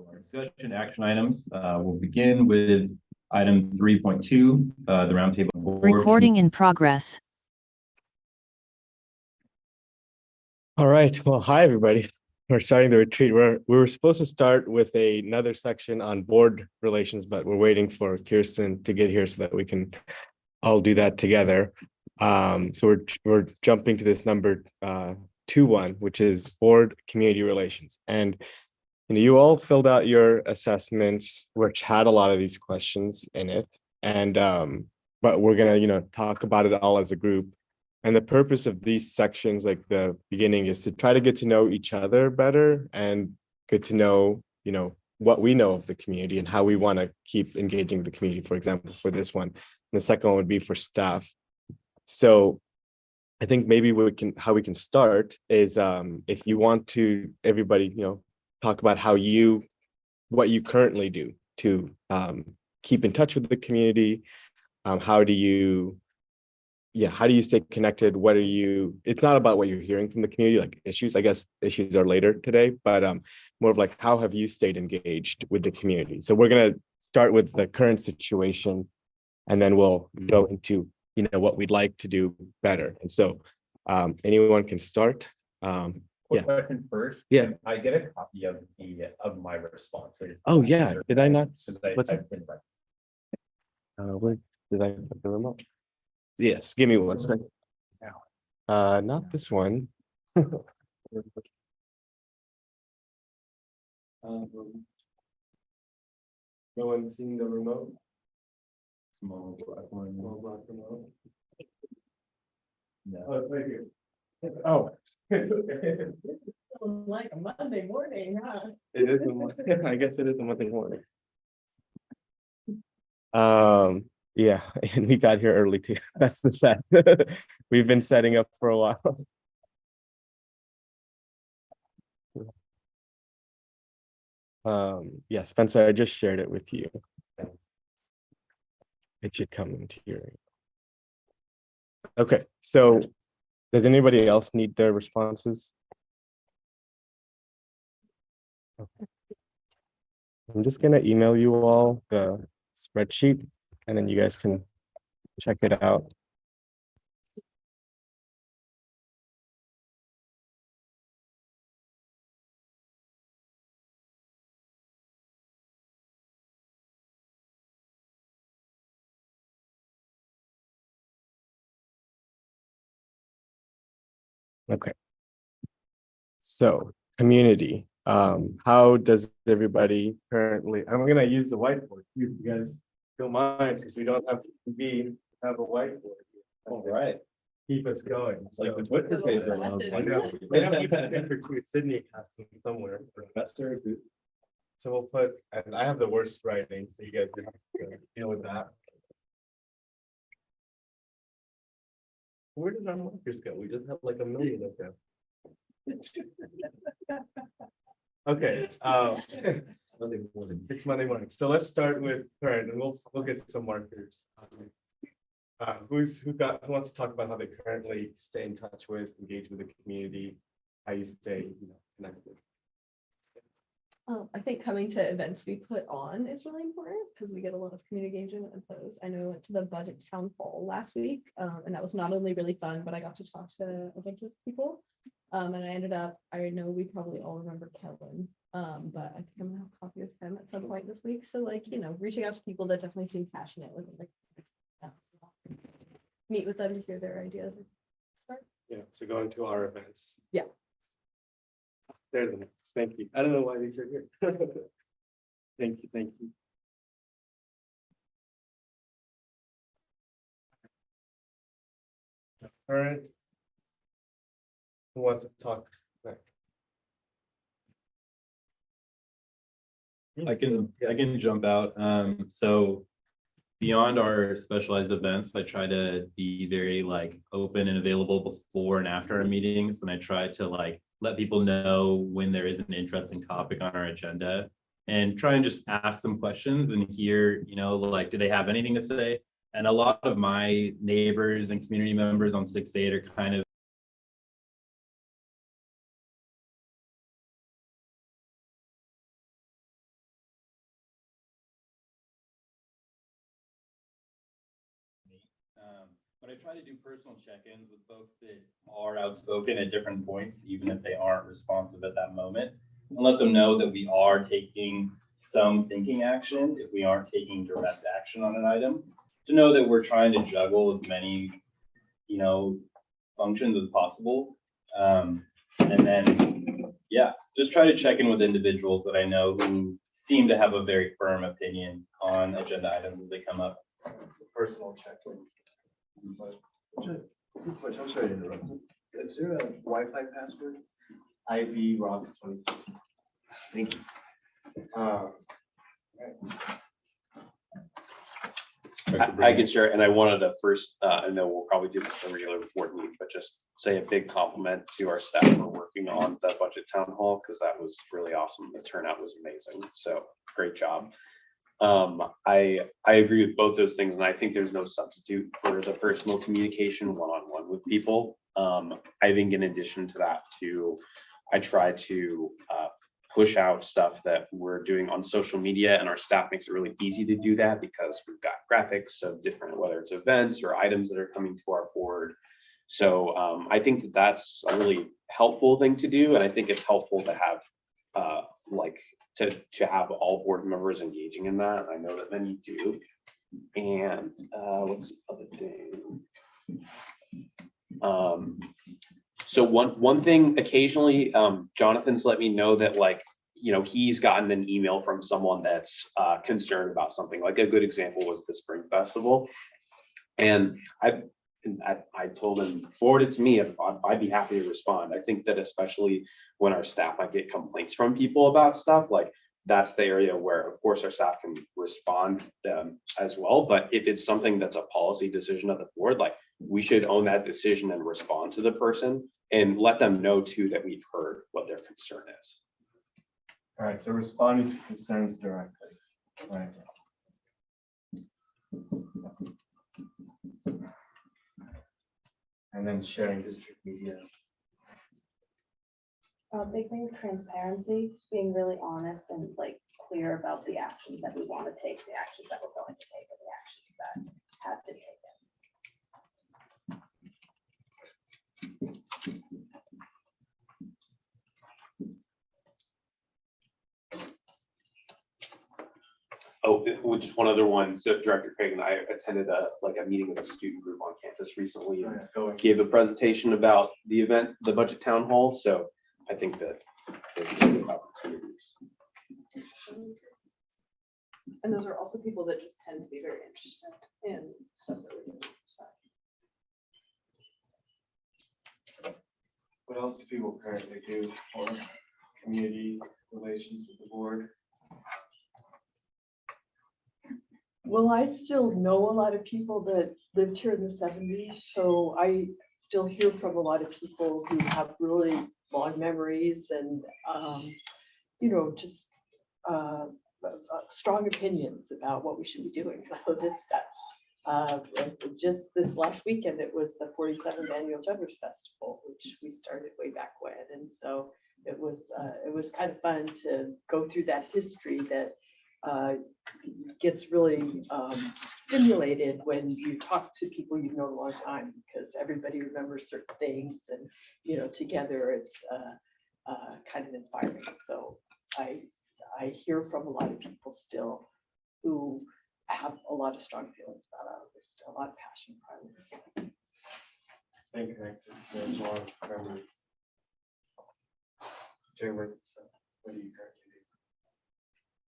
For discussion action items, we'll begin with item 3.2, the roundtable board. Recording in progress. All right. Well, hi, everybody. We're starting the retreat. We were supposed to start with another section on board relations, but we're waiting for Kirsten to get here so that we can all do that together. So we're jumping to this number 2.1, which is board community relations. And you all filled out your assessments, which had a lot of these questions in it. And but we're gonna talk about it all as a group. And the purpose of these sections, like the beginning, is to try to get to know each other better and get to know, what we know of the community and how we want to keep engaging the community, for example, for this one. And the second one would be for staff. So I think maybe how we can start is if you want to, everybody, talk about what you currently do to keep in touch with the community. How do you stay connected? It's not about what you're hearing from the community, like issues. I guess issues are later today, but more of like, how have you stayed engaged with the community? So we're going to start with the current situation, and then we'll go into, what we'd like to do better. And so anyone can start. Quick question first. Yeah. Can I get a copy of my response? Oh yeah. Did I not? What's Where did I put the remote? Yes, give me one second. Not this one. No one's seen the remote. Small black remote. No. Oh, it's right here. Oh, it's okay. Like a Monday morning, huh? It is I guess it is a Monday morning. Yeah, and we got here early too. That's the set. We've been setting up for a while. Yeah, Spencer, I just shared it with you. It should come into your. Okay, so does anybody else need their responses? Okay. I'm just gonna email you all the spreadsheet, and then you guys can check it out. Okay. So community, how does everybody currently, I'm gonna use the whiteboard. You guys don't mind, since we don't have to have a whiteboard. All right. Keep us going. Like the Twitter paper. I know. We have to put paper too. Sydney has them somewhere. So we'll put, and I have the worst writing, so you guys can deal with that. Where did our markers go? We just have like a million of them. Okay. It's Monday morning. So let's start with current, and we'll get some markers. Who wants to talk about how they currently stay in touch with, engage with the community, how you stay connected? I think coming to events we put on is really important because we get a lot of community engagement and posts. I know I went to the budget town hall last week, and that was not only really fun, but I got to talk to a bunch of people. And I know we probably all remember Kellen, but I think I'm gonna have a copy of him at some point this week. So reaching out to people that definitely seem passionate with it, meet with them to hear their ideas. Yeah, so going to our events. Yeah. They're the next. Thank you. I don't know why these are here. Thank you. All right. Who wants to talk next? I can jump out. So beyond our specialized events, I try to be very open and available before and after our meetings, and I try to let people know when there is an interesting topic on our agenda, and try and just ask them questions and hear, do they have anything to say? And a lot of my neighbors and community members on 6-8 are kind of But I try to do personal check-ins with folks that are outspoken at different points, even if they aren't responsive at that moment, and let them know that we are taking some thinking action if we aren't taking direct action on an item, to know that we're trying to juggle as many, functions as possible. And then, yeah, just try to check in with individuals that I know who seem to have a very firm opinion on agenda items as they come up. It's a personal checklist. But, I'm sorry to interrupt. Is there a Wi-Fi password? IV rocks 20. Thank you. I can share, and I wanted to first, I know we'll probably do this in the regular board meeting, but just say a big compliment to our staff for working on the budget town hall, because that was really awesome. The turnout was amazing. So great job. I agree with both those things, and I think there's no substitute for the personal communication one-on-one with people. I think in addition to that too, I try to push out stuff that we're doing on social media, and our staff makes it really easy to do that because we've got graphics of different, whether it's events or items that are coming to our board. So I think that that's a really helpful thing to do, and I think it's helpful to have to have all board members engaging in that. I know that many do. And what's the other thing? So one thing occasionally, Jonathan's let me know that he's gotten an email from someone that's concerned about something. Like a good example was the Spring Festival. And I told him, forward it to me, I'd be happy to respond. I think that especially when our staff might get complaints from people about stuff, like that's the area where, of course, our staff can respond as well. But if it's something that's a policy decision of the board, like we should own that decision and respond to the person and let them know too that we've heard what their concern is. All right, so responding to concerns directly. Right. And then sharing district media. Big thing is transparency, being really honest and clear about the actions that we want to take, the actions that we're going to take, and the actions that have to take. Oh, just one other one. So Director Craig and I attended a meeting with a student group on campus recently. Gave a presentation about the event, the budget town hall. So I think that there's good opportunities. And those are also people that just tend to be very interested in stuff that we do. So. What else do people currently do for community relations with the board? Well, I still know a lot of people that lived here in the 70s, so I still hear from a lot of people who have really long memories and, just strong opinions about what we should be doing about this stuff. Just this last weekend, it was the 47th Annual Jumpers Festival, which we started way back when, and so it was kind of fun to go through that history that gets really stimulated when you talk to people you've known a long time, because everybody remembers certain things, and together it's kind of inspiring. So I hear from a lot of people still who have a lot of strong feelings about all of this, still a lot of passion for this. Staying connected, there's long memories. Jay, what do you currently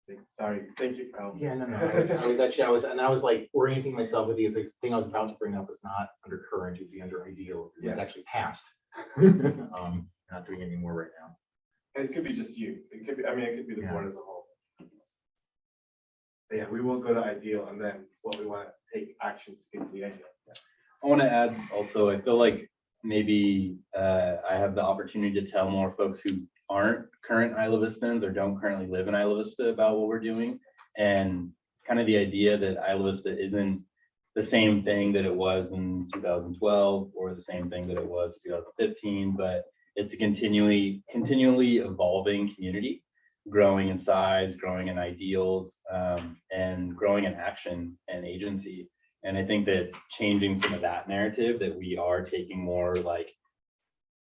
do? Sorry, thank you for helping. Yeah, no. I was like orienting myself with these. The thing I was about to bring up was not under current, it'd be under ideal. It was actually passed. Not doing any more right now. It could be just you. It could be, it could be the board as a whole. But yeah, we will go to ideal and then what we want to take actions to get to the ideal. I want to add also, I feel like maybe I have the opportunity to tell more folks who aren't current Isla Vistans or don't currently live in Isla Vista about what we're doing, and kind of the idea that Isla Vista isn't the same thing that it was in 2012 or the same thing that it was 2015, but it's a continually evolving community, growing in size, growing in ideals, and growing in action and agency. And I think that changing some of that narrative, that we are taking more like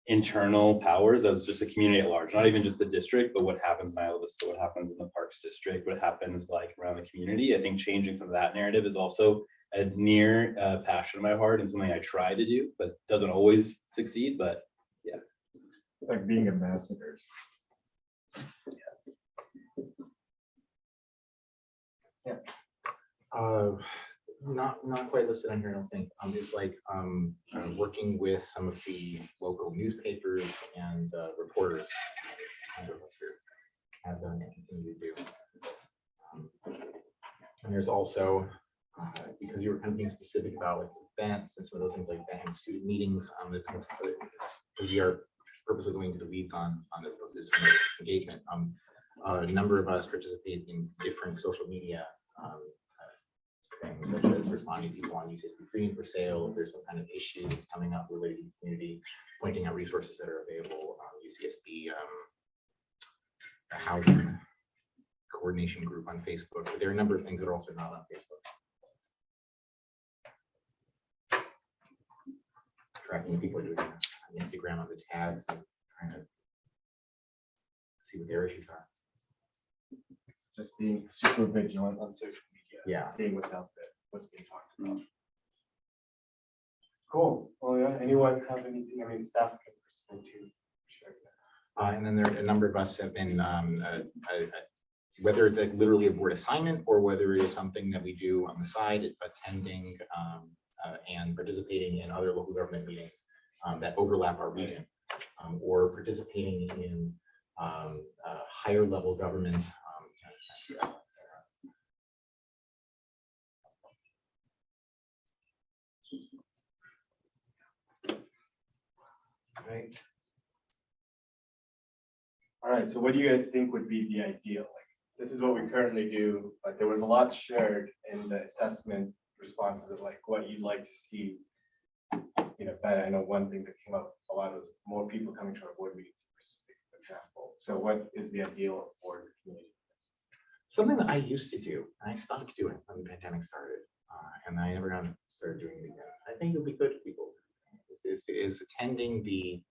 internal powers as just a community at large, not even just the district, but what happens in Isla Vista, what happens in the Parks District, what happens like around the community. I think changing some of that narrative is also a near passion of my heart and something I try to do, but doesn't always succeed. But yeah. It's like being ambassadors. Not quite listed on here, I don't think. It's like working with some of the local newspapers and reporters. Kind of us here have done and continue to do. And there's also, because you were kind of being specific about like events and some of those things like that and student meetings, because we are purposely going to the weeds on those engagement. A number of us participate in different social media things, such as responding to people on UCSD Green for sale. If there's some kind of issue that's coming up related to the community, pointing out resources that are available on UCSB housing coordination group on Facebook. But there are a number of things that are also not on Facebook. Tracking people are doing on Instagram on the tags and trying to see what their issues are. Just being super vigilant on social media. Yeah. Seeing what's out there, what's being talked about. Cool. Well, yeah, anyone have anything? I mean, staff can respond to share that. And then there are a number of us have been, whether it's like literally a board assignment or whether it is something that we do on the side, attending and participating in other local government meetings that overlap our region, or participating in higher level government. Right. All right, so what do you guys think would be the ideal? Like, this is what we currently do, but there was a lot shared in the assessment responses of like what you'd like to see. You know, that I know one thing that came up a lot was more people coming to our board meetings, for example. So what is the ideal board community? Something that I used to do, and I stopped doing when the pandemic started, and I never started doing it again. I think it would be good for people. Is attending the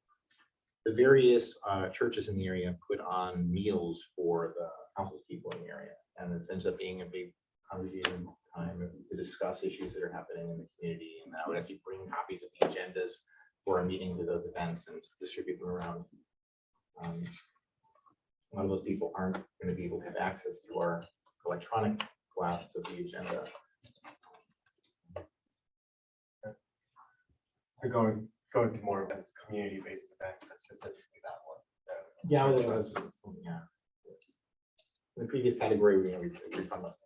various churches in the area put on meals for the houseless people in the area, and it ends up being a big congregation time to discuss issues that are happening in the community. And I would actually bring copies of the agendas for our meeting to those events and distribute them around. A lot of those people aren't going to be able to have access to our electronic blasts of the agenda. So going to more events, community-based events, but specifically that one. Yeah, yeah. In the previous category, we talking about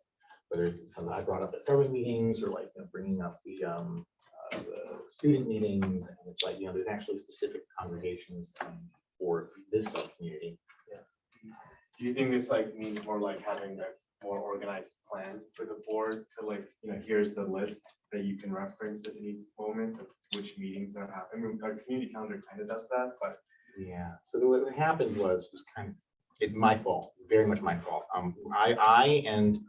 whether it's something I brought up at government meetings or like bringing up the student meetings, and it's like there's actually specific congregations for this sub-community. Yeah. Do you think this like means more like having a more organized plan for the board to like here's the list that you can reference at any moment of which meetings are happening? I mean, our community calendar kind of does that, but yeah. So what happened was kind of my fault. It's very much my fault. I and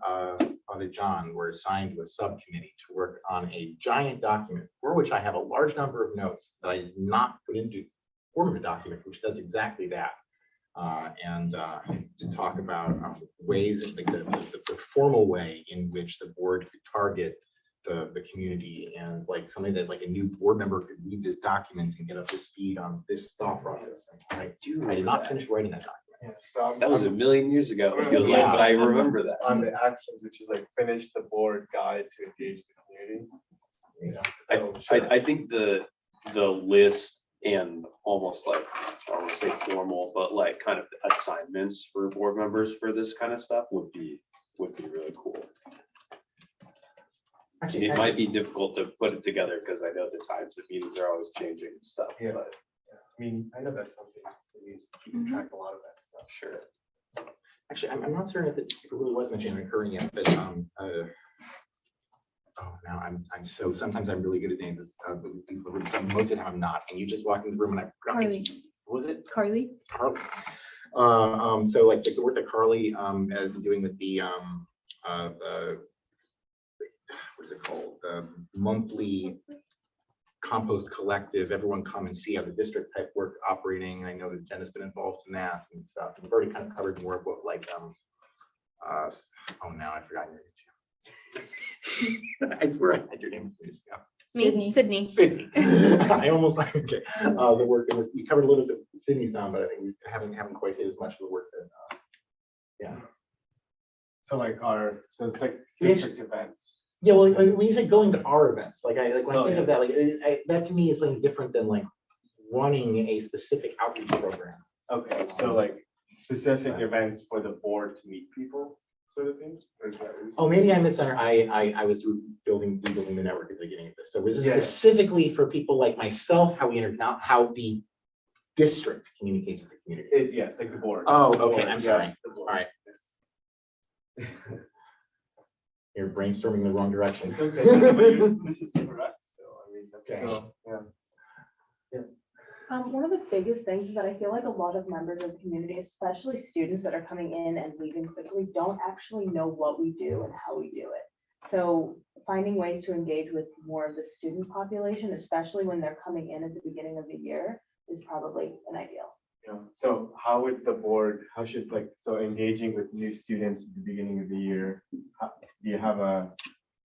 Father John were assigned to a subcommittee to work on a giant document for which I have a large number of notes that I did not put into form of a document, which does exactly that. And to talk about ways, like the formal way in which the board could target the community, and like something that like a new board member could read this document and get up to speed on this thought process. And I did not finish writing that document. Yeah, so That was a million years ago, it feels Yeah. like, but I remember that. on the actions, which is like finish the board guide to engage the community. I think the list and almost like, I don't want to say formal, but like kind of assignments for board members for this kind of stuff would be really cool. Actually, It might be difficult to put it together because I know the times of meetings are always changing and stuff. Yeah. But I mean, I know that's something cities keep track a lot of that stuff. sure. Actually, I'm not certain if it really was mentioned in occurring yet, but now I'm so sometimes I'm really good at names. Most of the time I'm not, and you just walk in the room and I forgot. Carly. What was it? Carly. Carly. So like the work that Carly has been doing with the what what is it called? The monthly compost collective, everyone come and see how the district type work operating. I know that Jen has been involved in that and stuff. We've already kind of covered more of what like, oh, now I forgot your name. I swear I had your name. Yeah. Sydney. Sydney. I almost like, okay, the work that we covered a little bit with Sydney's down, but I think we haven't quite hit as much of the work that, yeah. So like so it's like district events. Yeah, well, when you say going to our events, like when I Oh, think yeah. of that, that to me is something different than like running a specific outreach program. Okay, so like specific events for the board to meet people, sort of thing? Or is that what you're Oh, saying? maybe I misunderstood. I was rebuilding the network at the beginning of this. So was this Yeah. specifically for people like myself, how how the district communicates with the community? It's, yes, like the board. Oh, The okay, board, I'm yeah, sorry. the board. All right. You're brainstorming the wrong direction. It's okay, but this is correct, so I mean, that's Okay. still, yeah. One of the biggest things is that I feel like a lot of members of the community, especially students that are coming in and leaving quickly, don't actually know what we do and how we do it. So finding ways to engage with more of the student population, especially when they're coming in at the beginning of the year, is probably an ideal. Yeah, so how would the board, how should like, so engaging with new students at the beginning of the year, do you have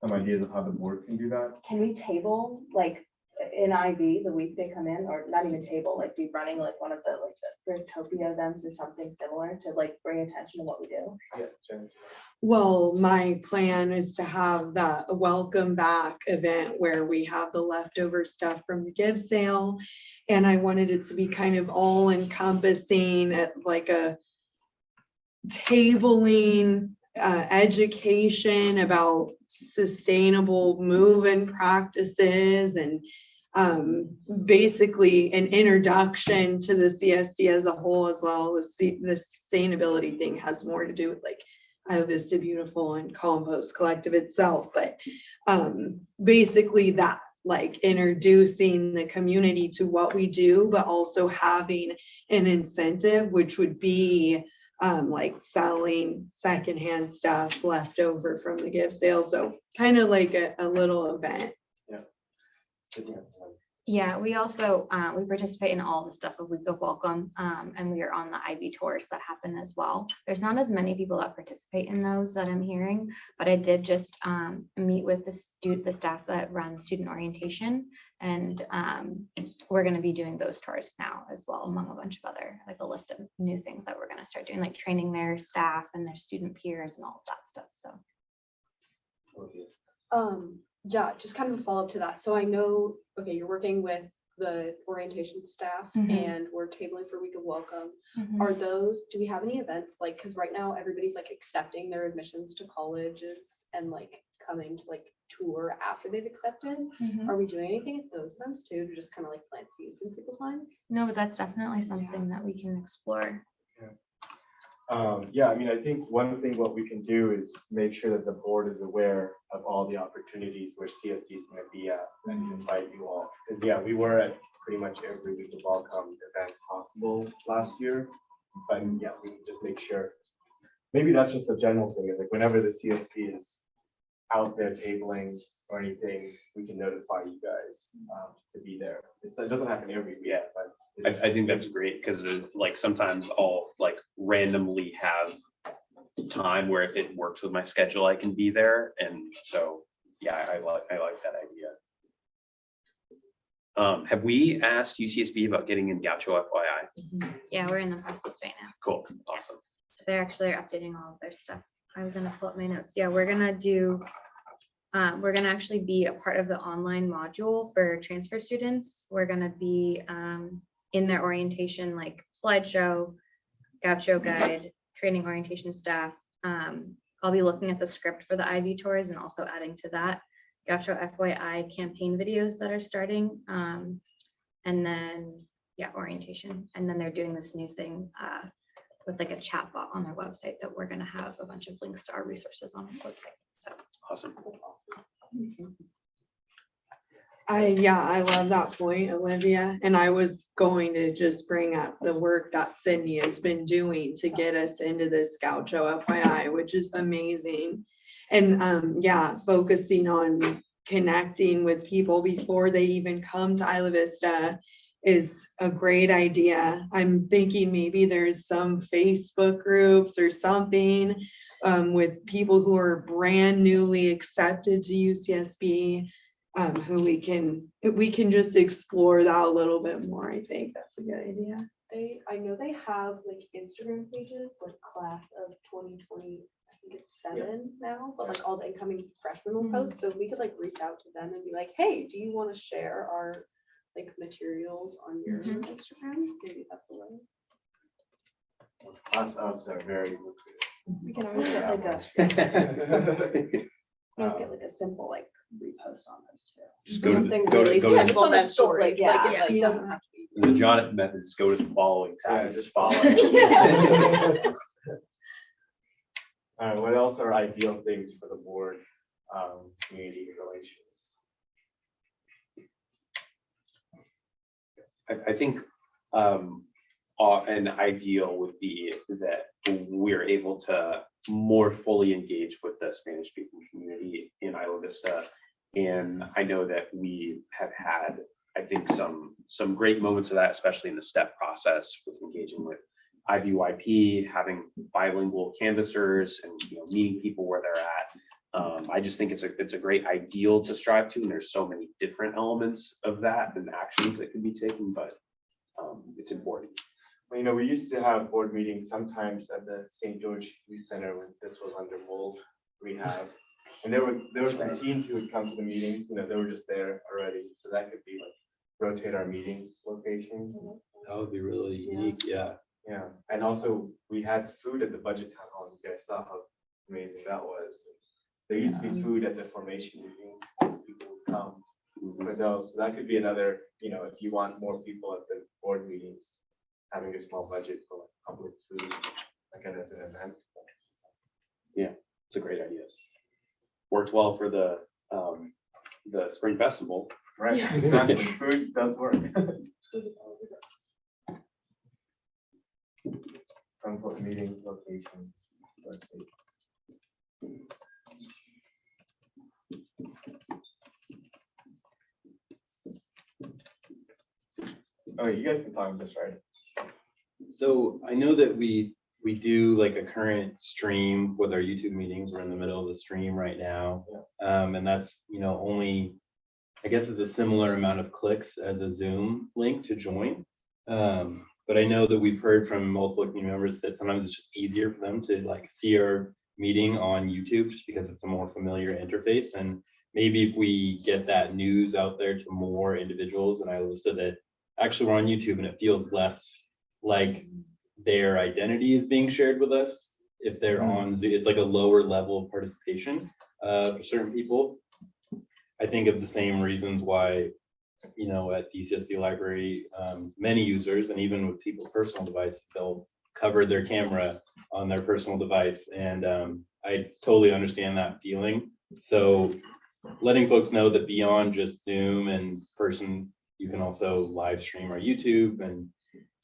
some ideas of how the board can do that? Can we table like in IB the week they come in, or not even table, like be running like one of the Topia events or something similar to like bring attention to what we do? Yeah, Jen. Well, my plan is to have that a welcome back event where we have the leftover stuff from the give sale. And I wanted it to be kind of all encompassing at like a tabling, education about sustainable move-in practices and basically an introduction to the CSD as a whole as well. The sustainability thing has more to do with like Vista Beautiful and Compost Collective itself, but basically that, like introducing the community to what we do, but also having an incentive, which would be like selling secondhand stuff left over from the gift sale. So kind of like a little event. Yeah, we also, we participate in all the stuff of Week of Welcome, and we are on the IB tours that happen as well. There's not as many people that participate in those that I'm hearing, but I did just meet with the staff that run student orientation, and we're going to be doing those tours now as well, among a bunch of other, like a list of new things that we're going to start doing, like training their staff and their student peers and all of that stuff. So. Yeah, just kind of a follow-up to that. So I know, okay, you're working with the orientation staff and we're tabling for Week of Welcome. Are those, do we have any events like, because right now everybody's like accepting their admissions to colleges and like coming to like tour after they've accepted? Are we doing anything at those events too, to just kind of like plant seeds in people's minds? No, but that's definitely something that we can explore. Yeah, I mean, I think one thing what we can do is make sure that the board is aware of all the opportunities where CSD is going to be at and invite you all. Because yeah, we were at pretty much every Week of Welcome event possible last year. But yeah, we can just make sure. Maybe that's just a general thing. Like whenever the CSD is out there tabling or anything, we can notify you guys to be there. It doesn't happen every week, but I think that's great because like sometimes I'll like randomly have time where if it works with my schedule, I can be there. And so, yeah, I like that idea. Have we asked UCSB about getting in Gaucho FYI? Yeah, we're in the process right now. Cool, awesome. They actually are updating all of their stuff. I was gonna pull up my notes. Yeah, we're gonna do, we're gonna actually be a part of the online module for transfer students. We're gonna be in their orientation, like slideshow, Gaucho guide, training orientation staff. I'll be looking at the script for the IV tours and also adding to that Gaucho FYI campaign videos that are starting. And then, yeah, orientation. And then they're doing this new thing with like a chat bot on their website that we're gonna have a bunch of links to our resources on our website. So Awesome. I love that point, Olivia. And I was going to just bring up the work that Sydney has been doing to get us into this Gaucho FYI, which is amazing. And yeah, focusing on connecting with people before they even come to Isla Vista is a great idea. I'm thinking maybe there's some Facebook groups or something with people who are brand newly accepted to UCSB, who we can just explore that a little bit more. I think that's a good idea. I know they have like Instagram pages, like class of 2020, I think it's 7 now, but like all the incoming freshmen will post, so we could like reach out to them and be like, hey, do you want to share our like materials on your Instagram? Maybe that's a way. Those class ups are very lucrative. We can always get like a simple like repost on those too. Just go to, Something go to, really go to simple on the that's just story, like, yeah, like, like, it yeah. doesn't have to be. the Jonathan methods, go to the following tab and just follow. All right, what else are ideal things for the board, community relations? I think an ideal would be that we're able to more fully engage with the Spanish speaking community in Isla Vista. And I know that we have had, I think, some great moments of that, especially in the STEP process with engaging with IVYP, having bilingual canvassers and meeting people where they're at. I just think it's a great ideal to strive to, and there's so many different elements of that and actions that can be taken, but it's important. Well, we used to have board meetings sometimes at the St. George Youth Center when this was under mold rehab. And there were some teens who would come to the meetings, they were just there already. So that could be like rotate our meeting locations. That would be really unique, yeah. Yeah, and also we had food at the budget town hall. You guys saw how amazing that was. There used to be food at the formation meetings. People would come for those. So that could be another, if you want more people at the board meetings, having a small budget for like public food, like as an event. Yeah, it's a great idea. Worked well for the Spring Festival. Right, exactly. Food does work. Unquote meetings, locations. Oh, you guys can talk this, right? So I know that we do like a current stream with our YouTube meetings. We're in the middle of the stream right now. And that's, only, I guess it's a similar amount of clicks as a Zoom link to join. But I know that we've heard from multiple community members that sometimes it's just easier for them to like see our meeting on YouTube just because it's a more familiar interface. And maybe if we get that news out there to more individuals, and I listed that actually we're on YouTube and it feels less like their identity is being shared with us. If they're on Zoom, it's like a lower level of participation for certain people. I think of the same reasons why, at the UCSB library, many users, and even with people's personal devices, they'll cover their camera on their personal device. And I totally understand that feeling. So letting folks know that beyond just Zoom and person, you can also live stream our YouTube and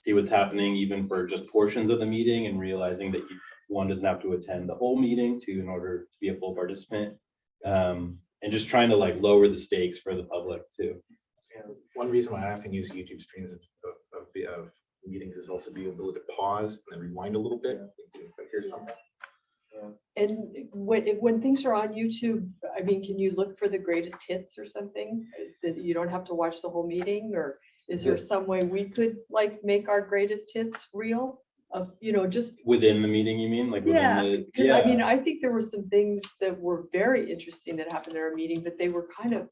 see what's happening even for just portions of the meeting, and realizing that one doesn't have to attend the whole meeting in order to be a full participant. And just trying to like lower the stakes for the public too. And one reason why I often use YouTube streams of meetings is also the ability to pause and then rewind a little bit. But here's something. And when things are on YouTube, I mean, can you look for the greatest hits or something that you don't have to watch the whole meeting? Or is there some way we could like make our greatest hits real of, just Within the meeting, you mean? Like within because I mean, I think there were some things that were very interesting that happened in our meeting, but they were kind of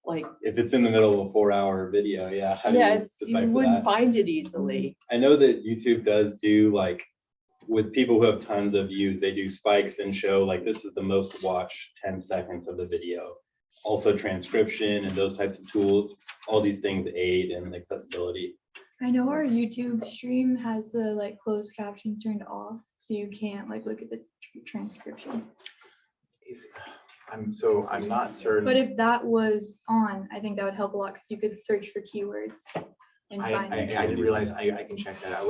like, if it's in the middle of a 4-hour video, how do you you decipher wouldn't that? find it easily. I know that YouTube does do like, with people who have tons of views, they do spikes and show like this is the most watched 10 seconds of the video. Also transcription and those types of tools, all these things aid in accessibility. I know our YouTube stream has the like closed captions turned off, so you can't like look at the transcription. I'm not certain. But if that was on, I think that would help a lot because you could search for keywords and find it. I didn't realize I can check that. I'm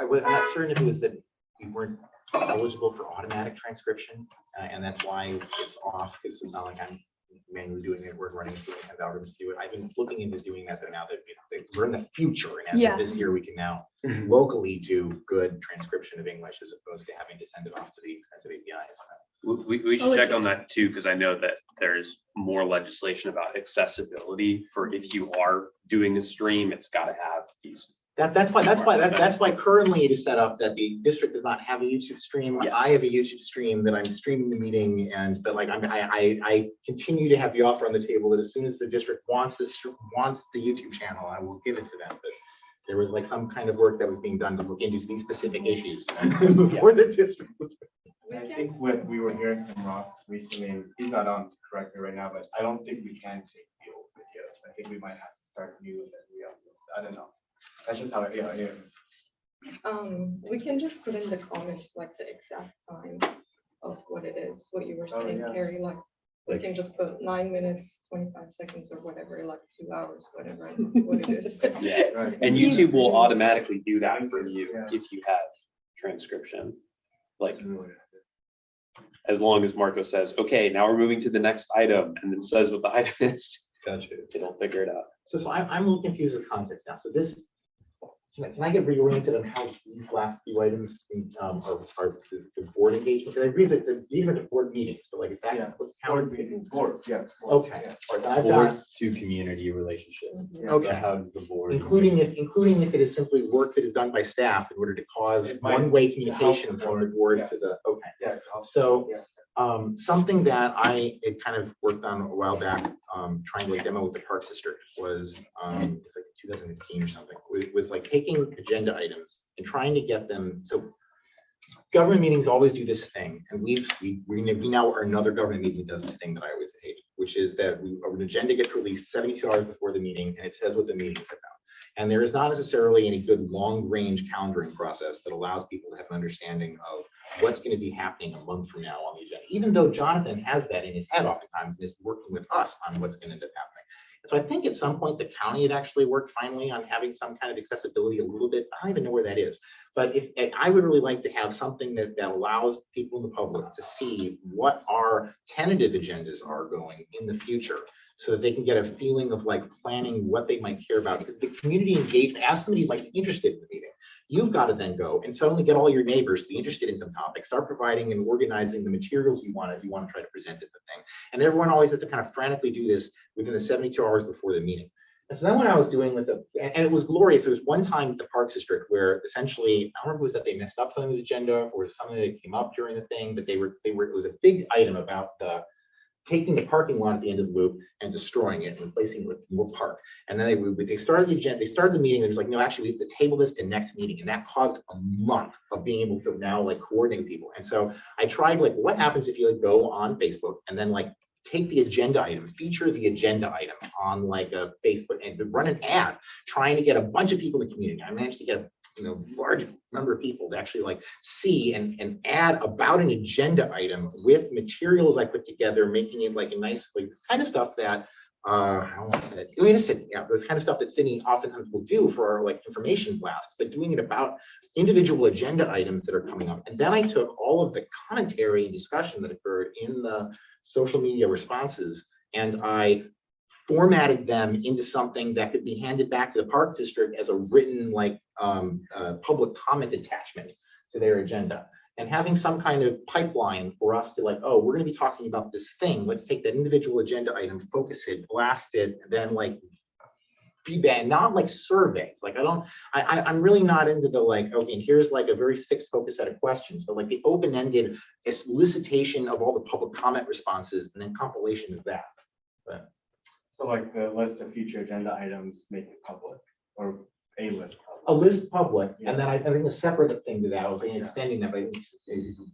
not certain if it was that we weren't eligible for automatic transcription, and that's why it's off, because it's not like I'm manually doing it, we're running through and have algorithms to do it. I've been looking into doing that, though, now that we're in the future, and as Yeah. of this year, we can now locally do good transcription of English as opposed to having to send it off to the expensive APIs. We should check on that too, because I know that there's more legislation about accessibility for if you are doing a stream, it's got to have these. That's why currently it is set up that the district does not have a YouTube stream. Yes. I have a YouTube stream that I'm streaming the meeting, but like I continue to have the offer on the table that as soon as the district wants the YouTube channel, I will give it to them. But there was like some kind of work that was being done to look into these specific issues before the district was. I think what we were hearing from Ross recently, and he's not on to correct me right now, but I don't think we can take the old videos. I think we might have to start new and then re-upload. I don't know. That's just how I feel. Yeah. We can just put in the comments like the exact time of what it is, what you were Oh, saying, yeah. Carrie, like, we can just put 9 minutes, 25 seconds or whatever, like 2 hours, whatever, what it is. Yeah, Right. and YouTube will automatically do that for you Yeah. if you have transcription. Like, Absolutely. as long as Marco says, okay, now we're moving to the next item, and then says what the item is, Gotcha. it'll figure it out. So I'm a little confused with context now. So this, can I get reoriented on how these last few items are the board engagement? I agree that the engagement of board meetings, but like, is that Yeah. what's Board counted? meetings, board, yeah. Okay. Yeah. All right, then I've Board got, to community relationship. Yeah. okay. So how does the board? Including if it is simply work that is done by staff in order to cause It might one-way help communication the from the board, board yeah. to the, okay. Yeah. It's awesome. So, Yeah. something that I had kind of worked on a while back, trying to like demo with the Parks District was, it's like 2015 or something, was like taking agenda items and trying to get them, so government meetings always do this thing, and we now are another government meeting that does this thing that I always hate, which is that an agenda gets released 72 hours before the meeting, and it says what the meeting is about. And there is not necessarily any good long-range calendaring process that allows people to have an understanding of what's going to be happening a month from now on the agenda, even though Jonathan has that in his head oftentimes and is working with us on what's going to end up happening. And so I think at some point the county had actually worked finally on having some kind of accessibility a little bit. I don't even know where that is. But if I would really like to have something that allows people in the public to see what our tentative agendas are going in the future, so that they can get a feeling of like planning what they might care about. Because the community engagement, as somebody might be interested in the meeting, you've got to then go and suddenly get all your neighbors to be interested in some topic, start providing and organizing the materials you want to try to present at the thing. And everyone always has to kind of frantically do this within the 72 hours before the meeting. And so then what I was doing with and it was glorious. There was one time at the Parks District where essentially, I don't know if it was that they messed up something with the agenda or something that came up during the thing, but it was a big item about taking the parking lot at the end of the loop and destroying it and replacing it with more park. And then they started the agenda, they started the meeting. There's like, no, actually we have to table this to next meeting. And that caused a month of being able to now like coordinate people. And so I tried like, what happens if you like go on Facebook and then like take the agenda item, feature the agenda item on like a Facebook and run an ad trying to get a bunch of people in the community. I managed to get a large number of people to actually like see and add about an agenda item with materials I put together, making it like a nice, like this kind of stuff that I almost said, this kind of stuff that Sydney oftentimes will do for our like information blasts, but doing it about individual agenda items that are coming up. And then I took all of the commentary and discussion that occurred in the social media responses and I formatted them into something that could be handed back to the Park District as a written like public comment attachment to their agenda, and having some kind of pipeline for us to like, oh, we're going to be talking about this thing. Let's take that individual agenda item, focus it, blast it, then like feedback, not like surveys. Like I'm really not into the like, okay, and here's like a very fixed focus set of questions, but like the open-ended solicitation of all the public comment responses and then compilation of that. But So like the list of future agenda items, make it public or a list. a list public, Yeah. and then I think a separate thing to that, I was like Yeah. extending that, but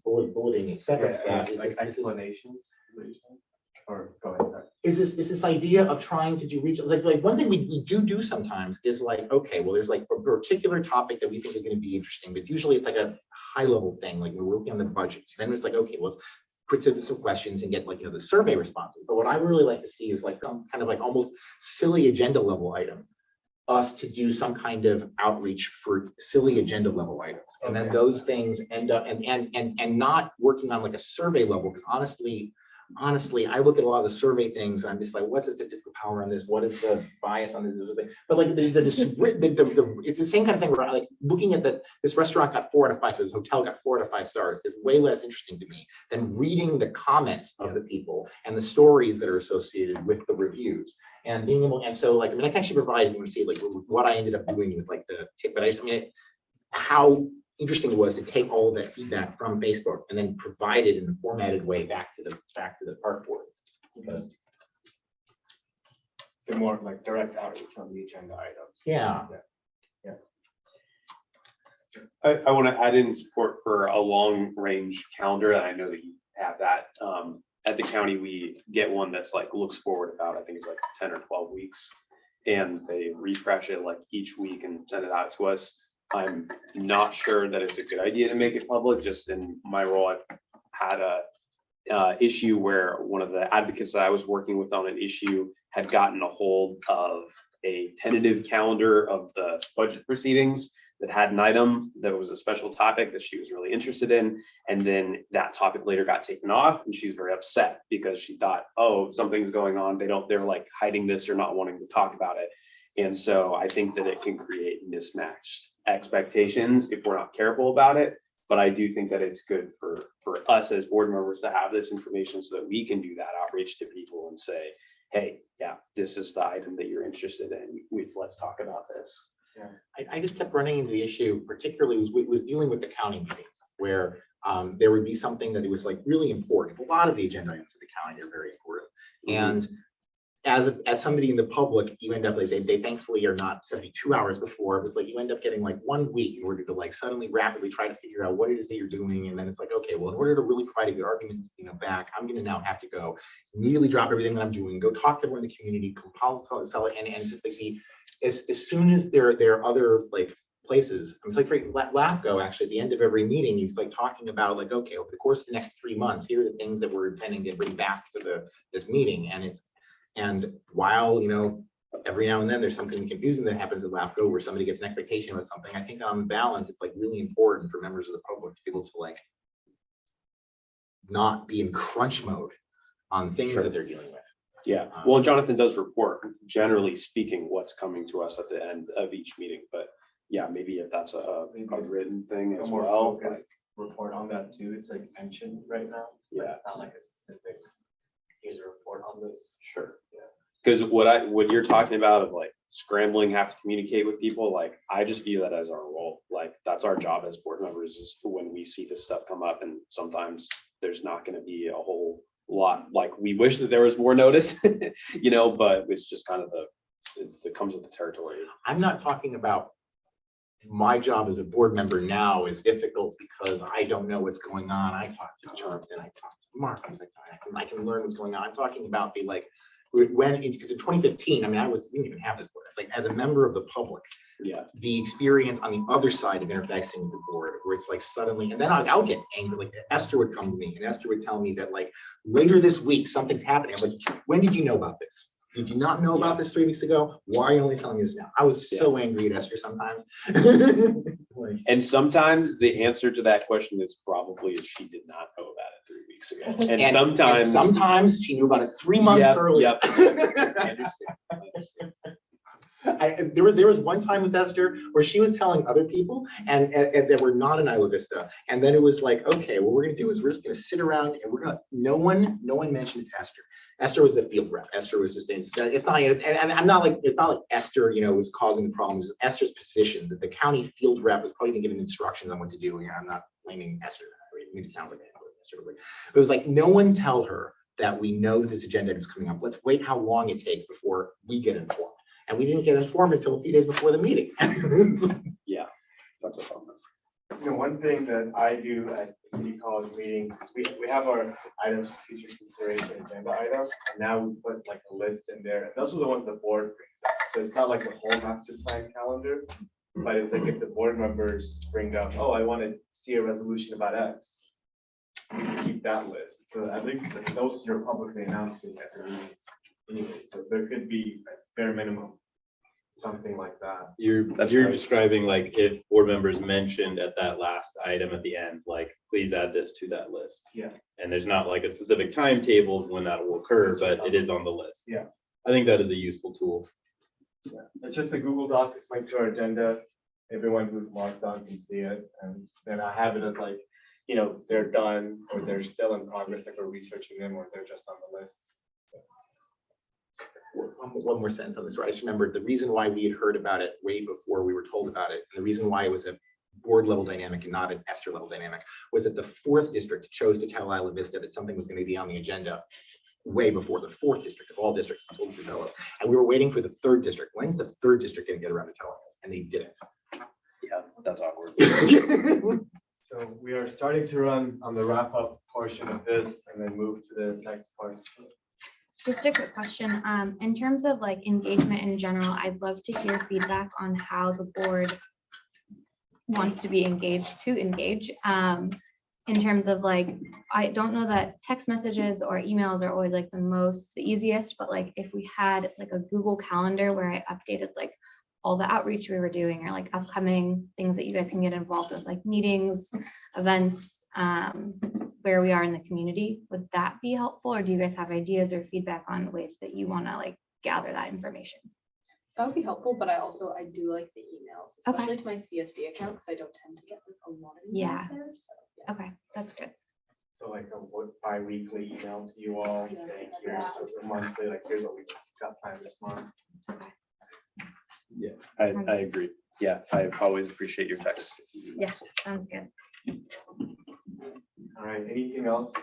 bulleting it separate to that. Like explanations. Or go ahead, sorry. Is this idea of trying to do reach, like one thing we do sometimes is like, okay, well, there's like a particular topic that we think is going to be interesting, but usually it's like a high level thing, like we're working on the budgets. Then it's like, okay, well, let's put some questions and get like, the survey responses. But what I really like to see is like some kind of like almost silly agenda level item us to do some kind of outreach for silly agenda level items. And then those things end up and not working on like a survey level, because honestly, I look at a lot of the survey things, and I'm just like, what's the statistical power on this? What is the bias on this? But like it's the same kind of thing where I like looking at this restaurant got 4 out of 5, so this hotel got 4 out of 5 stars is way less interesting to me than reading the comments of the people and the stories that are associated with the reviews and being able, and so like, I mean, I can actually provide, you can see like what I ended up doing with like the tip, but I mean, how interesting it was to take all of that feedback from Facebook and then provide it in a formatted way back to the park board. So more like direct outreach on the agenda items. Yeah. I want to add in support for a long range calendar. I know that you have that. At the county, we get one that's like looks forward about, I think it's like 10 or 12 weeks. And they refresh it like each week and send it out to us. I'm not sure that it's a good idea to make it public. Just in my role, I've had a issue where one of the advocates that I was working with on an issue had gotten a hold of a tentative calendar of the budget proceedings that had an item that was a special topic that she was really interested in. And then that topic later got taken off, and she's very upset because she thought, oh, something's going on. They're like hiding this or not wanting to talk about it. And so I think that it can create mismatched expectations if we're not careful about it. But I do think that it's good for us as board members to have this information so that we can do that outreach to people and say, hey, yeah, this is the item that you're interested in. Let's talk about this. Yeah, I just kept running into the issue, particularly was dealing with the county meetings where there would be something that it was like really important. A lot of the agenda items of the county are very important. And as somebody in the public, you end up like they thankfully are not 72 hours before, but like you end up getting like 1 week in order to like suddenly rapidly try to figure out what it is that you're doing. And then it's like, okay, well, in order to really provide a good argument, back, I'm going to now have to go immediately drop everything that I'm doing, go talk to everyone in the community, compile, sell it, and it's just like as soon as there are other like places, it's like for LAFCO, actually at the end of every meeting, he's like talking about like, okay, over the course of the next 3 months, here are the things that we're intending to bring back to this meeting. And while, every now and then there's something confusing that happens at LAFCO where somebody gets an expectation of something, I think on balance, it's like really important for members of the public to be able to like not be in crunch mode on things that they're dealing with. Yeah, well, Jonathan does report, generally speaking, what's coming to us at the end of each meeting. But yeah, maybe if that's a written thing as well. Report on that too. It's like mentioned right now. Yeah, it's not like a specific user report on this. Sure. Yeah. Because what you're talking about of like scrambling, have to communicate with people, like I just view that as our role. Like that's our job as board members, is when we see this stuff come up, and sometimes there's not going to be a whole lot. Like we wish that there was more notice, but it's just kind of it comes with the territory. I'm not talking about my job as a board member now is difficult because I don't know what's going on. I talk to Jonathan, I talk to Mark, I can learn what's going on. I'm talking about the like because in 2015, I mean, we didn't even have this board. It's like as a member of the public, the experience on the other side of interfacing with the board, where it's like suddenly, and then I'll get angry. Like Esther would come to me, and Esther would tell me that like later this week something's happening. I'm like, when did you know about this? Did you not know about this 3 weeks ago? Why are you only telling me this now? I was so angry at Esther sometimes. And sometimes the answer to that question is probably she did not know about it 3 weeks ago. And sometimes she knew about it 3 months earlier. I understand. There was one time with Esther where she was telling other people and that were not in Isla Vista, and then it was like, okay, what we're gonna do is we're just gonna sit around and no one mentioned it to Esther. Esther was the field rep. Esther was just, it's not like Esther, was causing the problems. Esther's position that the county field rep was probably given instructions on what to do. I'm not blaming Esther. It sounds like Esther, but it was like, no one tell her that we know that this agenda is coming up. Let's wait how long it takes before we get informed. And we didn't get informed until a few days before the meeting. Yeah, that's a problem. One thing that I do at city college meetings is we have our items for future consideration agenda item, and now we put like a list in there. And those are the ones the board brings up. So it's not like the whole master plan calendar, but it's like if the board members bring up, oh, I want to see a resolution about X, we can keep that list. So at least those you're publicly announcing at the meetings anyway. So there could be a bare minimum something like that. You're That's you're right. describing like if board members mentioned at that last item at the end, like, please add this to that list. Yeah. And there's not like a specific timetable when that will occur, but it is on the list. Yeah. I think that is a useful tool. Yeah, it's just a Google Doc, it's linked to our agenda. Everyone who's logged on can see it, and then I have it as like, you know, they're done, or they're still in progress, like we're researching them, or they're just on the list. One more sentence on this, right? I just remembered the reason why we had heard about it way before we were told about it, and the reason why it was a board level dynamic and not an Esther level dynamic, was that the fourth district chose to tell Isla Vista that something was going to be on the agenda way before the fourth district of all districts told us to tell us. And we were waiting for the third district. When's the third district going to get around to telling us? And they didn't. Yeah, that's awkward. So we are starting to run on the wrap up portion of this and then move to the next part. Just a quick question, in terms of like engagement in general, I'd love to hear feedback on how the board wants to be engaged, in terms of like, I don't know that text messages or emails are always like the easiest, but like if we had like a Google Calendar where I updated like all the outreach we were doing or like upcoming things that you guys can get involved with, like meetings, events, where we are in the community, would that be helpful? Or do you guys have ideas or feedback on ways that you want to like gather that information? That would be helpful, but I do like the emails, Okay. especially to my CSD account, because I don't tend to get like a lot of emails Yeah. there, so. Yeah. Okay, that's good. So like a bi-weekly email to you all Yeah. saying, here's the monthly, like here's what we got planned this month. Yeah. I agree. Yeah, I always appreciate your texts. Yeah, sounds good. All right, anything else to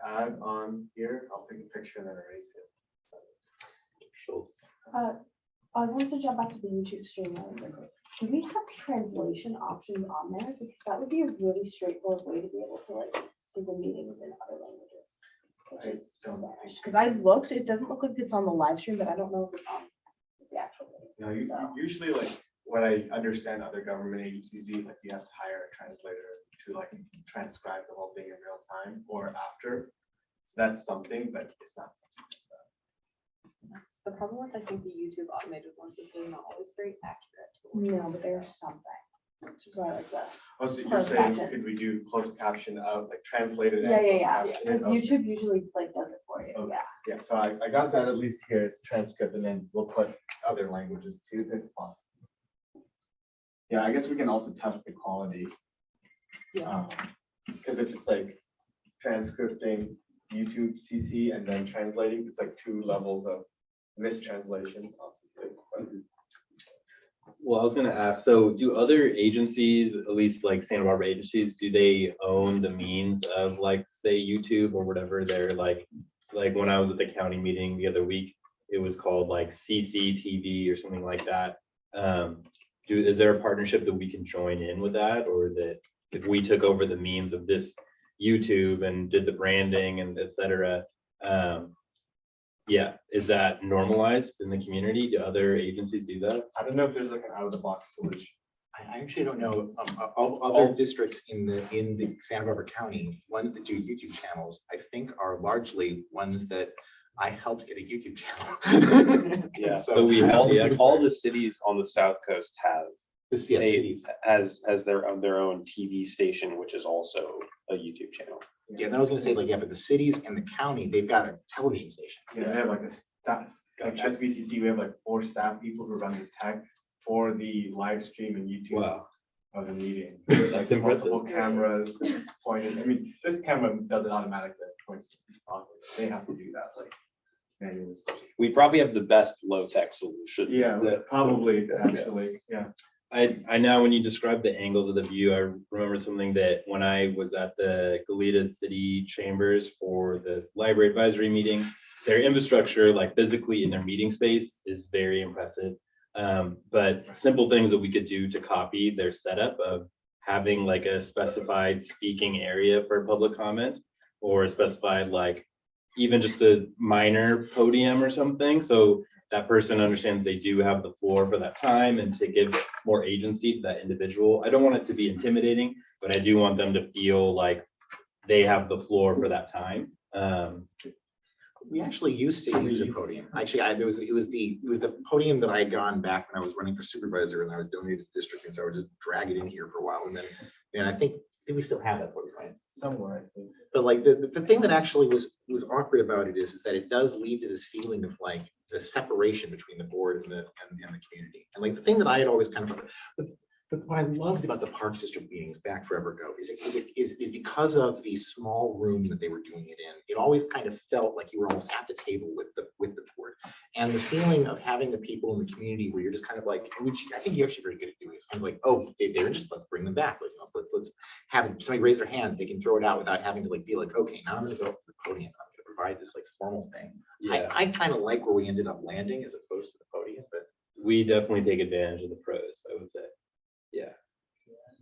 add on here? I'll take a picture and then erase it. Schultz. I wanted to jump back to the YouTube stream. Really quickly. Do we have translation options on there? Because that would be a really straightforward way to be able to like see the meetings in other languages. I don't think- Because I looked, it doesn't look like it's on the live stream, but I don't know if it's on the actual. No, usually like what I understand other government agencies do, like you have to hire a translator to like transcribe the whole thing in real time or after. So that's something, but it's not something. The problem with, I think, the YouTube automated ones is they're not always very accurate. No, but there's something. Which is why I like that. Oh, so you're Closed saying, caption. could we do closed caption out, like translated? and Yeah. closed caption? Because Okay. YouTube usually like does it for you. Okay. Yeah. Yeah, so I got that at least here as transcript, and then we'll put other languages too, if possible. Yeah, I guess we can also test the quality. Yeah. Because if it's like transcripting YouTube CC and then translating, it's like 2 levels of mistranslation possibly. Well, I was gonna ask, so do other agencies, at least like Santa Barbara agencies, do they own the means of like, say, YouTube or whatever? They're like when I was at the county meeting the other week, it was called like CCTV or something like that. Is there a partnership that we can join in with that, or that if we took over the means of this YouTube and did the branding and et cetera? Yeah, is that normalized in the community? Do other agencies do that? I don't know if there's like an out of the box solution. I actually don't know, all other districts in the Santa Barbara County, ones that do YouTube channels, I think are largely ones that I helped get a YouTube channel. Yeah, So we have the all the cities on the South Coast have The CS a- cities. as their own TV station, which is also a YouTube channel. Yeah, and I was gonna say, like, yeah, but the cities and the county, they've got a television station. Yeah, they have like a staff, like SBCC, we have like 4 staff people who run the tech for the live stream and YouTube Wow. of the meeting. There's, like, That's impressive. multiple cameras pointed. I mean, this camera does it automatically. Points to the spot. They have to do that, like manually. We probably have the best low-tech solution. Yeah, probably, actually, yeah. I now, when you describe the angles of the view, I remember something that when I was at the Goleta City Chambers for the library advisory meeting, their infrastructure, like physically in their meeting space, is very impressive. But simple things that we could do to copy their setup of having like a specified speaking area for public comment, or a specified like even just a minor podium or something. So that person understands they do have the floor for that time, and to give more agency to that individual. I don't want it to be intimidating, but I do want them to feel like they have the floor for that time. We actually used to use a podium. Actually, it was the podium that I had gone back when I was running for supervisor and I was donated to the district. And so I would just drag it in here for a while. And I think we still have that podium, right? Somewhere, I think. But like the thing that actually was awkward about it is that it does lead to this feeling of like the separation between the board and the community. And like the thing that I had always kind of, what I loved about the Parks District meetings back forever ago is because of the small room that they were doing it in. It always kind of felt like you were almost at the table with the board, and the feeling of having the people in the community where you're just kind of like, which I think you're actually very good at doing. It's kind of like, oh, they're interested, let's bring them back. Let's have somebody raise their hands. They can throw it out without having to like be like, okay, now I'm going to go up to the podium. I'm going to provide this like formal thing. Yeah, I kind of like where we ended up landing as opposed to the podium, but we definitely take advantage of the pros, I would say. Yeah.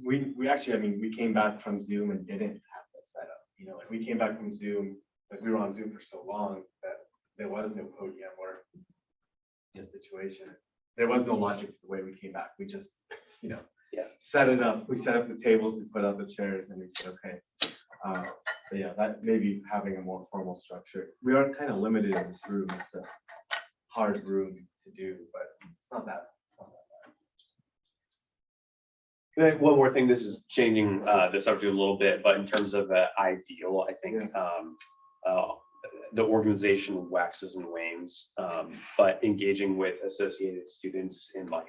We actually, I mean, we came back from Zoom and didn't have the setup, you know, like we came back from Zoom, like we were on Zoom for so long that there was no podium or in a situation. There was no logic to the way we came back. We just, you know, set it up. We set up the tables, we put out the chairs, and we said, okay. But yeah, that maybe having a more formal structure. We are kind of limited in this room. It's a hard room to do, but it's not that. One more thing, this is changing the subject a little bit, but in terms of ideal, I think the organization waxes and wanes, but engaging with associated students in like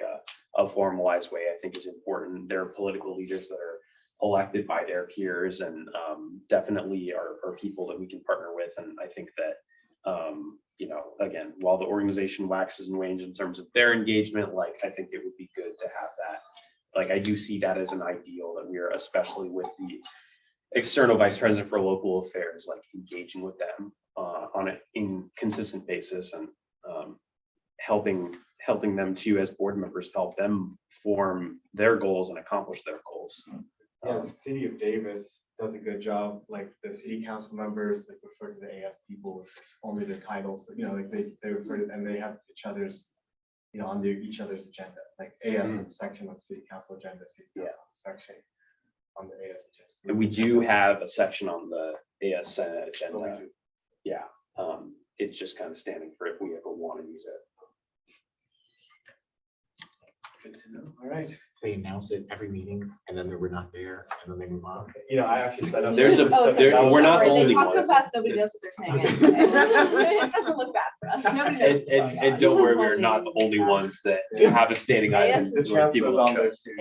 a formalized way, I think is important. There are political leaders that are elected by their peers and definitely are people that we can partner with. And I think that, you know, again, while the organization waxes and wanes in terms of their engagement, like I think it would be good to have that. Like I do see that as an ideal that we are, especially with the external vice president for local affairs, like engaging with them on an inconsistent basis and helping them to, as board members, help them form their goals and accomplish their goals. Yeah, the city of Davis does a good job. Like the city council members, they refer to the AS people with only their titles. You know, like they refer to, and they have each other's, you know, on each other's agenda. Like AS has a section on city council agenda, city council section on the AS agenda. And we do have a section on the AS Senate agenda. Yeah, it's just kind of standing for if we ever want to use it. Good to know. All right. they announce it every meeting and then we're not there and then they move on. You know, I actually set up. There's a, we're not the only They talk so ones. fast, nobody knows what they're saying. Anyway. It doesn't look bad for us. Nobody knows what's going And on. don't worry, we're not the only ones that have a standing item. The chancellor's on there too.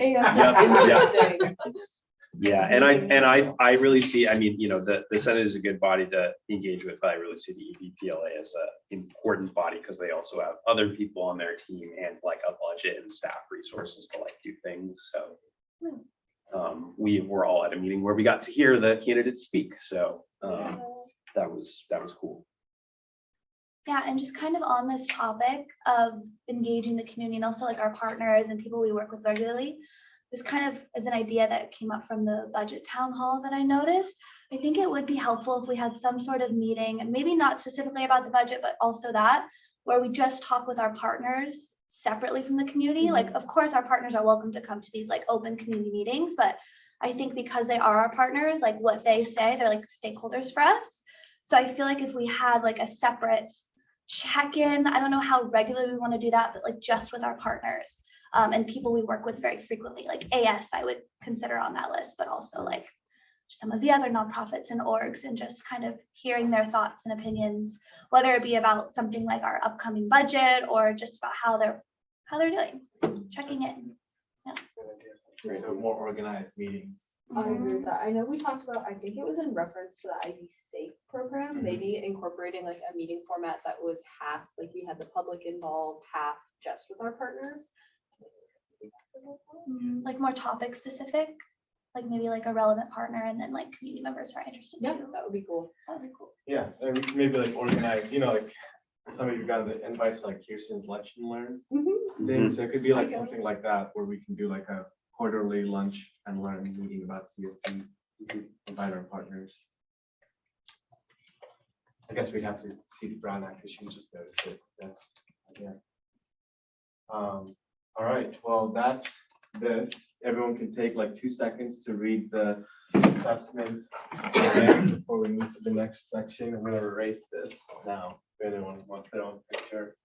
Yeah, and I really see, I mean, you know, the Senate is a good body to engage with, but I really see the EVPLA as an important body because they also have other people on their team and like a budget and staff resources to like do things. So we were all at a meeting where we got to hear the candidates speak. So that was cool. Yeah, and just kind of on this topic of engaging the community and also like our partners and people we work with regularly. This kind of is an idea that came up from the budget town hall that I noticed. I think it would be helpful if we had some sort of meeting, and maybe not specifically about the budget, but also that, where we just talk with our partners separately from the community. Mm-hmm. Like, of course, our partners are welcome to come to these like open community meetings, but I think because they are our partners, like what they say, they're like stakeholders for us. So I feel like if we had like a separate check-in, I don't know how regularly we want to do that, but like just with our partners. And people we work with very frequently, like AS, I would consider on that list, but also like some of the other nonprofits and orgs, and just kind of hearing their thoughts and opinions, whether it be about something like our upcoming budget or just about how they're doing, checking in. Yeah. So more organized meetings. I agree with that. I know we talked about, I think it was in reference to the IV Safe program, maybe incorporating like a meeting format that was half, like we had the public involved, half just with our partners. Like more topic specific, like maybe like a relevant partner and then like community members who are interested Yeah, too. that would be cool. That would be cool. Yeah, and we can maybe like organize, you know, like some of you got the invites like Kirsten's Lunch and Learn thing. So it could be like something like that where we can do like a quarterly lunch and learn meeting about CSD. We could invite our partners. I guess we'd have to see the Brown Act because she just noticed it. That's yeah. All right, well, that's this, everyone can take like 2 seconds to read the assessment again before we move to the next section. I'm gonna erase this now. If anyone wants their own picture,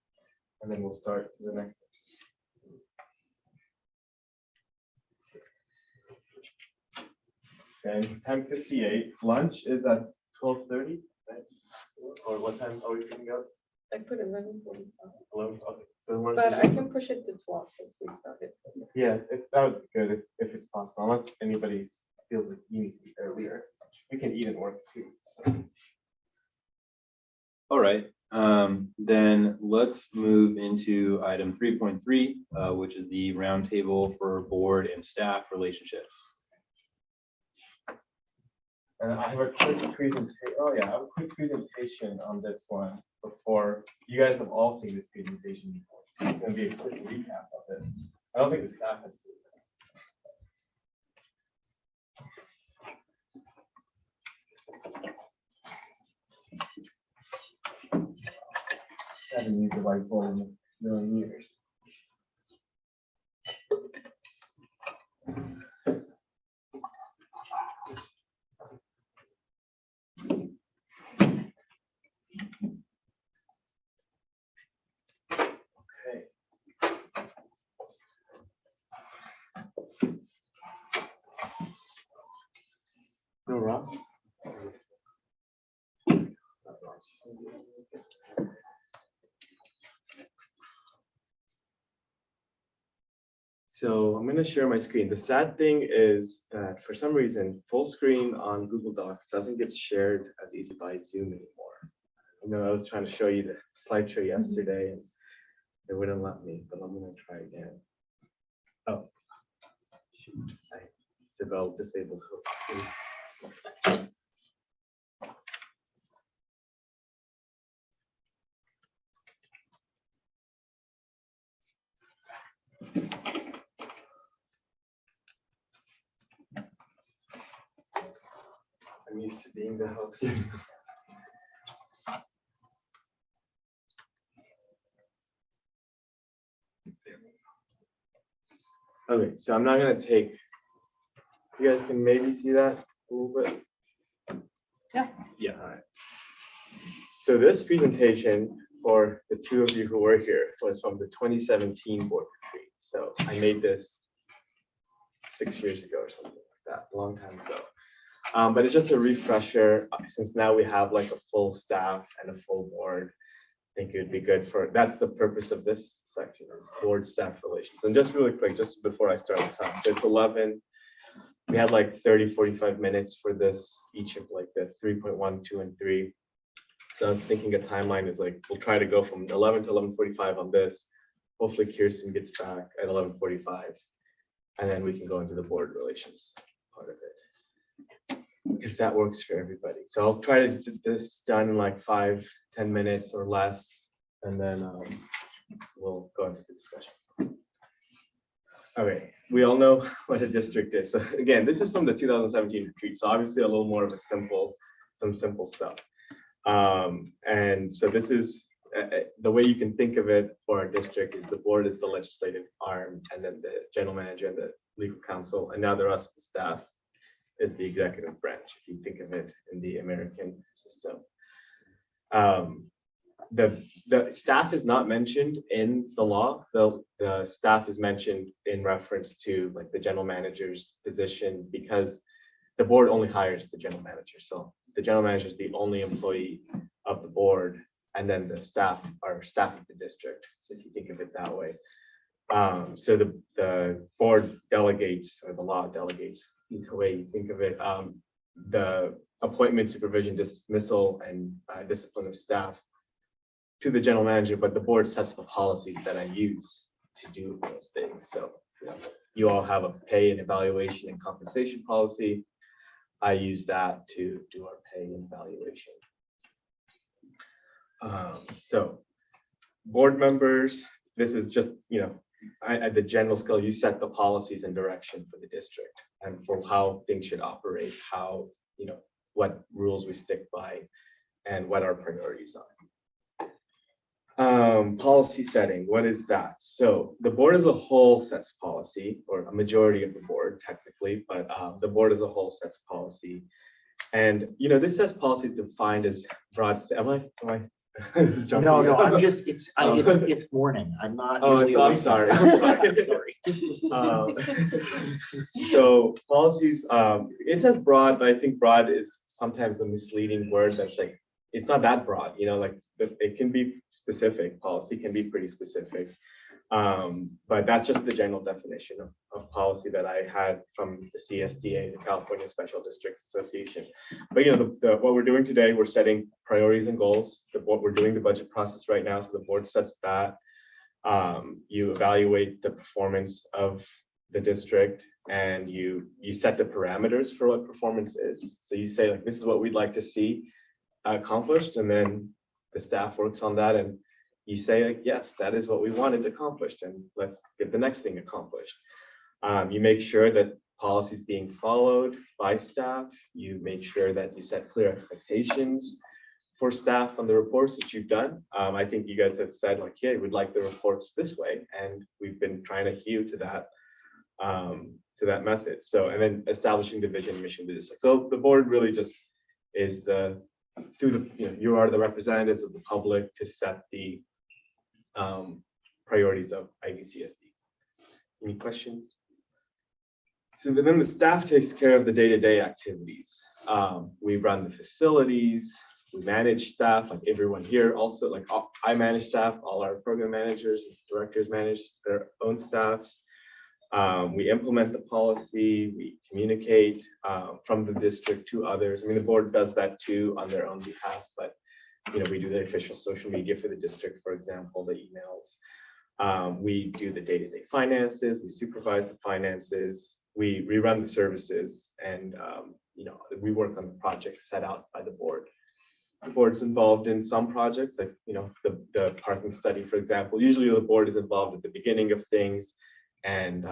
and then we'll start to the next. Okay, it's 10:58. Lunch is at 12:30, right? Or what time are we picking up? I put 11:45, 11, okay. So lunch but is- I can push it to 12 since we started. Yeah, that would be good if it's possible, unless anybody feels like you need to eat earlier. We can eat and work too, so. All right, then let's move into item 3.3, which is the roundtable for board and staff relationships. And I have a quick presentation. Oh yeah, I have a quick presentation on this one before. You guys have all seen this presentation before. It's gonna be a quick recap of it. I don't think the staff has seen this. I haven't used a whiteboard in a million years. Okay. No, Ross? Not Ross. So I'm going to share my screen. The sad thing is that for some reason, full screen on Google Docs doesn't get shared as easy by Zoom anymore. I know I was trying to show you the slideshow yesterday and they wouldn't let me, but I'm going to try again. Oh, shoot. Isabel disabled host screen. I'm used to being the host. Okay, so I'm not going to take, you guys can maybe see that a little bit. Yeah. Yeah. All right. So this presentation for the two of you who were here was from the 2017 board retreat. So I made this 6 years ago or something like that, a long time ago. But it's just a refresher since now we have like a full staff and a full board. I think it would be good for, that's the purpose of this section is board staff relations. And just really quick, just before I start the time, so it's 11. We had like 30, 45 minutes for this, each of like the 3.1, 2, and 3. So I was thinking a timeline is like, we'll try to go from 11 to 11:45 on this. Hopefully Kirsten gets back at 11:45. And then we can go into the board relations part of it, if that works for everybody. So I'll try to get this done in like 5-10 minutes or less, and then we'll go into the discussion. Okay, we all know what a district is. So again, this is from the 2017 retreat, so obviously a little more of a some simple stuff. And so this is the way you can think of it for our district is the board is the legislative arm, and then the general manager and the legal counsel, and now the rest of the staff is the executive branch, if you think of it in the American system. The staff is not mentioned in the law. The staff is mentioned in reference to like the general manager's position because the board only hires the general manager. So the general manager is the only employee of the board, and then the staff are staff of the district. So if you think of it that way. So the board delegates, or the law delegates, either way you think of it, the appointment, supervision, dismissal, and discipline of staff to the general manager, but the board sets the policies that I use to do those things. So you all have a pay and evaluation and compensation policy. I use that to do our pay and evaluation. So board members, this is just, at the general scale, you set the policies and direction for the district and for how things should operate, how, what rules we stick by, and what our priorities are. Policy setting, what is that? So the board as a whole sets policy, or a majority of the board technically, but the board as a whole sets policy. And, you know, this sets policy defined as broad, am I jumping No, in? I'm just, it's morning. I'm not. Oh, usually I'm awake. sorry. I'm sorry. So policies, it says broad, but I think broad is sometimes a misleading word. That's like, it's not that broad, you know, like it can be specific. Policy can be pretty specific. But that's just the general definition of policy that I had from the CSDA, the California Special Districts Association. But you know, what we're doing today, we're setting priorities and goals. What we're doing the budget process right now, so the board sets that. You evaluate the performance of the district, and you set the parameters for what performance is. So you say like, this is what we'd like to see accomplished, and then the staff works on that, and you say like, yes, that is what we wanted accomplished, and let's get the next thing accomplished. You make sure that policy is being followed by staff. You make sure that you set clear expectations for staff on the reports, which you've done. I think you guys have said like, yeah, we'd like the reports this way, and we've been trying to hew to that method. So, and then establishing the vision and mission of the district. So the board really just is you are the representatives of the public to set the priorities of IVCSD. Any questions? So then the staff takes care of the day-to-day activities. We run the facilities, we manage staff, like everyone here also, like I manage staff, all our program managers and directors manage their own staffs. We implement the policy, we communicate from the district to others. I mean, the board does that too on their own behalf, but you know, we do the official social media for the district, for example, the emails. We do the day-to-day finances, we supervise the finances, we run the services, and you know, we work on the projects set out by the board. The board's involved in some projects, like you know, the parking study, for example. Usually the board is involved at the beginning of things, and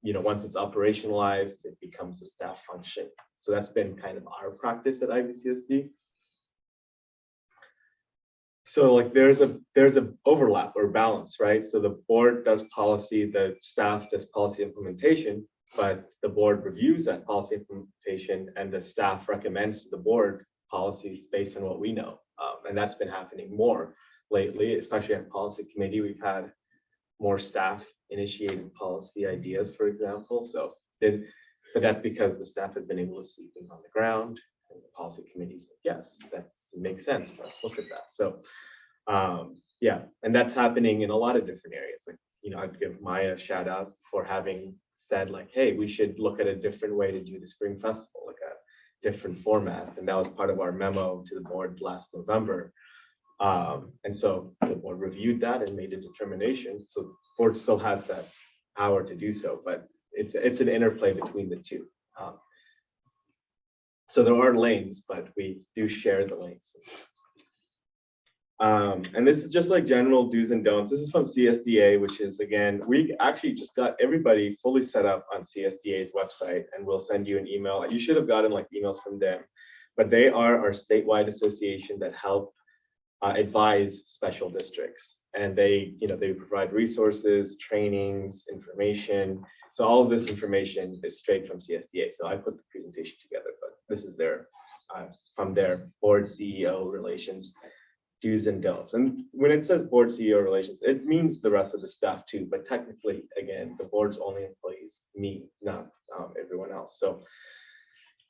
you know, once it's operationalized, it becomes a staff function. So that's been kind of our practice at IVCSD. So like there's a overlap or balance, right? So the board does policy, the staff does policy implementation, but the board reviews that policy implementation, and the staff recommends to the board policies based on what we know. And that's been happening more lately, especially at policy committee. We've had more staff initiated policy ideas, for example. But that's because the staff has been able to see things on the ground, and the policy committee's like, yes, that makes sense. Let's look at that. So yeah, and that's happening in a lot of different areas. Like, you know, I'd give Maya a shout out for having said like, hey, we should look at a different way to do the spring festival, like a different format. And that was part of our memo to the board last November. And so the board reviewed that and made a determination. So the board still has that power to do so, but it's an interplay between the two. So there are lanes, but we do share the lanes. And this is just like general do's and don'ts. This is from CSDA, which is, again, we actually just got everybody fully set up on CSDA's website, and we'll send you an email. You should have gotten like emails from them, but they are our statewide association that help advise special districts, and they provide resources, trainings, information. So all of this information is straight from CSDA. So I put the presentation together, but this is their from their board CEO relations do's and don'ts. And when it says board CEO relations, it means the rest of the staff too, but technically, again, the board's only employees, me, not everyone else. So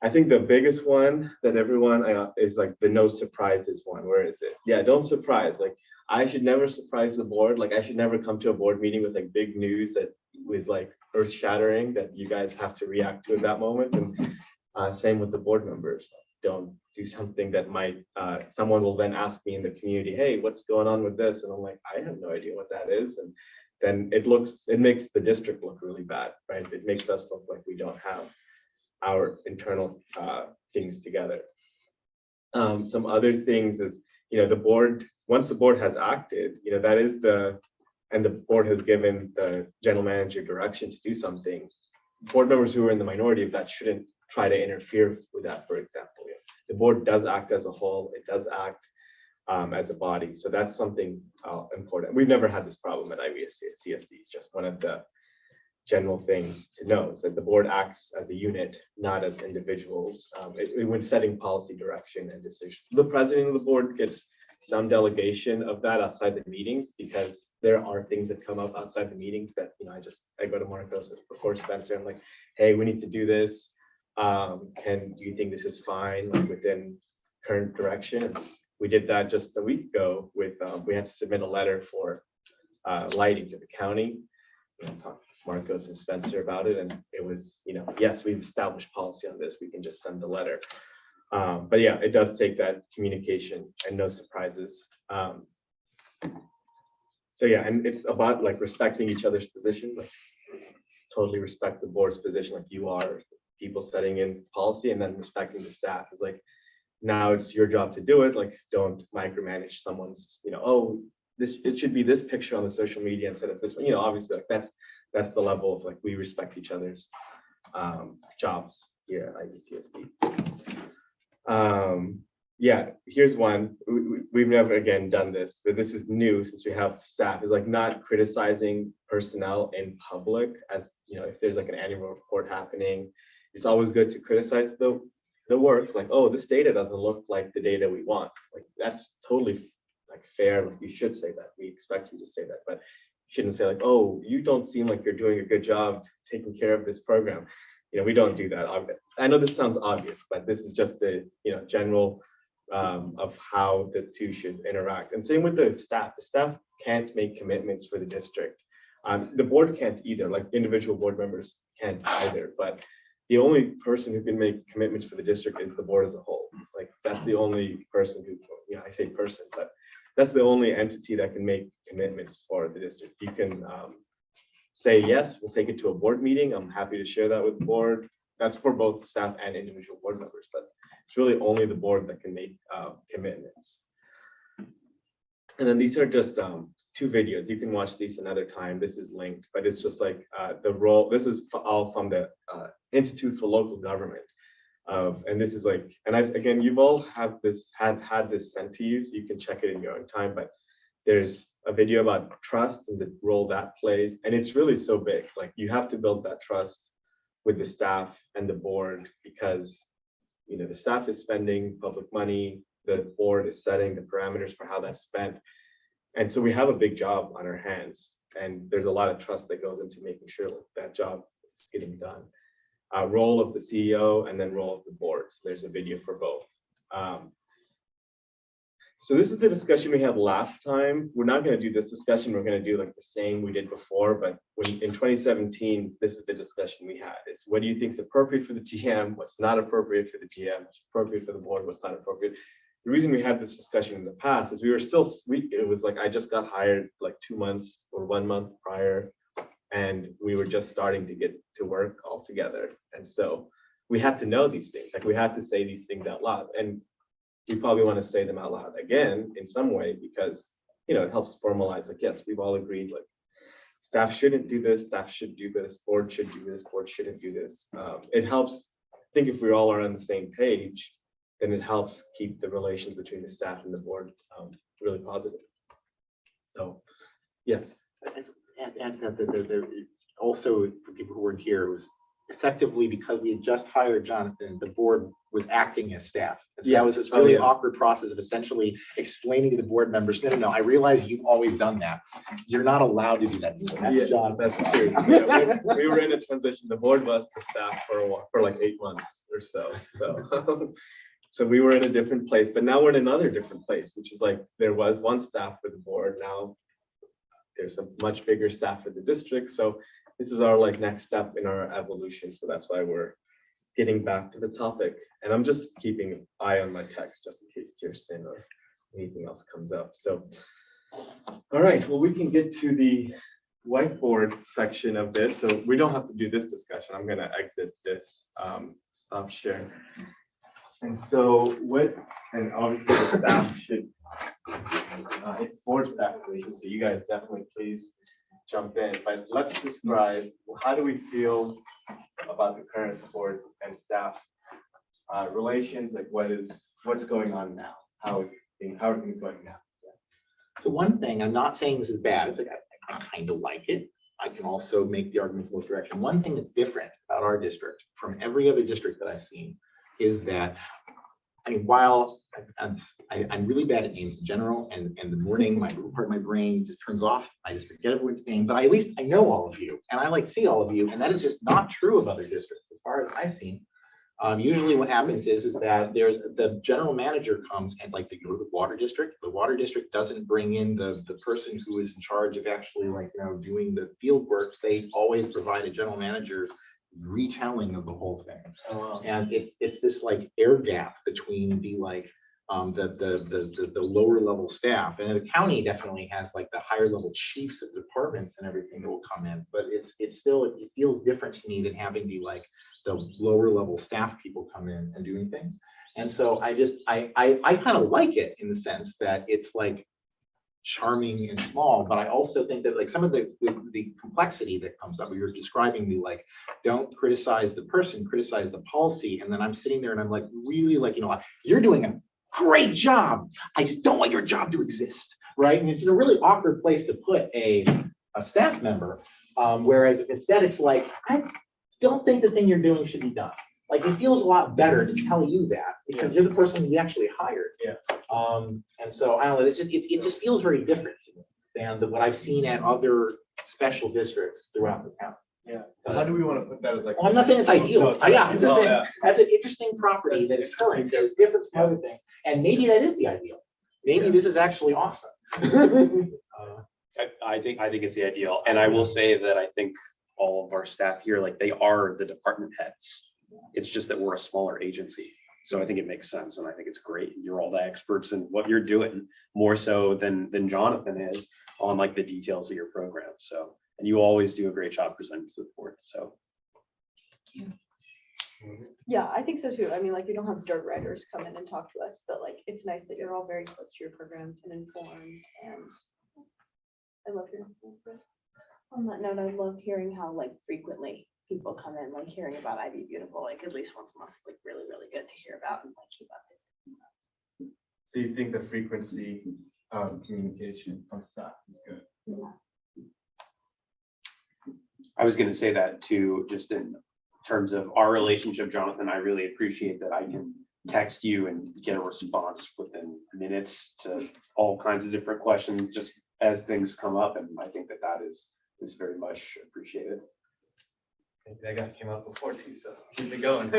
I think the biggest one that everyone is like the no surprises one. Where is it? Yeah, don't surprise. Like, I should never surprise the board. Like, I should never come to a board meeting with like big news that was like earth shattering that you guys have to react to at that moment. And same with the board members. Don't do something that might, someone will then ask me in the community, hey, what's going on with this? And I'm like, I have no idea what that is. And then it makes the district look really bad, right? It makes us look like we don't have our internal things together. Some other things is, you know, the board, once the board has acted, you know, that is and the board has given the general manager direction to do something. Board members who are in the minority of that shouldn't try to interfere with that, for example. The board does act as a whole. It does act as a body. So that's something important. We've never had this problem at IVCSD. It's just one of the general things to know is that the board acts as a unit, not as individuals. When setting policy direction and decision, the president of the board gets some delegation of that outside the meetings, because there are things that come up outside the meetings that, you know, I go to Marcos before Spencer. I'm like, hey, we need to do this. Do you think this is fine, like within current direction? We did that just a week ago with, we had to submit a letter for lighting to the county. Talk to Marcos and Spencer about it, and it was, you know, yes, we've established policy on this, we can just send the letter. But yeah, it does take that communication and no surprises. So yeah, and it's about like respecting each other's position, like totally respect the board's position, like you are people setting in policy, and then respecting the staff is like, now it's your job to do it. Like, don't micromanage someone's, you know, oh, it should be this picture on the social media instead of this one. You know, obviously, like that's the level of like we respect each other's jobs here at IVCSD. Yeah, here's one. We've never again done this, but this is new since we have staff, is like not criticizing personnel in public. As you know, if there's like an annual report happening, it's always good to criticize the work, like, oh, this data doesn't look like the data we want. Like, that's totally like fair. Like, you should say that. We expect you to say that, but you shouldn't say like, oh, you don't seem like you're doing a good job taking care of this program. You know, we don't do that. I know this sounds obvious, but this is just a, you know, general of how the two should interact. And same with the staff. The staff can't make commitments for the district. The board can't either, like individual board members can't either, but the only person who can make commitments for the district is the board as a whole. Like, that's the only person who, you know, I say person, but that's the only entity that can make commitments for the district. You can say, yes, we'll take it to a board meeting. I'm happy to share that with the board. That's for both staff and individual board members, but it's really only the board that can make commitments. And then these are just two videos. You can watch these another time. This is linked, but it's just like the role. This is all from the Institute for Local Government. And this is like, and again, you've all had this sent to you, so you can check it in your own time, but there's a video about trust and the role that plays. And it's really so big. Like, you have to build that trust with the staff and the board, because, you know, the staff is spending public money, the board is setting the parameters for how that's spent. And so we have a big job on our hands, and there's a lot of trust that goes into making sure that job is getting done. Role of the CEO and then role of the board. So there's a video for both. So this is the discussion we had last time. We're not going to do this discussion. We're going to do like the same we did before, but in 2017, this is the discussion we had. Is what do you think is appropriate for the GM? What's not appropriate for the GM? What's appropriate for the board? What's not appropriate? The reason we had this discussion in the past is we were still, it was like I just got hired like 2 months or 1 month prior, and we were just starting to get to work all together. And so we had to know these things, like we had to say these things out loud. And we probably want to say them out loud again in some way, because, you know, it helps formalize, like, yes, we've all agreed, like, staff shouldn't do this, staff should do this, board should do this, board shouldn't do this. It helps, I think if we all are on the same page, then it helps keep the relations between the staff and the board really positive. So, yes. And also, for people who weren't here, it was effectively because we had just hired Jonathan, the board was acting as staff. And so that was this really awkward process of essentially explaining to the board members, no, I realize you've always done that. You're not allowed to do that. So that's John. That's true. Yeah, we were in a transition. The board was the staff for a while, for like 8 months or so. So we were in a different place, but now we're in another different place, which is like there was one staff for the board. Now there's a much bigger staff for the district. So this is our like next step in our evolution. So that's why we're getting back to the topic. And I'm just keeping an eye on my text just in case Kirsten or anything else comes up. So, all right, well, we can get to the whiteboard section of this. So we don't have to do this discussion. I'm gonna exit this, stop share. And so and obviously the staff should, it's board staff relations. So you guys definitely please jump in, but let's describe, how do we feel about the current board and staff relations? Like what's going on now? How is it? how are things going now? So one thing, I'm not saying this is bad, it's like I kind of like it. I can also make the arguments both direction. One thing that's different about our district from every other district that I've seen is that, I mean, while I'm really bad at names in general, and the morning, my part of my brain just turns off. I just forget everyone's name, but at least I know all of you, and I like see all of you, and that is just not true of other districts as far as I've seen. Usually what happens is that there's the general manager comes and like they go to the water district. The water district doesn't bring in the person who is in charge of actually like, doing the field work. They always provide a general manager's retelling of the whole thing. And it's this like air gap between the like the lower level staff, and the county definitely has like the higher level chiefs of departments and everything that will come in, but it's still, it feels different to me than having the like the lower level staff people come in and doing things. And so I kind of like it in the sense that it's like charming and small, but I also think that like some of the complexity that comes up, you're describing the like, don't criticize the person, criticize the policy. And then I'm sitting there and I'm like, really like, you're doing a great job. I just don't want your job to exist, right? And it's a really awkward place to put a staff member. Whereas if instead it's like, I don't think the thing you're doing should be done. Like it feels a lot better to tell you that because you're the person we actually hired. Yeah. And so I don't know, it just feels very different to me than what I've seen at other special districts throughout the county. Yeah. So how do we want to put that as like? Well, I'm not saying it's ideal. No, it's not I'm just saying yeah. that's an interesting property that is current, that is different from other things. And maybe that is the ideal. Maybe this is actually awesome. I think it's the ideal. And I will say that I think all of our staff here, like they are the department heads. It's just that we're a smaller agency. So I think it makes sense. And I think it's great. You're all the experts in what you're doing, more so than Jonathan is on like the details of your program. So, and you always do a great job presenting to the board. So. Yeah, I think so too. I mean, like, we don't have dirt writers come in and talk to us, but like, it's nice that you're all very close to your programs and informed, and I love your. On that note, I love hearing how like frequently people come in, like hearing about Ivy Beautiful, like at least once a month is like really, really good to hear about and like keep up. So you think the frequency of communication from staff is good? Yeah. I was going to say that too, just in terms of our relationship, Jonathan. I really appreciate that I can text you and get a response within minutes to all kinds of different questions, just as things come up. And I think that is very much appreciated. That guy came out before too, so keep it going.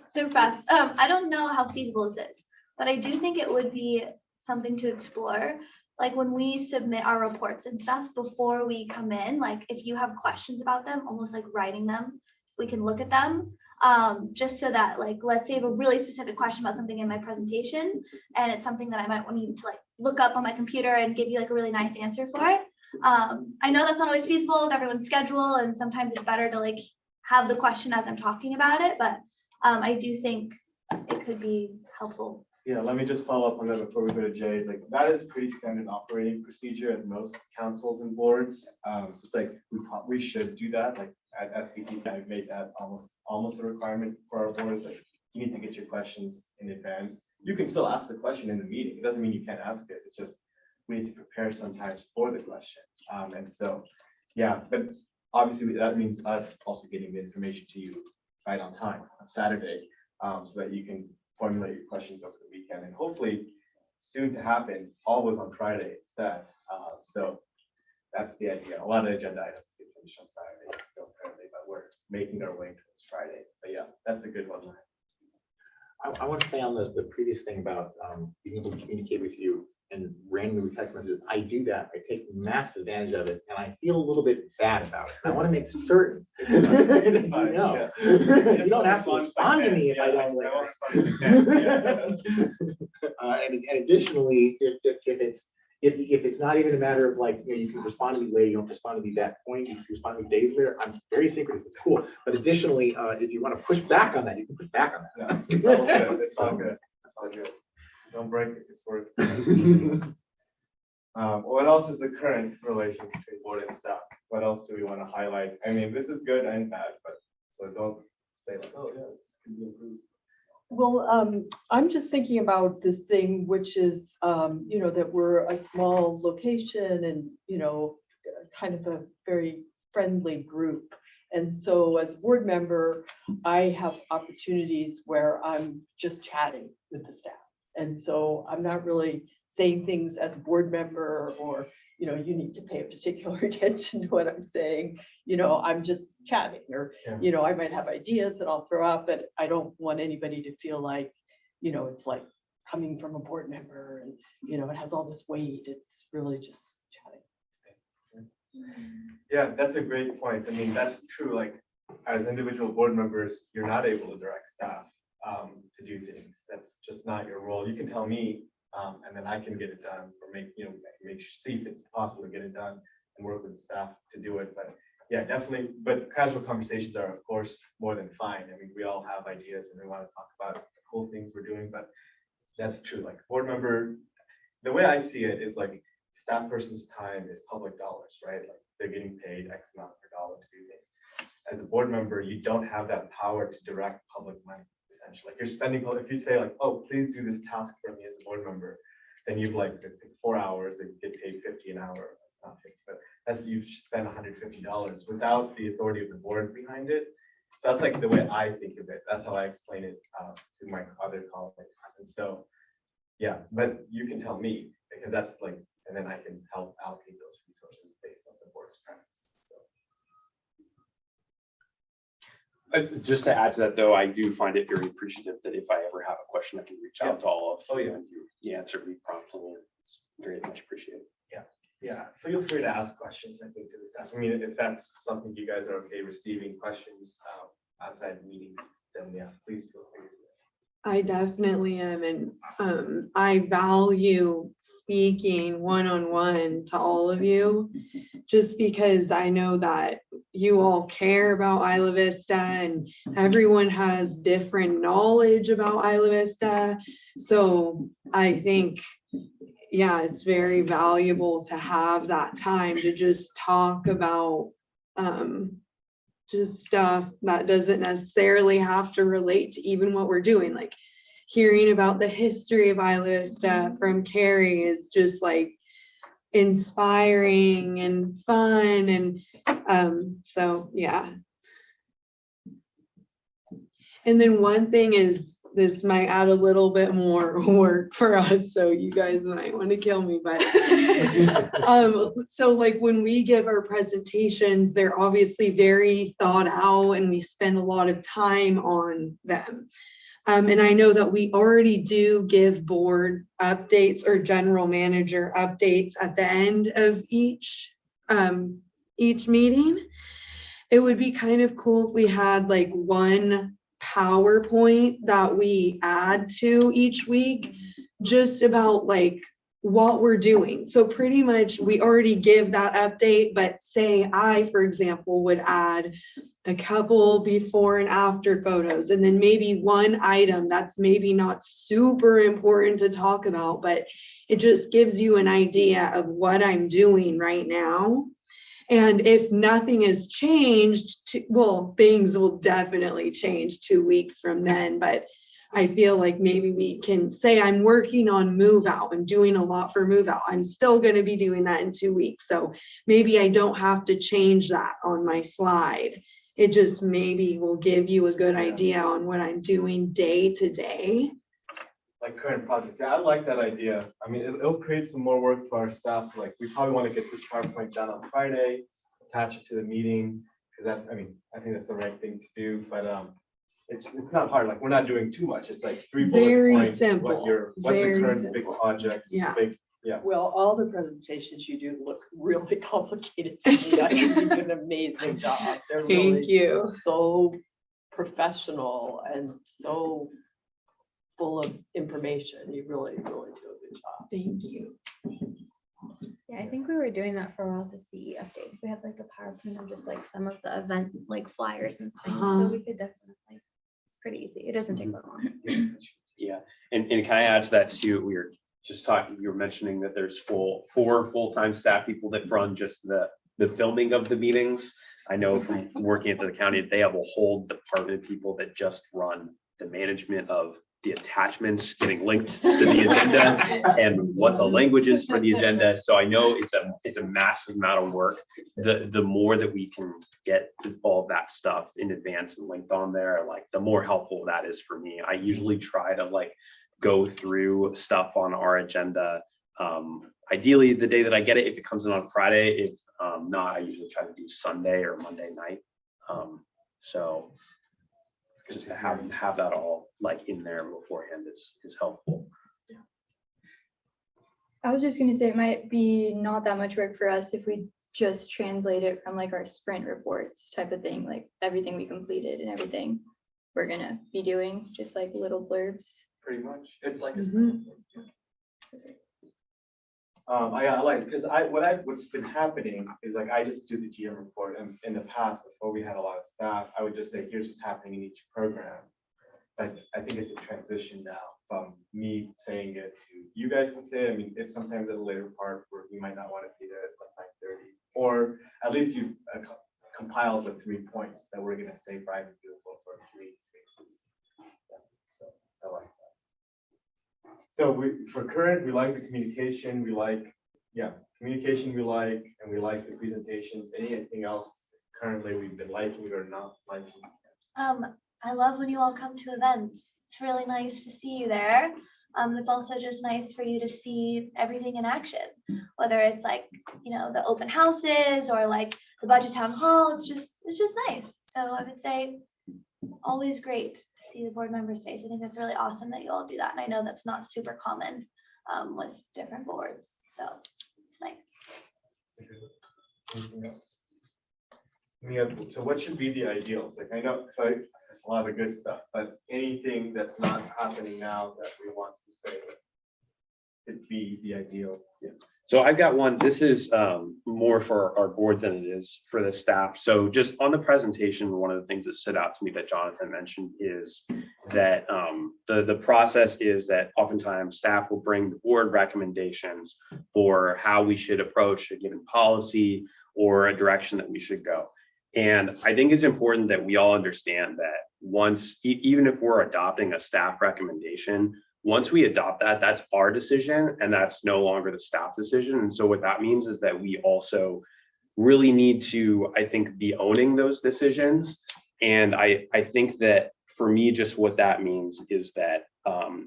So fast. I don't know how feasible this is, but I do think it would be something to explore. Like when we submit our reports and stuff before we come in, like if you have questions about them, almost like writing them, we can look at them. Just so that like, let's say I have a really specific question about something in my presentation, and it's something that I might want you to like look up on my computer and give you like a really nice answer for it. I know that's not always feasible with everyone's schedule, and sometimes it's better to like have the question as I'm talking about it, but I do think it could be helpful. Yeah, let me just follow up on that before we go to Jay. Like that is pretty standard operating procedure at most councils and boards. So it's like we should do that. Like at SVCC, I've made that almost a requirement for our boards. Like you need to get your questions in advance. You can still ask the question in the meeting. It doesn't mean you can't ask it. It's just we need to prepare sometimes for the question. And so, yeah, but obviously that means us also getting the information to you right on time on Saturday, so that you can formulate your questions over the weekend, and hopefully soon to happen, always on Friday instead. So that's the idea. A lot of agenda items get finished on Saturday still currently, but we're making our way towards Friday. But yeah, that's a good one. I want to say on the previous thing about being able to communicate with you and randomly text messages. I do that. I take massive advantage of it, and I feel a little bit bad about it. I want to make certain you don't have to respond to me if I don't like it. And additionally, if it's not even a matter of like, you can respond to me later, you don't respond to me that point, you can respond to me days later, I'm very synchronous, it's cool. But additionally, if you want to push back on that, you can push back on that. It's all good. It's all good. It's all good. Don't break it, it's working. What else is the current relation between board and staff? What else do we want to highlight? I mean, this is good and bad, but so don't say like, oh yeah, this can be improved. Well, I'm just thinking about this thing, which is, that we're a small location and, kind of a very friendly group. And so as a board member, I have opportunities where I'm just chatting with the staff. And so I'm not really saying things as a board member or, you need to pay particular attention to what I'm saying. I'm just chatting or, I might have ideas that I'll throw out, but I don't want anybody to feel like, it's like coming from a board member and, it has all this weight. It's really just chatting. Yeah, that's a great point. I mean, that's true. Like, as individual board members, you're not able to direct staff to do things. That's just not your role. You can tell me, and then I can get it done, or see if it's possible to get it done and work with staff to do it. But yeah, definitely. But casual conversations are, of course, more than fine. I mean, we all have ideas and we want to talk about the cool things we're doing. But that's true. Like, board member, the way I see it is like, staff person's time is public dollars, right? Like, they're getting paid X amount per dollar to do things. As a board member, you don't have that power to direct public money, essentially. Like, you're spending, if you say like, oh, please do this task for me as a board member, then you've like, it's like 4 hours, they get paid 50 an hour. That's not 50, but that's, you've spent $150 without the authority of the board behind it. So that's like the way I think of it. That's how I explain it to my other colleagues. And so, yeah, but you can tell me, because that's like, and then I can help allocate those resources based on the board's preferences. Just to add to that, though, I do find it very appreciative that if I ever have a question, I can reach out to all of you. And you answer me promptly. It's very much appreciated. Yeah, feel free to ask questions, I think, to the staff. I mean, if that's something you guys are okay receiving questions outside meetings, then yeah, please feel free to do that. I definitely am, and I value speaking one-on-one to all of you, just because I know that you all care about Isla Vista and everyone has different knowledge about Isla Vista. So I think, yeah, it's very valuable to have that time to just talk about just stuff that doesn't necessarily have to relate to even what we're doing. Like, hearing about the history of Isla Vista from Carrie is just like inspiring and fun. And so, yeah. And then one thing is, this might add a little bit more work for us, so you guys might want to kill me, but so like when we give our presentations, they're obviously very thought out and we spend a lot of time on them. And I know that we already do give board updates or general manager updates at the end of each meeting. It would be kind of cool if we had like one PowerPoint that we add to each week, just about like what we're doing. So pretty much we already give that update, but say I, for example, would add a couple before and after photos, and then maybe one item that's maybe not super important to talk about, but it just gives you an idea of what I'm doing right now. And if nothing has changed, well, things will definitely change 2 weeks from then, but I feel like maybe we can say I'm working on move out. I'm doing a lot for move out. I'm still going to be doing that in 2 weeks. So maybe I don't have to change that on my slide. It just maybe will give you a good idea on what I'm doing day to day. Like current projects. Yeah, I like that idea. I mean, it'll create some more work for our staff. Like, we probably want to get this PowerPoint done on Friday, attach it to the meeting, because that's, I mean, I think that's the right thing to do. But it's not hard. Like, we're not doing too much. It's like 3 bullet points. Simple. What the current big projects. Yeah. Well, all the presentations you do look really complicated to me. I think you do an amazing job. They're really Thank you. so professional and so full of information. You really, really do a good job. Thank you. Yeah, I think we were doing that for all the CE updates. We had like a PowerPoint of just like some of the event like flyers and things. So we could definitely, it's pretty easy. It doesn't take that long. Yeah, and can I add to that too? We were just talking, you were mentioning that there's 4 full-time staff people that run just the filming of the meetings. I know from working at the county, they have a whole department of people that just run the management of the attachments getting linked to the agenda and what the language is for the agenda. So I know it's a massive amount of work. The more that we can get all of that stuff in advance and linked on there, like the more helpful that is for me. I usually try to like go through stuff on our agenda. Ideally the day that I get it, if it comes in on Friday, if not, I usually try to do Sunday or Monday night. So just to have that all like in there beforehand is helpful. I was just gonna say it might be not that much work for us if we just translate it from like our sprint reports type of thing, like everything we completed and everything we're gonna be doing, just like little blurbs. Pretty much, it's like a sprint. I like, because what's been happening is like I just do the GM report, and in the past, before we had a lot of staff, I would just say, here's what's happening in each program. But I think it's a transition now from me saying it to you guys can say it. I mean, it's sometimes at a later part where you might not want to be there at like 9:30, or at least you've compiled the 3 points that we're going to say for Ivy Beautiful for community spaces. Yeah, so I like that. So for current, we like the communication, we like, communication we like, and we like the presentations. Anything else currently we've been liking or not liking? I love when you all come to events. It's really nice to see you there. It's also just nice for you to see everything in action, whether it's like, the open houses or like the budget town hall. It's just nice. So I would say always great to see the board members' face. I think that's really awesome that you all do that. And I know that's not super common with different boards. So it's nice. Anything else? So what should be the ideals? Like I know, so a lot of good stuff, but anything that's not happening now that we want to say could be the ideal. Yeah. So I've got one. This is more for our board than it is for the staff. So just on the presentation, one of the things that stood out to me that Jonathan mentioned is that the process is that oftentimes staff will bring the board recommendations for how we should approach a given policy or a direction that we should go. And I think it's important that we all understand that once, even if we're adopting a staff recommendation, once we adopt that, that's our decision and that's no longer the staff decision. And so what that means is that we also really need to, I think, be owning those decisions. And I think that for me, just what that means is that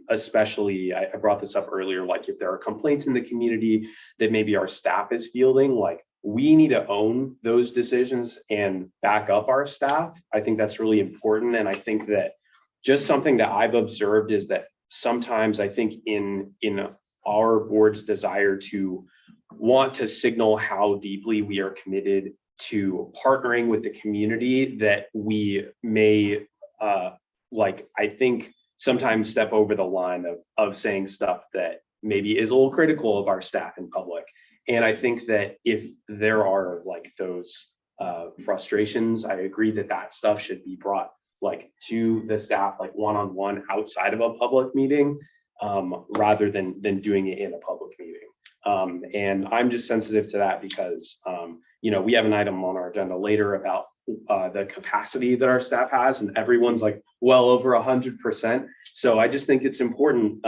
especially, I brought this up earlier, like if there are complaints in the community that maybe our staff is fielding, like we need to own those decisions and back up our staff. I think that's really important. And I think that just something that I've observed is that sometimes I think in our board's desire to want to signal how deeply we are committed to partnering with the community, that we may I think sometimes step over the line of saying stuff that maybe is a little critical of our staff in public. And I think that if there are like those frustrations, I agree that that stuff should be brought like to the staff, like one-on-one outside of a public meeting, rather than doing it in a public meeting. And I'm just sensitive to that because, we have an item on our agenda later about the capacity that our staff has, and everyone's like well over 100%. So I just think it's important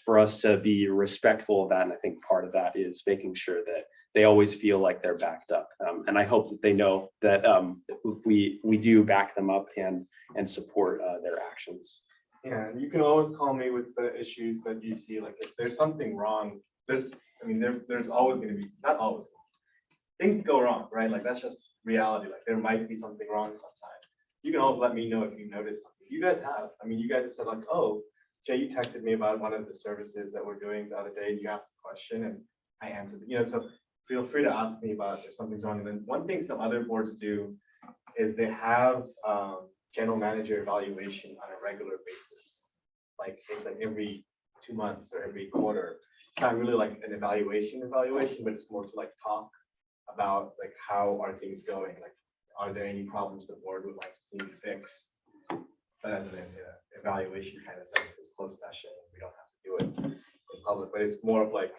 for us to be respectful of that. And I think part of that is making sure that they always feel like they're backed up. And I hope that they know that we do back them up and support their actions. Yeah, you can always call me with the issues that you see. Like if there's something wrong, there's always going to be, not always, things go wrong, right? Like that's just reality. Like there might be something wrong sometimes. You can always let me know if you notice something. You guys have. I mean, you guys have said like, oh, Jay, you texted me about one of the services that we're doing the other day, and you asked a question and I answered. So feel free to ask me about if something's wrong. And then one thing some other boards do is they have general manager evaluation on a regular basis. Like it's like every 2 months or every quarter. It's not really like an evaluation, but it's more to like talk about like how are things going, like are there any problems the board would like to see me fix. But as an evaluation kind of sense, it's closed session, we don't have to do it in public, but it's more of like,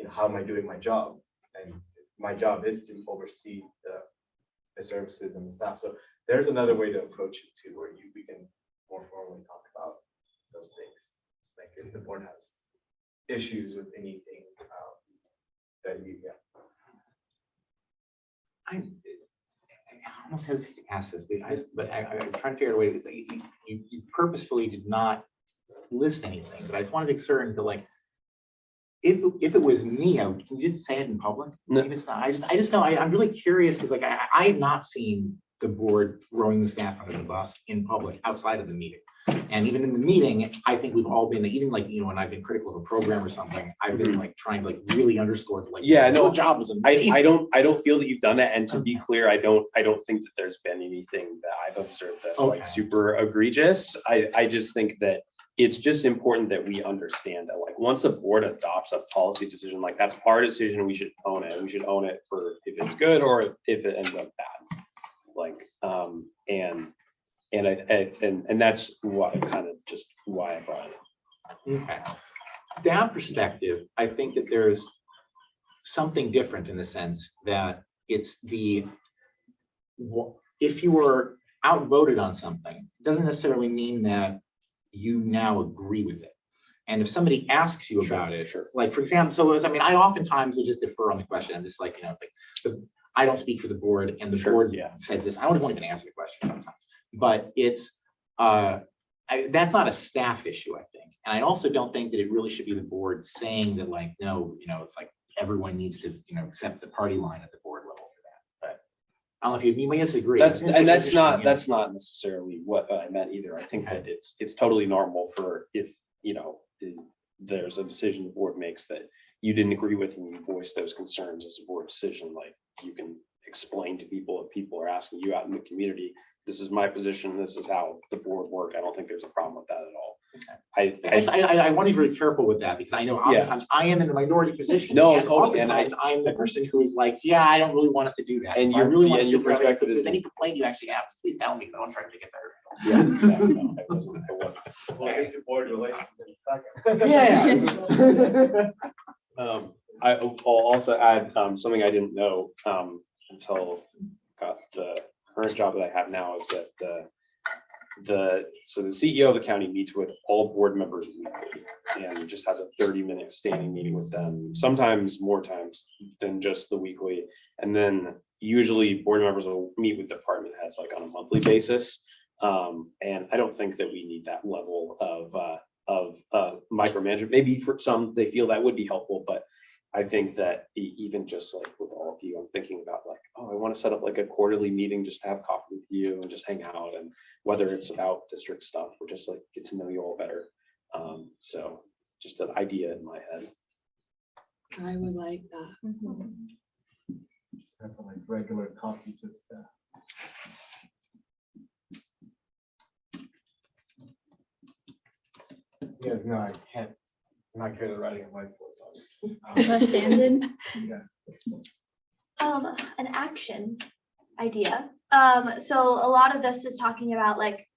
how am I doing my job? And my job is to oversee the services and the staff. So there's another way to approach it too, where we can more formally talk about those things. Like if the board has issues with anything, that you, yeah. I almost hesitate to ask this, but I'm trying to figure out a way to say, you purposefully did not list anything, but I just wanted to make certain that like, if it was me, can you just say it in public? No. If it's not, I just know, I'm really curious, because like, I have not seen the board throwing the staff under the bus in public outside of the meeting. And even in the meeting, I think we've all been, even like, you know, when I've been critical of a program or something, I've been like trying to like really underscore like, Yeah, no, your job was amazing. I don't feel that you've done that. And to be clear, I don't think that there's been anything that I've observed that's Okay. like super egregious. I just think that it's just important that we understand that like once a board adopts a policy decision, like that's our decision, we should own it. We should own it for if it's good or if it ends up bad. Like, and that's why kind of just why I brought it. Okay. That perspective, I think that there's something different in the sense that it's if you were outvoted on something, it doesn't necessarily mean that you now agree with it. And if somebody asks you about it, like for example, I oftentimes will just defer on the question. I'm just like, you know, I don't speak for the board and the board says this. I won't even answer the question sometimes, but it's, that's not a staff issue, I think. And I also don't think that it really should be the board saying that like, no, you know, it's like everyone needs to, you know, accept the party line at the board level for that. But I don't know if you may disagree. That's not necessarily what I meant either. I think that it's totally normal for if, you know, there's a decision the board makes that you didn't agree with and you voice those concerns as a board decision, like you can explain to people if people are asking you out in the community, this is my position, this is how the board work. I don't think there's a problem with that at all. I want to be very careful with that because I know oftentimes I am in the minority position. No, and totally. And oftentimes I'm the person who is like, yeah, I don't really want us to do that. And so I really want your perspective is is any complaint you actually have, please tell me because I want to try to get there. No, it wasn't. We'll get to board relations in a second. Yeah. I'll also add something I didn't know until got the current job that I have now is that the CEO of the county meets with all board members weekly and just has a 30-minute standing meeting with them, sometimes more times than just the weekly. And then usually board members will meet with department heads like on a monthly basis. And I don't think that we need that level of micromanagement. Maybe for some, they feel that would be helpful, but I think that even just like with all of you, I'm thinking about like, oh, I want to set up like a quarterly meeting, just to have coffee with you and just hang out. And whether it's about district stuff or just like get to know you all better. So just an idea in my head. I would like that. Just have like regular coffees with staff. You guys know I can't, I'm not good at writing a whiteboard, obviously. Left-handed. Yeah. An action idea. So a lot of this is talking about like,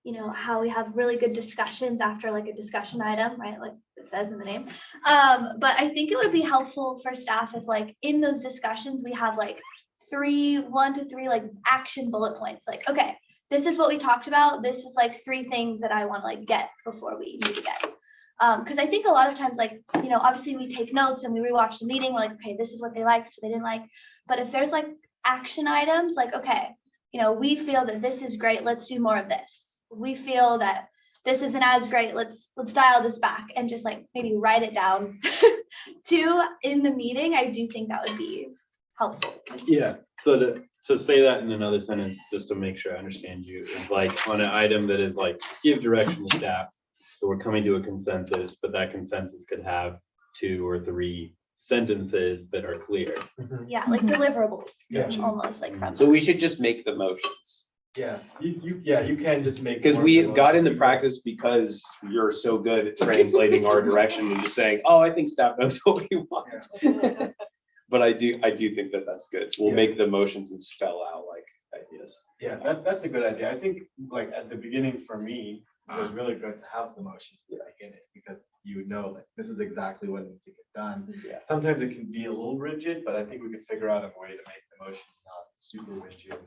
you know, how we have really good discussions after like a discussion item, right? Like it says in the name. But I think it would be helpful for staff if like in those discussions, we have like 1 to 3 like action bullet points. Like, okay, this is what we talked about. This is like 3 things that I want to like get before we meet again. Because I think a lot of times, like, you know, obviously we take notes and we rewatch the meeting. We're like, okay, this is what they liked, what they didn't like. But if there's like action items, like, okay, you know, we feel that this is great. Let's do more of this. We feel that this isn't as great. Let's dial this back and just like maybe write it down too in the meeting. I do think that would be helpful. Yeah. So to say that in another sentence, just to make sure I understand you, is like on an item that is like give direction to staff. So we're coming to a consensus, but that consensus could have 2 or 3 sentences that are clear. Yeah, like deliverables, Yeah. almost like from. So we should just make the motions. Yeah, you can just make. Because more we of a got motion. into practice because you're so good at translating our direction and just saying, oh, I think staff knows what we want. Yeah. But I do think that that's good. We'll Yeah. make the motions and spell out like ideas. Yeah, that's a good idea. I think like at the beginning for me, it was really good to have the motions in the beginning because you would know like this is exactly what needs to get done. Yeah. Sometimes it can be a little rigid, but I think we could figure out a way to make the motions not super rigid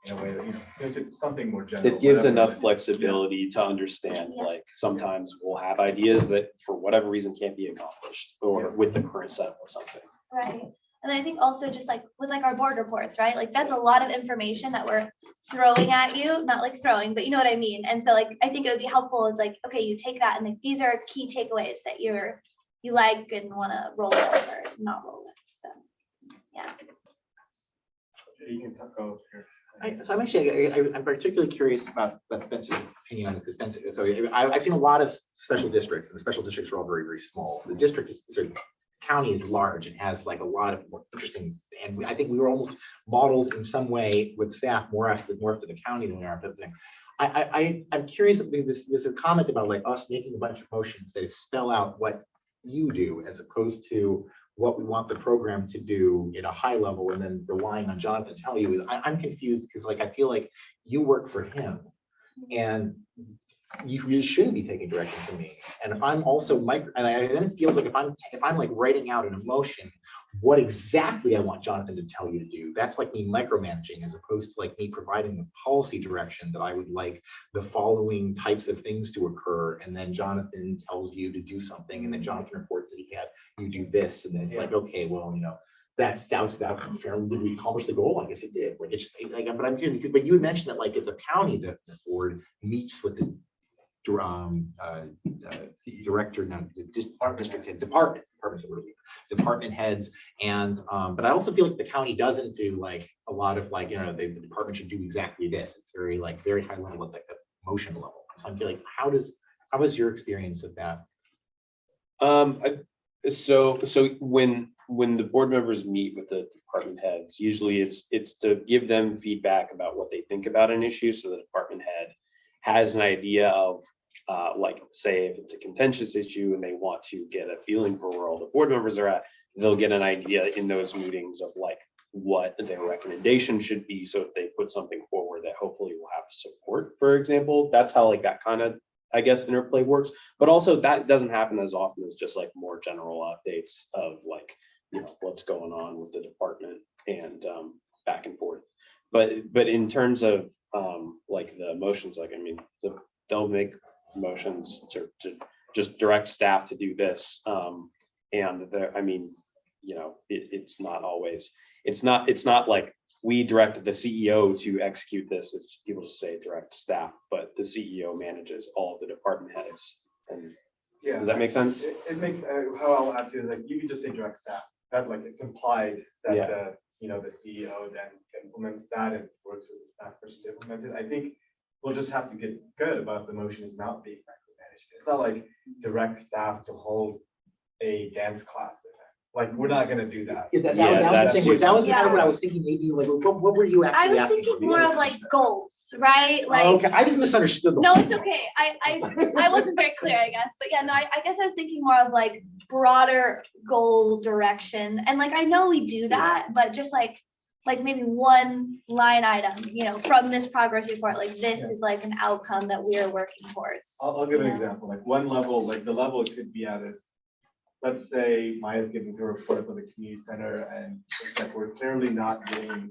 in a way that, if it's something more general. It gives whatever. enough flexibility to understand, like, sometimes we'll have ideas that for whatever reason can't be accomplished or with the current setup or something. Right. And I think also just like with like our board reports, right? Like that's a lot of information that we're throwing at you, not like throwing, but you know what I mean? And so like, I think it would be helpful. It's like, okay, you take that and like, these are key takeaways that you like and want to roll with or not roll with. So, yeah. You can go here. So I'm actually, I'm particularly curious about Spencer's opinion on this, because Spencer, so I've seen a lot of special districts, and the special districts are all very, very small. The district is, sort of, county is large and has like a lot of more interesting, and I think we were almost modeled in some way with staff more after the county than we are after the thing. I'm curious if this is a comment about like us making a bunch of motions that spell out what you do as opposed to what we want the program to do at a high level and then relying on Jonathan to tell you. I'm confused because like I feel like you work for him and you really shouldn't be taking direction from me. And if I'm also and then it feels like if I'm like writing out an emotion, what exactly I want Jonathan to tell you to do, that's like me micromanaging as opposed to like me providing the policy direction that I would like the following types of things to occur. And then Jonathan tells you to do something and then Jonathan reports that he can't, you do this. And then it's like, okay, well, that's down to that. Did we accomplish the goal? I guess it did. Like it's just like, but I'm curious, but you had mentioned that like at the county, the board meets with the director, no, district head, department heads, and but I also feel like the county doesn't do like a lot of like the department should do exactly this. It's very like very high level at like the motion level. So I'm feeling like how was your experience of that? So when the board members meet with the department heads, usually it's to give them feedback about what they think about an issue, so the department head has an idea of like say if it's a contentious issue and they want to get a feeling for where all the board members are at, they'll get an idea in those meetings of like what their recommendation should be. So if they put something forward that hopefully will have support, for example, that's how like that kind of, I guess, interplay works. But also that doesn't happen as often as just like more general updates of like, what's going on with the department and back and forth. But in terms of like the motions, like, I mean, they'll make motions to just direct staff to do this. And there, I mean, it's not always, it's not like we directed the CEO to execute this. It's people just say direct staff, but the CEO manages all of the department heads. And yeah, does that make sense? It makes, how I'll add to it, like you could just say direct staff. That like it's implied that the CEO then implements that and works with the staff person to implement it. I think we'll just have to get good about the motions not being micromanaged. It's not like direct staff to hold a dance class event. Like we're not going to do that. That was kind of what I was thinking. Maybe like, what were you actually? I was thinking more of like goals, right? Like, okay, I just misunderstood. No, it's okay. I wasn't very clear, I guess. But yeah, no, I guess I was thinking more of like broader goal direction. And like I know we do that, but just like maybe one line item, from this progress report, like this is like an outcome that we are working towards. I'll give an example. Like one level, like the level it could be at is, let's say Maya's giving her report for the community center and it's like we're clearly not getting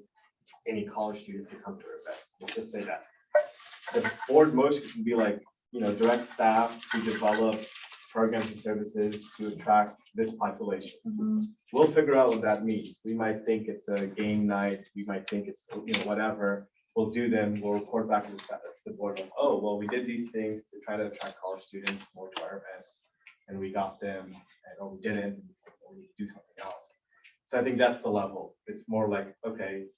any college students to come to our events. Let's just say that. The board motion can be like, direct staff to develop programs and services to attract this population. We'll figure out what that means. We might think it's a game night. We might think it's, whatever. We'll do them. We'll report back to the board. Like, oh, well, we did these things to try to attract college students more to our events. And we got them, and we didn't, we need to do something else. So I think that's the level. It's more like, okay,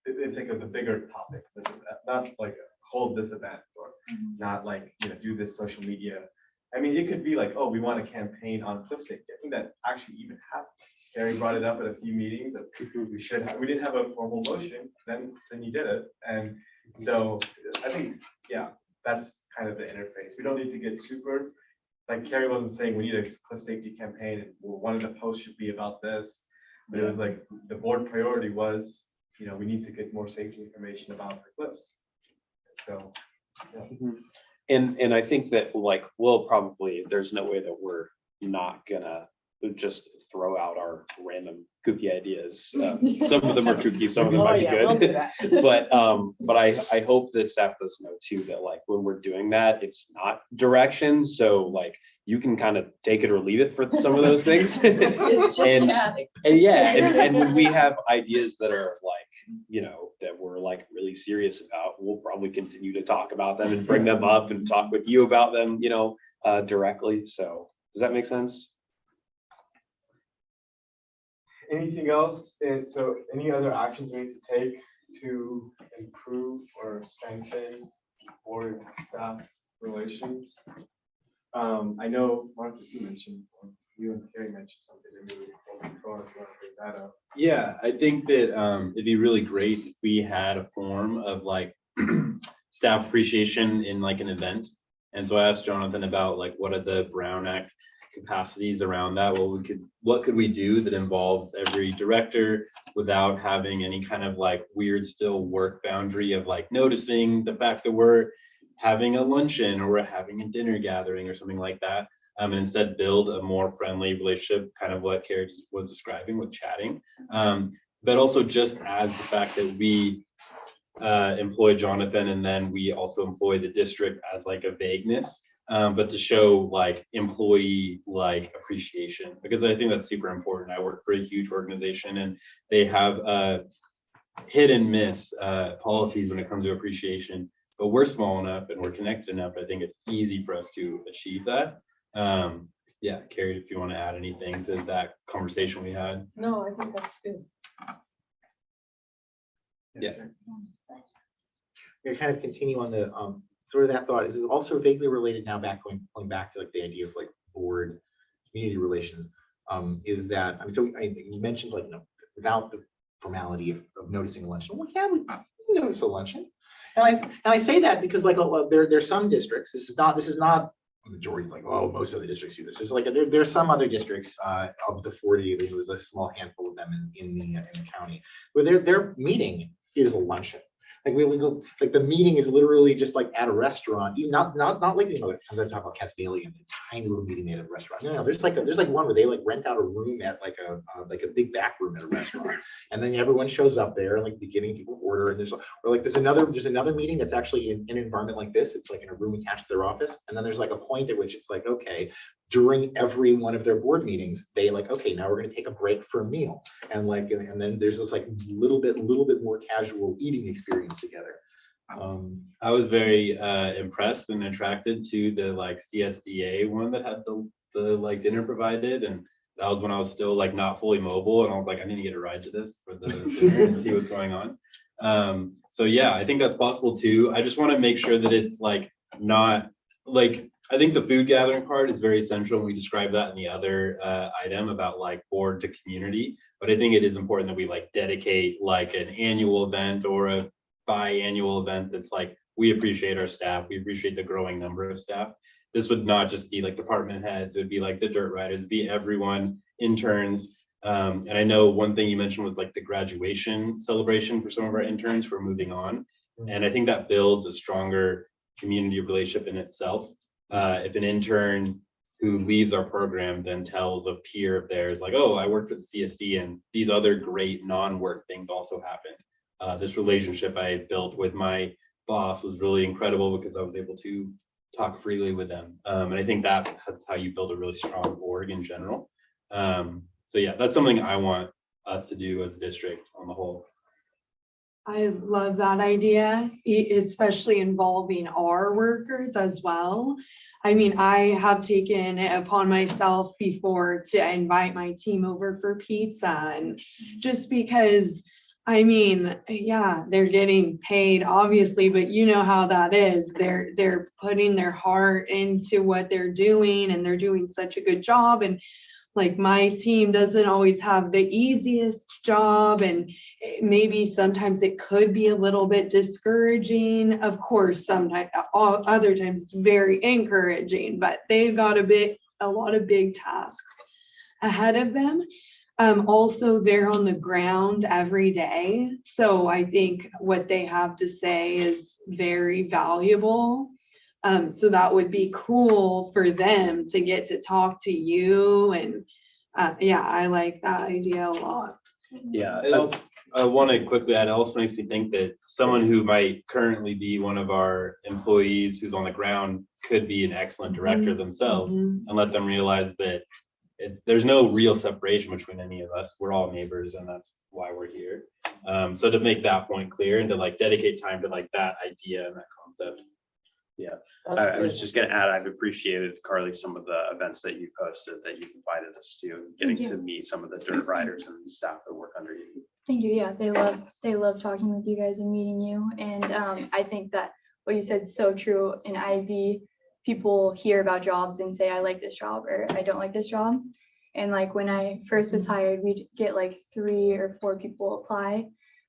it's like the bigger topics. Not like hold this event or not like, do this social media. I mean, it could be like, oh, we want a campaign on cliff safety. I think that actually even happened. Carrie brought it up at a few meetings that we should have. We didn't have a formal motion, then Cindy did it. And so I think, yeah, that's kind of the interface. We don't need to get super, like Carrie wasn't saying we need a cliff safety campaign and one of the posts should be about this, but it was like the board priority was, we need to get more safety information about the cliffs. So, yeah. And I think that like, we'll probably, there's no way that we're not gonna just throw out our random kooky ideas. Some of them are kooky, some of them Oh, might be yeah, we'll do good. that. But I hope that staff does know too, that like when we're doing that, it's not direction. So like you can kind of take it or leave it for some of those things. It's just And- chatting. And yeah, and when we have ideas that are like, you know, that we're like really serious about, we'll probably continue to talk about them and bring them up and talk with you about them, you know, directly. So does that make sense? Anything else? And so any other actions we need to take to improve or strengthen board staff relations? I know Marcus, you mentioned, or you and Carrie mentioned something that maybe before, if you want to bring that up. Yeah, I think that it'd be really great if we had a form of like staff appreciation in like an event. And so I asked Jonathan about like what are the Brown Act capacities around that? What could we do that involves every director without having any kind of like weird still work boundary of like noticing the fact that we're having a luncheon or we're having a dinner gathering or something like that. And instead build a more friendly relationship, kind of what Carrie was describing with chatting. But also just as the fact that we employ Jonathan and then we also employ the district as like a vagueness, but to show like employee like appreciation, because I think that's super important. I work for a huge organization and they have hit and miss policies when it comes to appreciation, but we're small enough and we're connected enough. I think it's easy for us to achieve that. Yeah, Carrie, if you want to add anything to that conversation we had. No, I think that's good. Yeah. We're kind of continue on the sort of that thought is also vaguely related now going back to like the idea of like board community relations. Is that, I mean, so you mentioned like, you know, without the formality of noticing a luncheon. Well, yeah, we notice a luncheon. And I say that because like there's some districts, this is not a majority, like, oh, most of the districts do this. There's like there's some other districts of the 40, there was a small handful of them in the county where their meeting is a luncheon. Like we go, like the meeting is literally just like at a restaurant, even not like, you know, sometimes I talk about Casvalian, the tiny little meeting they had at a restaurant. No, there's like one where they like rent out a room at like a big back room at a restaurant, and then everyone shows up there and like beginning people order, and there's another meeting that's actually in an environment like this. It's like in a room attached to their office, and then there's like a point at which it's like, okay, during every one of their board meetings, they like, okay, now we're going to take a break for a meal, and like, and then there's this like little bit more casual eating experience together. I was very impressed and attracted to the like CSDA one that had the like dinner provided, and that was when I was still like not fully mobile, and I was like, I need to get a ride to this for the dinner and see what's going on. So yeah, I think that's possible too. I just want to make sure that it's like not like, I think the food gathering part is very essential, and we describe that in the other item about like board to community. But I think it is important that we like dedicate like an annual event or a biannual event that's like, we appreciate our staff, we appreciate the growing number of staff. This would not just be like department heads, it would be like the dirt riders, it'd be everyone, interns. And I know one thing you mentioned was like the graduation celebration for some of our interns who are moving on. And I think that builds a stronger community relationship in itself. If an intern who leaves our program then tells a peer of theirs like, oh, I worked with the CSD and these other great non-work things also happened. This relationship I built with my boss was really incredible because I was able to talk freely with them. And I think that's how you build a really strong org in general. So yeah, that's something I want us to do as a district on the whole. I love that idea, especially involving our workers as well. I mean, I have taken it upon myself before to invite my team over for pizza, and just because, I mean, yeah, they're getting paid obviously, but you know how that is. They're putting their heart into what they're doing, and they're doing such a good job. And like my team doesn't always have the easiest job, and maybe sometimes it could be a little bit discouraging. Of course, sometimes, other times it's very encouraging, but they've got a lot of big tasks ahead of them. Also, they're on the ground every day. So I think what they have to say is very valuable. So that would be cool for them to get to talk to you and Yeah, I like that idea a lot. Yeah, It also, I want to quickly add, it also makes me think that someone who might currently be one of our employees who's on the ground could be an excellent director themselves, and let them realize that there's no real separation between any of us. We're all neighbors, and that's why we're here. So to make that point clear and to like dedicate time to like that idea and that concept. I was just gonna add, I've appreciated, Carly, some of the events that you posted that you've invited us to, getting Thank to you. meet some of the dirt riders and staff that work under you. Thank you. Yeah, they love talking with you guys and meeting you. And I think that what you said is so true. In IV, people hear about jobs and say, I like this job or I don't like this job. And like when I first was hired, we'd get like 3 or 4 people apply.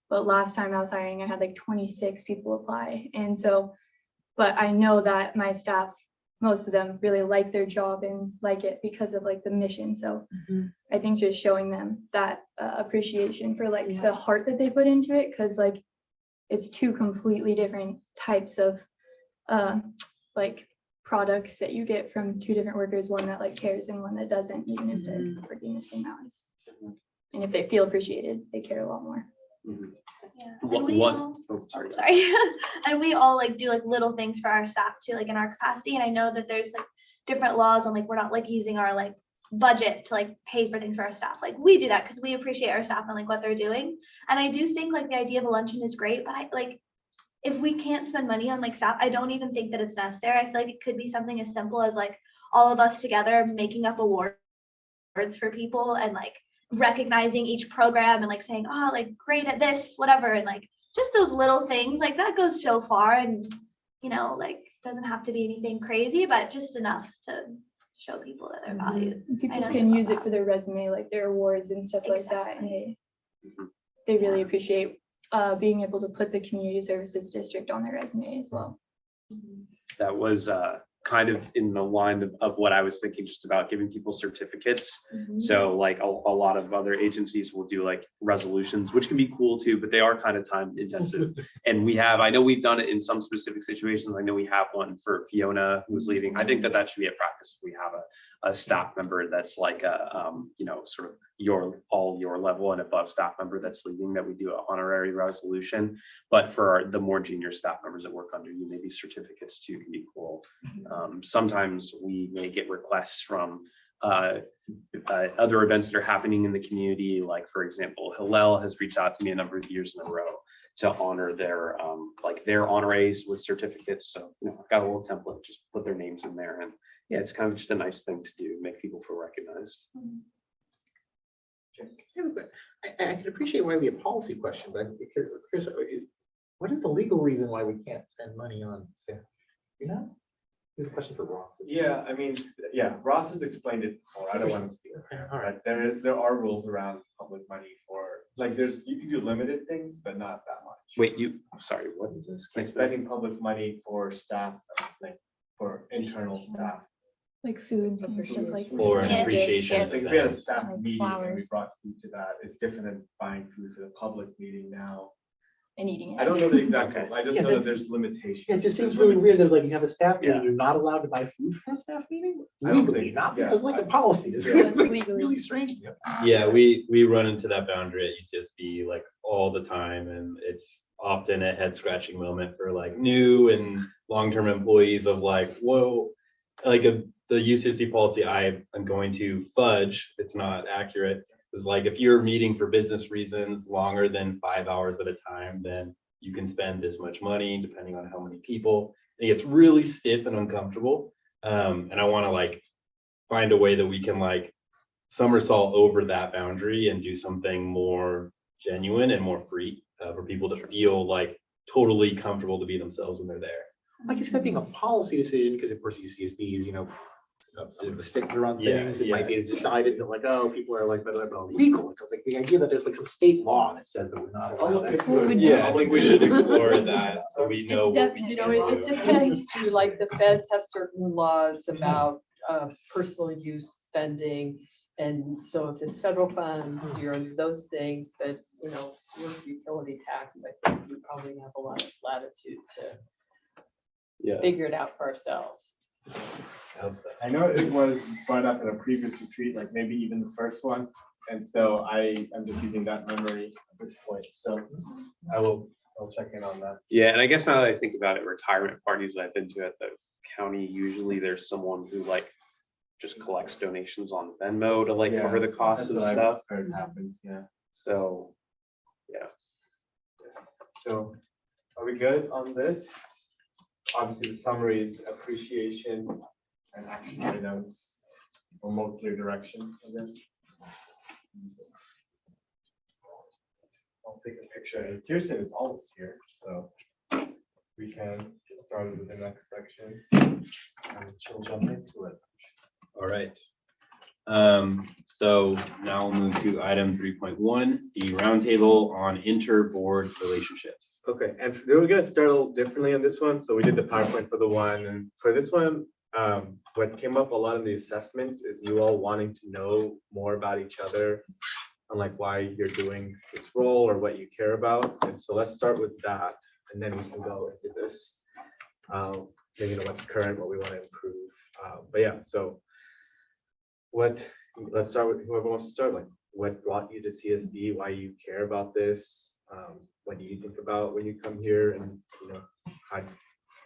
But last time I was hiring, I had like 26 people apply. And so, but I know that my staff, most of them really like their job and like it because of like the mission. So I think just showing them that appreciation for like the heart that they put into it, because like it's 2 completely different types of like products that you get from 2 different workers, one that like cares and one that doesn't, even if they're working the same hours. And if they feel appreciated, they care a lot more. Yeah. Sorry. Sorry. And we all like do like little things for our staff too, like in our capacity. And I know that there's like different laws and like we're not like using our like budget to like pay for things for our staff. Like we do that because we appreciate our staff and like what they're doing. And I do think like the idea of a luncheon is great, but I like if we can't spend money on like staff, I don't even think that it's necessary. I feel like it could be something as simple as like all of us together making up awards for people and like recognizing each program and like saying, oh, like great at this, whatever. And like just those little things like that goes so far. And, you know, like doesn't have to be anything crazy, but just enough to show people that they're valued. People can use it for their resume, like their awards and stuff like that. And they really appreciate being able to put the community services district on their resume as well. That was kind of in the line of what I was thinking, just about giving people certificates. So like a lot of other agencies will do like resolutions, which can be cool too, but they are kind of time intensive. And I know we've done it in some specific situations. I know we have one for Fiona who's leaving. I think that should be a practice. If we have a staff member that's like a, you know, sort of your level and above staff member that's leaving, that we do an honorary resolution. But for the more junior staff members that work under you, maybe certificates too can be cool. Sometimes we may get requests from other events that are happening in the community. Like for example, Hillel has reached out to me a number of years in a row to honor their honorees with certificates. So you know, I've got a little template, just put their names in there, and yeah, it's kind of just a nice thing to do, make people feel recognized. I can appreciate why we have policy question, but Chris, what is the legal reason why we can't spend money on staff? You know, this is a question for Ross. Yeah, I mean, yeah, Ross has explained it before. I don't want to speak. All right, there are rules around public money for like you can do limited things, but not that much. Wait, sorry, what is this? Like spending public money for staff, like for internal staff. Like food and stuff like that. Or an appreciation. Like if we had a staff Like meeting and we flowers. brought food to that, it's different than buying food for the public meeting now. And eating it. I don't know the exact rules. I just Yeah, know that that's- there's limitations. It just seems There's really weird that limitations. like you have a staff meeting, Yeah. you're not allowed to buy food for a staff meeting I don't legally, think- not yeah, because like the I- policy is. yeah. It's Legally. really strange. Yeah, we run into that boundary at UCSB like all the time, and it's often a head scratching moment for like new and long-term employees of like, whoa, like the UCSB policy I'm going to fudge, it's not accurate. It's like if you're meeting for business reasons longer than 5 hours at a time, then you can spend this much money depending on how many people. And it gets really stiff and uncomfortable. And I want to like find a way that we can like somersault over that boundary and do something more genuine and more free for people to feel like totally comfortable to be themselves when they're there. Like it's not being a policy decision, because of course UCSB is, you know, some of the sticker on Yeah, things. It might yeah. be decided that like, oh, people are like, but legal. Like the idea that there's like some state law that says that we're not allowed. Yeah, I think we should explore that so we know It's what we definitely- You can know, it do. depends too, like the feds have certain laws about personal use spending. And so if it's federal funds, you're under those things, but you know, your utility tax, I think we probably have a lot of latitude to Yeah. figure it out for ourselves. I know it was brought up in a previous retreat, like maybe even the first one. And so I'm just using that memory at this point. So I'll check in on that. Yeah, and I guess now that I think about it, retirement parties I've been to at the county, usually there's someone who like just collects donations on Venmo to like cover the cost That's of what I've stuff. heard happens, yeah. So, yeah. So are we good on this? Obviously, the summary is appreciation and action items or more clear direction, I guess. I'll take a picture. And Kirsten is almost here, so we can get started with the next section. And she'll jump into it. All right. So now we'll move to item 3.1, the roundtable on inter-board relationships. Okay, and we're gonna start a little differently on this one. So we did the PowerPoint for the one, and for this one, what came up a lot in the assessments is you all wanting to know more about each other and like why you're doing this role or what you care about. And so let's start with that, and then we can go into this. Maybe what's current, what we want to improve. But yeah, so let's start with whoever wants to start. Like, what brought you to CSD? Why you care about this? What do you think about when you come here? And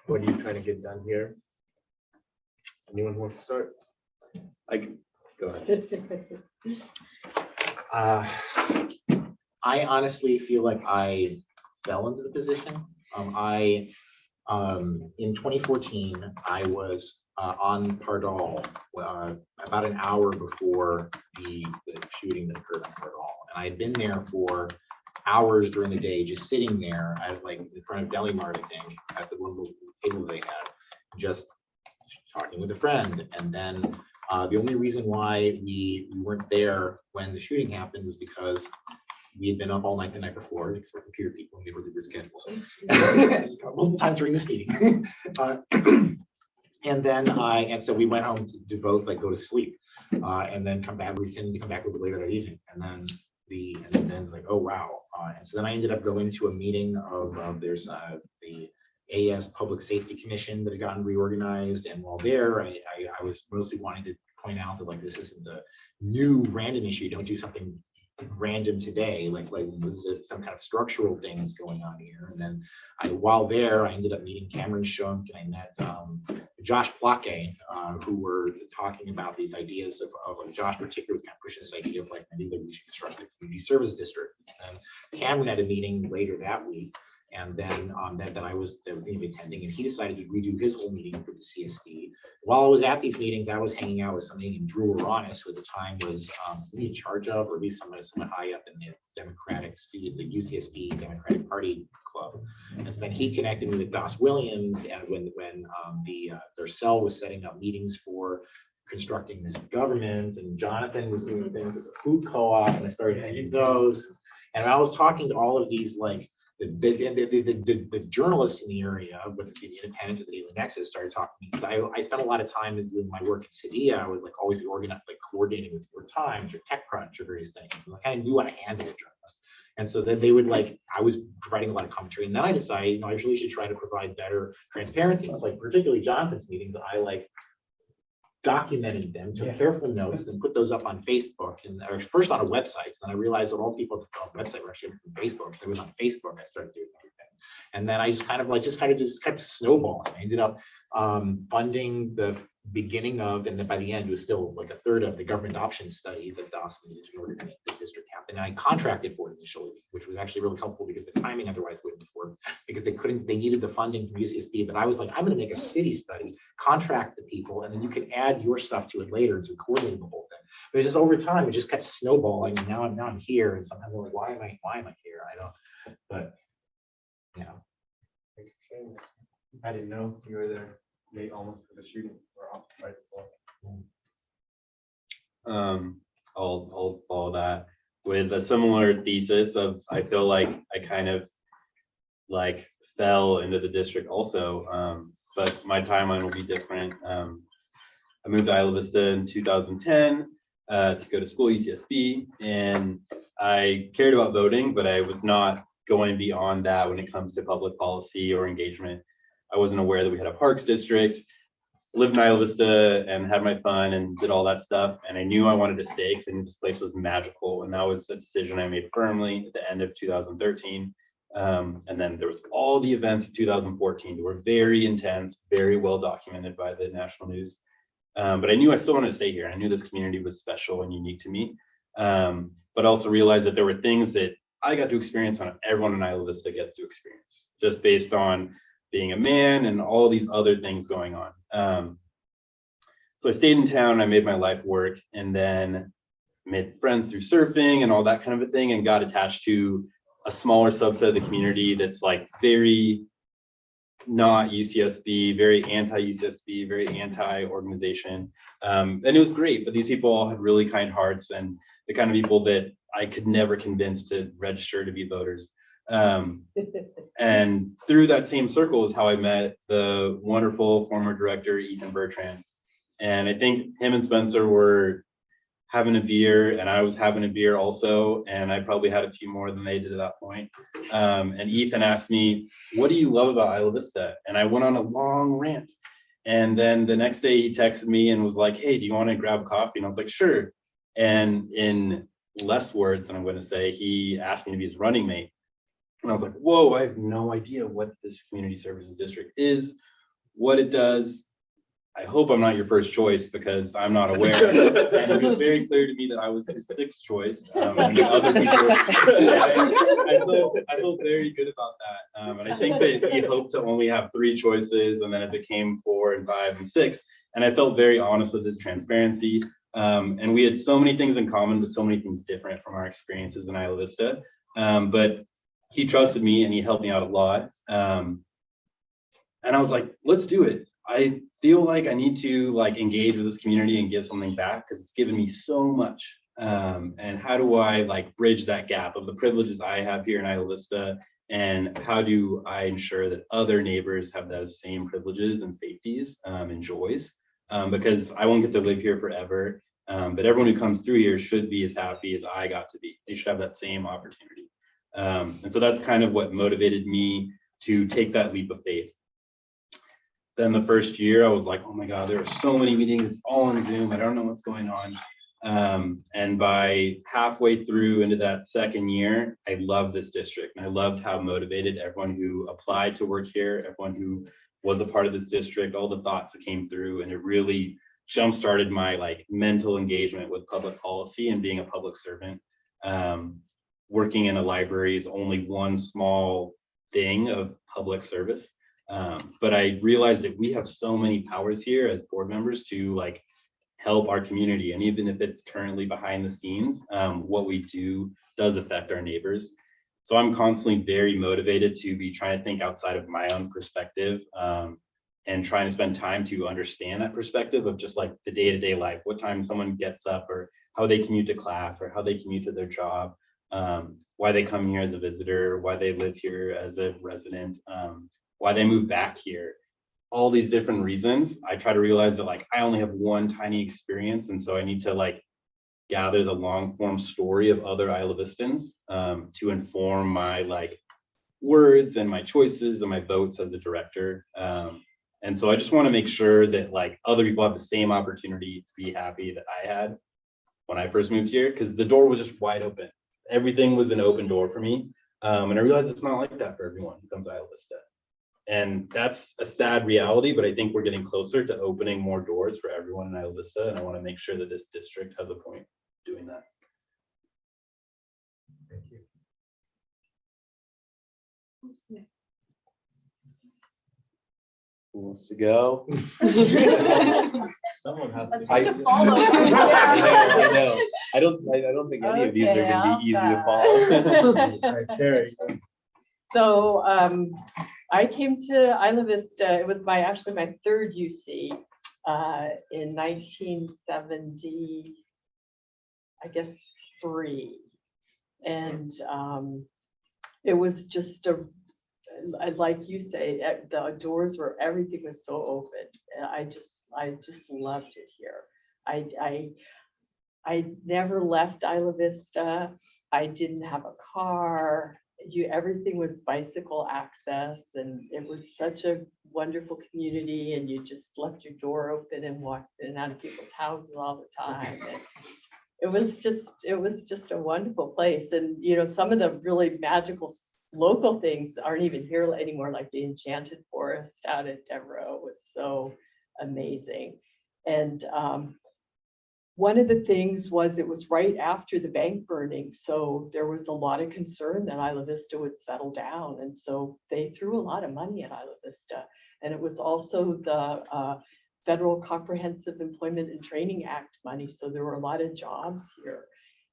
what are you trying to get done here? Anyone who wants to start? Go ahead. I honestly feel like I fell into the position. In 2014, I was on Pardal about an hour before the shooting that occurred on Pardal, and I had been there for hours during the day, just sitting there at like in front of Deli Mart, I think, at the one table they had, just talking with a friend. And then the only reason why we weren't there when the shooting happened was because we had been up all night the night before because we're computer people and we were weird schedules. Multiple times during this meeting. And so we went home to both like go to sleep and then come back. We tended to come back a little bit later that evening. And then it's like, oh wow. And so then I ended up going to a meeting of there's the AS Public Safety Commission that had gotten reorganized. And while there, I was mostly wanting to point out that like this isn't a new random issue. Don't do something random today, like this is some kind of structural thing that's going on here. And then while there, I ended up meeting Cameron Shunk, and I met Josh Plake, who were talking about these ideas of like Josh particularly was kind of pushing this idea of like maybe we should construct a community service district. And Cameron had a meeting later that week, and then that I was going to be attending, and he decided to redo his whole meeting for the CSD. While I was at these meetings, I was hanging out with somebody named Drew Aranis, who at the time was in charge of, or at least someone high up in the Democratic student, the UCSB Democratic Party club. And so then he connected me with Dos Williams, and when their cell was setting up meetings for constructing this government, and Jonathan was doing things at the food co-op, and I started hanging those. And I was talking to all of these like the journalists in the area, whether it's the Independent or the Daily Nexus, started talking to me because I spent a lot of time doing my work at Cydia. I would like always be organized, like coordinating with New York Times or TechCrunch or various things. And I kind of knew how to handle a journalist. And so then they would like, I was providing a lot of commentary, and then I decided, I really should try to provide better transparency. It's like particularly Jonathan's meetings, I like documented them, took careful notes, then put those up on Facebook, and or first on a website. And I realized that all people on the website were actually from Facebook. It was on Facebook I started doing everything. And then I just kind of kept snowballing. I ended up funding the beginning of, and then by the end, it was still like a third of the government options study that DOS needed in order to make this district happen. And I contracted for it initially, which was actually really helpful because the timing otherwise wouldn't have worked, because they needed the funding from UCSB. But I was like, I'm going to make a city study, contract the people, and then you can add your stuff to it later. And so coordinate the whole thing. But just over time, it just kept snowballing. And now I'm here, and sometimes I'm like, why am I here? I don't. But yeah. Thanks for sharing. I didn't know you were there late almost for the shooting. We're off right before. I'll follow that with a similar thesis of, I feel like I kind of like fell into the district also, but my timeline will be different. I moved to Isla Vista in 2010 to go to school UCSB, and I cared about voting, but I was not going beyond that when it comes to public policy or engagement. I wasn't aware that we had a parks district. lived in Isla Vista and had my fun and did all that stuff. And I knew I wanted to stay because I knew this place was magical. And that was a decision I made firmly at the end of 2013. And then there was all the events of 2014 that were very intense, very well documented by the national news. But I knew I still wanted to stay here. I knew this community was special and unique to me. But also realized that there were things that I got to experience on everyone in Isla Vista gets to experience, just based on being a man and all these other things going on. So I stayed in town, I made my life work, and then made friends through surfing and all that kind of a thing, and got attached to a smaller subset of the community that's like very not UCSB, very anti-UCSB, very anti-organization. And it was great, but these people all had really kind hearts and the kind of people that I could never convince to register to be voters. And through that same circle is how I met the wonderful former director, Ethan Bertrand. And I think him and Spencer were having a beer and I was having a beer also. And I probably had a few more than they did at that point. And Ethan asked me, what do you love about Isla Vista? And I went on a long rant. And then the next day he texted me and was like, hey, do you want to grab coffee? And I was like, sure. And in less words than I'm going to say, he asked me to be his running mate. And I was like, whoa, I have no idea what this community services district is, what it does. I hope I'm not your first choice because I'm not aware. And it was very clear to me that I was his sixth choice. And the other people, I felt very good about that. And I think that he hoped to only have 3 choices, and then it became 4 and 5 and 6. And I felt very honest with his transparency. And we had so many things in common, but so many things different from our experiences in Isla Vista. But he trusted me and he helped me out a lot. And I was like, let's do it. I feel like I need to like engage with this community and give something back because it's given me so much. And how do I like bridge that gap of the privileges I have here in Isla Vista, and how do I ensure that other neighbors have those same privileges and safeties and joys? Because I won't get to live here forever, but everyone who comes through here should be as happy as I got to be. They should have that same opportunity. And so that's kind of what motivated me to take that leap of faith. Then the first year I was like, oh my God, there are so many meetings, it's all on Zoom, I don't know what's going on. And by halfway through into that second year, I loved this district and I loved how motivated everyone who applied to work here, everyone who was a part of this district, all the thoughts that came through, and it really jump-started my like mental engagement with public policy and being a public servant. Working in a library is only one small thing of public service. But I realized that we have so many powers here as board members to like help our community. And even if it's currently behind the scenes, what we do does affect our neighbors. So I'm constantly very motivated to be trying to think outside of my own perspective and trying to spend time to understand that perspective of just like the day-to-day life, what time someone gets up or how they commute to class or how they commute to their job, why they come here as a visitor, why they live here as a resident, why they move back here, all these different reasons. I try to realize that like I only have one tiny experience, and so I need to like gather the long form story of other Isla Vistans to inform my like words and my choices and my votes as a director. And so I just want to make sure that like other people have the same opportunity to be happy that I had when I first moved here, because the door was just wide open. Everything was an open door for me. And I realized it's not like that for everyone who comes to Isla Vista. And that's a sad reality, but I think we're getting closer to opening more doors for everyone in Isla Vista, and I want to make sure that this district has a point doing that. Thank you. Who wants to go? Someone has Let's to. make it follow. I know. I don't think any of these are gonna be easy to follow. So I came to Isla Vista, it was actually my third UC in 1970, I guess 3. And it was just like you say, the doors were, everything was so open. I just loved it here. I never left Isla Vista. I didn't have a car. everything was bicycle access, and it was such a wonderful community, and you just left your door open and walked in and out of people's houses all the time. And it was just a wonderful place. And, you know, some of the really magical local things aren't even here anymore, like the Enchanted Forest out at Devereaux was so amazing. And one of the things was it was right after the bank burning, so there was a lot of concern that Isla Vista would settle down, and so they threw a lot of money at Isla Vista. And it was also the Federal Comprehensive Employment and Training Act money, so there were a lot of jobs here.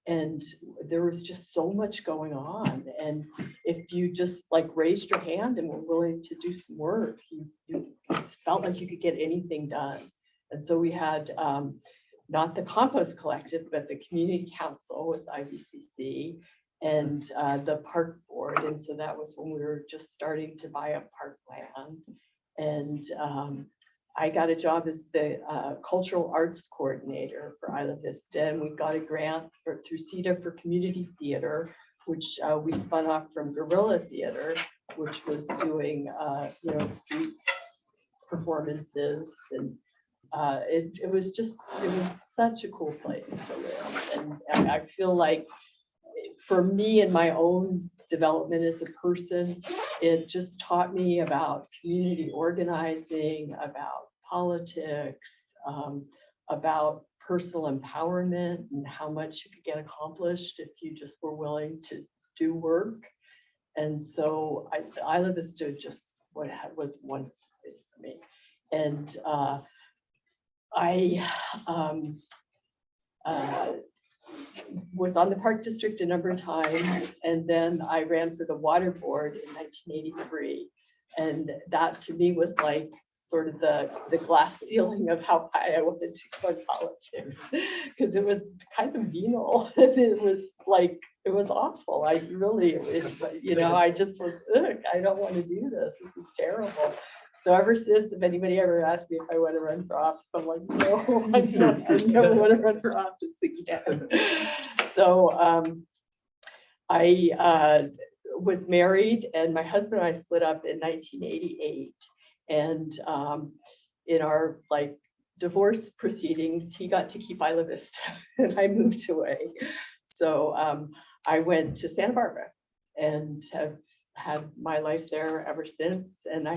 And there was just so much going on. And if you just like raised your hand and were willing to do some work, you felt like you could get anything done. And so we had not the compost collective, but the community council was IVCC, and the park board. And so that was when we were just starting to buy up park land. And I got a job as the cultural arts coordinator for Isla Vista, and we got a grant through CETA for community theater, which we spun off from Guerrilla Theater, which was doing you know, street performances. And it was such a cool place to live. And I feel like for me and my own development as a person, it just taught me about community organizing, about politics, about personal empowerment and how much you could get accomplished if you just were willing to do work. And so Isla Vista just was one place for me. And I was on the park district a number of times, and then I ran for the water board in 1983. And that to me was like sort of the glass ceiling of how high I wanted to go in politics, because it was kind of venal. It was like, it was awful. I really, you know, I just was, I don't want to do this. This is terrible. So ever since, if anybody ever asked me if I want to run for office, I'm like, no, I never want to run for office again. So I was married, and my husband and I split up in 1988. And in our like divorce proceedings, he got to keep Isla Vista and I moved away. So I went to Santa Barbara and have had my life there ever since. And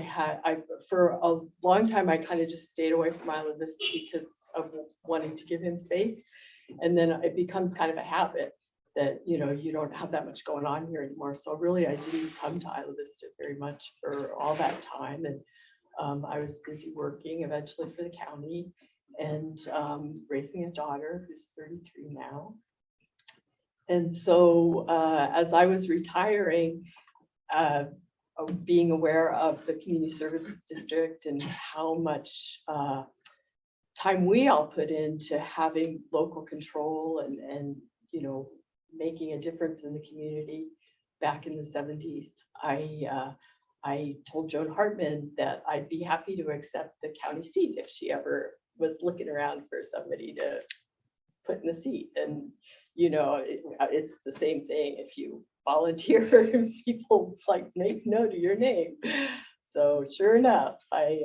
for a long time, I kind of just stayed away from Isla Vista because of wanting to give him space. And then it becomes kind of a habit that, you know, you don't have that much going on here anymore. So really, I didn't come to Isla Vista very much for all that time. And I was busy working eventually for the county and raising a daughter who's 33 now. And so as I was retiring, being aware of the community services district and how much time we all put into having local control and you know, making a difference in the community back in the 70s, I told Joan Hartman that I'd be happy to accept the county seat if she ever was looking around for somebody to put in the seat. And, you know, it's the same thing if you volunteer and people like make note of your name. So sure enough, I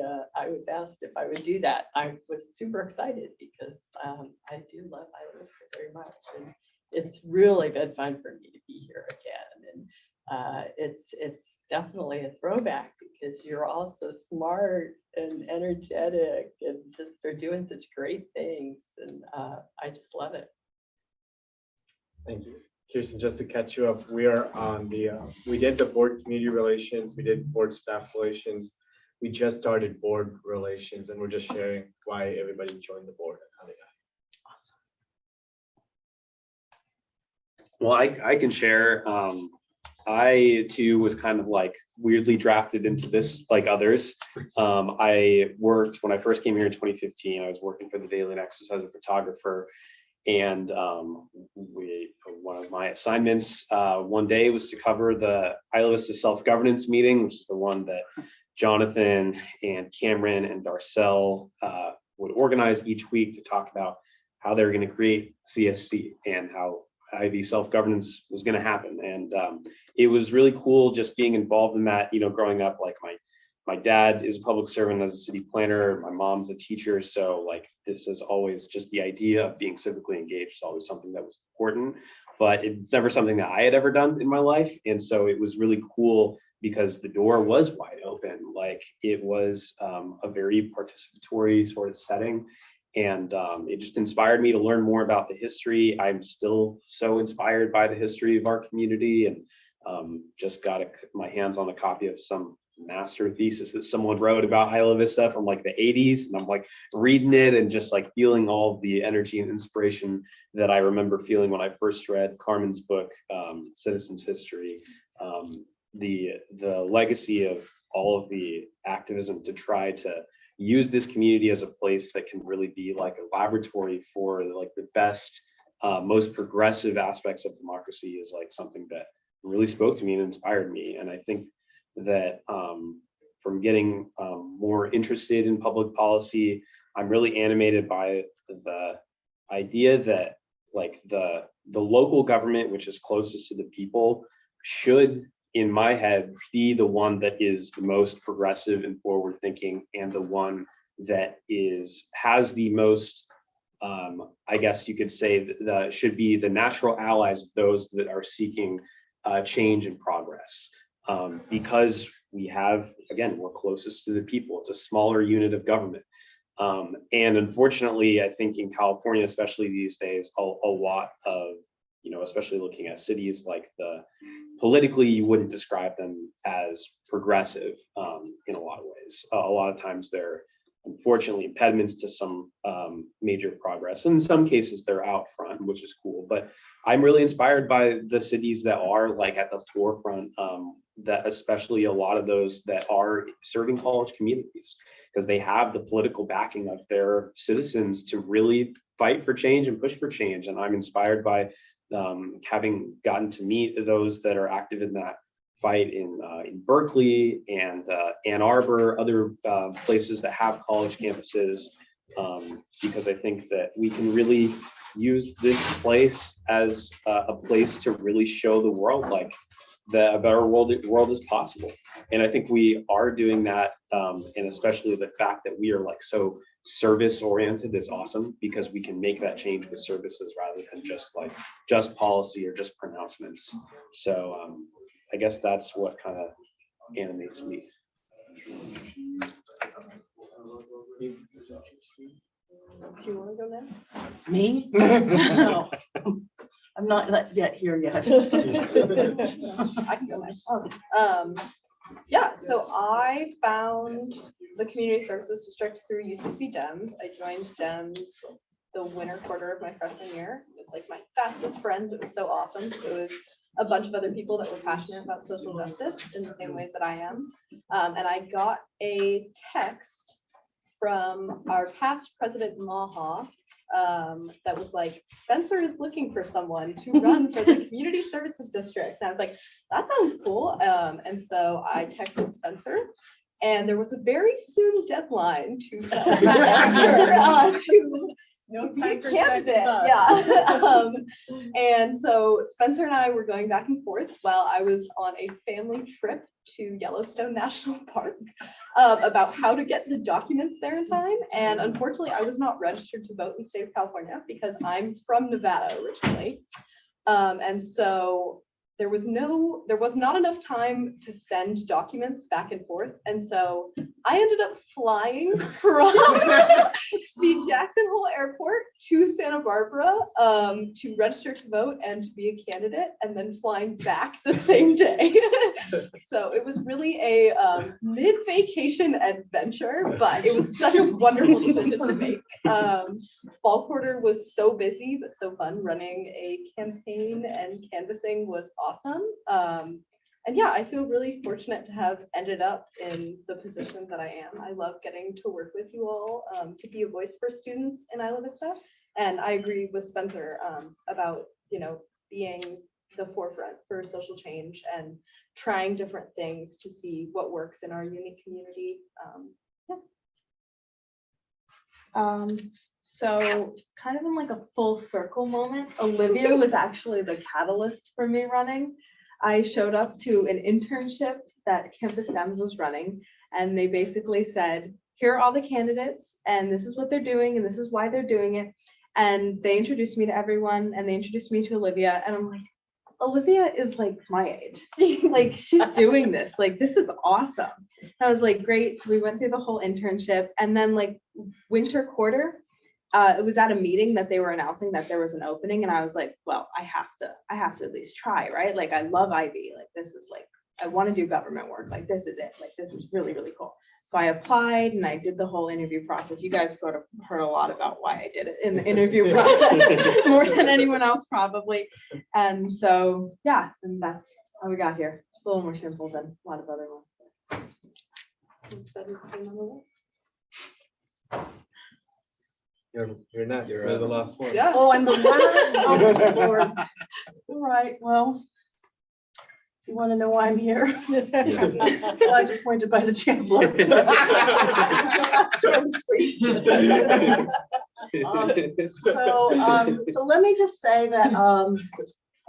was asked if I would do that. I was super excited because I do love Isla Vista very much. And it's really been fun for me to be here again. And it's definitely a throwback because you're all so smart and energetic and just are doing such great things. And I just love it. Thank you. Kirsten, just to catch you up, we are on the, we did the board community relations, we did board staff relations. We just started board relations, and we're just sharing why everybody joined the board and how they got. Well, I can share. I too was kind of like weirdly drafted into this like others. I worked when I first came here in 2015, I was working for the Daily Nexus as a photographer. And one of my assignments one day was to cover the Isla Vista self-governance meeting, which is the one that Jonathan and Cameron and Darcel would organize each week to talk about how they're going to create CSD and how IV self-governance was going to happen. And it was really cool just being involved in that, you know, growing up. Like my dad is a public servant as a city planner, my mom's a teacher. So like this is always just the idea of being civically engaged is always something that was important, but it's never something that I had ever done in my life. And so it was really cool because the door was wide open. Like it was a very participatory sort of setting. And it just inspired me to learn more about the history. I'm still so inspired by the history of our community, and just got my hands on a copy of some master thesis that someone wrote about Isla Vista from like the 80s. And I'm like reading it and just like feeling all of the energy and inspiration that I remember feeling when I first read Carmen's book, Citizens History. The legacy of all of the activism to try to use this community as a place that can really be like a laboratory for like the best, most progressive aspects of democracy is like something that really spoke to me and inspired me. And I think that from getting more interested in public policy, I'm really animated by the idea that like the local government, which is closest to the people, should, in my head, be the one that is the most progressive and forward thinking, and the one that has the most, I guess you could say, should be the natural allies of those that are seeking change and progress. Because we have, again, we're closest to the people. It's a smaller unit of government. And unfortunately, I think in California, especially these days, a lot of, you know, especially looking at cities like politically, you wouldn't describe them as progressive in a lot of ways. A lot of times they're unfortunately impediments to some major progress. In some cases, they're out front, which is cool. But I'm really inspired by the cities that are like at the forefront, that especially a lot of those that are serving college communities, because they have the political backing of their citizens to really fight for change and push for change. And I'm inspired by having gotten to meet those that are active in that fight in Berkeley and Ann Arbor, other places that have college campuses, because I think that we can really use this place as a place to really show the world like that a better world is possible. And I think we are doing that, and especially the fact that we are like so service oriented is awesome, because we can make that change with services rather than just policy or just pronouncements. So I guess that's what kind of animates me. Do you want to go next? Me? No, I'm not yet here yet. I can go next. Yeah, so I found the community services district through UCSB Dems. I joined Dems the winter quarter of my freshman year. It was like my fastest friends. It was so awesome. It was a bunch of other people that were passionate about social justice in the same ways that I am. And I got a text from our past president Maha that was like, Spencer is looking for someone to run for the community services district. And I was like, that sounds cool. And so I texted Spencer, and there was a very soon deadline to send an answer to be a candidate. Yeah. And so Spencer and I were going back and forth while I was on a family trip to Yellowstone National Park about how to get the documents there in time. And unfortunately, I was not registered to vote in the state of California because I'm from Nevada originally. And so there was not enough time to send documents back and forth. And so I ended up flying from the Jackson Hole Airport to Santa Barbara to register to vote and to be a candidate, and then flying back the same day. So it was really a mid-vacation adventure, but it was such a wonderful decision to make. Fall quarter was so busy, but so fun. Running a campaign and canvassing was awesome. And yeah, I feel really fortunate to have ended up in the position that I am. I love getting to work with you all, to be a voice for students in Isla Vista. And I agree with Spencer about, you know, being the forefront for social change and trying different things to see what works in our unique community. So kind of in like a full circle moment, Olivia was actually the catalyst for me running. I showed up to an internship that Campus STEMS was running, and they basically said, here are all the candidates, and this is what they're doing, and this is why they're doing it. And they introduced me to everyone, and they introduced me to Olivia, and I'm like, Olivia is like my age. Like, she's doing this. Like, this is awesome. And I was like, great. So we went through the whole internship, and then like winter quarter, it was at a meeting that they were announcing that there was an opening, and I was like, well, I have to at least try, right? Like, I love IB. Like, this is like, I want to do government work. Like, this is it. Like, this is really, really cool. So I applied and I did the whole interview process. You guys sort of heard a lot about why I did it in the interview process more than anyone else probably. And so, yeah, and that's how we got here. It's a little more simple than a lot of other ones. You're not, you're the last one. Yeah. Oh, I'm the last. Oh, Lord. All right, well, you want to know why I'm here? I was appointed by the chancellor. Short and sweet. So let me just say that I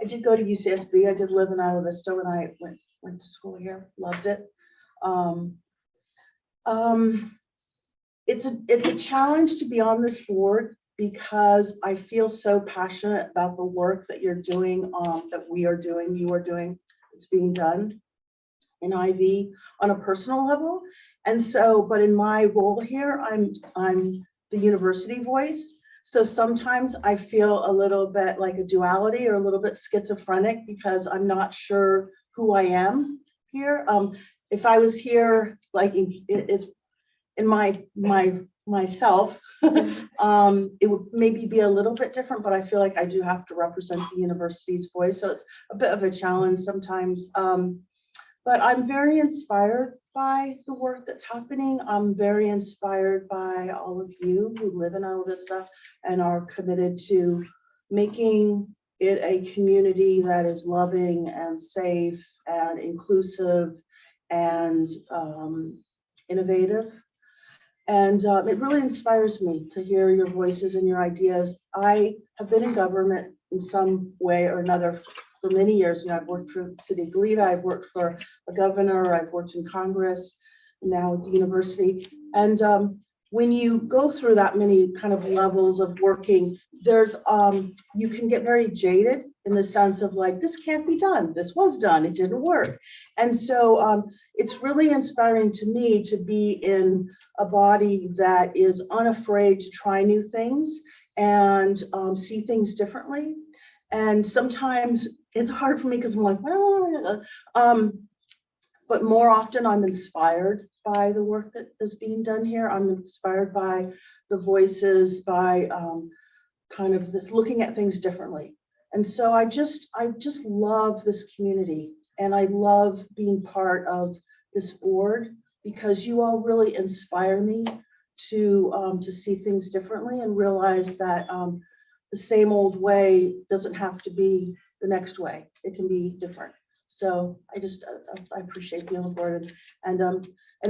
did go to UCSB. I did live in Isla Vista when I went to school here. Loved it. It's a challenge to be on this board because I feel so passionate about the work that you're doing, that we are doing, you are doing. It's being done in IV on a personal level. And so, but in my role here, I'm the university voice. So sometimes I feel a little bit like a duality or a little bit schizophrenic because I'm not sure who I am here. If I was here, like it's in myself, it would maybe be a little bit different, but I feel like I do have to represent the university's voice. So it's a bit of a challenge sometimes. But I'm very inspired by the work that's happening. I'm very inspired by all of you who live in Isla Vista and are committed to making it a community that is loving and safe and inclusive and innovative. And it really inspires me to hear your voices and your ideas. I have been in government in some way or another for many years. You know, I've worked for City of Goleta, I've worked for a governor, I've worked in Congress, now at the university. And when you go through that many kind of levels of working, there's you can get very jaded in the sense of like, this can't be done. This was done, it didn't work. And so it's really inspiring to me to be in a body that is unafraid to try new things and see things differently. And sometimes it's hard for me because I'm like, well, but more often I'm inspired by the work that is being done here. I'm inspired by the voices, by kind of this looking at things differently. And so I just love this community, and I love being part of this board because you all really inspire me to see things differently and realize that the same old way doesn't have to be the next way. It can be different. So I appreciate being on the board,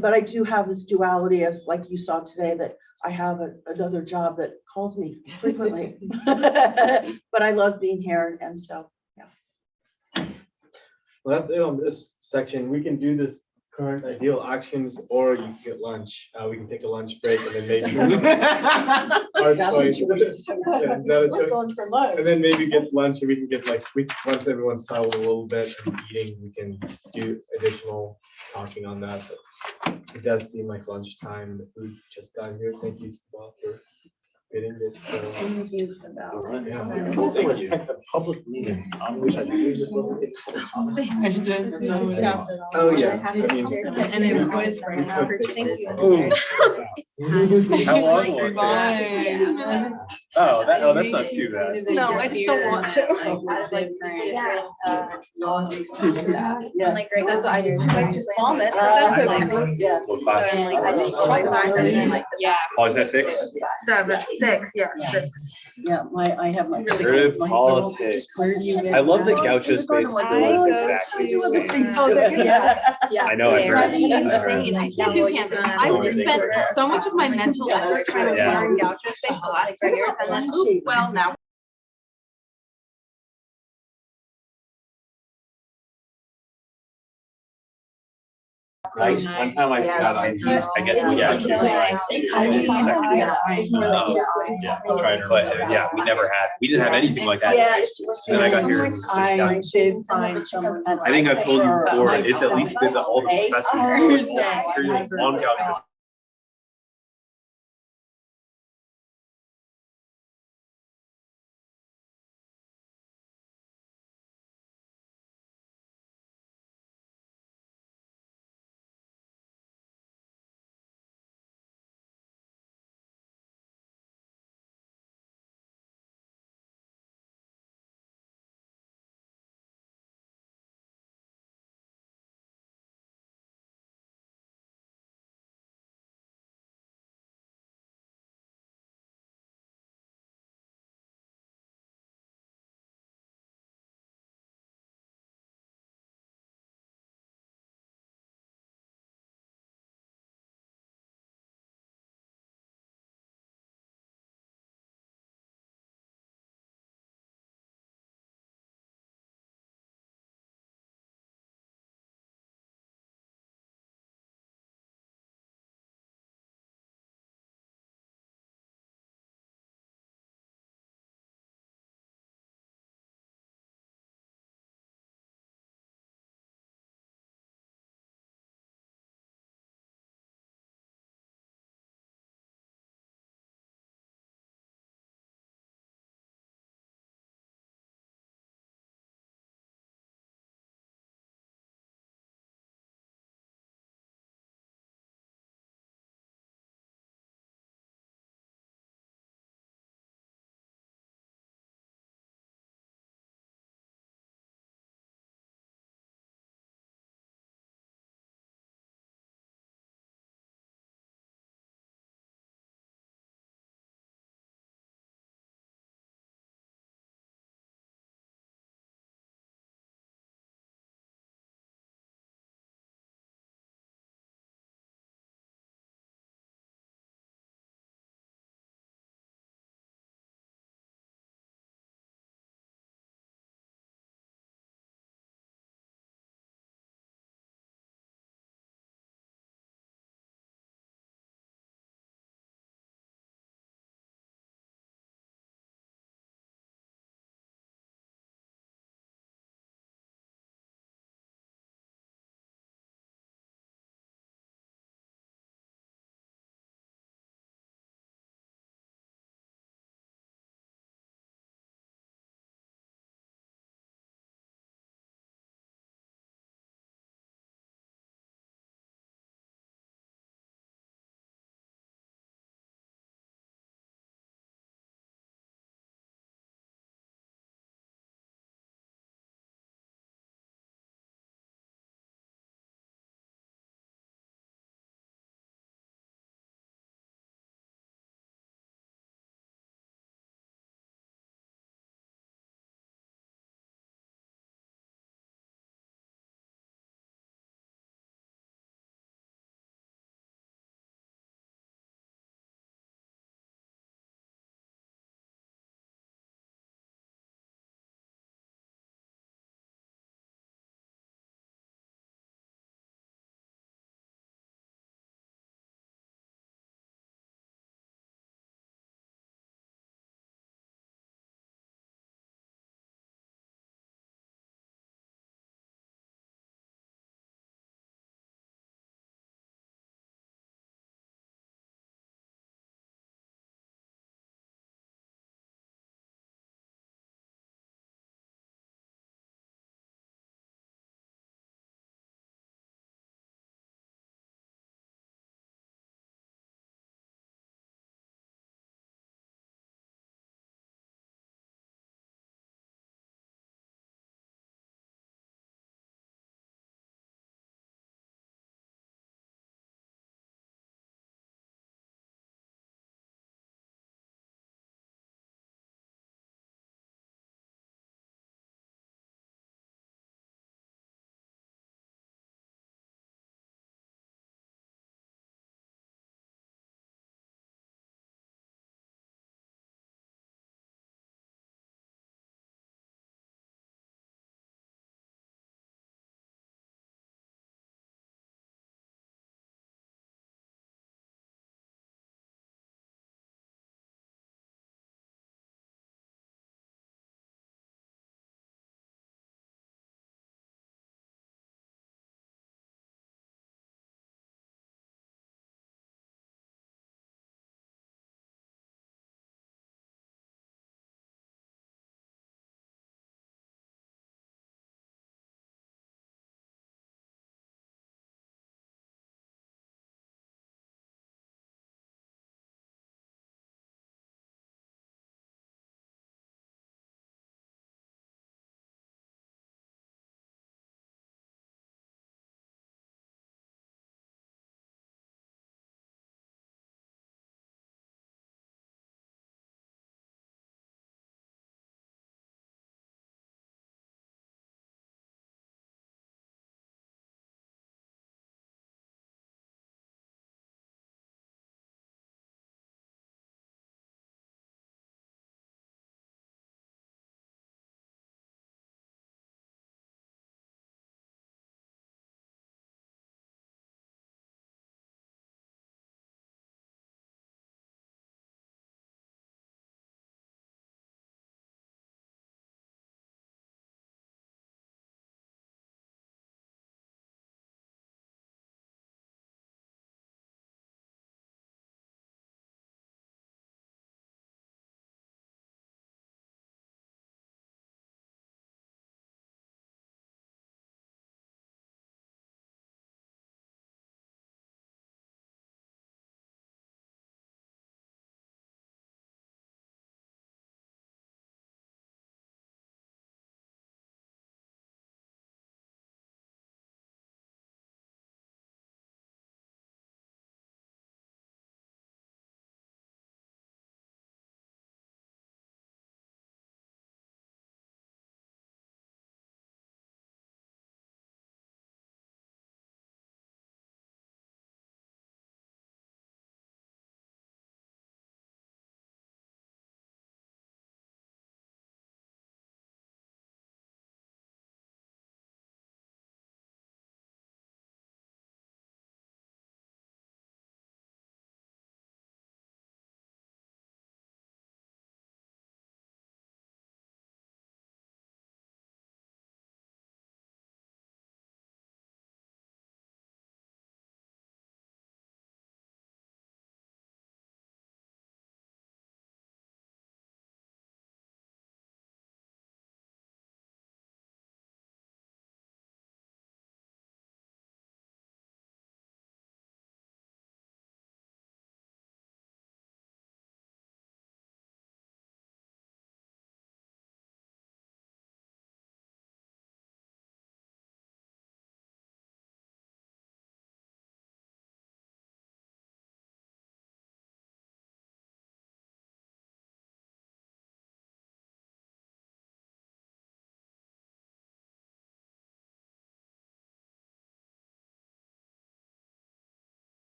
but I do have this duality, as like you saw today, that I have another job that calls me frequently, but I love being here. And so, yeah. Well, that's it on this section. We can do this current ideal actions, or you can get lunch. We can take a lunch break and then maybe our choice. And then maybe get lunch, and we can get like once everyone's settled a little bit and eating, we can do additional talking on that. But it does seem like lunchtime. The food just got here. Thank you, Sabal, for getting it. So. Thank you, Sabal. Yeah. Thank you. A public meeting on which I believe this will be. Oh yeah. I mean, And it was for an Thank you. oh. How long will it take? Yeah. Oh, that's not too bad. No, I just don't want to. As like different, non-research staff. Yeah. Like, right, That's what I do. I just vomit. That's That's okay. like, Yes. What class? and like, I think Yeah. Oh, is that 6? 7, 6, yeah. Yeah, I have my. Good politics. I love the gaucho space still is exactly the same. Oh, yeah. I know, I heard. Driving me I heard. insane. I Yeah, do you campus. can. I Oh, would yeah. spend so much of my mental effort trying to Yeah. learn gaucho space the last 2 years, and then, oops, well, now Nice. One time I got on these, I get, yeah, she was like, yeah, I'll try to, but yeah, we never had, we didn't have anything like that. in high school. Then I got here. It was I disgusting. did find someone. I think I've told you before, it's at least been all the professors. Materials on calculus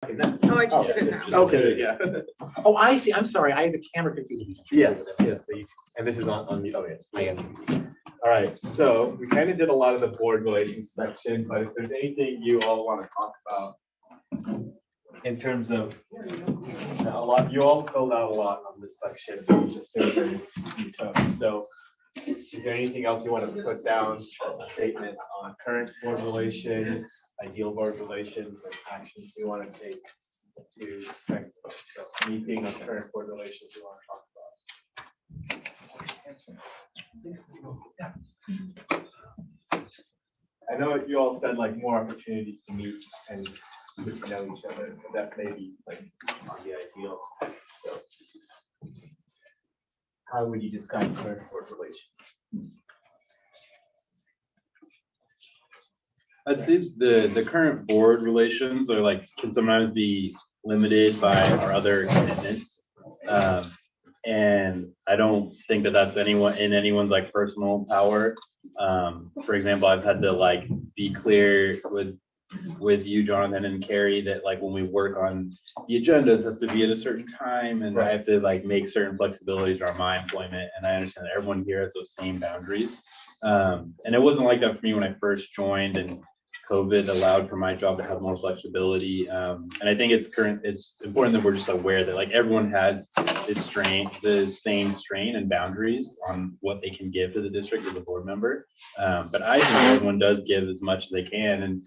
Oh, I just did it now. Okay. Yeah. Oh, I see. I'm sorry. I had the camera confused. Yes, yes. So and this is on the, oh, yes. I am. All right, so we kind of did a lot of the board relations section, but if there's anything you all want to talk about in terms of a lot, you all filled out a lot on this section, the survey you took. So is there anything else you want to put down as a statement on current board relations, ideal board relations, and actions we want to take to expect? So anything on current board relations you want to talk about? I know you all said like more opportunities to meet and get to know each other, but that's maybe like not the ideal. So how would you describe current board relations? I'd say the current board relations are like, can sometimes be limited by our other commitments. And I don't think that that's anyone's like personal power. For example, I've had to like be clear with you, Jonathan and Carrie, that like when we work on the agendas, it has to be at a certain time, and I have to like make certain flexibilities around my employment. And I understand that everyone here has those same boundaries. And it wasn't like that for me when I first joined, and COVID allowed for my job to have more flexibility. And I think it's important that we're just aware that like everyone has the same strain and boundaries on what they can give to the district as a board member. But I think everyone does give as much as they can and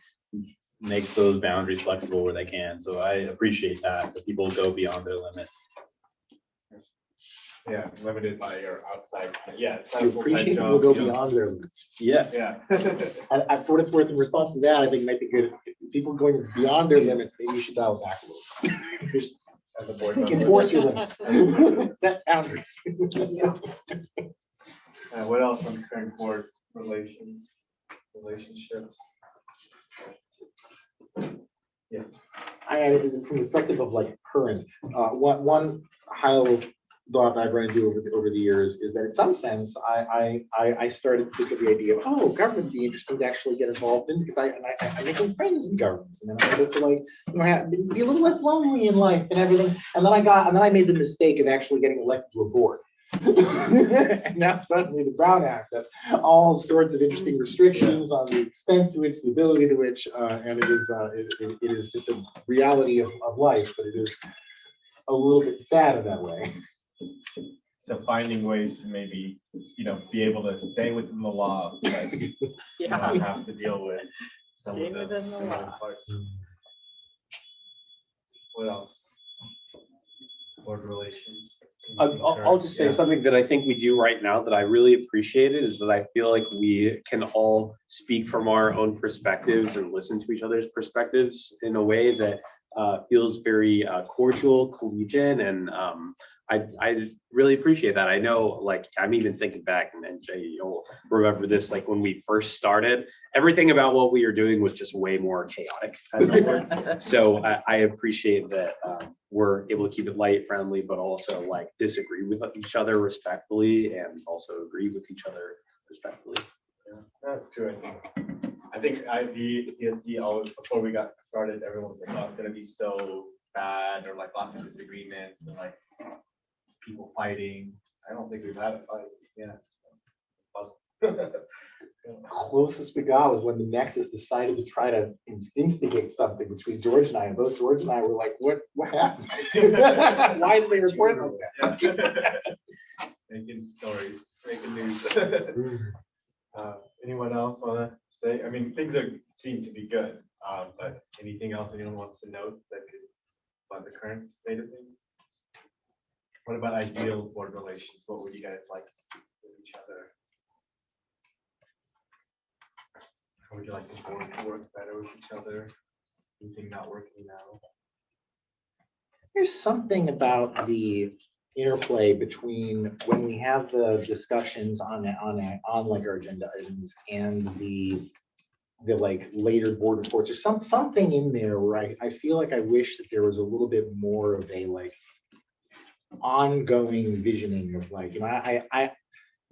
makes those boundaries flexible where they can. So I appreciate that people go beyond their limits. Yeah, limited by your outside. Yeah. You appreciate people go beyond their limits. Yes. Yeah. And for what it's worth, in response to that, I think it might be good. People going beyond their limits, maybe you should dial it back a little. As a board member. Enforce your limits. Set boundaries. What else on current board relationships? Yeah. Is from the perspective of like current, one high level thought that I've run into over the years is that in some sense, I started to think of the idea of, oh, government would be interesting to actually get involved in, because I'm making friends in governments, and then I'm able to like, you know, be a little less lonely in life and everything. And then I made the mistake of actually getting elected to a board. And now suddenly the Brown Act has all sorts of interesting restrictions on the extent to which, the ability to which, and it is just a reality of life, but it is a little bit sad in that way. So finding ways to maybe, you know, be able to stay within the law, but not have to deal with some Stay of within the the law. parts. What else? Board relations. I'll just say something that I think we do right now that I really appreciate is that I feel like we can all speak from our own perspectives and listen to each other's perspectives in a way that feels very cordial, collegiate, and I really appreciate that. I know, like, I'm even thinking back, and Jay, you'll remember this, like when we first started, everything about what we were doing was just way more chaotic as a board. So I appreciate that we're able to keep it light, friendly, but also like disagree with each other respectfully and also agree with each other respectfully. Yeah, that's true. I think IVCSD always, before we got started, everyone was like, oh, it's gonna be so bad, or like lots of disagreements and like people fighting. I don't think we've had a fight. Yeah. Closest we got was when the Nexus decided to try to instigate something between George and I, and both George and I were like, what happened? Why did they report like that? Making stories, making news. Anyone else want to say? I mean, things seem to be good, but anything else anyone wants to note that could about the current state of things? What about ideal board relations? What would you guys like to see with each other? How would you like the board to work better with each other? Anything not working now? There's something about the interplay between when we have the discussions on like our agenda items and the like later board reports. There's something in there where I feel like I wish that there was a little bit more of a like ongoing visioning of like, you know,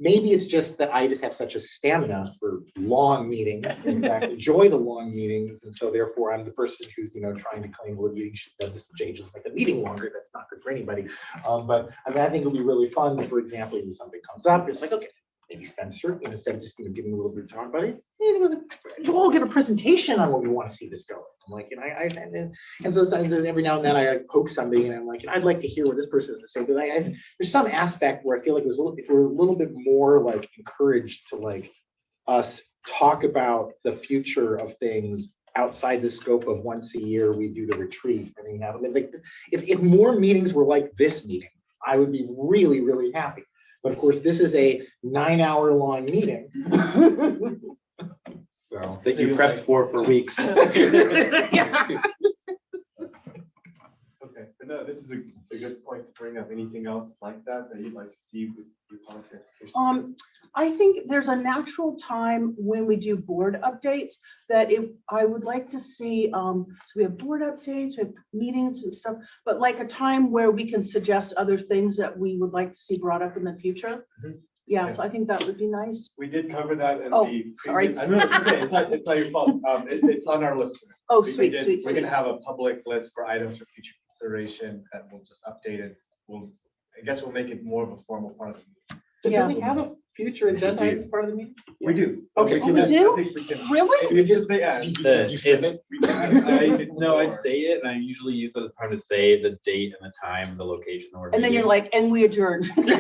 maybe it's just that I just have such a stamina for long meetings, in fact, enjoy the long meetings. And so therefore I'm the person who's, trying to claim, well, the meeting should have this changes, make the meeting longer. That's not good for anybody. But I mean, I think it'll be really fun, for example, if something comes up, it's like, okay, maybe Spencer, instead of just giving a little bit of talk about it, you all give a presentation on what we want to see this go. I'm like, and so sometimes every now and then I poke somebody and I'm like, I'd like to hear what this person has to say. But there's some aspect where I feel like if we're a little bit more like encouraged to like us talk about the future of things outside the scope of once a year we do the retreat. I mean, like this, if more meetings were like this meeting, I would be really, really happy. But of course, this is a 9-hour-long meeting. So That you prepped for weeks. Okay, but no, this is a good point to bring up. Anything else like that you'd like to see with your policy execution? I think there's a natural time when we do board updates that I would like to see, so we have board updates, we have meetings and stuff, but like a time where we can suggest other things that we would like to see brought up in the future. Yeah, so I think that would be nice. We did cover that in Oh, the. sorry. I know, it's okay. It's not your fault. It's on our list. Oh, We sweet, did- sweet, We're sweet. gonna have a public list for items for future consideration that we'll just update it. I guess we'll make it more of a formal part of the meeting. Yeah. Do we have a future agenda do. as part of the meeting? We do. Okay, We so can we just- I do? think we can- Really? We just, yeah. Did you skip it? No, I say it and I usually use it as time to say the date and the time, the location. Where And then you're like, and we adjourn. Sometimes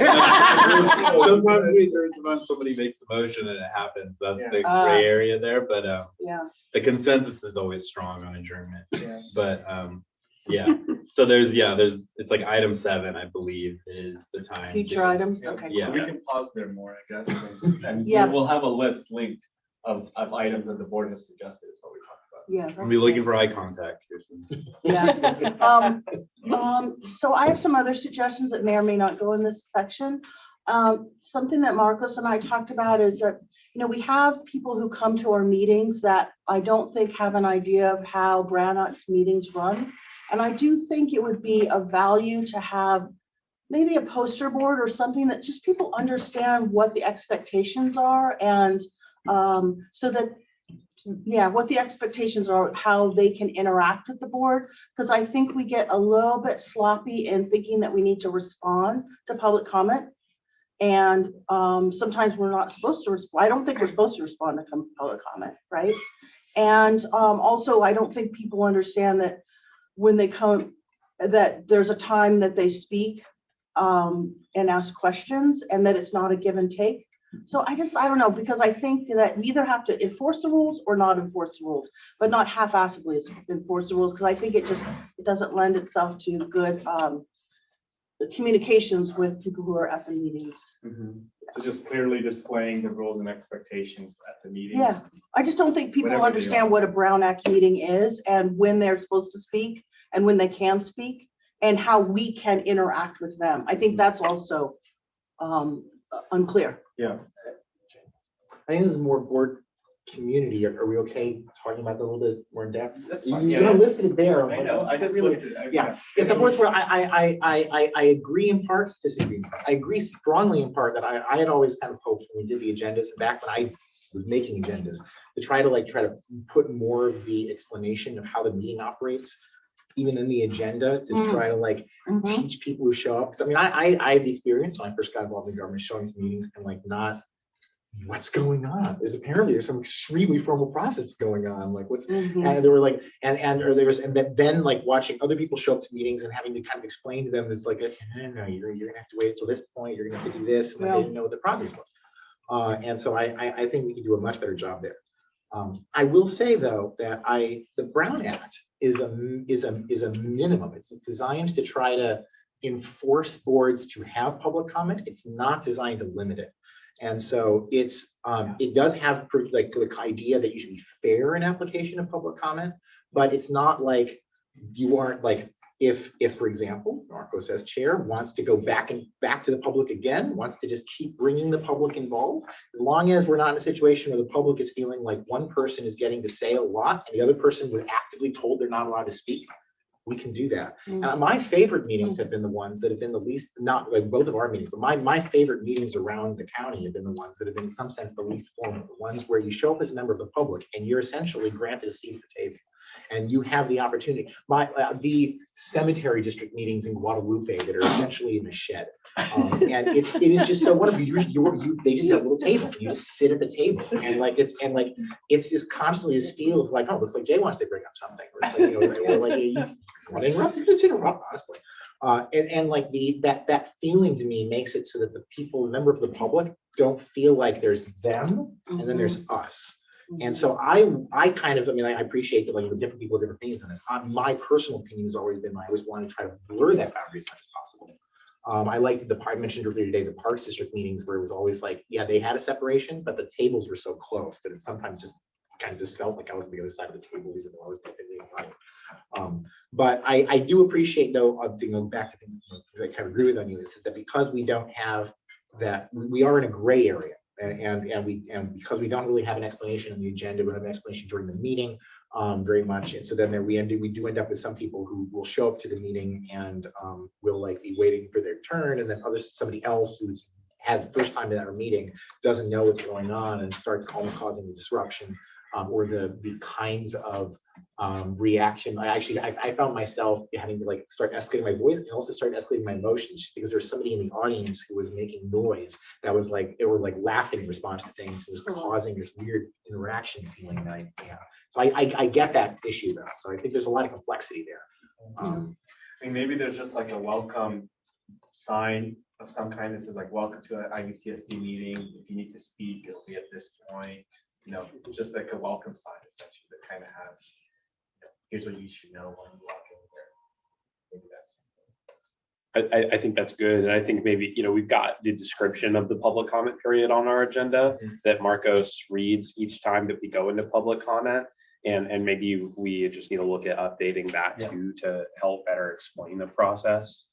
we adjourn, sometimes somebody makes a motion and it happens. That's the gray area there, but Yeah. the consensus is always strong on adjournment. Yeah. But yeah, so there's it's like item 7, I believe, is the time. Future items, okay. Yeah. So we can pause there more, I guess. And Yeah. we'll have a list linked of items that the board has suggested is what we talked about. Yeah. I'll be looking that's for nice. eye contact, Kirsten. Yeah. So I have some other suggestions that may or may not go in this section. Something that Marcos and I talked about is that, we have people who come to our meetings that I don't think have an idea of how Brown Act meetings run. And I do think it would be of value to have maybe a poster board or something that just people understand what the expectations are and so that, what the expectations are, how they can interact with the board. Because I think we get a little bit sloppy in thinking that we need to respond to public comment. And sometimes we're not supposed to respond. I don't think we're supposed to respond to public comment, right? And also, I don't think people understand that when they come, that there's a time that they speak and ask questions and that it's not a give and take. So I don't know, because I think that we either have to enforce the rules or not enforce the rules, but not half-assedly enforce the rules, because I think it doesn't lend itself to good communications with people who are at the meetings. So just clearly displaying the rules and expectations at the meeting. Yeah, I just don't think people Whatever they understand are. what a Brown Act meeting is and when they're supposed to speak and when they can speak and how we can interact with them. I think that's also unclear. Yeah. I think this is more board community. Are we okay talking about that a little bit more in depth? That's You fine, you yeah. kind of listed it there. I know, I just Really- listed. Yeah, it's a word where I agree in part, disagree in part. I agree strongly in part that I had always kind of hoped when we did the agendas back when I was making agendas to try to put more of the explanation of how the meeting operates, even in the agenda, to try to teach people who show up. 'Cause I mean, I had the experience when I first got involved in government, showing to meetings and not what's going on. There's some extremely formal process going on. Like what's Mhm. and there were then watching other people show up to meetings and having to kind of explain to them this no, you're gonna have to wait until this point, you're gonna have to do this, and they didn't know what the process was. And so I think we can do a much better job there. I will say though that the Brown Act is a minimum. It's designed to try to enforce boards to have public comment. It's not designed to limit it. And so it does have the idea that you should be fair in application of public comment, but it's not like you aren't if for example, Marcos as chair wants to go back to the public again, wants to just keep bringing the public involved, as long as we're not in a situation where the public is feeling like one person is getting to say a lot and the other person was actively told they're not allowed to speak, we can do that. My favorite meetings have been the ones that have been the least, not like both of our meetings, but my favorite meetings around the county have been the ones that have been in some sense the least formal, the ones where you show up as a member of the public and you're essentially granted a seat at the table. And you have the opportunity. The cemetery district meetings in Guadalupe that are essentially in a shed. And it is just so wonderful. They just have a little table. You just sit at the table, and it's just constantly this feel of like, oh, looks like Jay wants to bring up something. Or it's like, or like you want to interrupt, you just interrupt, honestly. And like that feeling to me makes it so that the people, members of the public, don't feel like there's them and then there's us. And so I appreciate that like the different people have different opinions on this. My personal opinion has always been I always want to try to blur that boundary as much as possible. I liked I mentioned earlier today the Parks District meetings where it was always like, yeah, they had a separation, but the tables were so close that it sometimes just kind of just felt like I was on the other side of the table, even though I was technically right. But I do appreciate though, to go back to things, because I kind of agree with you, is that because we don't have that, we are in a gray area. And because we don't really have an explanation on the agenda, we don't have an explanation during the meeting very much. And so then we do end up with some people who will show up to the meeting and will like be waiting for their turn, and then somebody else who's has the first time at our meeting doesn't know what's going on and starts almost causing a disruption or the kinds of reaction. I found myself having to like start escalating my voice and also start escalating my emotions just because there's somebody in the audience who was making noise that was like, they were like laughing in response to things. It was causing this weird interaction feeling that I have. So I get that issue though. So I think there's a lot of complexity there. I mean, maybe there's just like a welcome sign of some kind that says like, welcome to an IVCSD meeting. If you need to speak, it'll be at this point. You know, just like a welcome sign essentially that kind of has, here's what you should know when you walk in there. Maybe that's. I think that's good. And I think maybe, we've got the description of the public comment period on our agenda that Marcos reads each time that we go into public comment. And maybe we just need to look at updating that too, to help better explain the process.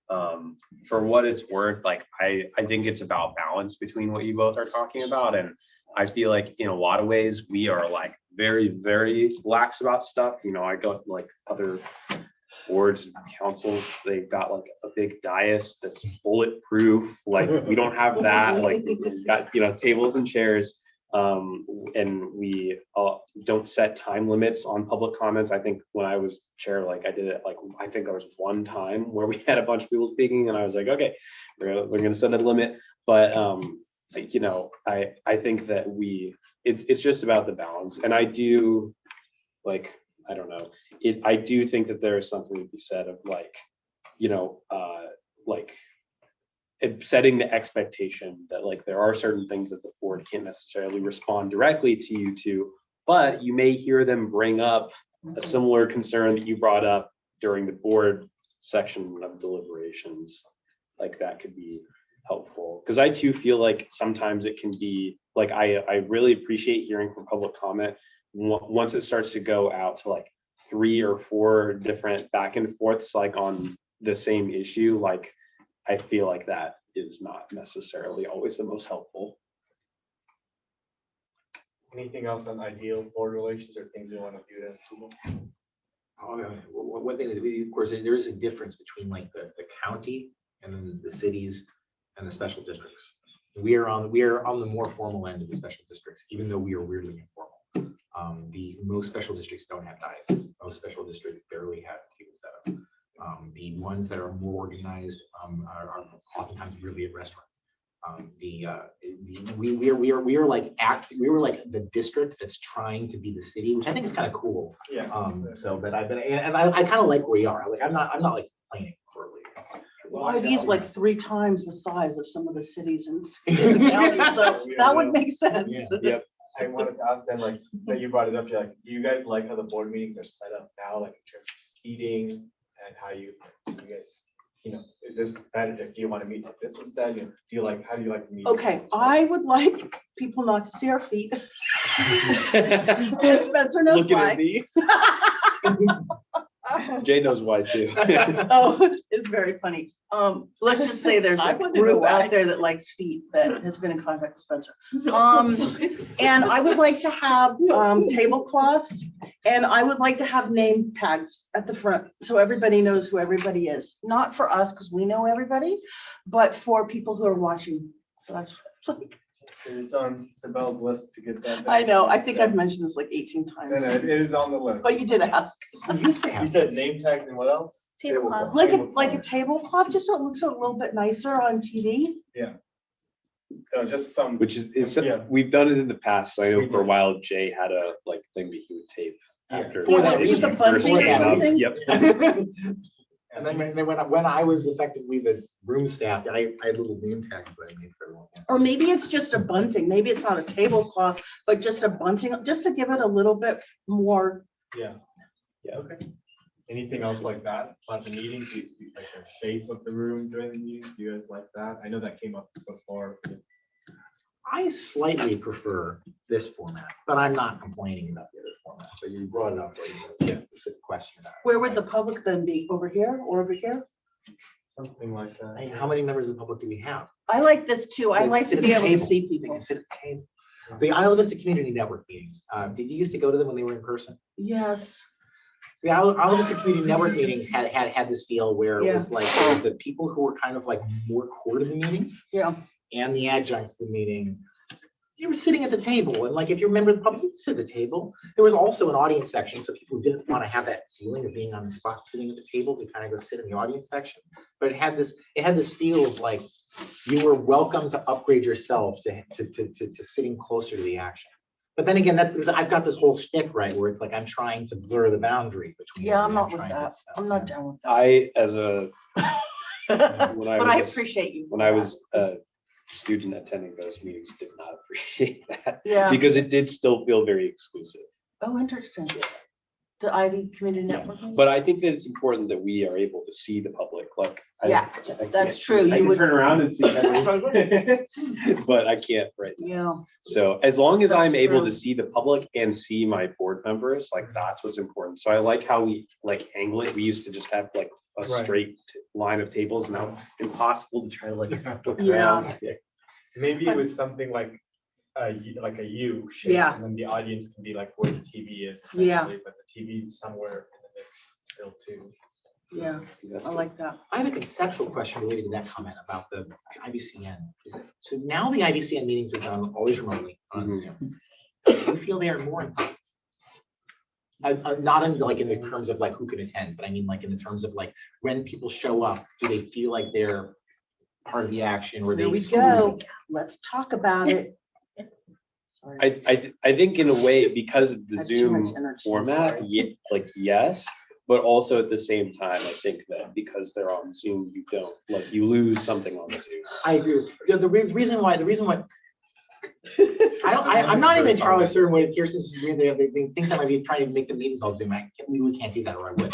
For what it's worth, like, I think it's about balance between what you both are talking about. And I feel like in a lot of ways, we are like very, very lax about stuff. I go like other boards and councils, they've got like a big dais that's bulletproof. Like we don't have that, like we've got, tables and chairs. And we don't set time limits on public comments. I think when I was chair, like I did it, like I think there was one time where we had a bunch of people speaking and I was like, okay, we're gonna set a limit. But I think that it's just about the balance. And I do like, I don't know, I do think that there is something to be said of like, setting the expectation that like there are certain things that the board can't necessarily respond directly to you to, but you may hear them bring up a similar concern that you brought up during the board section of deliberations. Like that could be helpful, because I too feel like sometimes it can be like, I really appreciate hearing from public comment once it starts to go out to like 3 or 4 different back and forths like on the same issue. Like I feel like that is not necessarily always the most helpful. Anything else on ideal board relations or things you want to do to? One thing is, of course, there is a difference between like the county and then the cities and the special districts. We are on the more formal end of the special districts, even though we are weirdly informal. Most special districts don't have dioceses. Most special districts barely have table setups. The ones that are more organized are oftentimes really at restaurants. We are like the district that's trying to be the city, which I think is kind of cool. Yeah. But I kind of like where we are. Like I'm not like complaining for IV's is like 3 times the size of some of the cities in the county, so that would make sense. Yeah. Yep. I wanted to ask them, like, that you brought it up, you're like, do you guys like how the board meetings are set up now, like in terms of seating and how you guys, is this better? Do you want to meet like this instead? How do you like to meet? Okay, I would like people not to see our feet. And Spencer knows why. Jay knows why too. Oh, it's very funny. Let's just say there's a group out there that likes feet that has been in contact with Spencer. And I would like to have tablecloths And I would like to have name tags at the front, so everybody knows who everybody is. Not for us, because we know everybody, but for people who are watching. So that's, It's on Sabelle's list to get that. I know, I done. think I've mentioned this like 18 No, times, no, it is on the list. but you did ask. We used to You have said this. name tags and what else? Tablecloth. Like a tablecloth, just so it looks a little bit nicer on TV. So just some. Which is, Yeah. we've done it in the past. So I We know for a did. while Jay had a like thing that he would tape Yeah. after. Yeah, when like they with a first bunting or came up. something? Yep. And then when I was effectively the room staff, I had little name tags that I made for everyone. Or maybe it's just a bunting, maybe it's not a tablecloth, but just a bunting, just to give it a little bit more. Yeah. Yeah, okay. Anything else like that about the meetings? Like the shape of the room during the meetings? Do you guys like that? I know that came up before. I slightly prefer this format, but I'm not complaining about the other format. So you brought it up, like, yeah, it's a question about it. Where would the public then be? Over here or over here? Something like I mean, that. how many members of the public do we have? I like this too. I They like sit to at be the able to table. see They people. can sit at the table. The Isla Vista Community Network meetings, did you used to go to them when they were in person? Yes. So the Isla Vista Community Network meetings had this feel where it was like the people who were kind of like more core to the meeting Yeah. and the adjuncts to the meeting. You were sitting at the table, and like if you're a member of the public, you could sit at the table. There was also an audience section, so people who didn't want to have that feeling of being on the spot sitting at the table, they kind of go sit in the audience section. But it had this feel of like you were welcome to upgrade yourself to sitting closer to the action. But then again, that's because I've got this whole shtick, right, where it's like I'm trying to blur the boundary between. Yeah, what I'm not with trying to that. sell. I'm not down with that. I, as a, when I But I was, appreciate you. when I was a student attending those meetings, did not appreciate that. Yeah. Because it did still feel very exclusive. Oh, interesting. The Ivy Community Network. But I think that it's important that we are able to see the public, like. Yeah, that's true. I You can would. turn around and see that. But I can't right now. Yeah. So as long as That's I'm able true. to see the public and see my board members, like that's what's important. So I like how we like angle it. We used to just have like a Right. straight line of tables. Now impossible to try to like. look Yeah. around. Maybe it was something like a U shape. Yeah. And then the audience can be like where the TV is Yeah. essentially, but the TV is somewhere in the mix still too. Yeah, I like that. I have a conceptual question related to that comment about the IVCN. So now the IVCN meetings are done always remotely on Zoom. Do you feel they are more in person? Not in like in the terms of like who can attend, but I mean like in the terms of like when people show up, do they feel like they're part of the action or they? Here we go. Let's talk about it. Sorry. I think in a way, because of the I have too much Zoom energy, format, sorry. like yes, but also at the same time, I think that because they're on Zoom, you don't, like, you lose something on Zoom. I agree with you. The reason why I'm not even entirely certain what Kirsten's doing there. They think I might be trying to make the meetings all Zoom. I legally can't do that, or I would.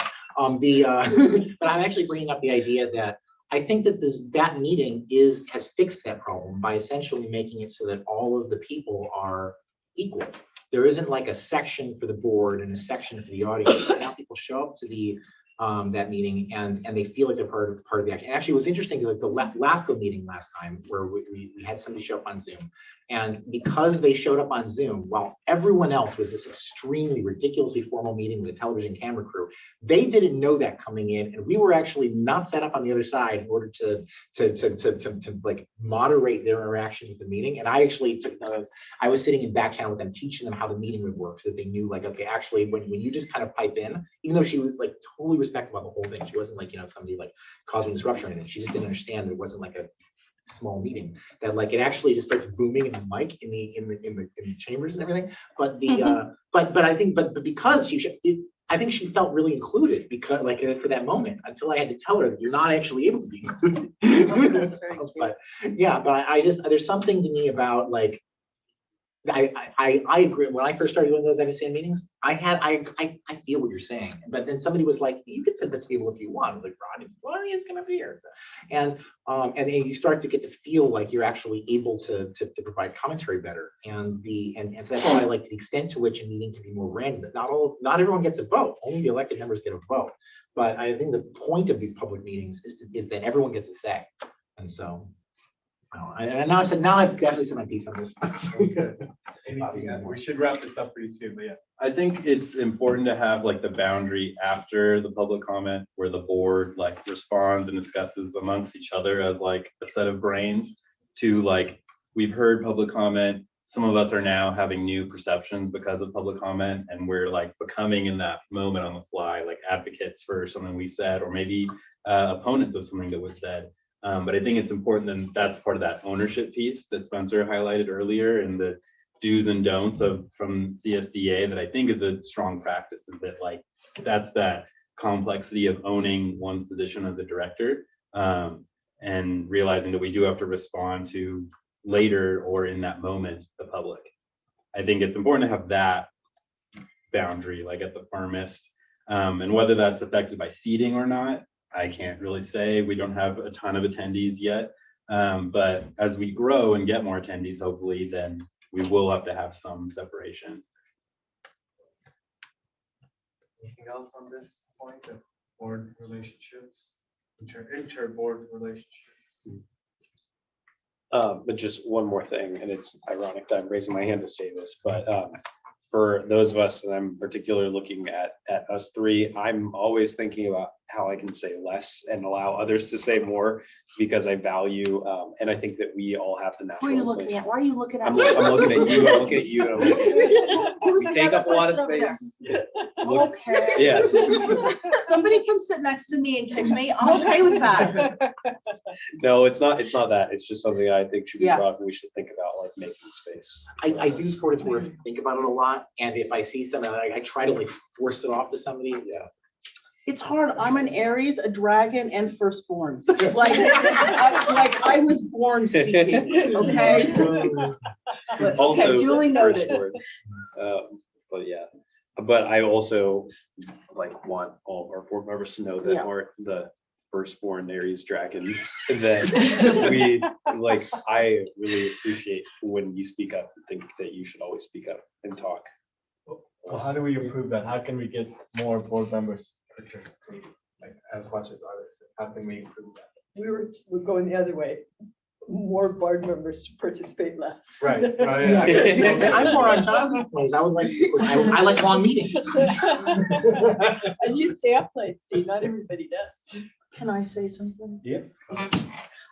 But I'm actually bringing up the idea that I think that that meeting has fixed that problem by essentially making it so that all of the people are equal. There isn't like a section for the board and a section for the audience. Now people show up to the that meeting and they feel like they're part of the action. Actually, it was interesting, like the LAFCO meeting last time where we had somebody show up on Zoom. And because they showed up on Zoom, while everyone else was this extremely ridiculously formal meeting with a television camera crew, they didn't know that coming in, and we were actually not set up on the other side in order to like moderate their interaction with the meeting. And I actually took those. I was sitting in back channel with them, teaching them how the meeting would work, so that they knew, like, okay, actually, when you just kind of pipe in, even though she was like totally respectful of the whole thing, she wasn't like, you know, somebody like causing disruption or anything. She just didn't understand that it wasn't like a small meeting, that like it actually just starts booming in the mic in the chambers and everything. But the but I think but because I think she felt really included, because like for that moment, until I had to tell her that you're not actually able to be included. But yeah, but I just, there's something to me about like, I agree. When I first started doing those IVCN meetings, I feel what you're saying, but then somebody was like, you can sit at the table if you want. I was like, Rodney, well, he's gonna be here. And then you start to get to feel like you're actually able to provide commentary better. And so that's why, like, the extent to which a meeting can be more random, but not everyone gets a vote. Only the elected members get a vote. But I think the point of these public meetings is that everyone gets a say. And so Now I've definitely said my piece on this. We should wrap this up pretty soon, but yeah. I think it's important to have like the boundary after the public comment where the board like responds and discusses amongst each other as like a set of brains to like, we've heard public comment. Some of us are now having new perceptions because of public comment, and we're like becoming in that moment on the fly, like advocates for something we said, or maybe opponents of something that was said. But I think it's important, and that's part of that ownership piece that Spencer highlighted earlier, and the do's and don'ts from CSDA that I think is a strong practice, is that like that's that complexity of owning one's position as a director, and realizing that we do have to respond to later or in that moment the public. I think it's important to have that boundary like at the firmest, and whether that's affected by seating or not, I can't really say. We don't have a ton of attendees yet, but as we grow and get more attendees, hopefully, then we will have to have some separation. Anything else on this point of board relationships, inter-board relationships? But just one more thing, and it's ironic that I'm raising my hand to say this, but for those of us, and I'm particularly looking at us three, I'm always thinking about how I can say less and allow others to say more, because I value, and I think that we all have the Who are natural. you looking at? Why are you looking at? I'm looking at you, I'm looking at you. I'm looking at you. Who's We the take other up a lot of person over space. there? Look- Okay. Yes. Somebody can sit next to me and kick me. I'm okay with that. No, it's not that. It's just something I think should be Yeah. brought, and we should think about, like making space. I do, for what it's worth, think about it a lot, and if I see something, I try to like force it off to somebody. Yeah. It's hard. I'm an Aries, a dragon, and firstborn. Like I was born speaking, okay? But, Also, okay, duly noted. first word. But yeah, but I also like want all our board members to know that Yeah. are the firstborn Aries dragons, that we like, I really appreciate when you speak up and think that you should always speak up and talk. Well, how do we improve that? How can we get more board members to participate like as much as others? How can we improve that? We're going the other way. More board members to participate less. Right. I'm more on Jonathan's place. I would like, I like long meetings. And you stay up late, see, not everybody does. Can I say something? Yeah.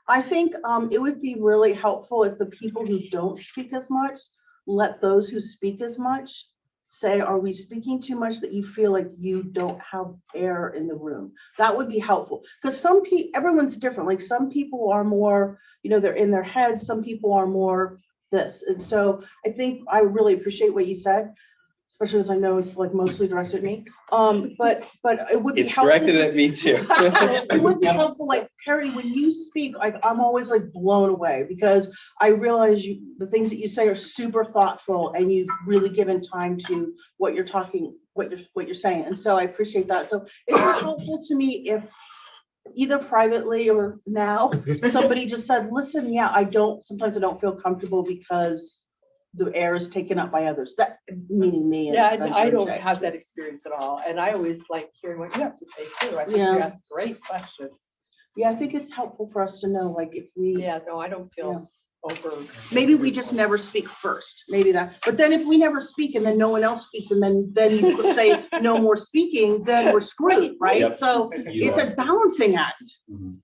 I think it would be really helpful if the people who don't speak as much, let those who speak as much say, are we speaking too much that you feel like you don't have air in the room? That would be helpful, because some people, everyone's different. Like some people are more, they're in their heads. Some people are more this. And so I think I really appreciate what you said, especially as I know it's like mostly directed at me. But it would be It's helpful. directed at me too. It would be helpful, like Carrie, when you speak, I'm always like blown away, because I realize the things that you say are super thoughtful, and you've really given time to what you're talking, what you're saying. And so I appreciate that. So it would be helpful to me if either privately or now, somebody just said, listen, yeah, sometimes I don't feel comfortable because the air is taken up by others, that meaning me. Yeah, and I don't Jay. have that experience at all. And I always like hearing what you have to say too. I think you Yeah. ask great questions. Yeah, I think it's helpful for us to know, like, if we, Yeah, no, I don't feel over. maybe we just never speak first, maybe that, but then if we never speak and then no one else speaks, and then you say no more speaking, then we're screwed, right? Yep. So it's a balancing act. Mhm.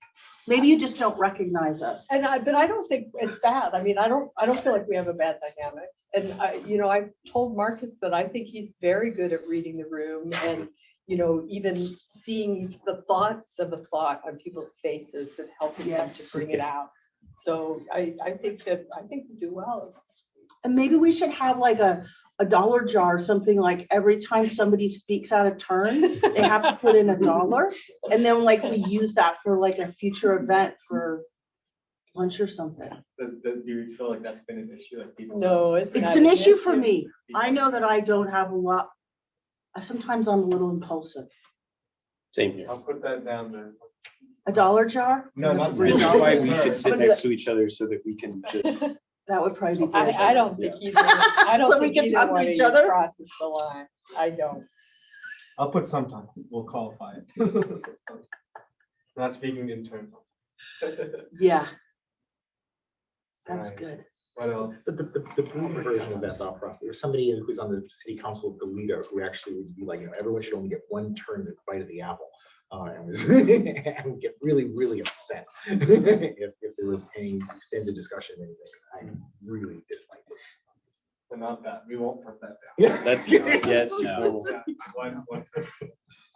Maybe you just don't recognize us. But I don't think it's bad. I mean, I don't feel like we have a bad dynamic. And I've told Marcus that I think he's very good at reading the room, and, even seeing the thoughts of a thought on people's faces and helping them to Yes. bring it out. So I think we do well. And maybe we should have like a dollar jar, something like every time somebody speaks out of turn, they have to put in $1. And then like we use that for like a future event for lunch or something. Do you feel like that's been an issue? Like people? No, it's It's not an issue for me. I know that I don't have a lot. Sometimes I'm a little impulsive. Same here. I'll put that down there. A dollar jar? No, not. This is why we should sit I'm gonna- next to each other so that we can just, That would probably be. I don't think either. I don't So we think can either talk to one of each you other? crosses the line. I don't. I'll put sometimes. We'll qualify it. Not speaking in terms of. Yeah. That's Right. good. What else? The blue version of that thought process, there's somebody who's on the city council of Goleta who actually would be like, everyone should only get one turn at the bite of the apple. And was- and would get really, really upset if there was any extended discussion or anything. I really disliked it. So not that, we won't put that down. Yeah, That's, yes, no. One.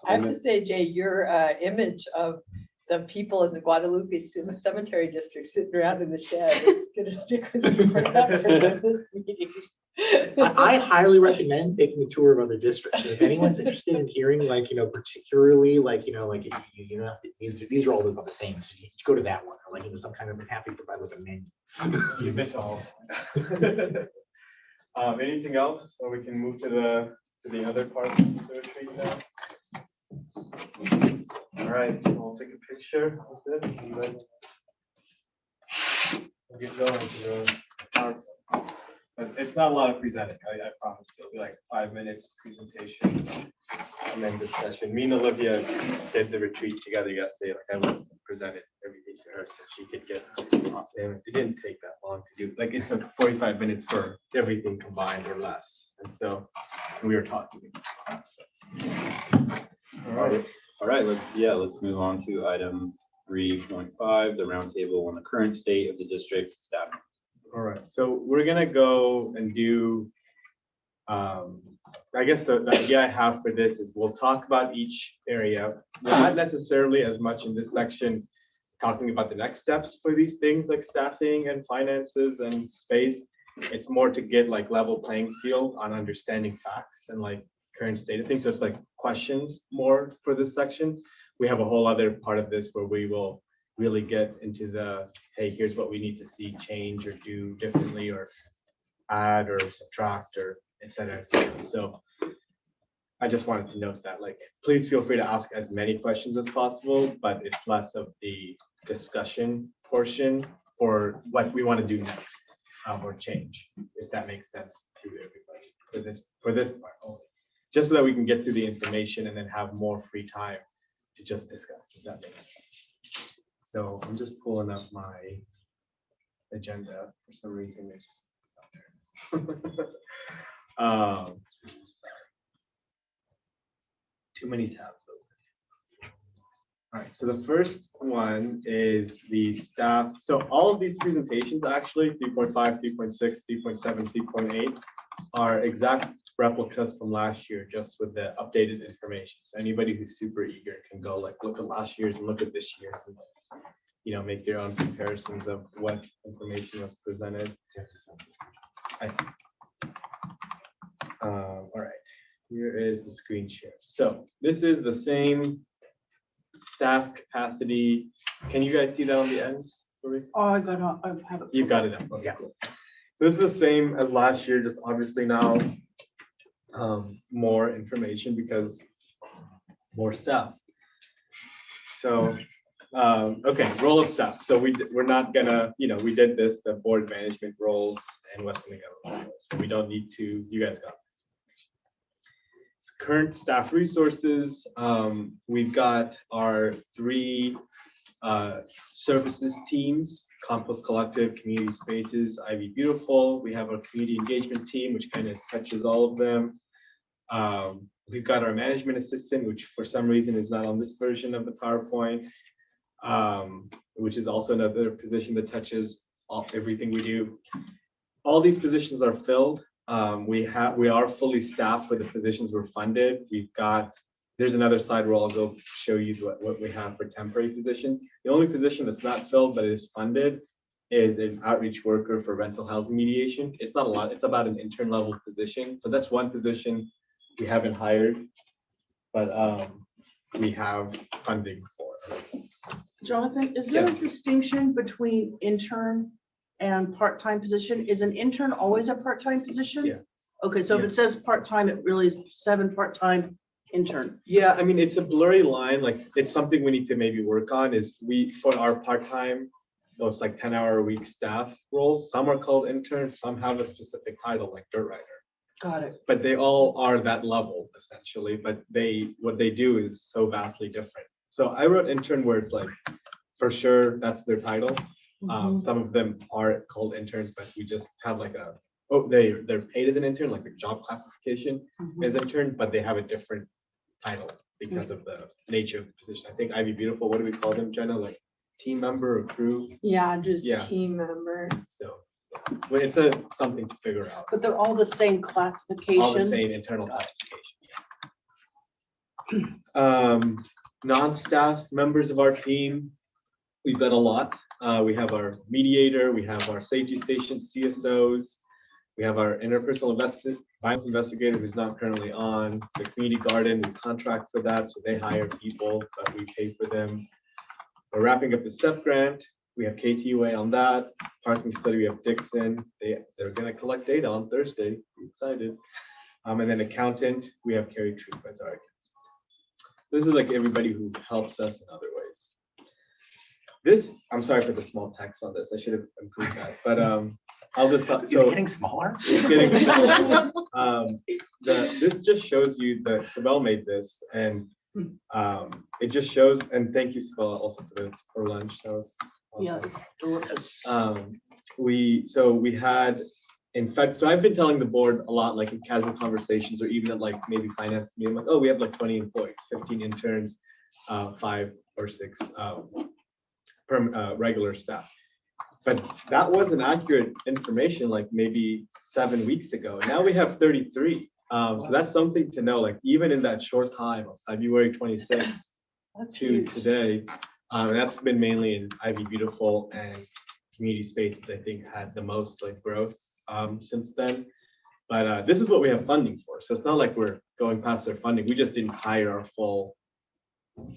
I have to say, Jay, your image of the people in the Guadalupe Cemetery District sitting around in the shed is gonna stick with you forever in this meeting. I highly recommend taking a tour of other districts. And if anyone's interested in hearing, like, particularly like, like, these are all about the same. So you go to that one, or like, some kind of happy provide with a menu. You miss all. Anything else, or we can move to the other part of the retreat now? All right, I'll take a picture of this and then we'll get going to the PowerPoint. But it's not a lot of presenting, I promise. It'll be like 5 minutes presentation and then discussion. Me and Olivia did the retreat together yesterday. Like I went and presented everything to her so she could get awesome. It didn't take that long to do. Like it took 45 minutes for everything combined or less. And so we were talking. All right, let's move on to item 3.5, the roundtable on the current state of the district staff. All right, so we're gonna go and do, I guess the idea I have for this is we'll talk about each area. We're not necessarily as much in this section talking about the next steps for these things like staffing and finances and space. It's more to get like level playing field on understanding facts and like current state of things. So it's like questions more for this section. We have a whole other part of this where we will really get into the, hey, here's what we need to see change or do differently or add or subtract or et cetera, et cetera. So I just wanted to note that, like, please feel free to ask as many questions as possible, but it's less of the discussion portion for what we want to do next or change, if that makes sense to everybody for this part only. Just so that we can get through the information and then have more free time to just discuss, if that makes sense. So I'm just pulling up my agenda. For some reason, it's not there. Too many tabs open. All right, so the first one is the staff. So all of these presentations, actually, 3.5, 3.6, 3.7, 3.8, are exact replicas from last year, just with the updated information. So anybody who's super eager can go like look at last year's and look at this year's and make your own comparisons of what information was presented. All right, here is the screen share. So this is the same staff capacity. Can you guys see that on the ends? Oh, I have it. You got it up. Okay, cool. So this is the same as last year, just obviously now more information because more staff. So okay, role of staff. So we're not gonna, we did this, the board management roles and Western government roles. So we don't need to, you guys got this. Current staff resources. We've got our 3 services teams: Compost Collective, Community Spaces, Ivy Beautiful. We have our community engagement team, which kind of touches all of them. We've got our management assistant, which for some reason is not on this version of the PowerPoint, which is also another position that touches everything we do. All these positions are filled. We are fully staffed for the positions we're funded. There's another slide where I'll go show you what we have for temporary positions. The only position that's not filled but is funded is an outreach worker for rental housing mediation. It's not a lot, it's about an intern level position. So that's one position we haven't hired, but we have funding for. Jonathan, is there a distinction between intern and part-time position? Is an intern always a part-time position? Yeah. Okay, so if it says part-time, it really is 7 part-time intern. Yeah, I mean, it's a blurry line. Like, it's something we need to maybe work on is for our part-time, those like 10-hour-a-week staff roles, some are called interns, some have a specific title like dirt rider. Got it. But they all are that level essentially, but what they do is so vastly different. So I wrote intern where it's like, for sure, that's their title. Some of them are called interns, but we just have like a, oh, they're paid as an intern, like the job classification as intern, but they have a different title because of the nature of the position. I think Ivy Beautiful, what do we call them, Jenna? Like team member or crew? Yeah, just Yeah. team member. So, but it's something to figure out. But they're all the same classification. All the same internal classification. Non-staff members of our team, we've done a lot. We have our mediator, we have our safety station CSOs, we have our interpersonal violence investigator who's not currently on, the community garden, we contract for that, so they hire people, but we pay for them. We're wrapping up the STEP grant. We have KTUA on that. Parking study, we have Dixon. They're gonna collect data on Thursday. Be excited. And then accountant, we have Carrie Troop as our accountant. This is like everybody who helps us in other ways. This, I'm sorry for the small text on this. I should have improved that, but I'll just talk. It's getting smaller. It's getting smaller. This just shows you that Sibel made this, and it just shows. And thank you, Sibel, also for lunch. That was awesome. Yeah. We had, in fact, so I've been telling the board a lot, like in casual conversations, or even at like maybe finance meeting, like, oh, we have like 20 employees, 15 interns, 5 or 6 regular staff. But that wasn't accurate information like maybe 7 weeks ago. Now we have 33. So that's something to know, like even in that short time of February 26th to today, that's been mainly in Ivy Beautiful and community spaces, I think, had the most like growth since then. But this is what we have funding for. So it's not like we're going past their funding. We just didn't hire our full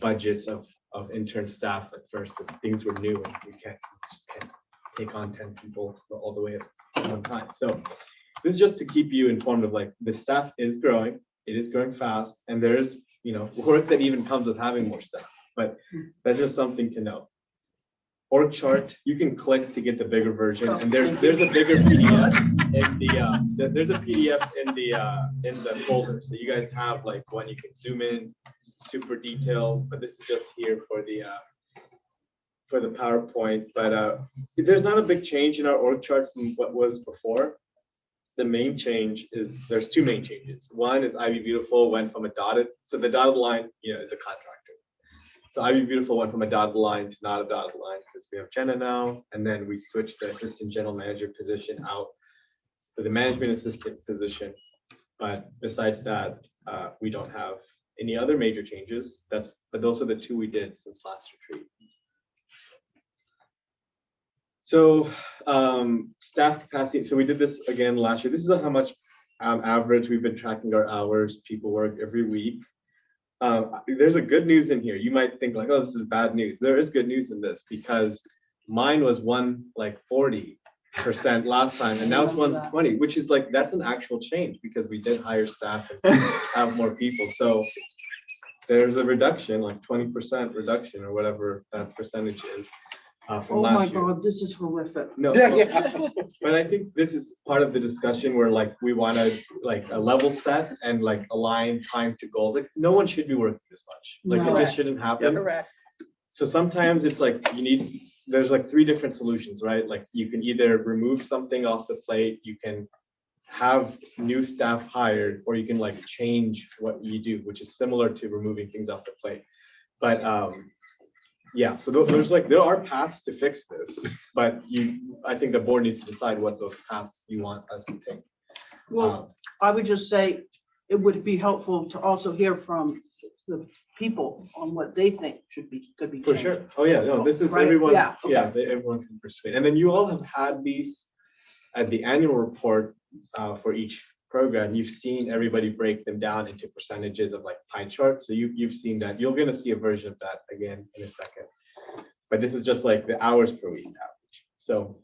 budgets of intern staff at first because things were new and we just can't take on 10 people all the way at one time. So this is just to keep you informed of like the staff is growing, it is growing fast, and there's work that even comes with having more staff. But that's just something to know. Org chart, you can click to get the bigger version, and there's a bigger PDF in the there's a PDF in the folder, so you guys have like one you can zoom in, super details. But this is just here for the PowerPoint. But there's not a big change in our org chart from what was before. The main change is there's 2 main changes. One is Ivy Beautiful went from a dotted, so the dotted line, is a contractor. So Ivy Beautiful went from a dotted line to not a dotted line because we have Jenna now, and then we switched the assistant general manager position out for the management assistant position. But besides that, we don't have any other major changes. But those are the 2 we did since last retreat. So staff capacity. So we did this again last year. This is how much average we've been tracking our hours. People work every week. There's a good news in here. You might think like, oh, this is bad news. There is good news in this because mine was 40% last time, and now it's 120, which is like that's an actual change because we did hire staff and have more people. So there's a reduction, like 20% reduction or whatever that percentage is. From last year. God, this is horrific. No, but I think this is part of the discussion where like we want to like a level set and like align time to goals. Like no one should be working this much. Like it just shouldn't happen. Correct. So sometimes it's like there's like 3 different solutions, right? Like you can either remove something off the plate, you can have new staff hired, or you can like change what you do, which is similar to removing things off the plate. But yeah, so there are paths to fix this, but I think the board needs to decide what those paths you want us to take. Well, I would just say it would be helpful to also hear from the people on what they think could be For changed. sure. Oh yeah, no, this is Right, everyone. yeah, okay. Everyone can participate. And then you all have had these at the annual report for each program. You've seen everybody break them down into percentages of like pie chart. So you've seen that. You're going to see a version of that again in a second. But this is just like the hours per week average. So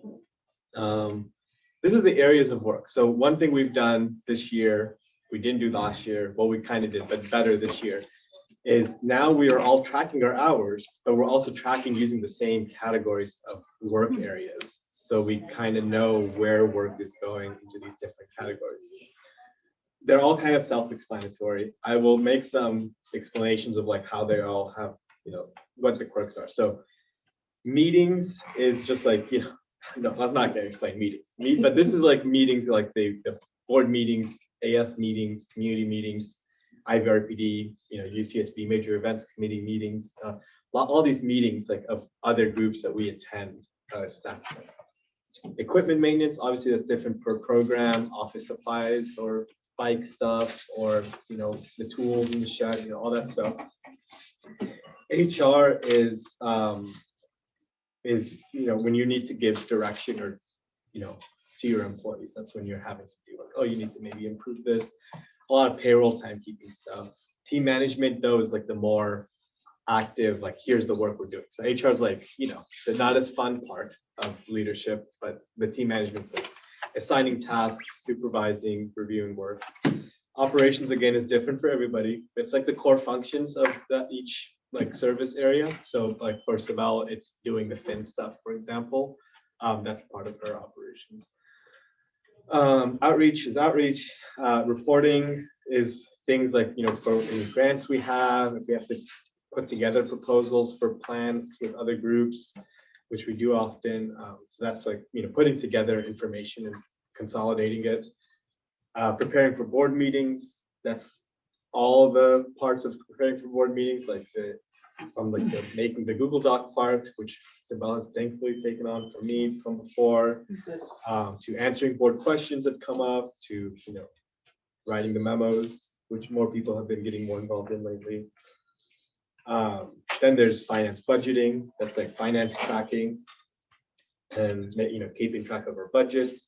this is the areas of work. So one thing we've done this year, we didn't do last year, well, we kind of did, but better this year, is now we are all tracking our hours, but we're also tracking using the same categories of work areas. So we kind of know where work is going into these different categories. They're all kind of self-explanatory. I will make some explanations of like how they all have, what the quirks are. So meetings is just like, no, I'm not gonna explain meetings. But this is like meetings, like the board meetings, AS meetings, community meetings, IVRPD, UCSB major events committee meetings, all these meetings like of other groups that we attend, staff. Equipment maintenance, obviously that's different per program, office supplies or bike stuff, or the tools in the shed, all that stuff. HR is when you need to give direction or to your employees. That's when you're having to do like, oh, you need to maybe improve this. A lot of payroll, timekeeping stuff. Team management, though, is like the more active, like here's the work we're doing. So HR is like, the not as fun part of leadership, but the team management's like assigning tasks, supervising, reviewing work. Operations, again, is different for everybody. It's like the core functions of each like service area. So like for Sabal, it's doing the fin stuff, for example. That's part of her operations. Outreach is outreach. Reporting is things like, for any grants we have, if we have to put together proposals for plans with other groups, which we do often. So that's like, putting together information and consolidating it. Preparing for board meetings, that's all the parts of preparing for board meetings, like from like the making the Google Doc part, which Sabal has thankfully taken on from me from before, to answering board questions that come up, to writing the memos, which more people have been getting more involved in lately. Then there's finance budgeting, that's like finance tracking, and keeping track of our budgets.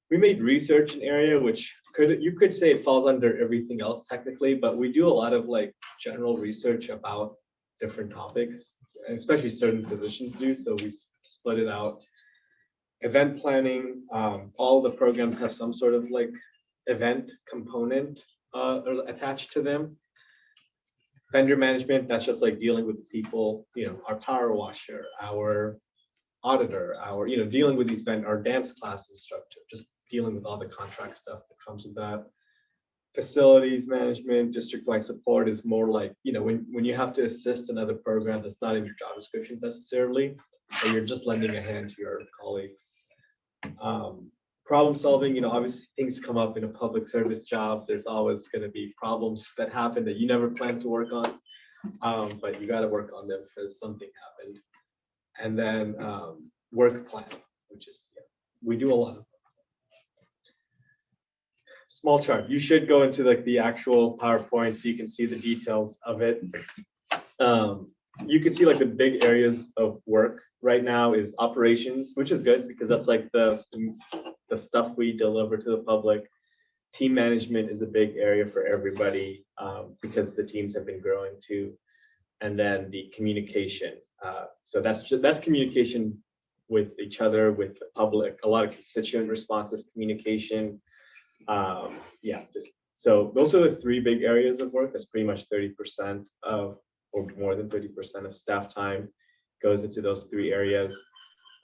We made research an area which you could say it falls under everything else technically, but we do a lot of like general research about different topics, and especially certain positions do. So we split it out. Event planning, all the programs have some sort of like event component attached to them. Vendor management, that's just like dealing with the people, our power washer, our auditor, our, dealing with these our dance class instructor, just dealing with all the contract stuff that comes with that. Facilities management, district-wide support is more like, when you have to assist another program that's not in your job description necessarily, or you're just lending a hand to your colleagues. Problem solving, obviously things come up in a public service job. There's always going to be problems that happen that you never plan to work on, but you got to work on them because something happened. And then work planning, which is, we do a lot of small chart. You should go into like the actual PowerPoint so you can see the details of it. You can see like the big areas of work right now is operations, which is good because that's like the stuff we deliver to the public. Team management is a big area for everybody because the teams have been growing too. And then the communication. So that's communication with each other, with the public, a lot of constituent responses, communication. So those are the three big areas of work. That's pretty much 30% of, or more than 30% of staff time goes into those three areas.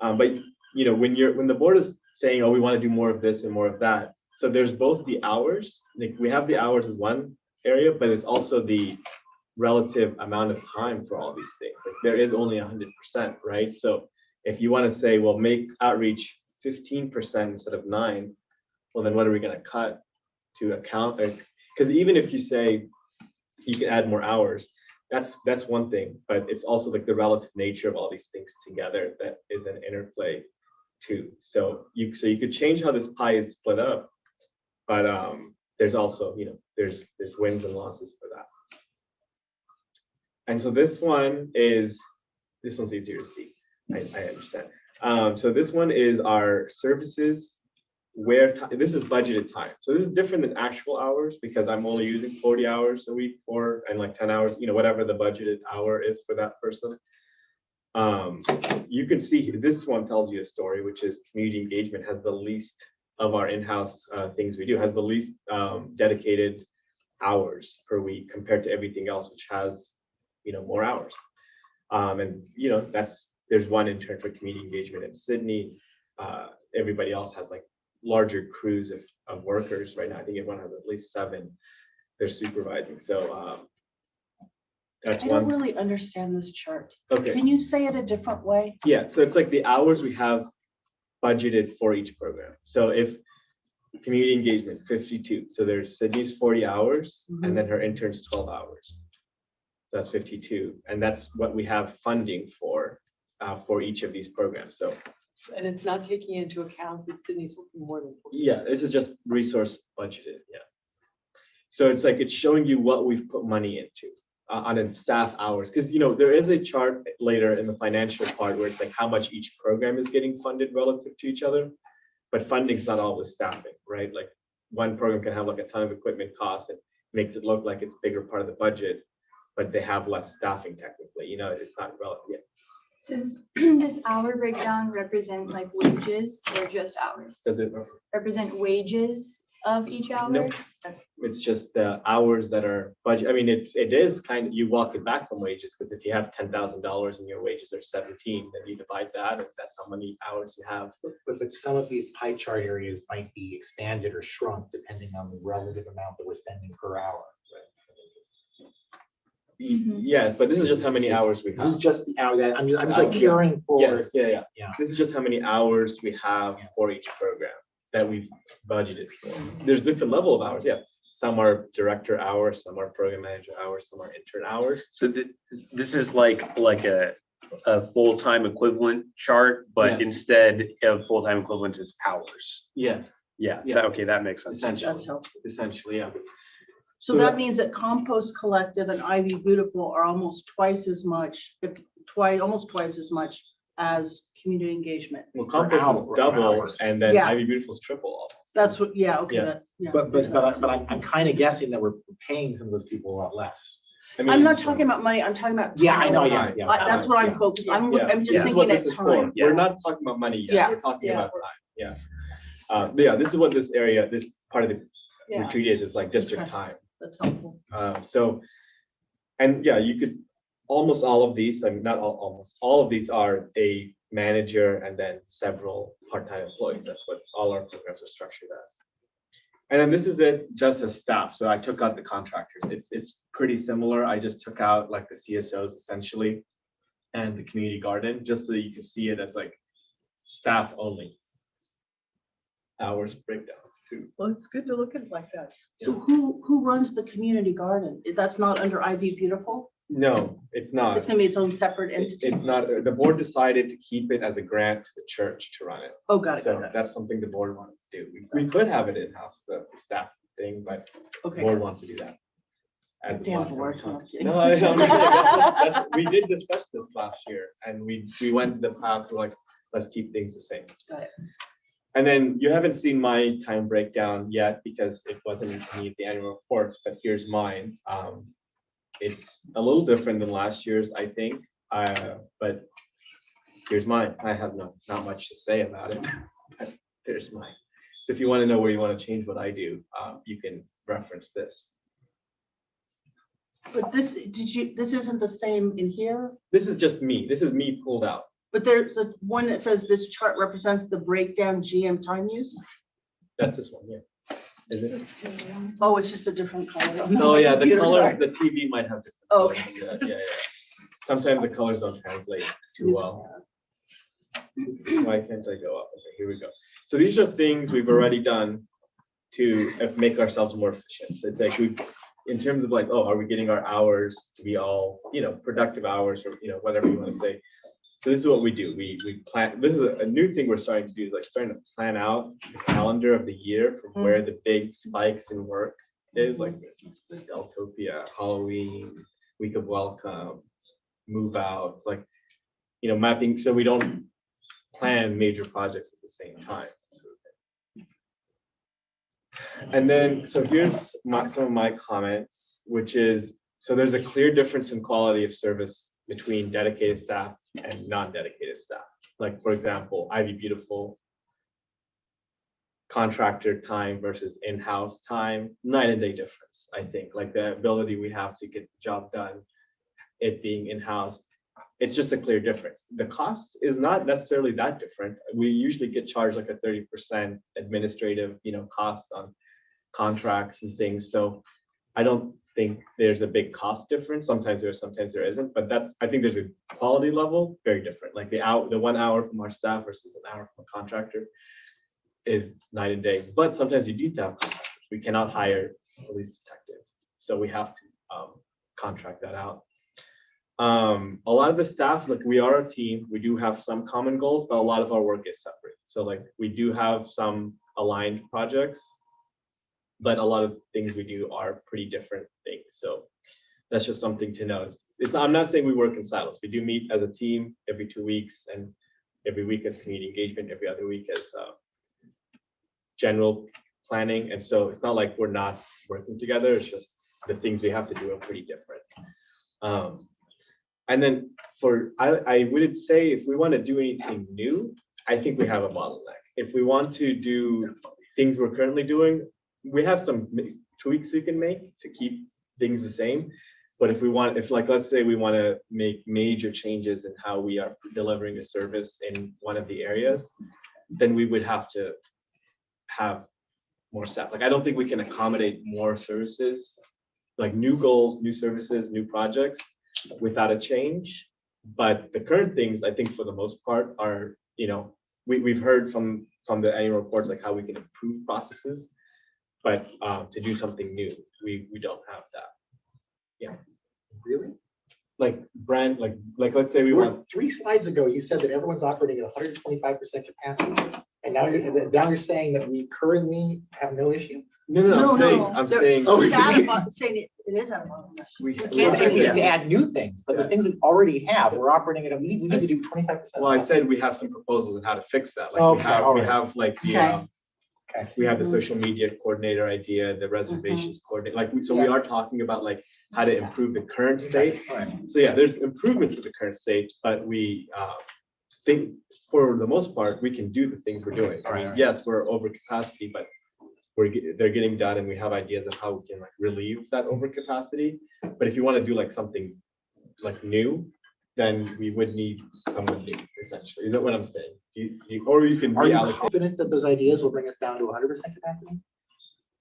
But when the board is saying, oh, we want to do more of this and more of that. So there's both the hours, like we have the hours as one area, but it's also the relative amount of time for all these things. Like there is only 100%, right? So if you want to say, well, make outreach 15% instead of 9%, well, then what are we going to cut to account? Because even if you say you can add more hours, that's one thing, but it's also like the relative nature of all these things together that is an interplay too. So you could change how this pie is split up, but there's also, there's wins and losses for that. And so this one's easier to see. I understand. So this one is our services where this is budgeted time. So this is different than actual hours because I'm only using 40 hours a week and like 10 hours, whatever the budgeted hour is for that person. You can see this one tells you a story, which is community engagement has the least of our in-house things we do, has the least dedicated hours per week compared to everything else, which has more hours. And there's one intern for community engagement in Sydney. Everybody else has like larger crews of workers right now. I think everyone has at least 7 they're supervising. So That's I don't one. really understand this chart. Okay, Can you say it a different way? yeah, so it's like the hours we have budgeted for each program. So if community engagement, 52, so there's Sydney's 40 hours and then her intern's 12 hours. So that's 52, and that's what we have funding for each of these programs. So And it's not taking into account that Sydney's working more than 40 yeah, this is just resource budgeted, yeah. So it's like, it's showing you what we've put money into on in staff hours, because there is a chart later in the financial part where it's like how much each program is getting funded relative to each other. But funding's not always staffing, right? Like one program can have like a ton of equipment costs and makes it look like it's a bigger part of the budget, but they have less staffing technically, it's not relevant. Yeah. Does this hour breakdown represent like wages or just hours? Does it? Represent wages of each hour? Nope. It's just the hours that are budget. I mean, it is kind of, you walk it back from wages, because if you have $10,000 and your wages are 17, then you divide that, and that's how many hours you have. But some of these pie chart areas might be expanded or shrunk depending on the relative amount that we're spending per hour. Yes, but this is just how many hours we This is have. just the hour that, I'm just like hearing for. Yes, yeah. Yeah. This is just how many hours we have for each program that we've budgeted for. There's different level of hours, yeah. Some are director hours, some are program manager hours, some are intern hours. So this is like a full-time equivalent chart, but Yes. instead of full-time equivalents, it's hours. Yes. Yeah, Yeah. okay, that makes sense. Essentially, That's helpful. essentially, yeah. So that means that Compost Collective and Ivy Beautiful are almost twice as much, almost twice as much as community engagement. Well, compost is hour, double, hours. and then Yeah. Ivy Beautiful's triple almost. That's what, yeah, okay, Yeah. that, yeah. But I'm kind of guessing that we're paying some of those people a lot less. I mean, I'm not talking about money, I'm talking about. Yeah, I know, time. yeah. That's what I'm Yeah. focused, I'm Yeah, just this is thinking what at this is for. time. We're not talking about money yet, Yeah. we're talking Yeah. about time, yeah. Yeah, this is what this area, this part of the Yeah, retreat is, it's like district Okay. time. that's helpful. So, and yeah, you could, almost all of these, I mean, not almost, all of these are a manager and then several part-time employees. That's what all our programs are structured as. And then this is it just as staff. So I took out the contractors. It's pretty similar. I just took out like the CSOs essentially and the community garden, just so you can see it as like staff only. Hours breakdown too. Well, it's good to look at it like that. So who runs the community garden? That's not under Ivy Beautiful? No, it's not. It's gonna be its own separate entity? It's not, the board decided to keep it as a grant to the church to run it. Oh, got it, So got it. that's something the board wanted to do. We could have it in-house, the staff thing, but the Okay. board wants to do that. As it Damn wants board, every time. no, I'm kidding. No, I'm kidding. We did discuss this last year and we went the path, we're like, let's keep things the same. Got it. And then you haven't seen my time breakdown yet because it wasn't in any of the annual reports, but here's mine. It's a little different than last year's, I think, but here's mine. I have not much to say about it. But there's mine. So if you want to know where you want to change what I do, you can reference this. But this isn't the same in here? This is just me. This is me pulled out. But there's a one that says this chart represents the breakdown GM time use? That's this one here. Is it? Oh, it's just a different color. Oh, yeah, the Computer, colors, sorry. the TV might have different. Oh, colors. Yeah. Sometimes the colors don't translate too well. Why can't I go up? Okay, here we go. So these are things we've already done to make ourselves more efficient. So it's like in terms of like, oh, are we getting our hours to be all, productive hours or, whatever you want to say. So this is what we do. We plan, this is a new thing we're starting to do, like starting to plan out the calendar of the year from where the big spikes in work is, like the Deltopia, Halloween, week of welcome, move out, like, mapping, so we don't plan major projects at the same time. And then, so here's some of my comments, which is, so there's a clear difference in quality of service between dedicated staff and non-dedicated staff. Like, for example, Ivy Beautiful, contractor time versus in-house time, night and day difference, I think. Like the ability we have to get the job done, it being in-house, it's just a clear difference. The cost is not necessarily that different. We usually get charged like a 30% administrative, cost on contracts and things. So I don't think there's a big cost difference. Sometimes there isn't, but I think there's a quality level very different. Like the 1 hour from our staff versus an hour from a contractor is night and day. But sometimes you need to have contractors. We cannot hire a police detective, so we have to contract that out. A lot of the staff, like we are a team, we do have some common goals, but a lot of our work is separate. So like we do have some aligned projects, but a lot of things we do are pretty different things. So that's just something to know. I'm not saying we work in silos. We do meet as a team every 2 weeks, and every week as community engagement, every other week as general planning. And so it's not like we're not working together. It's just the things we have to do are pretty different. And then I would say if we want to do anything new, I think we have a bottleneck. If we want to do things we're currently doing, we have some tweaks we can make to keep things the same. But if like, let's say we want to make major changes in how we are delivering a service in one of the areas, then we would have to have more staff. Like, I don't think we can accommodate more services, like new goals, new services, new projects without a change. But the current things, I think for the most part are, we've heard from the annual reports, like how we can improve processes, but to do something new, we don't have that. Yeah. Really? Like brand, like let's say we want. 3 slides ago, you said that everyone's operating at 125% capacity. And now you're saying that we currently have no issue? No, I'm saying. Oh, saying it is out of our. We I think we need to add new things, but the things we already have, we're operating at we need to do 25%. Well, I said we have some proposals on how to fix that. Like Okay, we have like the Okay. we have the social media coordinator idea, the reservations coordinator. Like we are talking about like how to improve the current state. All right. So yeah, there's improvements to the current state, but we think for the most part we can do the things we're doing. I mean, yes, we're over capacity, but they're getting done, and we have ideas of how we can like relieve that overcapacity. But if you want to do like something like new, then we would need someone new, essentially. Is that what I'm saying? Or you can Are you reallocate. confident that those ideas will bring us down to 100% capacity?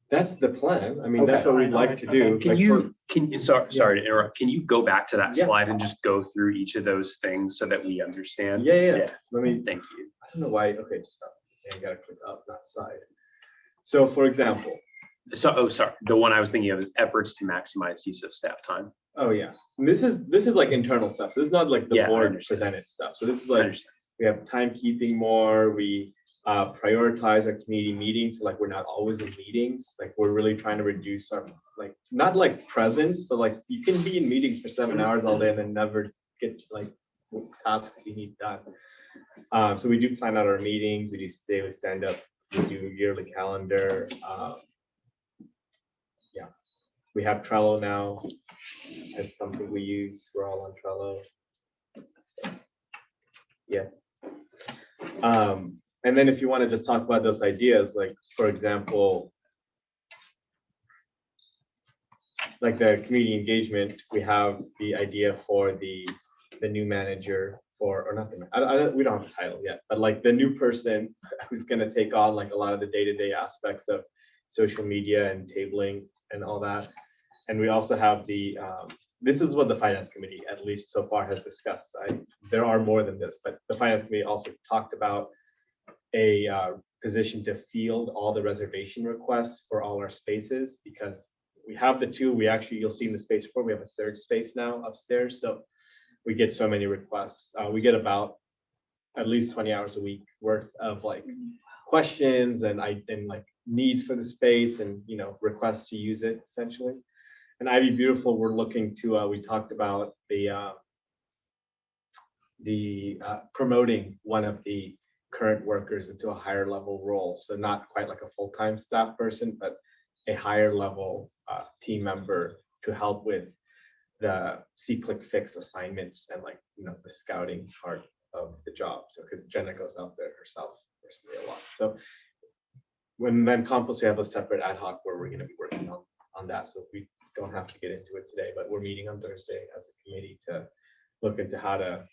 That's the plan. I mean, that's what we'd like to do. Can Like you, sorry to interrupt, can you go back to that Yeah. slide and just go through each of those things so that we understand? Yeah. Let me. Thank you. I don't know why. Okay, I gotta click up that side. So, for example. Sorry. The one I was thinking of is efforts to maximize use of staff time. Oh yeah, and this is like internal stuff. So this is not like the Yeah, I board understand. presented stuff. So this is like we have timekeeping more. We prioritize our community meetings. So like we're not always in meetings. Like we're really trying to reduce our like not like presence, but like you can be in meetings for 7 hours all day and then never get like tasks you need done. So we do plan out our meetings. We do daily stand up. We do yearly calendar. Yeah, we have Trello now. It's something we use. We're all on Trello. So, yeah. And then if you want to just talk about those ideas, like for example, like the community engagement, we have the idea for the new manager or not we don't have a title yet, but like the new person who's going to take on like a lot of the day-to-day aspects of social media and tabling and all that. And we also have the this is what the finance committee at least so far has discussed. There are more than this, but the finance committee also talked about a position to field all the reservation requests for all our spaces, because we have the two. You'll see in the space report, we have a third space now upstairs. So we get so many requests. We get about at least 20 hours a week worth of like questions and like needs for the space and requests to use it essentially. And Ivy Beautiful, we're looking to we talked about the promoting one of the current workers into a higher level role. So not quite like a full-time staff person, but a higher level team member to help with the see, click, fix assignments and like the scouting part of the job. So because Jenna goes out there herself personally a lot. So when then compost, we have a separate ad hoc where we're going to be working on that. So we don't have to get into it today, but we're meeting on Thursday as a committee to look into how to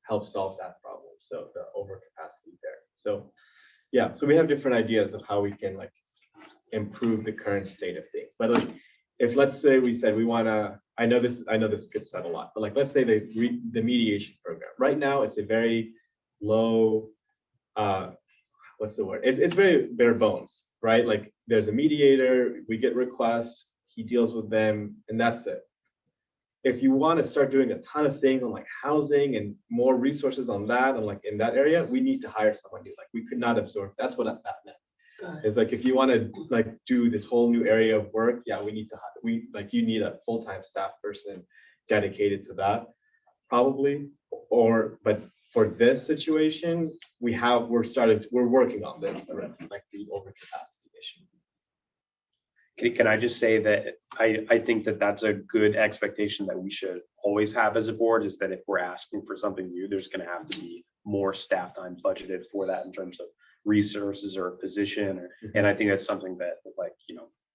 help solve that problem. So the overcapacity there. So yeah, so we have different ideas of how we can like improve the current state of things. But like if let's say we said we wanna, I know this gets said a lot, but like, let's say the mediation program, right now, it's a very low, what's the word? It's very bare bones, right? Like, there's a mediator, we get requests, he deals with them, and that's it. If you want to start doing a ton of things on like housing and more resources on that, and like in that area, we need to hire someone new. Like, we could not absorb, that's what that meant. It's like, if you want to like do this whole new area of work, yeah, we need to you need a full-time staff person dedicated to that, probably. But for this situation, we're working on this already, like the overcapacity issue. Can I just say that I think that that's a good expectation that we should always have as a board, is that if we're asking for something new, there's going to have to be more staff time budgeted for that in terms of resources or a position. And I think that's something that, like,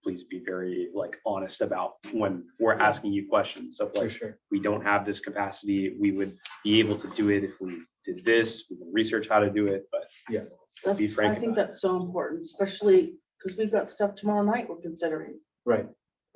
please be very like honest about when we're asking you questions. So if like we don't have this capacity, we would be able to do it if we did this, we can research how to do it, but yeah, be frank I think that's so important, especially because we've got stuff tomorrow night we're considering. Right.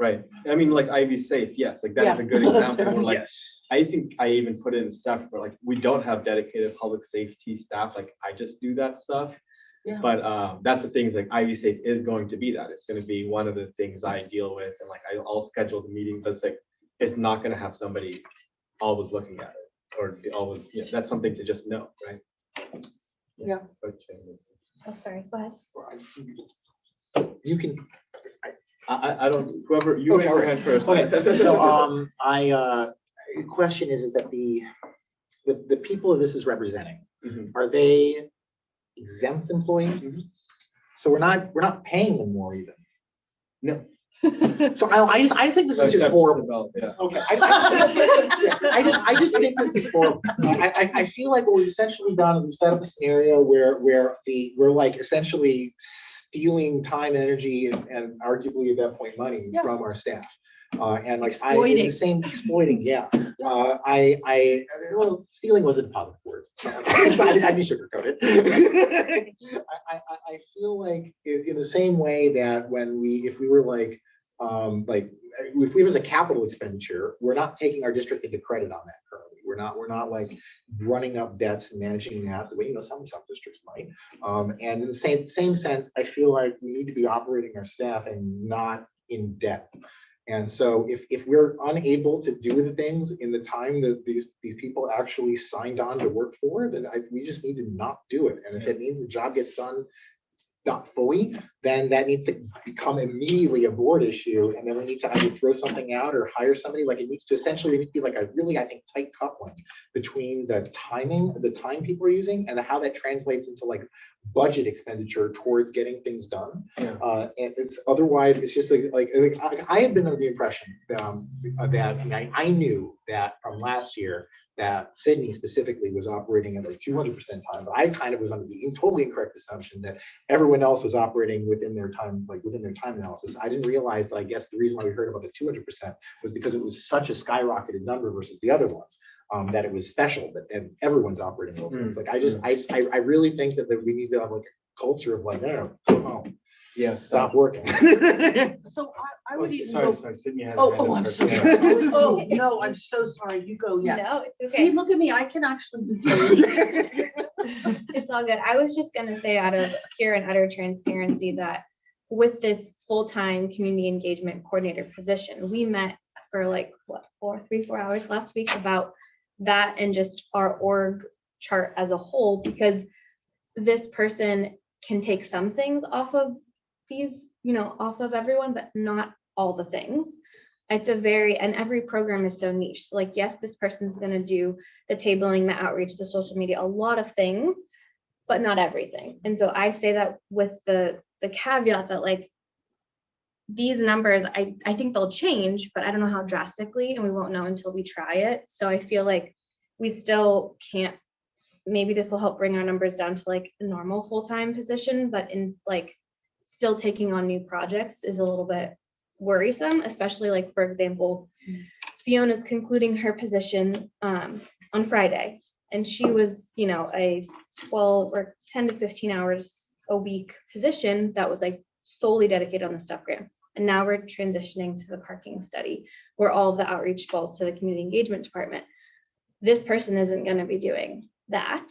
I mean, like Ivy Safe, yes, like that is a good example. Where, like, I think I even put it in staff where like we don't have dedicated public safety staff. Like, I just do that stuff. Yeah. But that's the things, like Ivy Safe is going to be that. It's going to be one of the things I deal with, and like I'll schedule the meeting, but it's not going to have somebody always looking at it or always. Yeah, that's something to just know, right? Yeah. Okay. Oh, sorry, go ahead. You can. I don't. Whoever you raise your hand first. Okay. So question is that the people this is representing, are they exempt employees? So we're not paying them more even. No. So I just think this is just horrible. Yeah. Okay. I just think this is horrible. I feel like what we've essentially done is we've set up a scenario where we're like essentially stealing time, energy, and arguably at that point money from our staff. And like exploiting, yeah. Well, stealing wasn't a positive word, so I'd be sugarcoated. I feel like in the same way that if we was a capital expenditure, we're not taking our district into credit on that currently. We're not like running up debts and managing that the way some districts might. And in the same sense, I feel like we need to be operating our staff and not in debt. And so if we're unable to do the things in the time that these people actually signed on to work for, then we just need to not do it. And if it means the job gets done not fully, then that needs to become immediately a board issue. And then we need to either throw something out or hire somebody. Like, it needs to essentially be like a really, I think, tight coupling between the time people are using and how that translates into like budget expenditure towards getting things done. Yeah. And otherwise it's just like I had been under the impression that I knew that from last year that Sydney specifically was operating at like 200% time, but I kind of was under the totally incorrect assumption that everyone else was operating within their time analysis. I didn't realize that I guess the reason why we heard about the 200% was because it was such a skyrocketed number versus the other ones, that it was special, and everyone's operating over. It's like, I really think that we need to have like a culture of like, no, go home. Yeah, stop working. So I would even sorry, go. Sydney has I'm so sorry. Oh, no, I'm so sorry. You go, yes. No, it's okay. See, look at me. I can actually be telling you. It's all good. I was just gonna say, out of pure and utter transparency, that with this full-time community engagement coordinator position, we met for like what, 3-4 hours last week about that and just our org chart as a whole, because this person can take some things off of these, off of everyone, but not all the things. It's and every program is so niche. So like, yes, this person's going to do the tabling, the outreach, the social media, a lot of things, but not everything. And so I say that with the caveat that like these numbers, I think they'll change, but I don't know how drastically, and we won't know until we try it. So I feel like we still can't, maybe this will help bring our numbers down to like a normal full-time position, but in like still taking on new projects is a little bit worrisome, especially like, for example, Fiona's concluding her position on Friday, and she was, a 12 or 10 to 15 hours a week position that was like solely dedicated on the STEP grant. And now we're transitioning to the parking study, where all of the outreach falls to the community engagement department. This person isn't going to be doing that.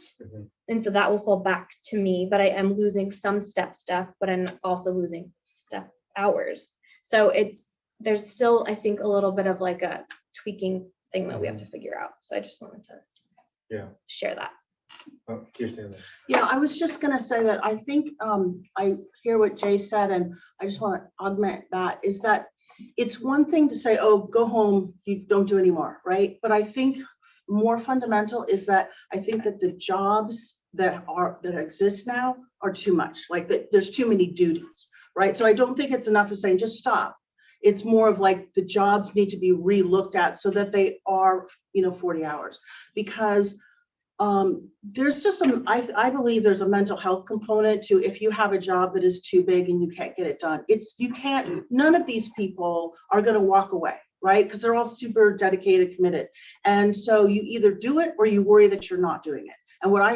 And so that will fall back to me, but I am losing some step stuff, but I'm also losing step hours. So there's still, I think, a little bit of like a tweaking thing that we have to figure out. So I just wanted to share that. Oh, Kirsten. Yeah, I was just gonna say that I think, I hear what Jay said, and I just want to augment that, is that it's one thing to say, oh, go home, you don't do anymore, right? But I think more fundamental is that I think that the jobs that exist now are too much, like there's too many duties, right? So I don't think it's enough of saying, just stop. It's more of like the jobs need to be re-looked at so that they are, 40 hours, because there's just I believe there's a mental health component to if you have a job that is too big and you can't get it done. None of these people are going to walk away, right? Because they're all super dedicated, committed. And so you either do it or you worry that you're not doing it. And what I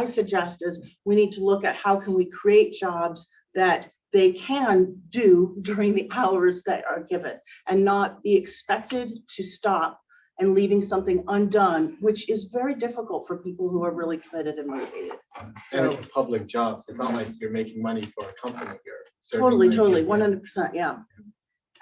suggest is we need to look at how can we create jobs that they can do during the hours that are given and not be expected to stop and leaving something undone, which is very difficult for people who are really committed and motivated. And it's a public job. It's not like you're making money for a company here. Totally, 100%, yeah.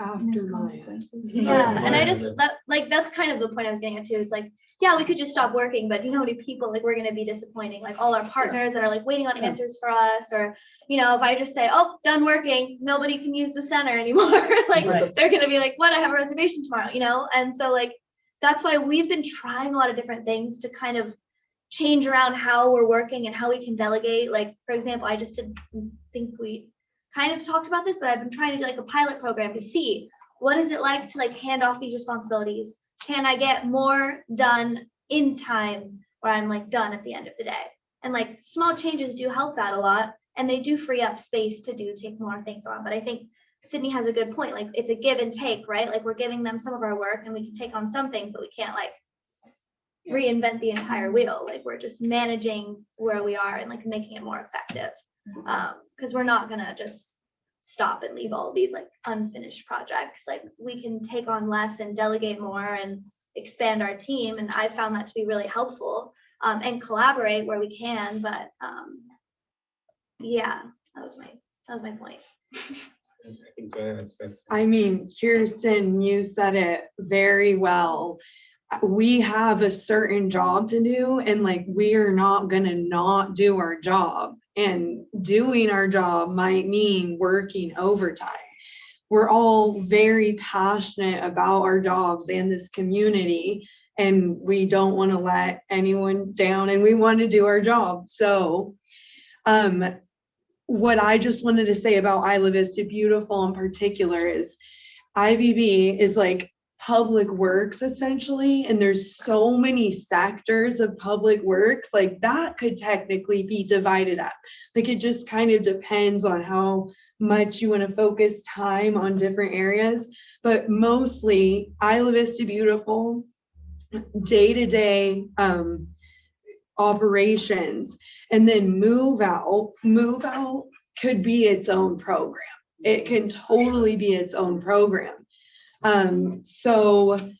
After my. Yeah, and I just, that's kind of the point I was getting at too. It's like, yeah, we could just stop working, but do you know how many people like we're gonna be disappointing? Like all our partners that are like waiting on answers for us, or if I just say, oh, done working, nobody can use the center anymore. Like they're gonna be like, what? I have a reservation tomorrow, And so like that's why we've been trying a lot of different things to kind of change around how we're working and how we can delegate. Like, for example, I just didn't think we kind of talked about this, but I've been trying to do like a pilot program to see what is it like to like hand off these responsibilities. Can I get more done in time where I'm like done at the end of the day? And like small changes do help that a lot, and they do free up space to take more things on. But I think Sydney has a good point. Like it's a give and take, right? Like we're giving them some of our work and we can take on some things, but we can't like reinvent the entire wheel. Like we're just managing where we are and like making it more effective. Because we're not gonna just stop and leave all these like unfinished projects. Like we can take on less and delegate more and expand our team. And I found that to be really helpful, and collaborate where we can. But yeah, that was my point. I mean, Kirsten, you said it very well. We have a certain job to do, and like we are not gonna not do our job. And doing our job might mean working overtime. We're all very passionate about our jobs and this community, and we don't want to let anyone down, and we want to do our job. So what I just wanted to say about Isla Vista Beautiful in particular is IVB is like public works essentially, and there's so many sectors of public works, like that could technically be divided up. Like it just kind of depends on how much you want to focus time on different areas, but mostly Isla Vista Beautiful day-to-day operations, and then move out could be its own program. It can totally be its own program. So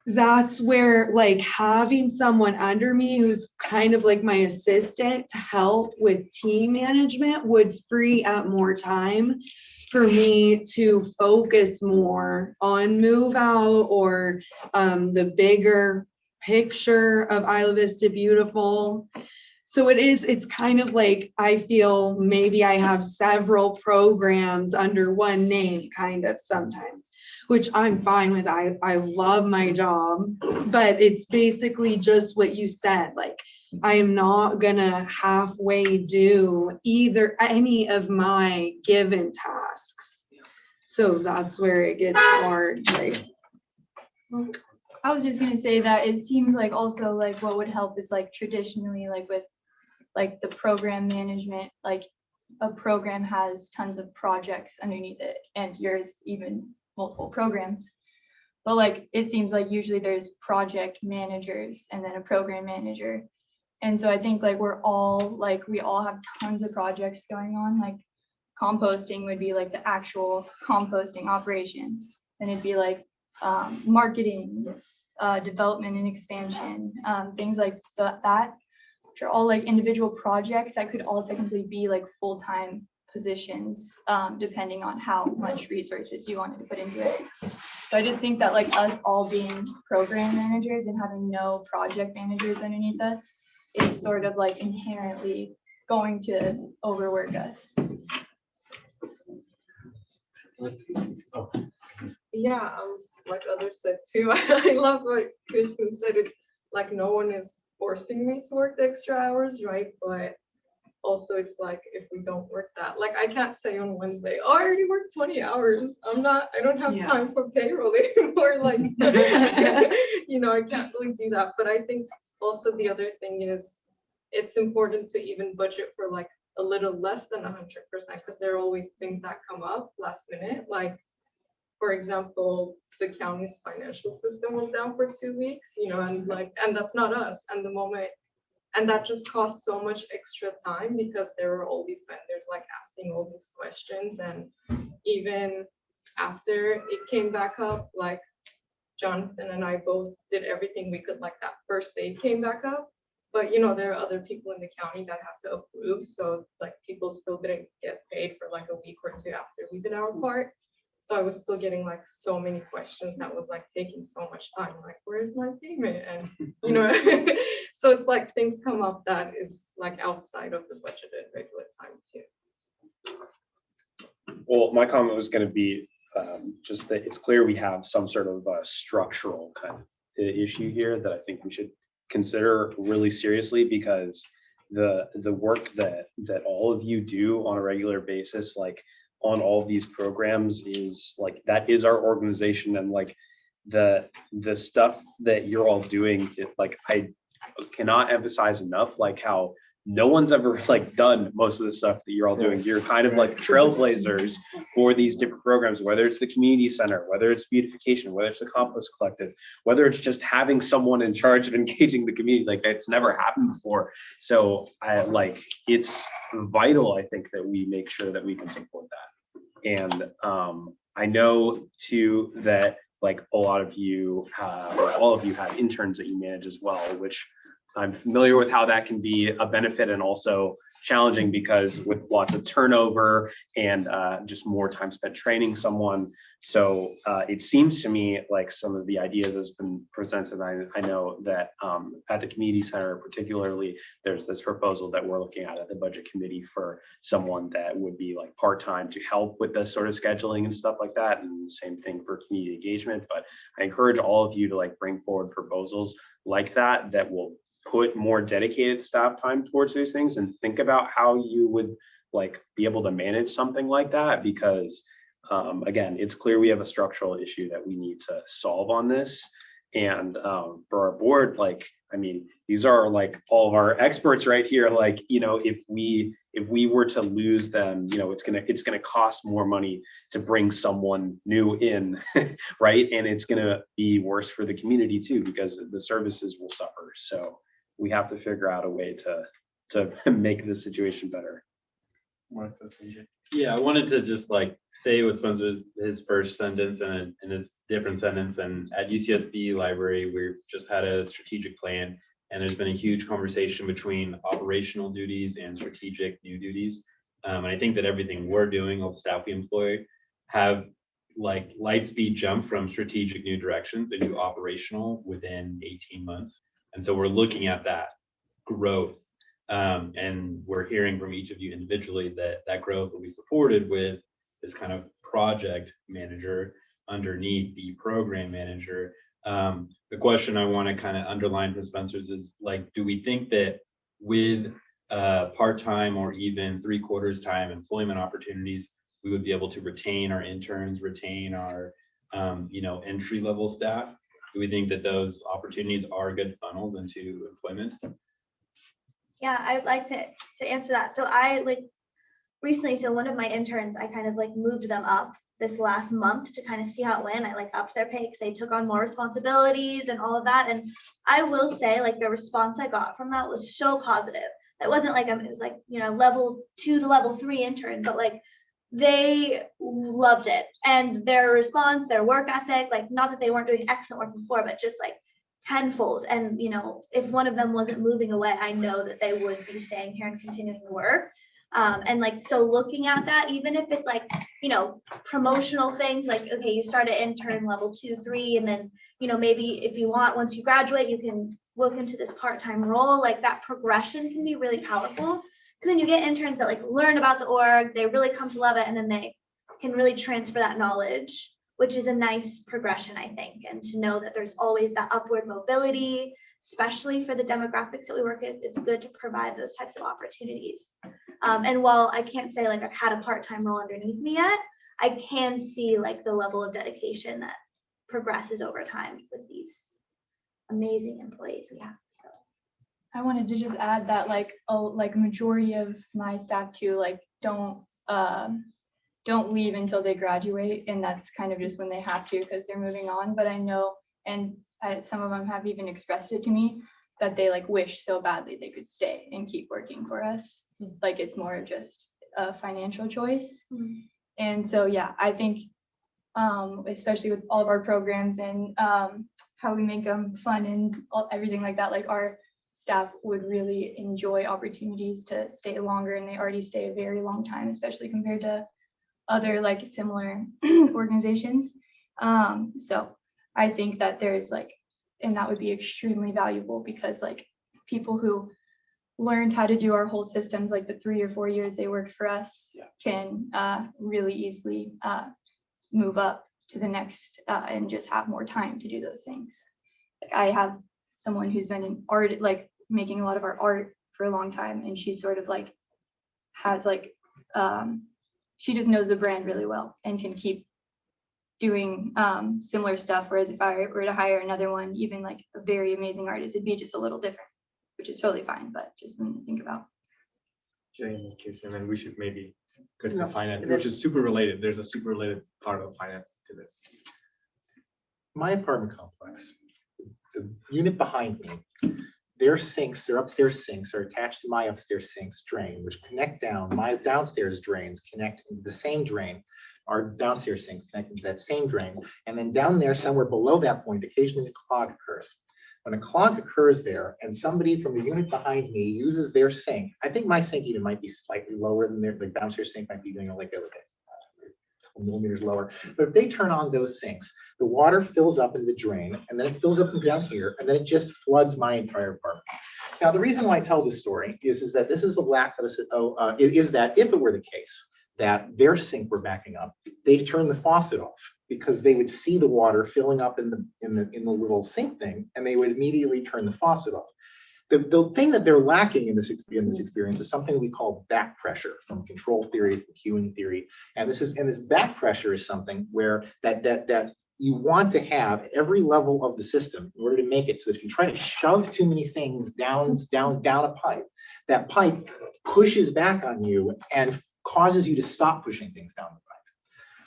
that's where like having someone under me who's kind of like my assistant to help with team management would free up more time for me to focus more on move out or the bigger picture of Isla Vista Beautiful. So it's kind of like I feel maybe I have several programs under one name kind of sometimes, which I'm fine with. I love my job, but it's basically just what you said. Like I am not gonna halfway do any of my given tasks. So that's where it gets hard. Like, I was just gonna say that it seems like also like what would help is like traditionally like with like the program management, like a program has tons of projects underneath it and yours even multiple programs. But like it seems like usually there's project managers and then a program manager. And so I think like we all have tons of projects going on, like composting would be like the actual composting operations. Then it'd be like marketing, development and expansion, things like that, which are all like individual projects that could all technically be like full-time positions, depending on how much resources you wanted to put into it. So I just think that like us all being program managers and having no project managers underneath us is sort of like inherently going to overwork us. Let's see. Oh, Yeah, like others said too. I love what Kristen said. It's like no one is forcing me to work the extra hours, right? But also it's like if we don't work that, like I can't say on Wednesday, oh, I already worked 20 hours. I don't have time for payroll anymore. Like, you know, I can't really do that. But I think also the other thing is it's important to even budget for like a little less than 100% because there are always things that come up last minute. Like, for example, the county's financial system was down for 2 weeks, you know, and that's not us. And the moment, and that just costs so much extra time because there were all these vendors like asking all these questions. And even after it came back up, like Jonathan and I both did everything we could, like that first day it came back up. But you know, there are other people in the county that have to approve. So like people still didn't get paid for like a week or two after we did our part. So I was still getting like so many questions that was like taking so much time. Like, where's my payment? And you know, so it's like things come up that is like outside of the budgeted regular time too. Well, my comment was going to be just that it's clear we have some sort of structural kind of issue here that I think we should consider really seriously, because the work that all of you do on a regular basis, like on all of these programs, is like, that is our organization. And like the stuff that you're all doing, like I cannot emphasize enough like how no one's ever like done most of the stuff that you're all doing. You're kind of like trailblazers for these different programs, whether it's the community center, whether it's beautification, whether it's the compost collective, whether it's just having someone in charge of engaging the community. Like it's never happened before. So it's vital, I think, that we make sure that we can support that. And I know too that like a lot of you or all of you have interns that you manage as well, which I'm familiar with how that can be a benefit and also challenging, because with lots of turnover and just more time spent training someone. So it seems to me like some of the ideas that's been presented, I know that at the community center particularly, there's this proposal that we're looking at the budget committee for someone that would be like part-time to help with the sort of scheduling and stuff like that. And same thing for community engagement. But I encourage all of you to like bring forward proposals like that will put more dedicated staff time towards these things, and think about how you would like be able to manage something like that. Because again, it's clear we have a structural issue that we need to solve on this. And for our board, like, I mean, these are like all of our experts right here. Like, you know, if we were to lose them, you know, it's gonna cost more money to bring someone new in, right? And it's gonna be worse for the community too, because the services will suffer. So we have to figure out a way to make this situation better. Yeah, I wanted to just like say what Spencer's his first sentence and his different sentence. And at UCSB library, we just had a strategic plan, and there's been a huge conversation between operational duties and strategic new duties. And I think that everything we're doing, all the staff we employ, have like light speed jump from strategic new directions into operational within 18 months. And so we're looking at that growth. And we're hearing from each of you individually that growth will be supported with this kind of project manager underneath the program manager. The question I want to kind of underline from Spencer's is like, do we think that with part-time or even 3/4 time employment opportunities, we would be able to retain our interns, retain our entry-level staff? Do we think that those opportunities are good funnels into employment? Yeah, I would like to answer that. So I like recently, so one of my interns, I kind of like moved them up this last month to kind of see how it went. I like upped their pay because they took on more responsibilities and all of that. And I will say like the response I got from that was so positive. It wasn't like it was like, you know, level 2 to level 3 intern, but like they loved it. And their response, their work ethic, like not that they weren't doing excellent work before, but just like tenfold. And, you know, if one of them wasn't moving away, I know that they would be staying here and continuing to work. And like, so looking at that, even if it's like, you know, promotional things, like, okay, you start at intern level 2, 3, and then, you know, maybe if you want, once you graduate, you can look into this part-time role, like that progression can be really powerful. And then you get interns that like learn about the org, they really come to love it, and then they can really transfer that knowledge, which is a nice progression, I think. And to know that there's always that upward mobility, especially for the demographics that we work with, it's good to provide those types of opportunities. And while I can't say like I've had a part-time role underneath me yet, I can see like the level of dedication that progresses over time with these amazing employees we have. So I wanted to just add that like majority of my staff too, like don't leave until they graduate, and that's kind of just when they have to because they're moving on. But I know, and some of them have even expressed it to me, that they like wish so badly they could stay and keep working for us. Like it's more just a financial choice. And so yeah, I think especially with all of our programs and how we make them fun and everything like that, like our staff would really enjoy opportunities to stay longer, and they already stay a very long time, especially compared to other like similar organizations. So I think that there's like, and that would be extremely valuable because like people who learned how to do our whole systems, like the 3 or 4 years they worked for us, can really easily move up to the next and just have more time to do those things. Like I have someone who's been in art, like making a lot of our art for a long time, and she's sort of like has like she just knows the brand really well and can keep doing similar stuff. Whereas if I were to hire another one, even like a very amazing artist, it'd be just a little different, which is totally fine, but just something to think about. Jane and Kirsten, and we should maybe go to the finance, which is super related. There's a super related part of finance to this. My apartment complex, the unit behind me, their sinks, their upstairs sinks are attached to my upstairs sinks drain, which connect down. My downstairs drains connect into the same drain. Our downstairs sinks connect into that same drain. And then down there, somewhere below that point, occasionally a clog occurs. When a clog occurs there and somebody from the unit behind me uses their sink, I think my sink even might be slightly lower than their, the downstairs sink might be doing like millimeters lower. But if they turn on those sinks, the water fills up into the drain, and then it fills up down here, and then it just floods my entire apartment. Now, the reason why I tell this story is that this is a lack of is that if it were the case that their sink were backing up, they'd turn the faucet off because they would see the water filling up in the little sink thing, and they would immediately turn the faucet off. The thing that they're lacking in this experience is something we call back pressure from control theory, from queuing theory. And this back pressure is something where that you want to have every level of the system in order to make it so that if you try to shove too many things down a pipe, that pipe pushes back on you and causes you to stop pushing things down the pipe.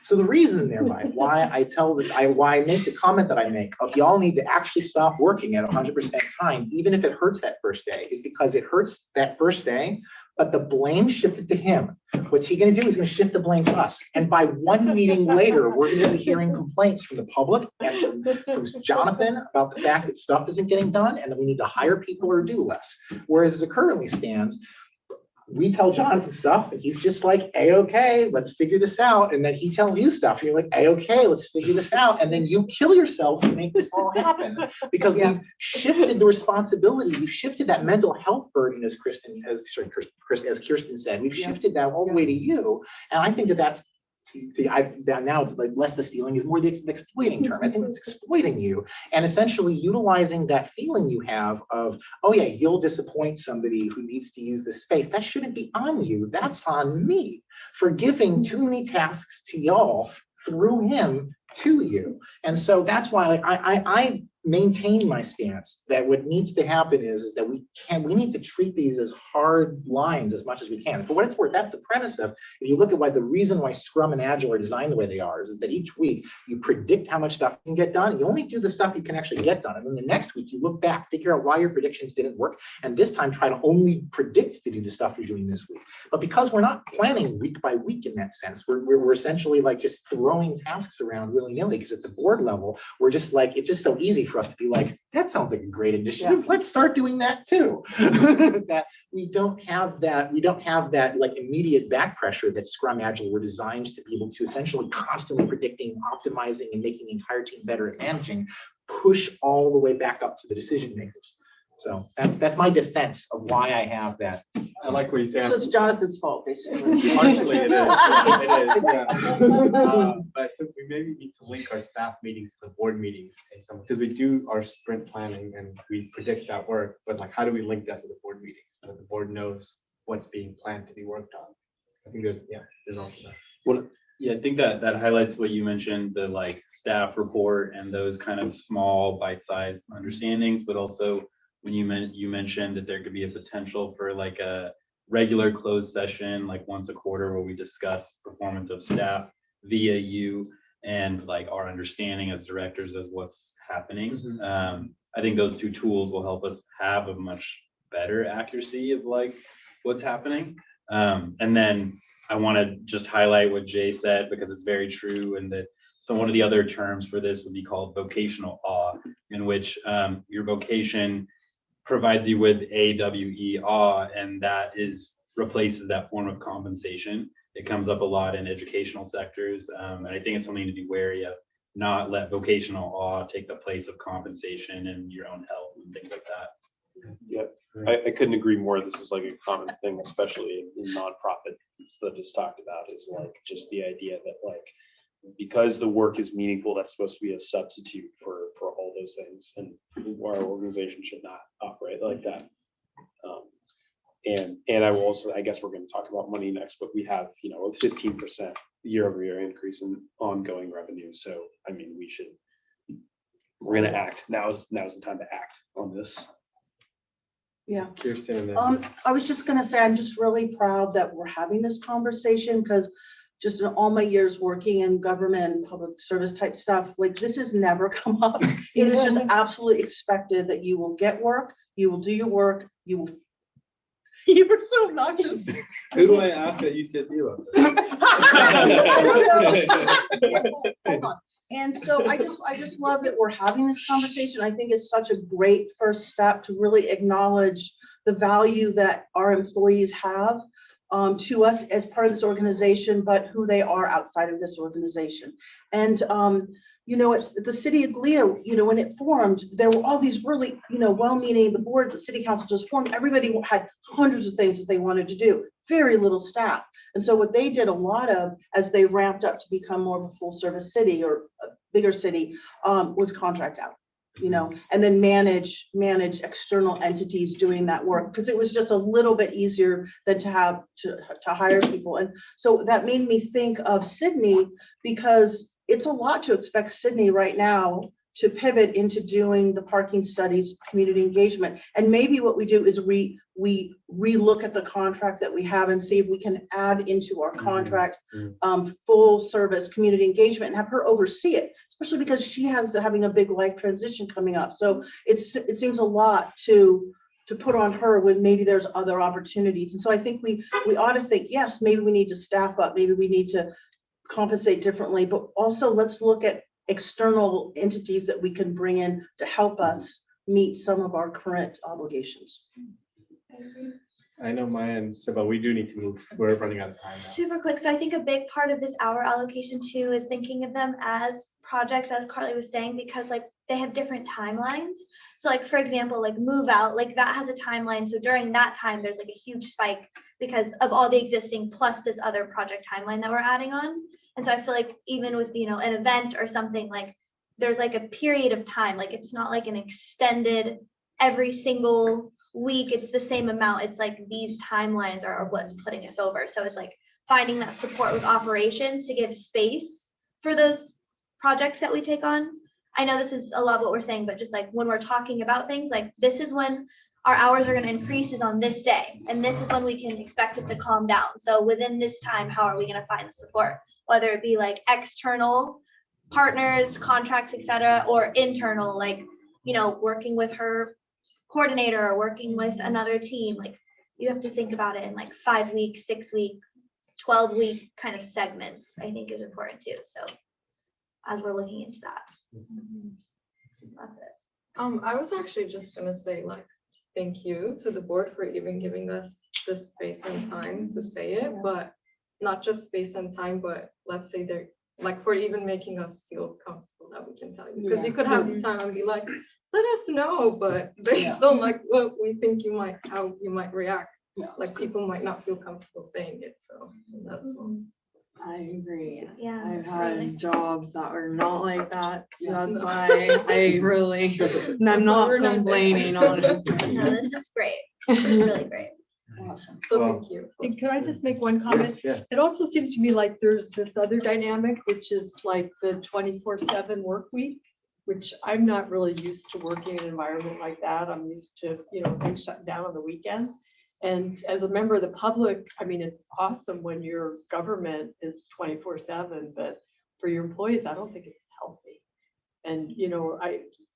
So the reason thereby why I make the comment that I make of y'all need to actually stop working at 100% time, even if it hurts that first day, is because it hurts that first day, but the blame shifted to him. What's he going to do? He's going to shift the blame to us. And by one meeting later, we're going to be hearing complaints from the public and from Jonathan about the fact that stuff isn't getting done and that we need to hire people or do less. Whereas as it currently stands, we tell Jonathan stuff and he's just like, A-okay, let's figure this out. And then he tells you stuff. And you're like, A-okay, let's figure this out. And then you kill yourself to make this all happen because we've shifted the responsibility. You shifted that mental health burden as Kirsten said, we've shifted that all the way to you. And I think that's now it's like less the stealing is more the exploiting term. I think it's exploiting you and essentially utilizing that feeling you have of, oh yeah, you'll disappoint somebody who needs to use this space. That shouldn't be on you. That's on me for giving too many tasks to y'all through him to you. And so that's why, like, I maintain my stance that what needs to happen is that we need to treat these as hard lines as much as we can. For what it's worth, that's the premise of, if you look at the reason why Scrum and Agile are designed the way they are, is that each week you predict how much stuff you can get done. You only do the stuff you can actually get done. And then the next week you look back, figure out why your predictions didn't work. And this time try to only predict to do the stuff you're doing this week. But because we're not planning week by week in that sense, we're essentially like just throwing tasks around willy-nilly, because at the board level, we're just like, it's just so easy for us to be like, that sounds like a great initiative. Let's start doing that too. That we don't have that like immediate back pressure that Scrum Agile were designed to be able to essentially constantly predicting, optimizing, and making the entire team better at managing, push all the way back up to the decision makers. So that's my defense of why I have that. I like what you said. So it's Jonathan's fault, basically. Partially it is. It is, yeah. But so we maybe need to link our staff meetings to the board meetings, because we do our sprint planning and we predict that work, but like, how do we link that to the board meetings so that the board knows what's being planned to be worked on? I think there's also that. Well, yeah, I think that highlights what you mentioned, the like staff report and those kind of small bite-sized understandings, but also when you mentioned that there could be a potential for like a regular closed session, like once a quarter, where we discuss performance of staff via you and like our understanding as directors of what's happening. I think those two tools will help us have a much better accuracy of like what's happening. And then I want to just highlight what Jay said, because it's very true, and that so one of the other terms for this would be called vocational awe, in which your vocation provides you with AWE awe, and that replaces that form of compensation. It comes up a lot in educational sectors, and I think it's something to be wary of. Not let vocational awe take the place of compensation and your own health and things like that. Yep, I couldn't agree more. This is like a common thing, especially in nonprofit that is talked about, is like just the idea that like, because the work is meaningful, that's supposed to be a substitute for all those things, and our organization should not operate like that. And I will also, I guess we're going to talk about money next, but we have, you know, a 15% year-over-year increase in ongoing revenue. So I mean, we're going to act. Now's the time to act on this. Yeah. Kirsten, I was just gonna say, I'm just really proud that we're having this conversation, because just in all my years working in government and public service type stuff, like this has never come up. It is just absolutely expected that you will get work, you will do your work, you will. You were so obnoxious. who do I ask at UCSD about Hold on. And so I just love that we're having this conversation. I think it's such a great first step to really acknowledge the value that our employees have to us as part of this organization, but who they are outside of this organization. And you know, it's the city of Toledo, you know, when it formed, there were all these really, you know, well-meaning, the board, the city council just formed, everybody had hundreds of things that they wanted to do, very little staff. And so what they did a lot of, as they ramped up to become more of a full service city or a bigger city, was contract out, you know, and then manage external entities doing that work, because it was just a little bit easier than to have to hire people. And so that made me think of Sydney, because it's a lot to expect Sydney right now to pivot into doing the parking studies, community engagement. And maybe what we do is we relook at the contract that we have and see if we can add into our contract full service community engagement and have her oversee it, especially because she has having a big life transition coming up. So it seems a lot to put on her when maybe there's other opportunities. And so I think we ought to think, yes, maybe we need to staff up, maybe we need to compensate differently, but also let's look at external entities that we can bring in to help us meet some of our current obligations. I know Maya, but we do need to move. We're running out of time now. Super quick. So I think a big part of this hour allocation too is thinking of them as projects, as Carly was saying, because like they have different timelines. So like, for example, like move out, like that has a timeline. So during that time, there's like a huge spike because of all the existing plus this other project timeline that we're adding on. And so I feel like even with, you know, an event or something, like there's like a period of time, like it's not like an extended every single week, it's the same amount. It's like these timelines are what's putting us over. So it's like finding that support with operations to give space for those projects that we take on. I know this is a lot of what we're saying, but just like when we're talking about things, like this is when our hours are going to increase is on this day. And this is when we can expect it to calm down. So within this time, how are we going to find the support? Whether it be like external partners, contracts, etc., or internal, like, you know, working with her coordinator or working with another team. Like you have to think about it in like 5 week, 6 week, 12-week kind of segments, I think is important too. So as we're looking into that, that's it. I was actually just gonna say like, thank you to the board for even giving us this space and time to say it, but not just space and time, but let's say they're like for even making us feel comfortable that we can tell you, because you could have the time and be like, let us know, but based on like what we think you might, how you might react, like people might not feel comfortable saying it, so that's all. I agree. Yeah, I've that's had really- jobs that were not like that, so that's why I really, and I'm not we're not there. complaining, honestly. No, this is great. This is really great. Awesome. So Well, thank you. And could I just make one comment? Yes, yes. It also seems to me like there's this other dynamic, which is like the 24/7 work week, which I'm not really used to working in an environment like that. I'm used to, you know, things shutting down on the weekend. And as a member of the public, I mean, it's awesome when your government is 24/7, but for your employees, I don't think it's healthy. And, you know,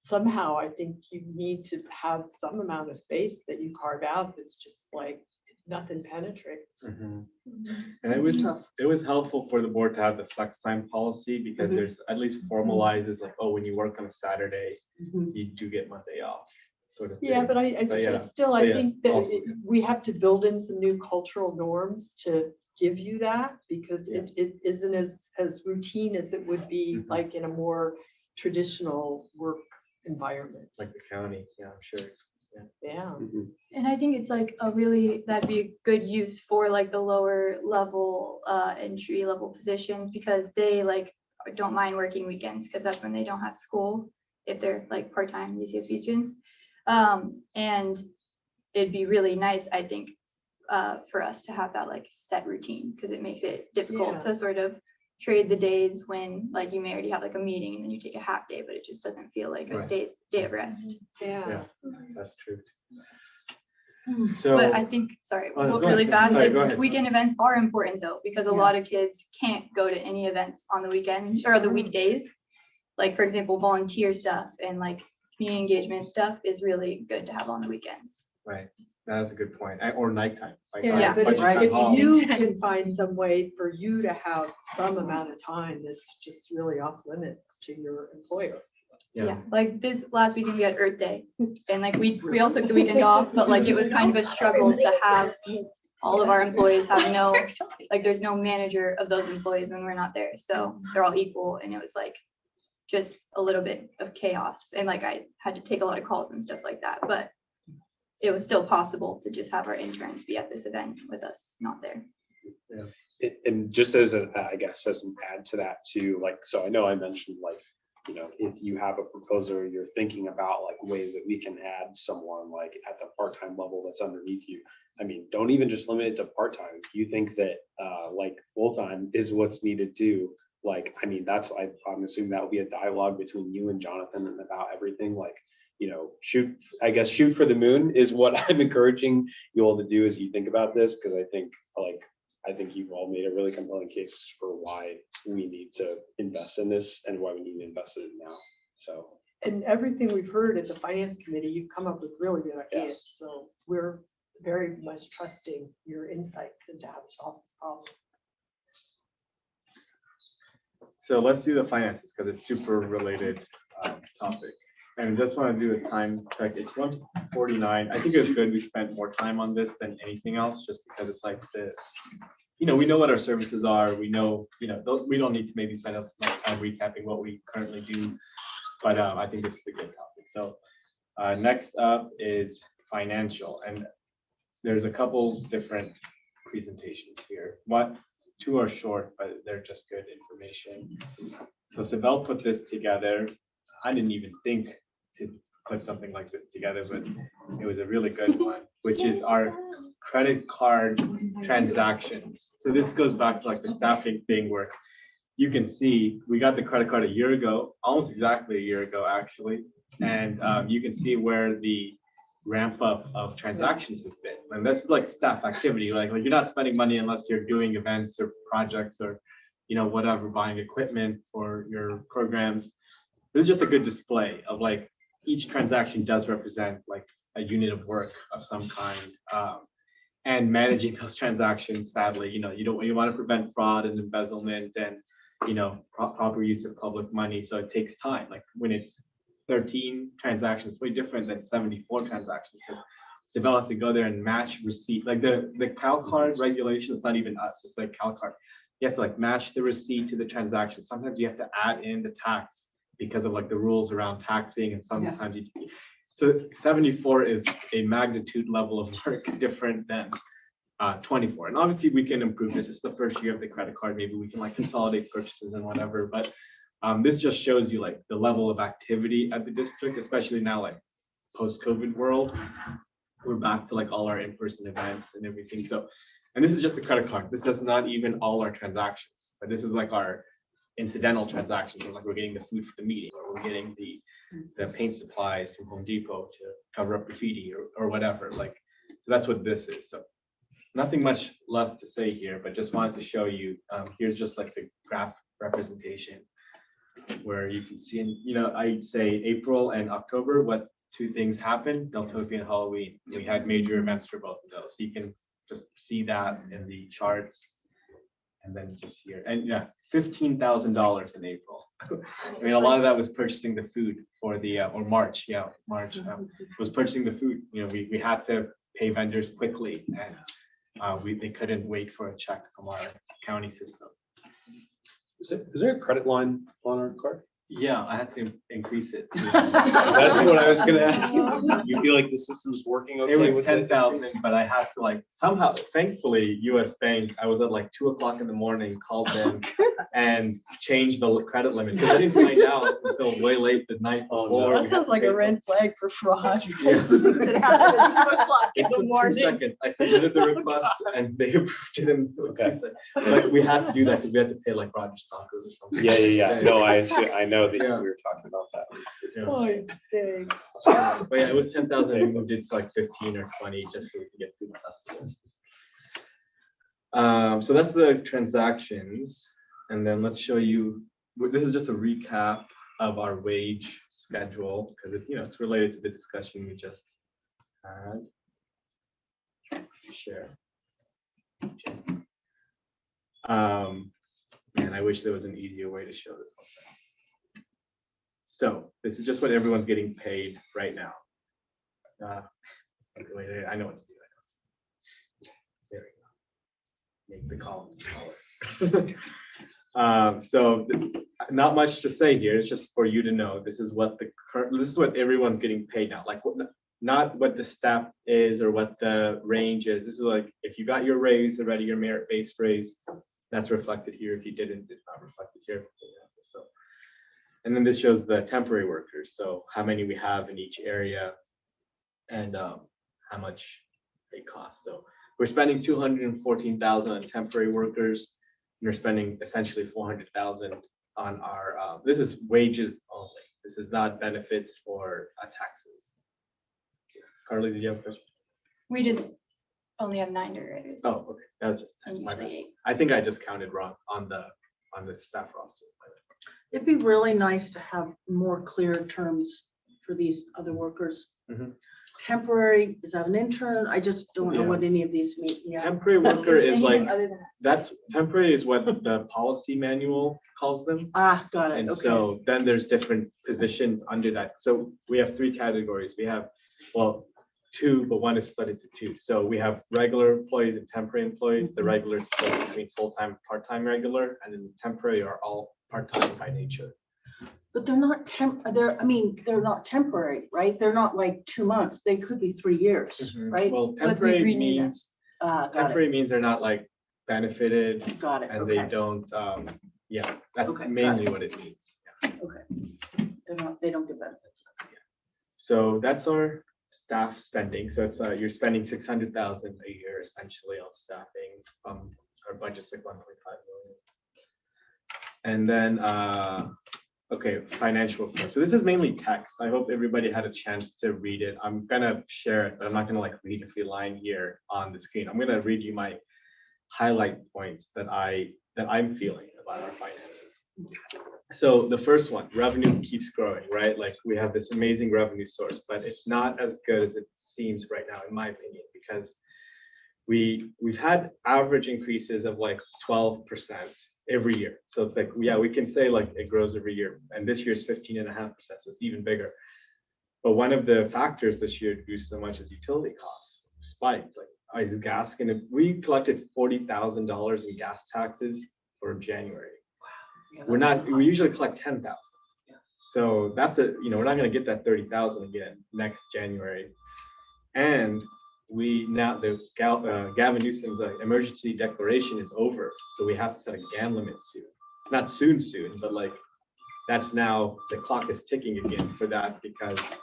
somehow I think you need to have some amount of space that you carve out that's just like nothing penetrates. Mhm. And it was helpful for the board to have the flex time policy because there's at least formalizes like, oh, when you work on a Saturday, you do get Monday off, sort of thing. Yeah, but I But think yes, that also, we have to build in some new cultural norms to give you that, because it isn't as routine as it would be like in a more traditional work environment. like the county, yeah, I'm sure. Yeah. And I think it's like that'd be a good use for like the lower level entry level positions, because they like don't mind working weekends because that's when they don't have school if they're like part-time UCSB students. And it'd be really nice, I think, for us to have that like set routine, because it makes it difficult to sort of trade the days when like you may already have like a meeting and then you take a half day, but it just doesn't feel like a day of rest. Yeah. That's true. So, But I think, sorry, Oh, go really ahead. fast, Sorry, like go ahead. weekend events are important though, because a lot of kids can't go to any events on the weekend or the weekdays. Like, for example, volunteer stuff and like community engagement stuff is really good to have on the weekends. right, that's a good point. Or nighttime. Like Yeah, our but budget town hall. if you can find some way for you to have some amount of time that's just really off limits to your employer. Yeah, like this last weekend we had Earth Day and like we all took the weekend off, but like it was kind of a struggle to have all of our employees have there's no manager of those employees when we're not there. So they're all equal, and it was like just a little bit of chaos, and like I had to take a lot of calls and stuff like that, but it was still possible to just have our interns be at this event with us not there. And just as I guess as an add to that too, like, so I know I mentioned like, you know, if you have a proposal, you're thinking about like ways that we can add someone like at the part-time level that's underneath you. I mean, don't even just limit it to part-time. If you think that like full-time is what's needed too, like, I mean, I'm assuming that will be a dialogue between you and Jonathan and about everything. Like, you know, shoot for the moon is what I'm encouraging you all to do as you think about this, because I think you've all made a really compelling case for why we need to invest in this and why we need to invest in it now. So, And everything we've heard at the finance committee, you've come up with really good ideas. So we're very much trusting your insights into how to solve this problem. So let's do the finances because it's super related topic. And just want to do a time check. It's 1:49. I think it was good we spent more time on this than anything else, just because it's like we know what our services are. We know, we don't need to maybe spend as much time recapping what we currently do. But I think this is a good topic. So next up is financial. And there's a couple different presentations here. Two are short, but they're just good information. So Sibel put this together. I didn't even think to put something like this together, but it was a really good one, which is our credit card transactions. So this goes back to like the staffing thing where, you can see, we got the credit card a year ago, almost exactly a year ago, actually. And you can see where the ramp up of transactions has been. And this is like staff activity, like you're not spending money unless you're doing events or projects or, you know, whatever, buying equipment for your programs. This is just a good display of like, each transaction does represent like a unit of work of some kind. And managing those transactions, sadly, you know, you want to prevent fraud and embezzlement and, you know, proper use of public money. So it takes time. Like when it's 13 transactions, way different than 74 transactions. Isabel has to go there and match receipt. Like the CalCard regulation is not even us. It's like CalCard. You have to like match the receipt to the transaction. Sometimes you have to add in the tax because of like the rules around taxing, and sometimes so 74 is a magnitude level of work different than 24. And obviously we can improve this. It's the first year of the credit card. Maybe we can like consolidate purchases and whatever, but this just shows you like the level of activity at the district, especially now like post-COVID world. We're back to like all our in-person events and everything. So, and this is just the credit card. This is not even all our transactions, but this is like our incidental transactions. So like we're getting the food for the meeting, or we're getting the paint supplies from Home Depot to cover up graffiti or whatever. Like, so that's what this is. So nothing much left to say here, but just wanted to show you, here's just like the graph representation where you can see, in, you know, I'd say April and October, what two things happened, Deltopia and Halloween. We had major events for both of those. So you can just see that in the charts. And then just here, and yeah, $15,000 in April. I mean, a lot of that was purchasing the food for the, or March, yeah, March was purchasing the food. You know, we had to pay vendors quickly, and they couldn't wait for a check from our county system. Is there a credit line on our card? Yeah, I had to increase it. That's what I was gonna ask you. You feel like the system's working okay? It was with 10,000, but I had to like somehow, thankfully, US Bank, I was at like 2 o'clock in the morning, called them and changed the credit limit. Because I didn't find out until way late the night before. That sounds like a red flag for fraud. Yeah. It happened at 2 o'clock in It the took 2 morning. seconds. I submitted the request and they approved it in 2 seconds. Like we had to do that because we had to pay like Rogers Tacos or something. Yeah. No, I know that Yeah. we were talking about that. Yeah. Oh, dang. But yeah, it was 10,000. We moved it to like 15 or 20 just so we could get through the festival. So that's the transactions. And then let's show you, this is just a recap of our wage schedule because it's, you know, it's related to the discussion we just had. Share. Man, I wish there was an easier way to show this one. So this is just what everyone's getting paid right now. Wait, I know what to do. There we go. Make the columns smaller. So not much to say here. It's just for you to know. This is what everyone's getting paid now. Like not what the step is or what the range is. This is like if you got your raise already, your merit-based raise, that's reflected here. If you didn't, it's not reflected here. So. And then this shows the temporary workers. So how many we have in each area and how much they cost. So we're spending 214,000 on temporary workers. And we're spending essentially 400,000 on our, this is wages only. This is not benefits or taxes. Carly, did you have a question? We just only have 9 directors. Oh, okay. That was just 10. My bad. Usually 8. I think I just counted wrong on the staff roster. It'd be really nice to have more clear terms for these other workers. Mhm. Temporary, is that an intern? I just don't know what Yes. any of these mean. Yeah. Temporary worker is like, Anything other than us. that's temporary is what the policy manual calls them. Ah, got it. And Okay. so then there's different positions under that. So we have 3 categories. We have, well, 2, but one is split into 2. So we have regular employees and temporary employees. The regular is split between full-time, part-time regular, and then the temporary are all part-time by nature. But they're not they're not temporary, right? They're not like 2 months. They could be 3 years, right? Well, But we temporary renew them. means, Got it. temporary means they're not like benefited Got it. and Okay. they don't, yeah, that's Okay, got mainly it. what it means. Okay. They don't get benefits. So that's our staff spending. So it's you're spending 600,000 a year essentially on staffing. Our budget's like 1.5 million. And then, okay, financial report. So this is mainly text. I hope everybody had a chance to read it. I'm gonna share it, but I'm not gonna like read every line here on the screen. I'm gonna read you my highlight points that I'm feeling about our finances. So the first one, revenue keeps growing, right? Like we have this amazing revenue source, but it's not as good as it seems right now, in my opinion, because we've had average increases of like 12% every year. So it's like, yeah, we can say like it grows every year, and this year's 15.5%, so it's even bigger. But one of the factors this year grew so much is utility costs spiked. Like, is gas gonna? We collected $40,000 in gas taxes for January. We usually collect 10,000. So that's we're not gonna get that 30,000 again next January. And Gavin Newsom's emergency declaration is over. So we have to set a GAN limit soon. Not soon, but like that's now the clock is ticking again for that because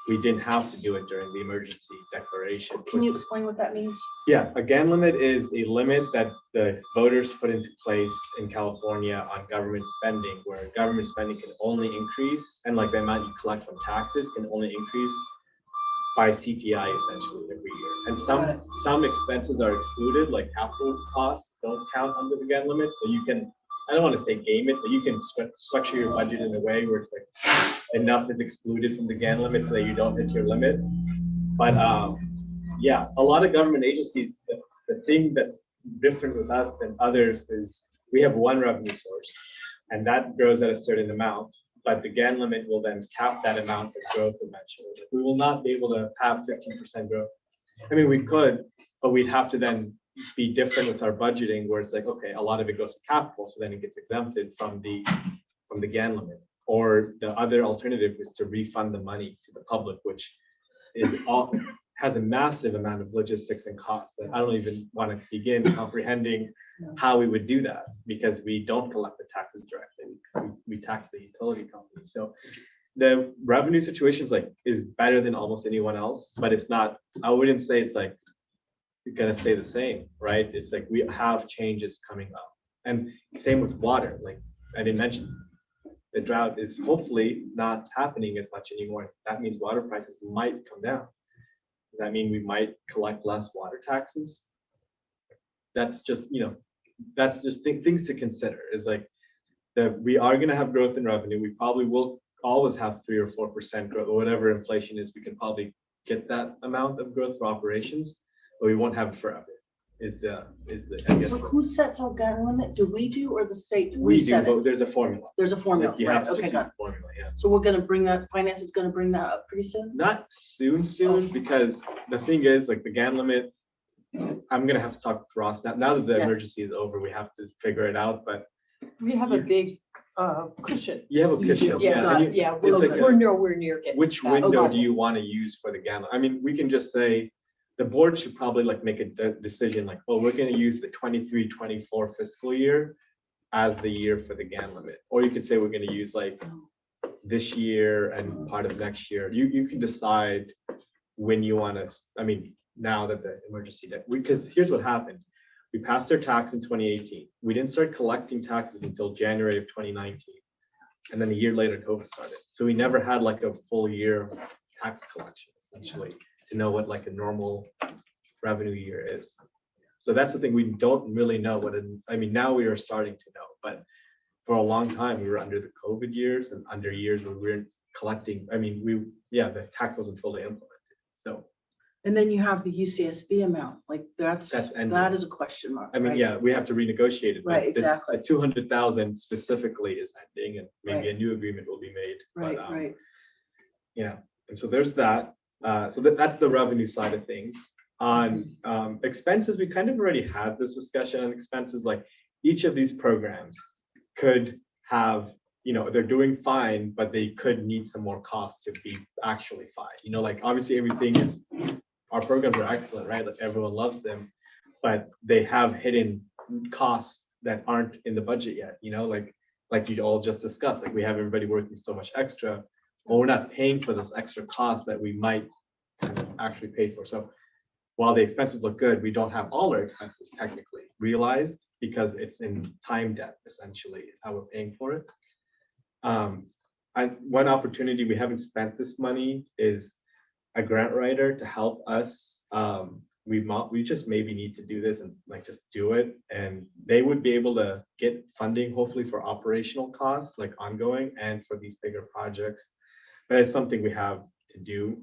we didn't have to do it during the emergency declaration. Can you explain what that means? Yeah, a GAN limit is a limit that the voters put into place in California on government spending, where government spending can only increase, and like the amount you collect from taxes can only increase by CPI essentially every year. And some expenses are excluded, like capital costs don't count under the GAN limit. So you can, I don't want to say game it, but you can structure your budget in a way where it's like enough is excluded from the GAN limit so that you don't hit your limit. But yeah, a lot of government agencies, the thing that's different with us than others is we have one revenue source, and that grows at a certain amount. But the GAN limit will then cap that amount of growth eventually. We will not be able to have 15% growth. I mean, we could, but we'd have to then be different with our budgeting, where it's like, okay, a lot of it goes to capital, so then it gets exempted from the GAN limit. Or the other alternative is to refund the money to the public, which has a massive amount of logistics and costs that I don't even want to begin comprehending how we would do that, because we don't collect the taxes directly. We tax the utility company. So the revenue situation is better than almost anyone else, but it's not, I wouldn't say it's like gonna stay the same, right? It's like we have changes coming up. And same with water. Like I didn't mention, the drought is hopefully not happening as much anymore. That means water prices might come down. Does that mean we might collect less water taxes? That's just, that's just things to consider. Is like that we are going to have growth in revenue. We probably will always have 3 or 4% growth, or whatever inflation is. We can probably get that amount of growth for operations, but we won't have it forever. Is the I guess. So who sets our GAN limit? Do we do, or the state? We do, set it? but there's a formula. There's a formula, Like you right? have to Okay, just got use it. the formula, yeah. So we're gonna bring that, finance is gonna bring that up pretty soon? Not soon, because the thing is, like the GAN limit, I'm gonna have to talk to Ross now that the Yeah. emergency is over. We have to figure it out, but We have a big cushion. you have a You do, cushion. Yeah, and yeah, it's like we're nowhere near getting. which that. window Okay. do you want to use for the GAN? I mean, we can just say, the board should probably like make a decision like, oh, we're gonna use the 23-24 fiscal year as the year for the GAN limit. Or you could say we're gonna use like this year and part of next year. You can decide when you want to, I mean, now that the emergency, because here's what happened. We passed our tax in 2018. We didn't start collecting taxes until January of 2019. And then a year later, COVID started. So we never had like a full year of tax collection, essentially, to know what like a normal revenue year is. So that's the thing, we don't really know I mean, now we are starting to know, but for a long time, we were under the COVID years and under years where we weren't collecting. I mean, the tax wasn't fully implemented. So. And then you have the UCSB amount, like that ending. is a question mark. I mean, right? yeah, we have to renegotiate it. but Right, this, exactly. 200,000 specifically is ending, and maybe Right. a new agreement will be made. Right, but, right. Yeah, and so there's that. So that's the revenue side of things. On expenses, we kind of already had this discussion on expenses. Like each of these programs could have, they're doing fine, but they could need some more costs to be actually fine. Like obviously our programs are excellent, right? Like everyone loves them, but they have hidden costs that aren't in the budget yet, like you all just discussed. Like we have everybody working so much extra, but we're not paying for this extra cost that we might actually pay for. So while the expenses look good, we don't have all our expenses technically realized because it's in time debt essentially is how we're paying for it. One opportunity we haven't spent this money is a grant writer to help us. We just maybe need to do this and like just do it, and they would be able to get funding hopefully for operational costs like ongoing and for these bigger projects. But it's something we have to do.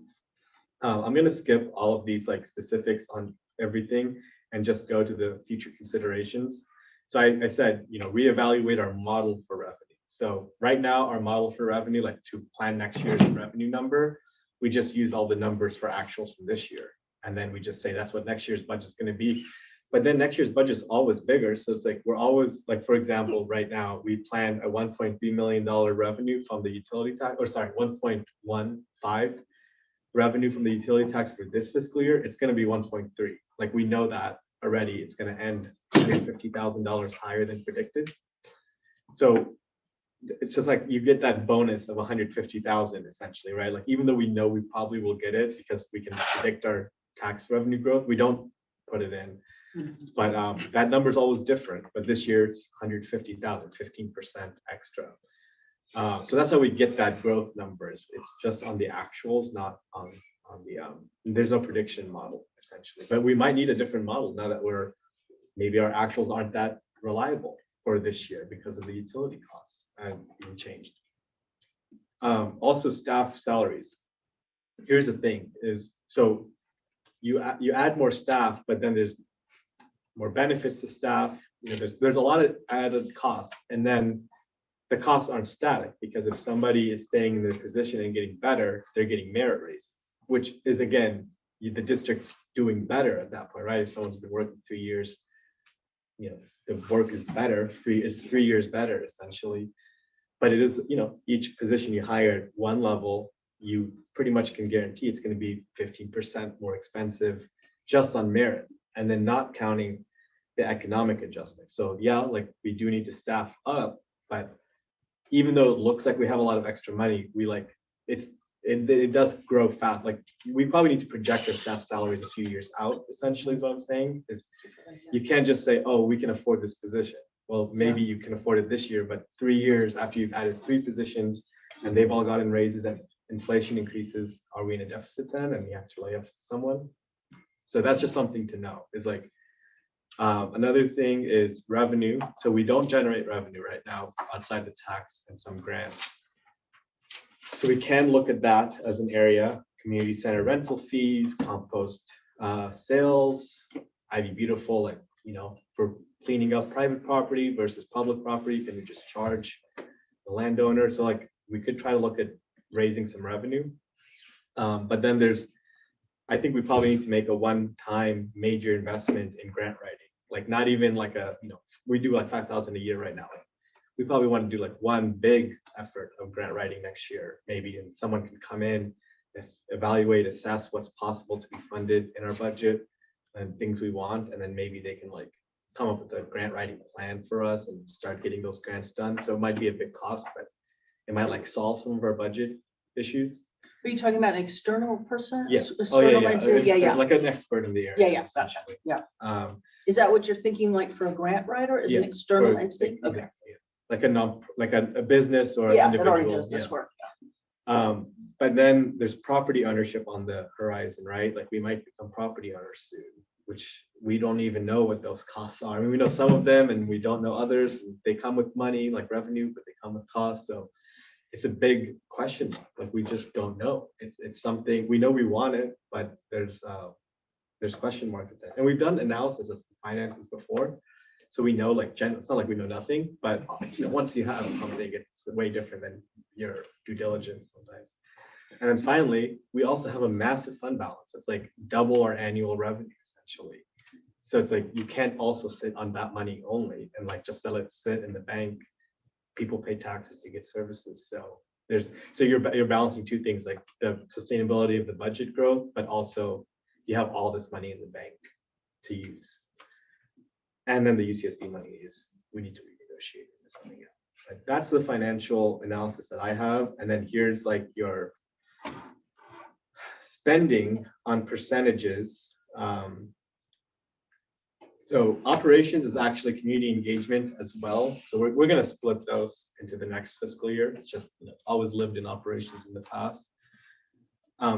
I'm going to skip all of these like specifics on everything and just go to the future considerations. So I said, reevaluate our model for revenue. So right now our model for revenue, like to plan next year's revenue number, we just use all the numbers for actuals from this year. And then we just say that's what next year's budget is going to be. But then next year's budget is always bigger. So it's like, we're always like, for example, right now we plan a $1.3 million revenue from the utility tax, or sorry, 1.15 revenue from the utility tax for this fiscal year. It's going to be 1.3. Like we know that already. It's going to end $150,000 higher than predicted. So it's just like you get that bonus of 150,000 essentially, right? Like even though we know we probably will get it because we can predict our tax revenue growth, we don't put it in. But that number is always different. But this year it's 150,000, 15% extra. So that's how we get that growth numbers. It's just on the actuals, not on the there's no prediction model essentially. But we might need a different model now that maybe our actuals aren't that reliable for this year because of the utility costs being changed. Also staff salaries. Here's the thing is, so you add more staff, but then there's more benefits to staff. There's a lot of added costs, and then the costs aren't static because if somebody is staying in their position and getting better, they're getting merit raises, which is again, the district's doing better at that point, right? If someone's been working 3 years, the work is better, 3 years better essentially. But it is, each position you hire at one level, you pretty much can guarantee it's going to be 15% more expensive just on merit, and then not counting the economic adjustments. So yeah, like we do need to staff up, but even though it looks like we have a lot of extra money, it does grow fast. Like we probably need to project our staff salaries a few years out, essentially is what I'm saying. Is you can't just say, oh, we can afford this position. Well, maybe you can afford it this year, but 3 years after you've added 3 positions and they've all gotten raises and inflation increases, are we in a deficit then? And you have to lay off someone. So that's just something to know. Is like another thing is revenue. So we don't generate revenue right now outside the tax and some grants. So we can look at that as an area: community center rental fees, compost sales, Ivy Beautiful, like for cleaning up private property versus public property, can we just charge the landowner? So like we could try to look at raising some revenue, but then I think we probably need to make a one-time major investment in grant writing. Like not even like we do like 5,000 a year right now. Like we probably want to do like one big effort of grant writing next year, maybe, and someone can come in, evaluate, assess what's possible to be funded in our budget and things we want, and then maybe they can like come up with a grant writing plan for us and start getting those grants done. So it might be a big cost, but it might like solve some of our budget issues. Are you talking about an external person? Yeah. External entity? Yeah. Like an expert in the area. Yeah. Essentially. Yeah. Is that what you're thinking, like for a grant writer? Is an external entity? Okay. Yeah. Like a business or Yeah, individual. that already does this work. But then there's property ownership on the horizon, right? Like we might become property owners soon, which we don't even know what those costs are. I mean, we know some of them and we don't know others. They come with money, like revenue, but they come with costs. So it's a big question mark. Like we just don't know. It's something we know we want it, but there's question marks at that. And we've done analysis of finances before, so we know like it's not like we know nothing, but once you have something, it's way different than your due diligence sometimes. And then finally, we also have a massive fund balance. It's like double our annual revenue essentially. So it's like you can't also sit on that money only and like just let it sit in the bank. People pay taxes to get services. So you're balancing two things, like the sustainability of the budget growth, but also you have all this money in the bank to use. And then the UCSD money we need to renegotiate this money. But that's the financial analysis that I have. And then here's like your spending on percentages So operations is actually community engagement as well. So we're gonna split those into the next fiscal year. It's just, you know, always lived in operations in the past.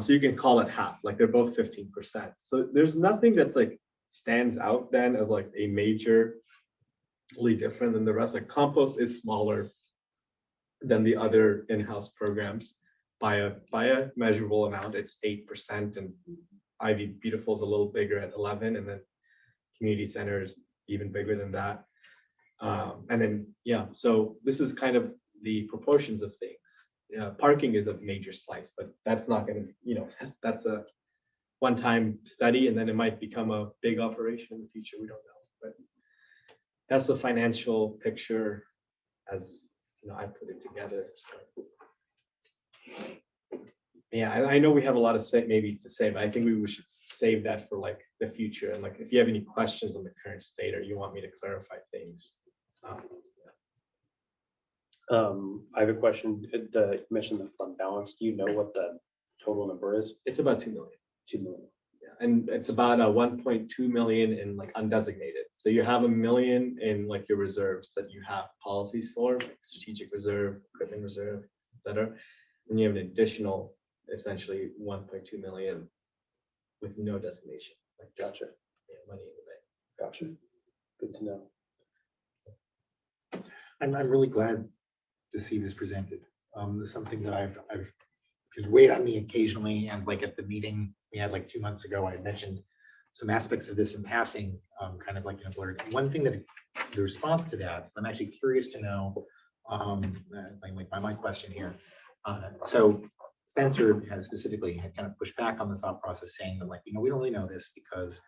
So you can call it half, like they're both 15%. So there's nothing that's like stands out then as like a majorly different than the rest. Like compost is smaller than the other in-house programs by a measurable amount. It's 8%, and Ivy Beautiful is a little bigger at 11, and then community center is even bigger than that. And then, yeah, so this is kind of the proportions of things. Parking is a major slice, but that's not gonna, you know, that's a one-time study, and then it might become a big operation in the future. We don't know, but that's the financial picture as, you know, I put it together. So. Yeah, I know we have a lot of maybe to say, but I think we should save that for like the future. And like, if you have any questions on the current state or you want me to clarify things. I have a question. You mentioned the fund balance. Do you know what the total number is? It's about 2 million. 2 million. Yeah, and it's about 1.2 million in like undesignated. So you have $1 million in like your reserves that you have policies for, like strategic reserve, equipment reserve, etc. And you have an additional, essentially 1.2 million with no designation. Like just, Gotcha. yeah, money in the bank. Gotcha. Good to know. I'm really glad to see this presented. This is something that I've just weighed on me occasionally, and like at the meeting we had like 2 months ago, I mentioned some aspects of this in passing, kind of like in a blurred. One thing that the response to that, I'm actually curious to know, like my question here. So Spencer has specifically had kind of pushed back on the thought process, saying that, like, you know, we don't really know this because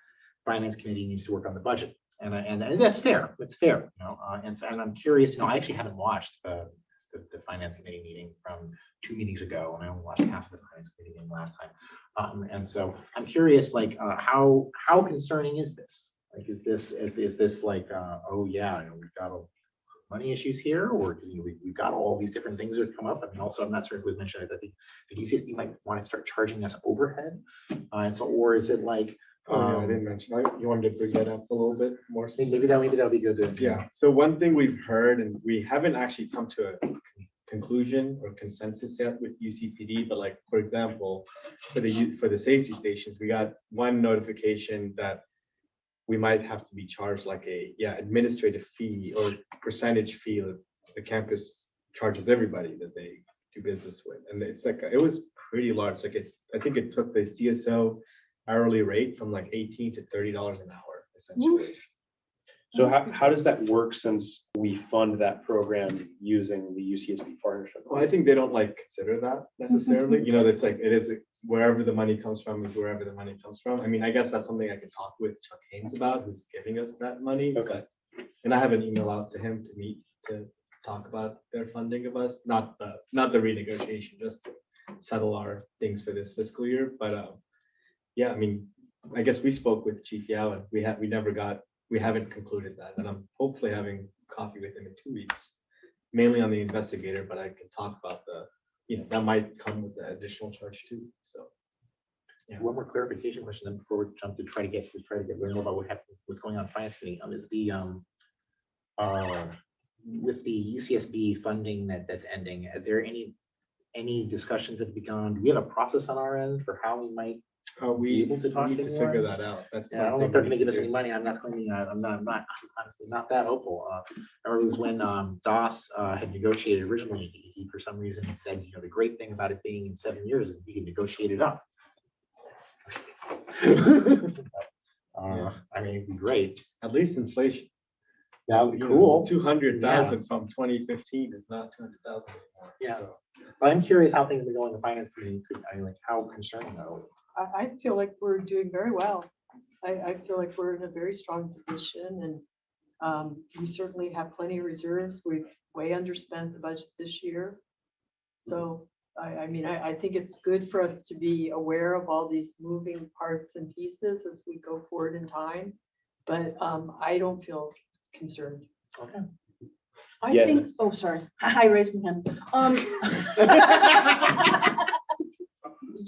finance committee needs to work on the budget, and that's fair. That's fair, you know. And I'm curious to know. I actually haven't watched the finance committee meeting from 2 meetings ago, and I only watched half of the finance committee meeting last time. And so I'm curious, like, how concerning is this? Like, is this like, oh yeah, you know, we've got money issues here, or, you know, we've got all these different things that come up. I mean, also, I'm not sure if it was mentioned that the UCSB might want to start charging us overhead. And so, or is it like, Oh, yeah, I didn't mention. You wanted to bring that up a little bit more. maybe that'll be good. Yeah. So one thing we've heard, and we haven't actually come to a conclusion or consensus yet with UCPD, but like, for example, for the safety stations, we got one notification that we might have to be charged like a administrative fee or percentage fee that the campus charges everybody that they do business with, and it's like it was pretty large. Like I think it took the CSO hourly rate from like $18 to $30 an hour, essentially. So how does that work, since we fund that program using the UCSB partnership? Well, I think they don't like consider that necessarily. You know, it's like it is wherever the money comes from is wherever the money comes from. I mean, I guess that's something I can talk with Chuck Haynes about, who's giving us that money. Okay. And I have an email out to him to talk about their funding of us, not the renegotiation, just to settle our things for this fiscal year. But yeah, I mean, I guess we spoke with Chief Yao, and we haven't concluded that, and I'm hopefully having coffee with him in 2 weeks, mainly on the investigator, but I can talk about you know, that might come with the additional charge too. So yeah. One more clarification question then before we jump to try to get learn more about what's going on in finance committee. Is the with the UCSB funding that's ending, is there any discussions that have begun? Do we have a process on our end for how we might we able to talk need to to anyone? figure that out? That's Yeah, I don't know if they're going to give us any money. I'm not claiming. I'm honestly not that hopeful. I remember it was when DOS had negotiated originally. He for some reason said, you know, the great thing about it being in 7 years is we can negotiate it up. I mean, it'd be great. At least inflation. That would be cool. 200,000 from 2015 is not 200,000 anymore. Yeah. So. But I'm curious how things have been going in the finance committee. Like, how concerning are we? I feel like we're doing very well. I feel like we're in a very strong position, and we certainly have plenty of reserves. We've way underspent the budget this year. So I mean, I think it's good for us to be aware of all these moving parts and pieces as we go forward in time. But I don't feel concerned. Okay. I Yeah. think, oh, sorry, I raised my hand. Did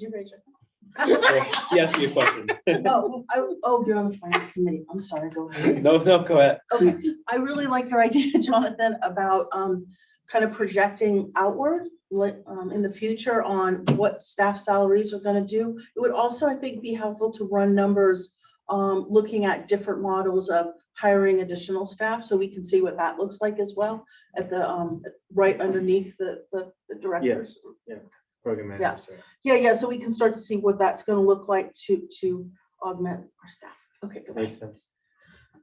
you raise your hand? He asked me a question. Oh, you're on the finance committee. I'm sorry, go ahead. No, go ahead. Okay, I really like your idea, Jonathan, about kind of projecting outward, like in the future on what staff salaries are gonna do. It would also, I think, be helpful to run numbers, looking at different models of hiring additional staff, so we can see what that looks like as well at the right underneath the directors. Program Yeah. manager. Yeah, so we can start to see what that's gonna look like to augment our staff. Okay, go ahead. Makes sense.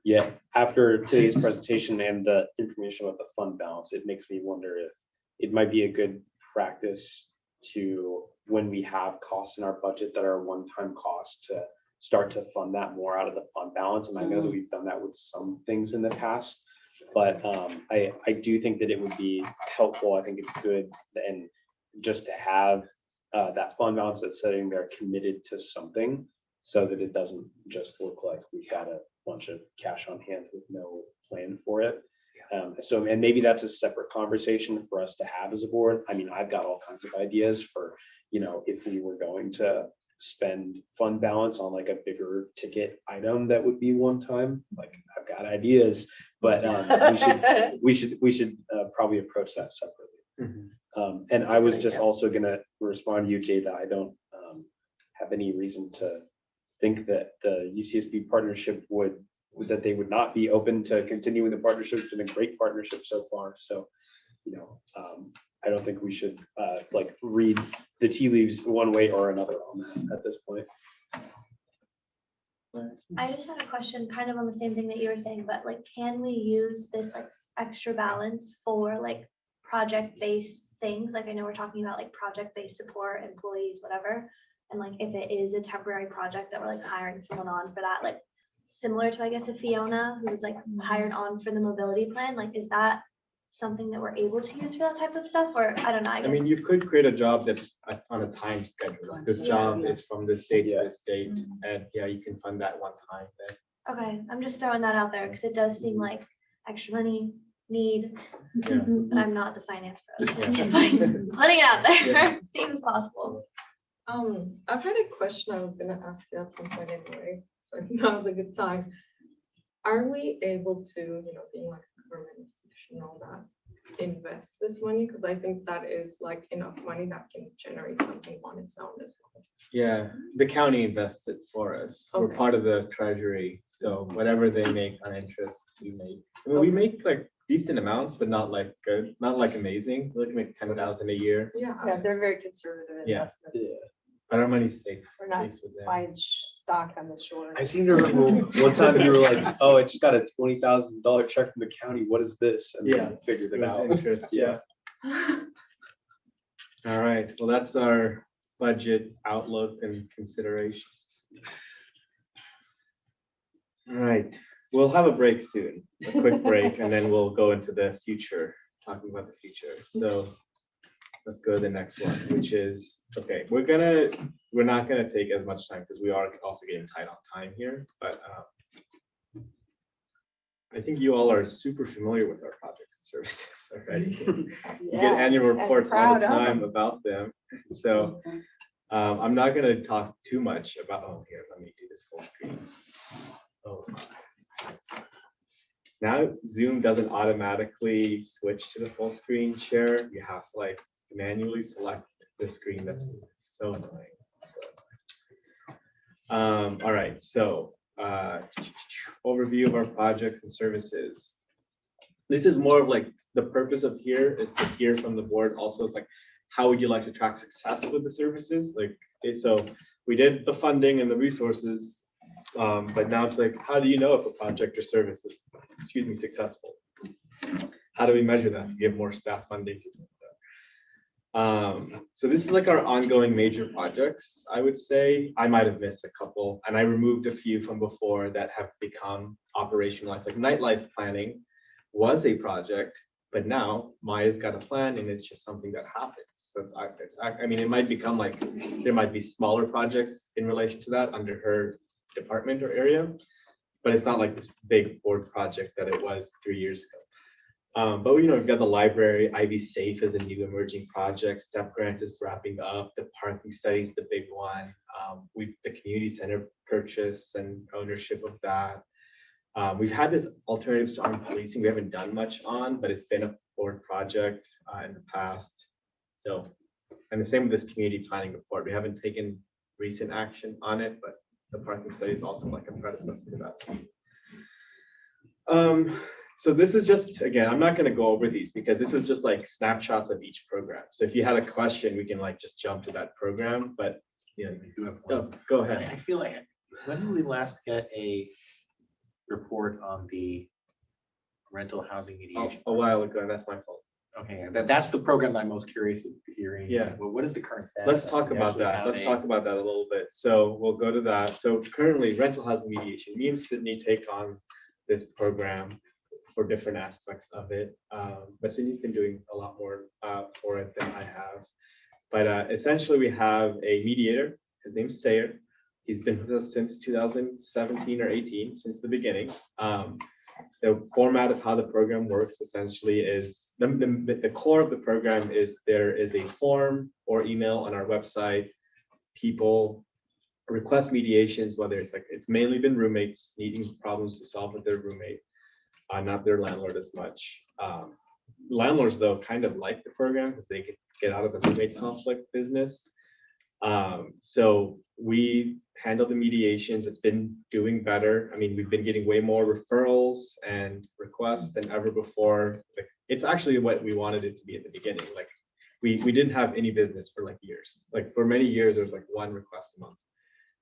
Yeah, after today's presentation and the information about the fund balance, it makes me wonder if it might be a good practice to, when we have costs in our budget that are one-time costs, to start to fund that more out of the fund balance. And I know that we've done that with some things in the past, but I do think that it would be helpful. I think it's good and just to have that fund balance that's sitting there committed to something, so that it doesn't just look like we had a bunch of cash on hand with no plan for it. So, and maybe that's a separate conversation for us to have as a board. I mean, I've got all kinds of ideas for, if we were going to spend fund balance on like a bigger ticket item that would be one time, like I've got ideas, but we should probably approach that separately. And I was just also gonna respond to you, Jay, that I don't have any reason to think that the UCSB partnership that they would not be open to continuing the partnership. It's been a great partnership so far. So, I don't think we should like read the tea leaves one way or another on that at this point. I just had a question kind of on the same thing that you were saying, but like, can we use this like extra balance for like project-based things? Like I know we're talking about like project-based support, employees, whatever. And like, if it is a temporary project that we're like hiring someone on for that, like similar to, I guess, a Fiona who was like hired on for the mobility plan, like, is that something that we're able to use for that type of stuff? Or I don't know, I mean, you could create a job that's on a time schedule. Like this job is from this date to this date, and yeah, you can fund that one time then. Okay, I'm just throwing that out there because it does seem like extra money need, Yeah. but I'm not the finance pro. Yeah. I'm just like putting it out there. Yeah. Seems possible. I've had a question I was gonna ask you at some point anyway, so now's a good time. Are we able to, being like a government institution and all that, invest this money? Because I think that is like enough money that can generate something on its own as well. Yeah, the county invests it for us. We're Okay. part of the treasury, so whatever they make on interest, we make. I mean, we make like decent amounts, but not like good, not like amazing. We like make 10,000 a year. Yeah, they're very conservative Yeah. investments. But our money's safe. We're not Safe with them. buying stock on the shore. I seem to remember one time you were like, "Oh, I just got a $20,000 check from the county. What is this?" And then you figured It it was out. interest, yeah. All right, well, that's our budget outlook and considerations. All right, we'll have a break soon, a quick break, and then we'll go into the future, talking about the future. So let's go to the next one, which is, okay, we're not gonna take as much time because we are also getting tight on time here, but I think you all are super familiar with our projects and services already. You get annual reports all the time about them. So I'm not gonna talk too much about, oh, here, let me do this full screen. Oh. Now Zoom doesn't automatically switch to the full screen share. You have to like manually select the screen. That's so annoying. All right, so overview of our projects and services. This is more of like the purpose of here is to hear from the board. Also, it's like, how would you like to track success with the services? Like, okay, so we did the funding and the resources, but now it's like, how do you know if a project or service is, successful? How do we measure that to give more staff funding to do that? So this is like our ongoing major projects. I would say I might have missed a couple, and I removed a few from before that have become operationalized. Like nightlife planning was a project, but now Maya's got a plan, and it's just something that happens. So I mean, it might become like there might be smaller projects in relation to that under her department or area, but it's not like this big board project that it was 3 years ago. But we've got the library, Ivy Safe is a new emerging project, STEP grant is wrapping up, the parking study is the big one. The community center purchase and ownership of that. We've had this alternatives to armed policing we haven't done much on, but it's been a board project in the past. So, and the same with this community planning report. We haven't taken recent action on it, but the parking study is also like a predecessor to that. So this is just, again, I'm not going to go over these because this is just like snapshots of each program. So if you had a question, we can like just jump to that program, but I do have one. go ahead. I feel like, when did we last get a report on the rental housing mediation? A while ago, and that's my fault. Okay, that's the program that I'm most curious in hearing. Yeah. Well, what is the current status? Let's of it? talk We about actually that. have Let's a- talk about that a little bit. So we'll go to that. So currently rental housing mediation, me and Sydney take on this program for different aspects of it. But Sydney's been doing a lot more for it than I have. But essentially we have a mediator, his name's Sayer. He's been with us since 2017 or 18, since the beginning. The format of how the program works essentially is the core of the program is there is a form or email on our website. People request mediations, whether it's mainly been roommates needing problems to solve with their roommate, not their landlord as much. Landlords though kind of like the program because they can get out of the roommate conflict business. So we handle the mediations. It's been doing better. I mean, we've been getting way more referrals and requests than ever before. Like, it's actually what we wanted it to be at the beginning. Like we didn't have any business for like years. Like for many years, there was like one request a month.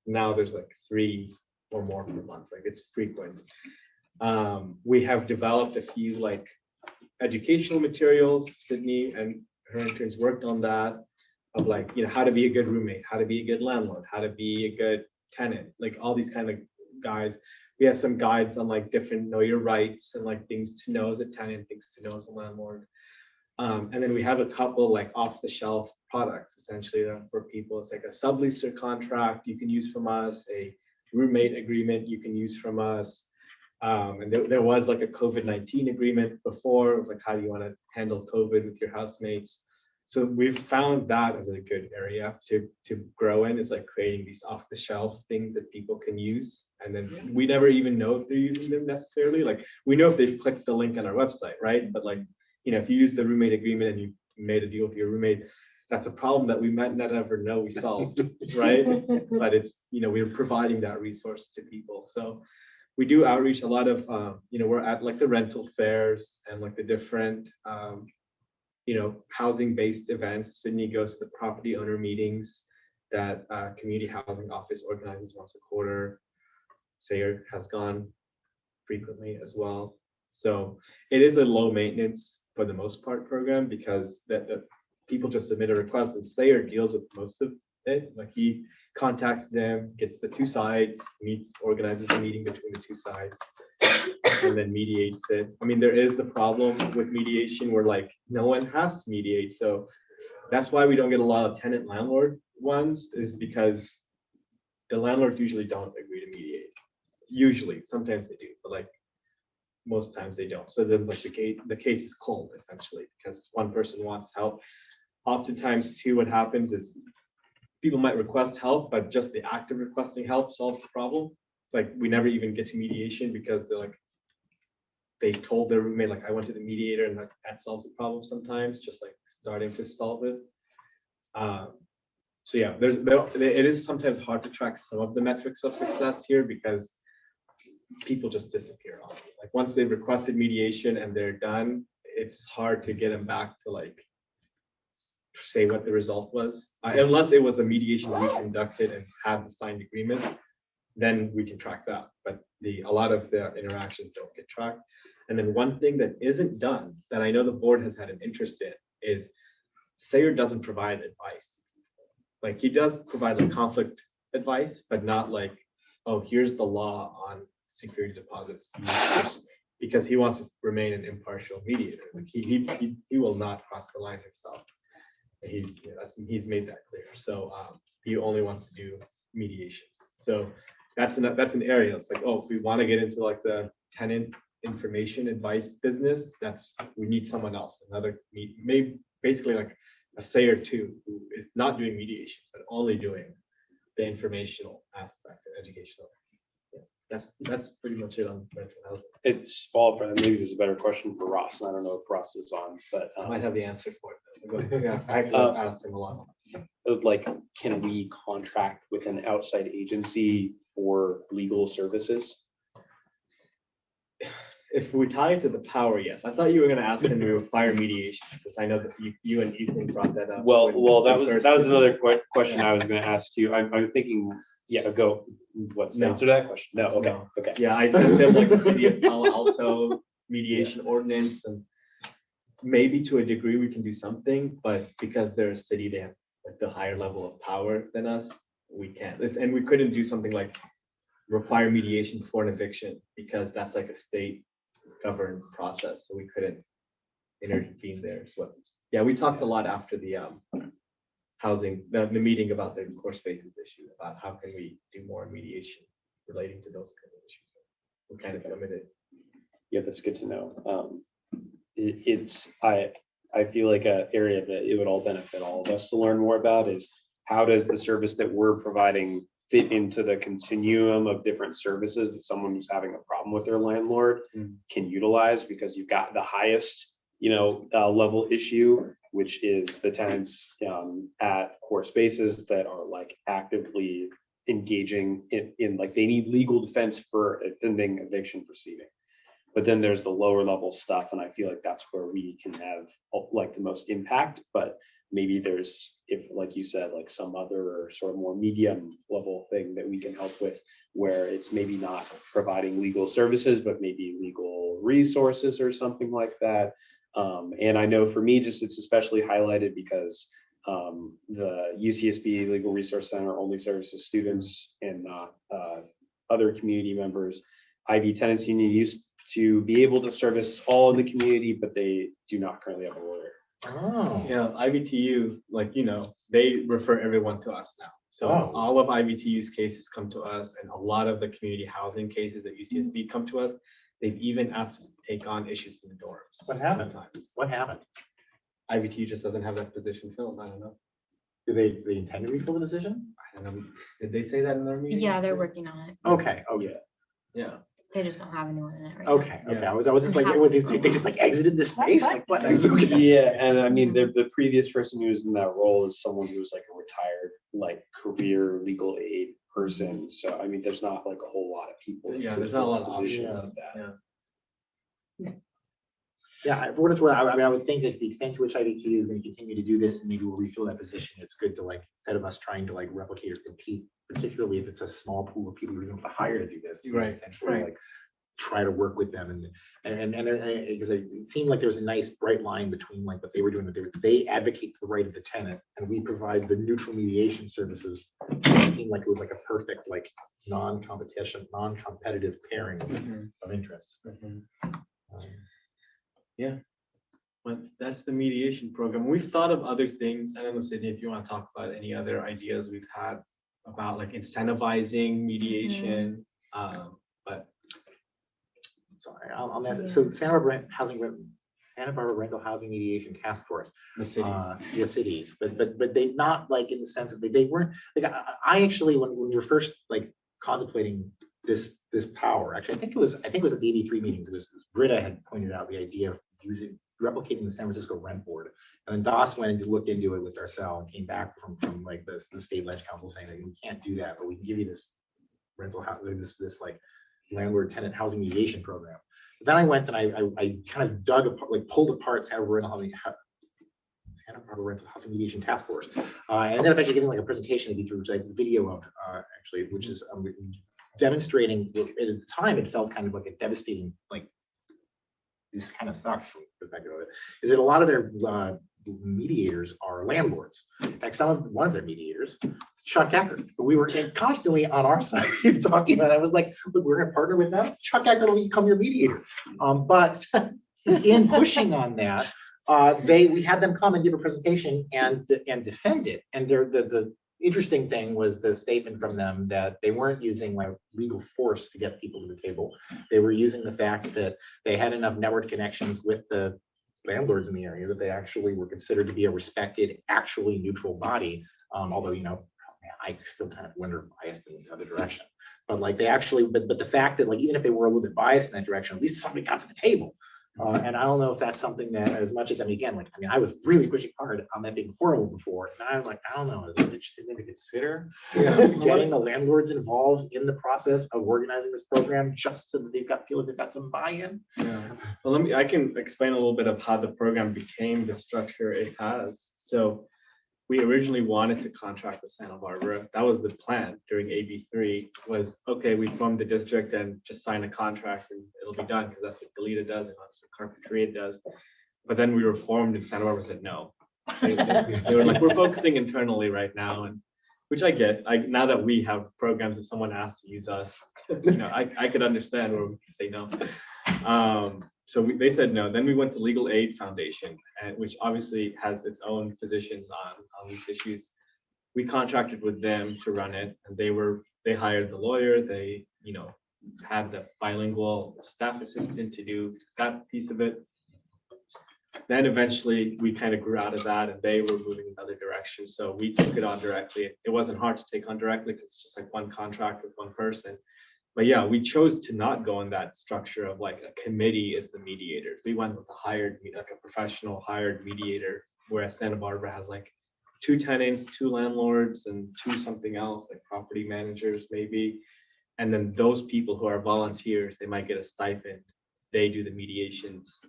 Now there's like 3 or more per month. Like it's frequent. We have developed a few like educational materials. Sydney and her interns worked on that, of like, how to be a good roommate, how to be a good landlord, how to be a good tenant, like all these kind of guides. We have some guides on like different know your rights and like things to know as a tenant, things to know as a landlord. And then we have a couple like off the shelf products essentially for people. It's like a subleaser contract you can use from us, a roommate agreement you can use from us. And there was like a COVID-19 agreement before, like how do you want to handle COVID with your housemates? So we've found that as a good area to grow in, is like creating these off the shelf things that people can use. And then we never even know if they're using them necessarily. Like we know if they've clicked the link on our website, right? But like, if you use the roommate agreement and you made a deal with your roommate, that's a problem that we might not ever know we solved, right? But it's, we're providing that resource to people. So we do outreach a lot of, we're at like the rental fairs and like the different, housing-based events. Sydney goes to the property owner meetings that community housing office organizes once a quarter. Sayer has gone frequently as well. So it is a low maintenance for the most part program because that people just submit a request and Sayer deals with most of it. Like he contacts them, gets the 2 sides, organizes a meeting between the 2 sides, and then mediates it. I mean, there is the problem with mediation where like no one has to mediate. So that's why we don't get a lot of tenant landlord ones, is because the landlords usually don't agree to mediate. Usually, sometimes they do, but like most times they don't. So then like the case is cold essentially because one person wants help. Oftentimes too, what happens is people might request help, but just the act of requesting help solves the problem. Like we never even get to mediation because they told their roommate, like I went to the mediator and that solves the problem sometimes, just like starting to solve it. So yeah, it is sometimes hard to track some of the metrics of success here because people just disappear on me. Like once they've requested mediation and they're done, it's hard to get them back to like say what the result was, unless it was a mediation we conducted and had the signed agreement, then we can track that. But a lot of the interactions don't get tracked. And then one thing that isn't done that I know the board has had an interest in is Sayer doesn't provide advice. Like he does provide like conflict advice, but not like, oh, here's the law on security deposits, because he wants to remain an impartial mediator. Like he will not cross the line himself. He's made that clear. So he only wants to do mediations. So that's an area. It's like, oh, if we want to get into like the tenant information advice business, we need someone else, maybe basically like a say or two who is not doing mediation, but only doing the informational aspect of educational. Yeah, that's pretty much it on rental housing. It's all for maybe this is a better question for Ross. And I don't know if Ross is on, but I might have the answer for it. Yeah, I've asked him a lot. like, can we contract with an outside agency for legal services? If we tie it to the power, yes. I thought you were gonna ask him to require mediation, because I know that you and Ethan brought that up. Well, that was first- another question I was going to ask too. I'm thinking, yeah, go. What's the No. answer to that question? No, okay, No. okay. Yeah, I sent them like the city of Palo Alto mediation ordinance, and maybe to a degree we can do something, but because they're a city, they have like the higher level of power than us, we can't. And we couldn't do something like require mediation before an eviction, because that's like a state governed process, so we couldn't intervene there. So yeah, we talked a lot after the housing, the meeting about the core spaces issue, about how can we do more mediation relating to those kind of issues. We're kind of committed. Yeah, that's good to know. I feel like an area that it would all benefit all of us to learn more about is how does the service that we're providing fit into the continuum of different services that someone who's having a problem with their landlord can utilize, because you've got the highest, level issue, which is the tenants at core spaces that are like actively engaging in like they need legal defense for a pending eviction proceeding. But then there's the lower level stuff, and I feel like that's where we can have like the most impact. But maybe there's, if like you said, like some other sort of more medium level thing that we can help with, where it's maybe not providing legal services, but maybe legal resources or something like that. And I know for me, just it's especially highlighted because the UCSB Legal Resource Center only services students and not other community members. IV Tenants Union used to be able to service all in the community, but they do not currently have a lawyer. Oh. Yeah, IVTU, they refer everyone to us now. So all of IVTU's cases come to us, and a lot of the community housing cases at UCSB come to us. They've even asked us to take on issues in the dorms. What happened? Sometimes. What happened? IVTU just doesn't have that position filled. I don't know. Do they intend to refill the position? I don't know. Did they say that in their meeting? Yeah, they're working on it. Okay. Oh, yeah. Yeah. They just don't have anyone in it right now. Okay. Yeah. I was just like, what, they just like exited the space? Like what? Okay. Yeah, and I mean, the previous person who was in that role is someone who's like a retired, like career legal aid person. So I mean, there's not like a whole lot of people. that Yeah, could there's not a lot of fill positions options. like that. Yeah. Yeah, for what it's worth, I mean, I would think that to the extent to which IVT is going to continue to do this, and maybe we'll refill that position, it's good to like, instead of us trying to like replicate or compete, particularly if it's a small pool of people we're going to hire to do this. Right, Essentially, right. like try to work with them and because it seemed like there was a nice bright line between like what they were doing, they advocate for the right of the tenant, and we provide the neutral mediation services. It seemed like it was like a perfect like non-competition, non-competitive pairing of interests. Yeah, but that's the mediation program. We've thought of other things. I don't know, Sydney, if you want to talk about any other ideas we've had about like incentivizing mediation. But sorry, I'll ask. So Santa Barbara Rental Housing Mediation Task Force. the cities. The cities, but they not like in the sense that they weren't like I actually when we were first like contemplating this power, actually I think it was at the AB3 meetings, it was Britta had pointed out the idea of replicating the San Francisco Rent Board, and then DOS went and looked into it with Darcel and came back from like the state ledge council saying that we can't do that, but we can give you this rental house, this like landlord tenant housing mediation program. But then I went and I kind of dug apart, like pulled apart Santa Barbara Rental Housing Mediation Task Force. I ended up actually getting like a presentation to be through, which I have a video of actually, which is demonstrating at the time it felt kind of like a devastating, like this kind of sucks from the perspective of it, is that a lot of their mediators are landlords. In fact, one of their mediators is Chuck Eckert, but we were constantly on our side talking about it. I was like, look, we're gonna partner with them. Chuck Eckert will become your mediator. But in pushing on that, we had them come and give a presentation and defend it. And the interesting thing was the statement from them that they weren't using like legal force to get people to the table. They were using the fact that they had enough network connections with the landlords in the area that they actually were considered to be a respected, actually neutral body. Although, you know, I still kind of wonder biased in the other direction. But like they actually, but the fact that like even if they were a little bit biased in that direction, at least somebody got to the table. And I don't know if that's something that, as much as, I mean, again, like, I mean, I was really pushing hard on that being horrible before, and I was like, I don't know, is it just something to consider? Getting the landlords involved in the process of organizing this program, just so that feel like they've got some buy-in. Yeah. Well, I can explain a little bit of how the program became the structure it has. So we originally wanted to contract with Santa Barbara. That was the plan during AB3 was, okay, we form the district and just sign a contract and it'll be done because that's what Goleta does and that's what Carpinteria does. But then we were formed and Santa Barbara said no. They were like, we're focusing internally right now, and which I get. Now that we have programs, if someone asks to use us, you know, I could understand where we can say no. So they said no. Then we went to Legal Aid Foundation, which obviously has its own positions on these issues. We contracted with them to run it, and they hired the lawyer. They, you know, had the bilingual staff assistant to do that piece of it. Then eventually we kind of grew out of that, and they were moving in other directions. So we took it on directly. It wasn't hard to take on directly because it's just like one contract with one person. But yeah, we chose to not go in that structure of like a committee is the mediator. We went with like a professional hired mediator, whereas Santa Barbara has like 2 tenants, 2 landlords, and 2 something else, like property managers maybe. And then those people who are volunteers, they might get a stipend. They do the mediations.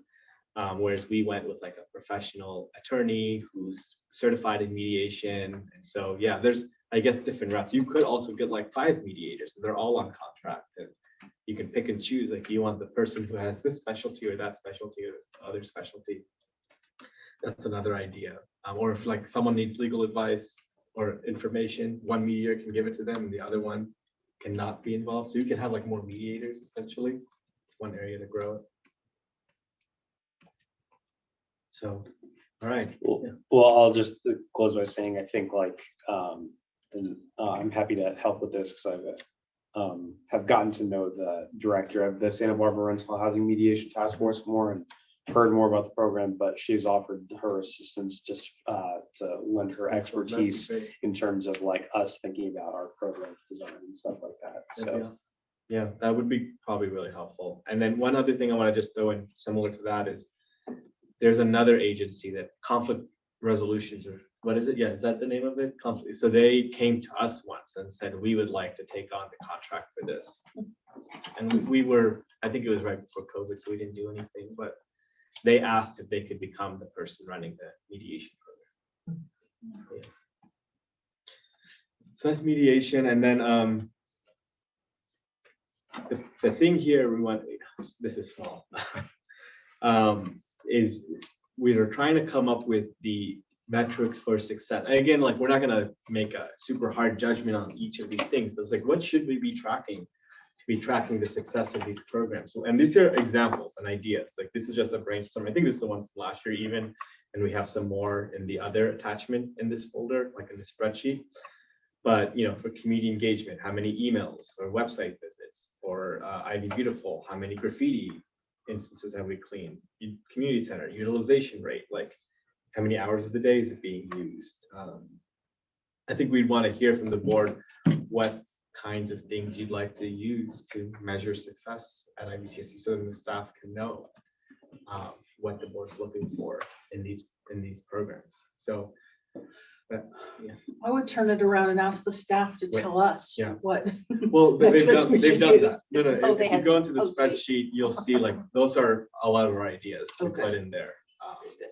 Whereas we went with like a professional attorney who's certified in mediation. And so, yeah, there's, I guess, different routes. You could also get like 5 mediators and they're all on contract, and you can pick and choose. Like, you want the person who has this specialty or that specialty or other specialty. That's another idea. Or if like someone needs legal advice or information, one mediator can give it to them and the other one cannot be involved. So you can have like more mediators essentially. It's one area to grow it. So, all right. Well, I'll just close by saying, I think like, and I'm happy to help with this because I have gotten to know the director of the Santa Barbara Rental Housing Mediation Task Force more and heard more about the program, but she's offered her assistance just to lend her expertise in terms of like us thinking about our program design and stuff like that. So yeah, that would be probably really helpful. And then one other thing I want to just throw in similar to that is there's another agency that conflict resolutions, or what is it? Yeah, is that the name of it? Conflict. So they came to us once and said, we would like to take on the contract for this. And we were, I think it was right before COVID, so we didn't do anything, but they asked if they could become the person running the mediation program. Yeah. So that's mediation. And then the thing here we want, this is small, is we are trying to come up with the metrics for success. And again, like, we're not going to make a super hard judgment on each of these things, but it's like, what should we be tracking to be tracking the success of these programs? And these are examples and ideas. Like, this is just a brainstorm. I think this is the one from last year even, and we have some more in the other attachment in this folder, like in the spreadsheet. But, you know, for community engagement, how many emails or website visits, or Ivy Beautiful, how many graffiti instances have we cleaned? Community center utilization rate, like how many hours of the day is it being used? I think we'd want to hear from the board what kinds of things you'd like to use to measure success at IVCSD, so that the staff can know what the board's looking for in these programs. So, yeah. I would turn it around and ask the staff to tell us what. Well, they've metrics we done should that. use. No, Oh, if you go into the spreadsheet, you'll see like those are a lot of our ideas to put in there.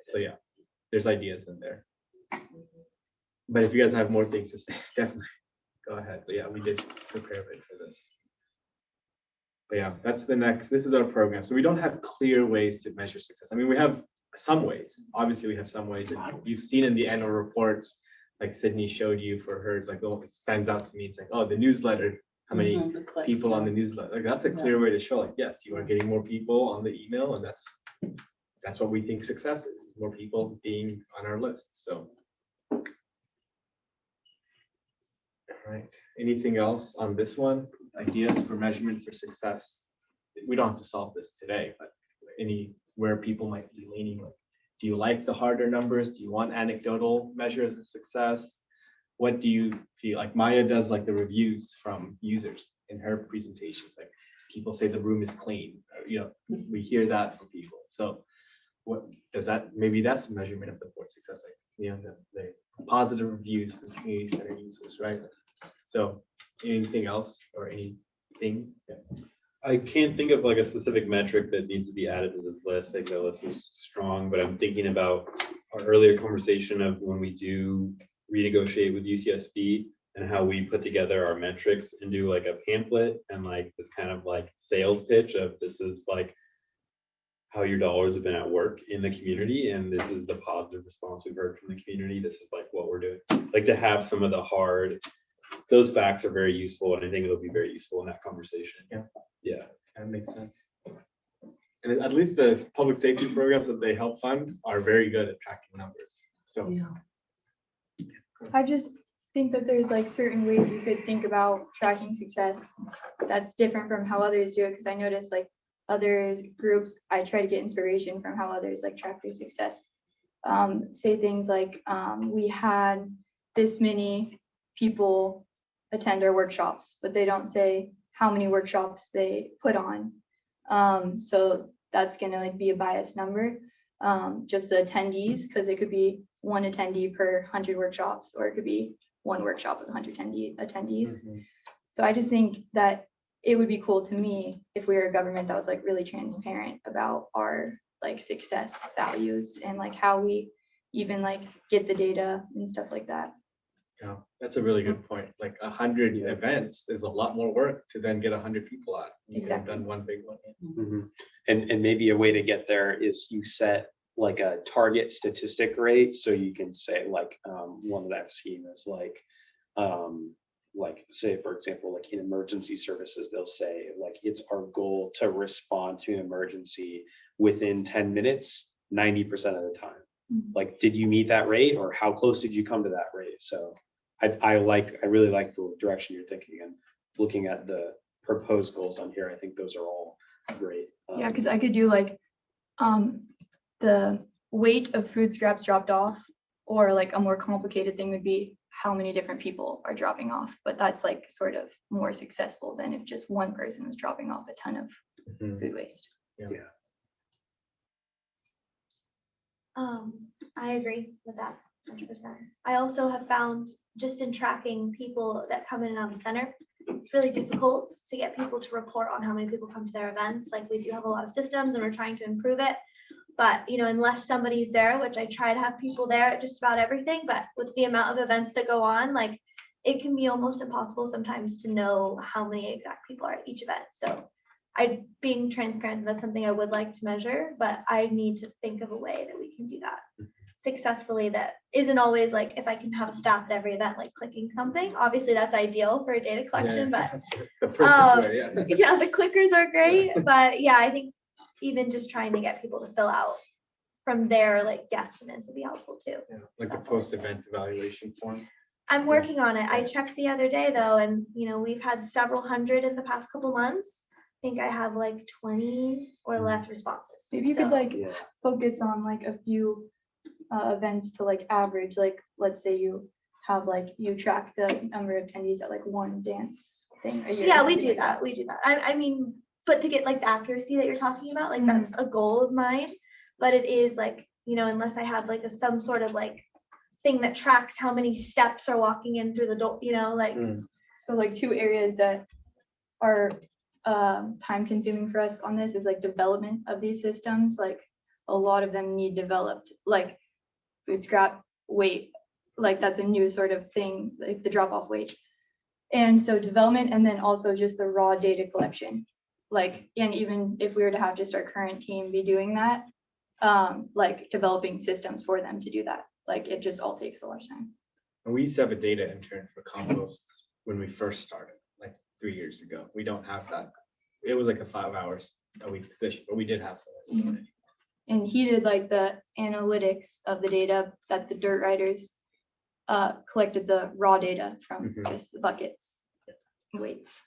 So yeah, there's ideas in there. But if you guys have more things to say, definitely go ahead. But yeah, we did prepare a bit for this. But yeah, that's the next. This is our program. So we don't have clear ways to measure success. I mean, we have some ways. Obviously, we have some ways that you've seen in the annual reports, like Sydney showed you for hers. Like, oh, it stands out to me. It's like, oh, the newsletter. How many people on the newsletter? Like, that's a clear way to show, like, yes, you are getting more people on the email, and that's what we think success is more people being on our list. So. All right, anything else on this one? Ideas for measurement for success? We don't have to solve this today, but where people might be leaning, like, do you like the harder numbers? Do you want anecdotal measures of success? What do you feel like? Maya does like the reviews from users in her presentations, like people say the room is clean, we hear that from people. So what does that, maybe that's the measurement of the board success, like, the positive reviews from community center users, right? So anything else or anything? Yeah. I can't think of like a specific metric that needs to be added to this list. I think the list was strong, but I'm thinking about our earlier conversation of when we do renegotiate with UCSB and how we put together our metrics and do like a pamphlet and like this kind of like sales pitch of this is like how your dollars have been at work in the community. And this is the positive response we've heard from the community. This is like what we're doing. Like to have some of the those facts are very useful. And I think it'll be very useful in that conversation. Yeah. That makes sense. And at least the public safety programs that they help fund are very good at tracking numbers. So Yeah. I just think that there's like certain ways we could think about tracking success that's different from how others do it. Because I noticed like others groups, I try to get inspiration from how others like track their success. Say things like we had this many people attend our workshops, but they don't say how many workshops they put on. So that's gonna like be a biased number. Just the attendees, because it could be one attendee per 100 workshops, or it could be one workshop with 100 attendees. So I just think that it would be cool to me if we were a government that was like really transparent about our like success values and like how we even like get the data and stuff like that. Yeah, that's a really good point. Like 100 events is a lot more work to then get 100 people out. You could have done one big one. And maybe a way to get there is you set like a target statistic rate. So you can say like one that I've seen is like say, for example, like in emergency services, they'll say like it's our goal to respond to an emergency within 10 minutes, 90% of the time. Like, did you meet that rate, or how close did you come to that rate? So I really like the direction you're thinking, and looking at the proposed goals on here, I think those are all great. Yeah, because I could do like the weight of food scraps dropped off, or like a more complicated thing would be how many different people are dropping off. But that's like sort of more successful than if just one person was dropping off a ton of food waste. Yeah. I agree with that 100%. I also have found just in tracking people that come in and out of the center, it's really difficult to get people to report on how many people come to their events. Like we do have a lot of systems and we're trying to improve it. But, unless somebody's there, which I try to have people there at just about everything, but with the amount of events that go on, like it can be almost impossible sometimes to know how many exact people are at each event. So being transparent, that's something I would like to measure, but I need to think of a way that we can do that successfully. That isn't always like, if I can have a staff at every event, like clicking something, obviously that's ideal for data collection, but the perfect way, yeah, the clickers are great. But yeah, I think even just trying to get people to fill out from their like guesstimates would be helpful too. Yeah, like the post-event evaluation form. I'm working on it. I checked the other day though, and we've had several hundred in the past couple months. I think I have like 20 or less responses. Maybe you could like focus on like a few events to like average, like let's say you have like you track the number of attendees at like one dance thing a year. Yeah, we do that. We do that. I mean, but to get like the accuracy that you're talking about, like that's a goal of mine. But it is like, unless I have like some sort of like thing that tracks how many steps are walking in through the door, like. So like two areas that are time consuming for us on this is like development of these systems. Like a lot of them need developed, like food scrap weight, like that's a new sort of thing, like the drop off weight. And so development, and then also just the raw data collection. Like, and even if we were to have just our current team be doing that, like developing systems for them to do that, like it just all takes a lot of time. And we used to have a data intern for compost when we first started, like 3 years ago. We don't have that. It was like a 5 hours a week position, but we did have someone. And he did like the analytics of the data that the dirt riders collected the raw data from Mhm. just the buckets and weights.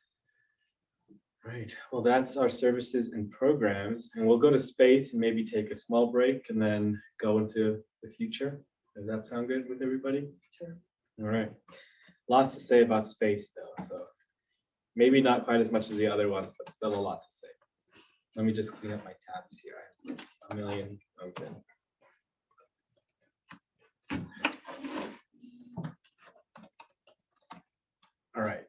Right, well, that's our services and programs, and we'll go to space and maybe take a small break and then go into the future. Does that sound good with everybody? Sure. All right, lots to say about space though, so maybe not quite as much as the other ones, but still a lot to say. Let me just clean up my tabs here. I have a million open. All right.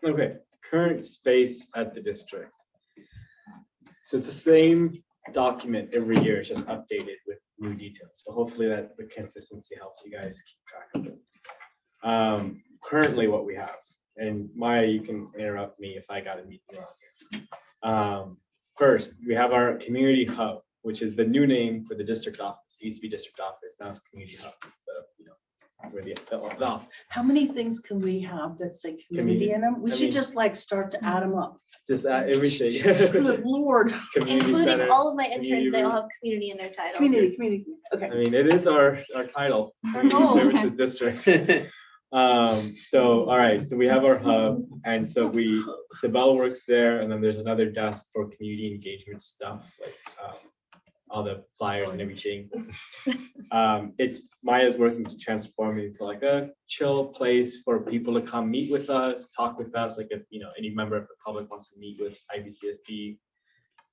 Okay, current space at the district. So it's the same document every year, it's just updated with new details. So hopefully that the consistency helps you guys keep track of it. Currently what we have, and Maya, you can interrupt me if I got a meeting wrong here. First, we have our community hub, which is the new name for the district office. It used to be district office, now it's community hub. It's the, where the office. How many things can we have that say community in them? We I should mean- just like start to add them up. Just everything. Good Lord. Community Including center, all of my community interns, they all room. have community in their title. Community, okay. I mean, it is our title, Our goal. Community Services District. So, all right, so we have our hub, and so Sibel works there, and then there's another desk for community engagement stuff, like all the flyers and everything. It's Maya's working to transform it into like a chill place for people to come meet with us, talk with us, like if any member of the public wants to meet with IVCSD.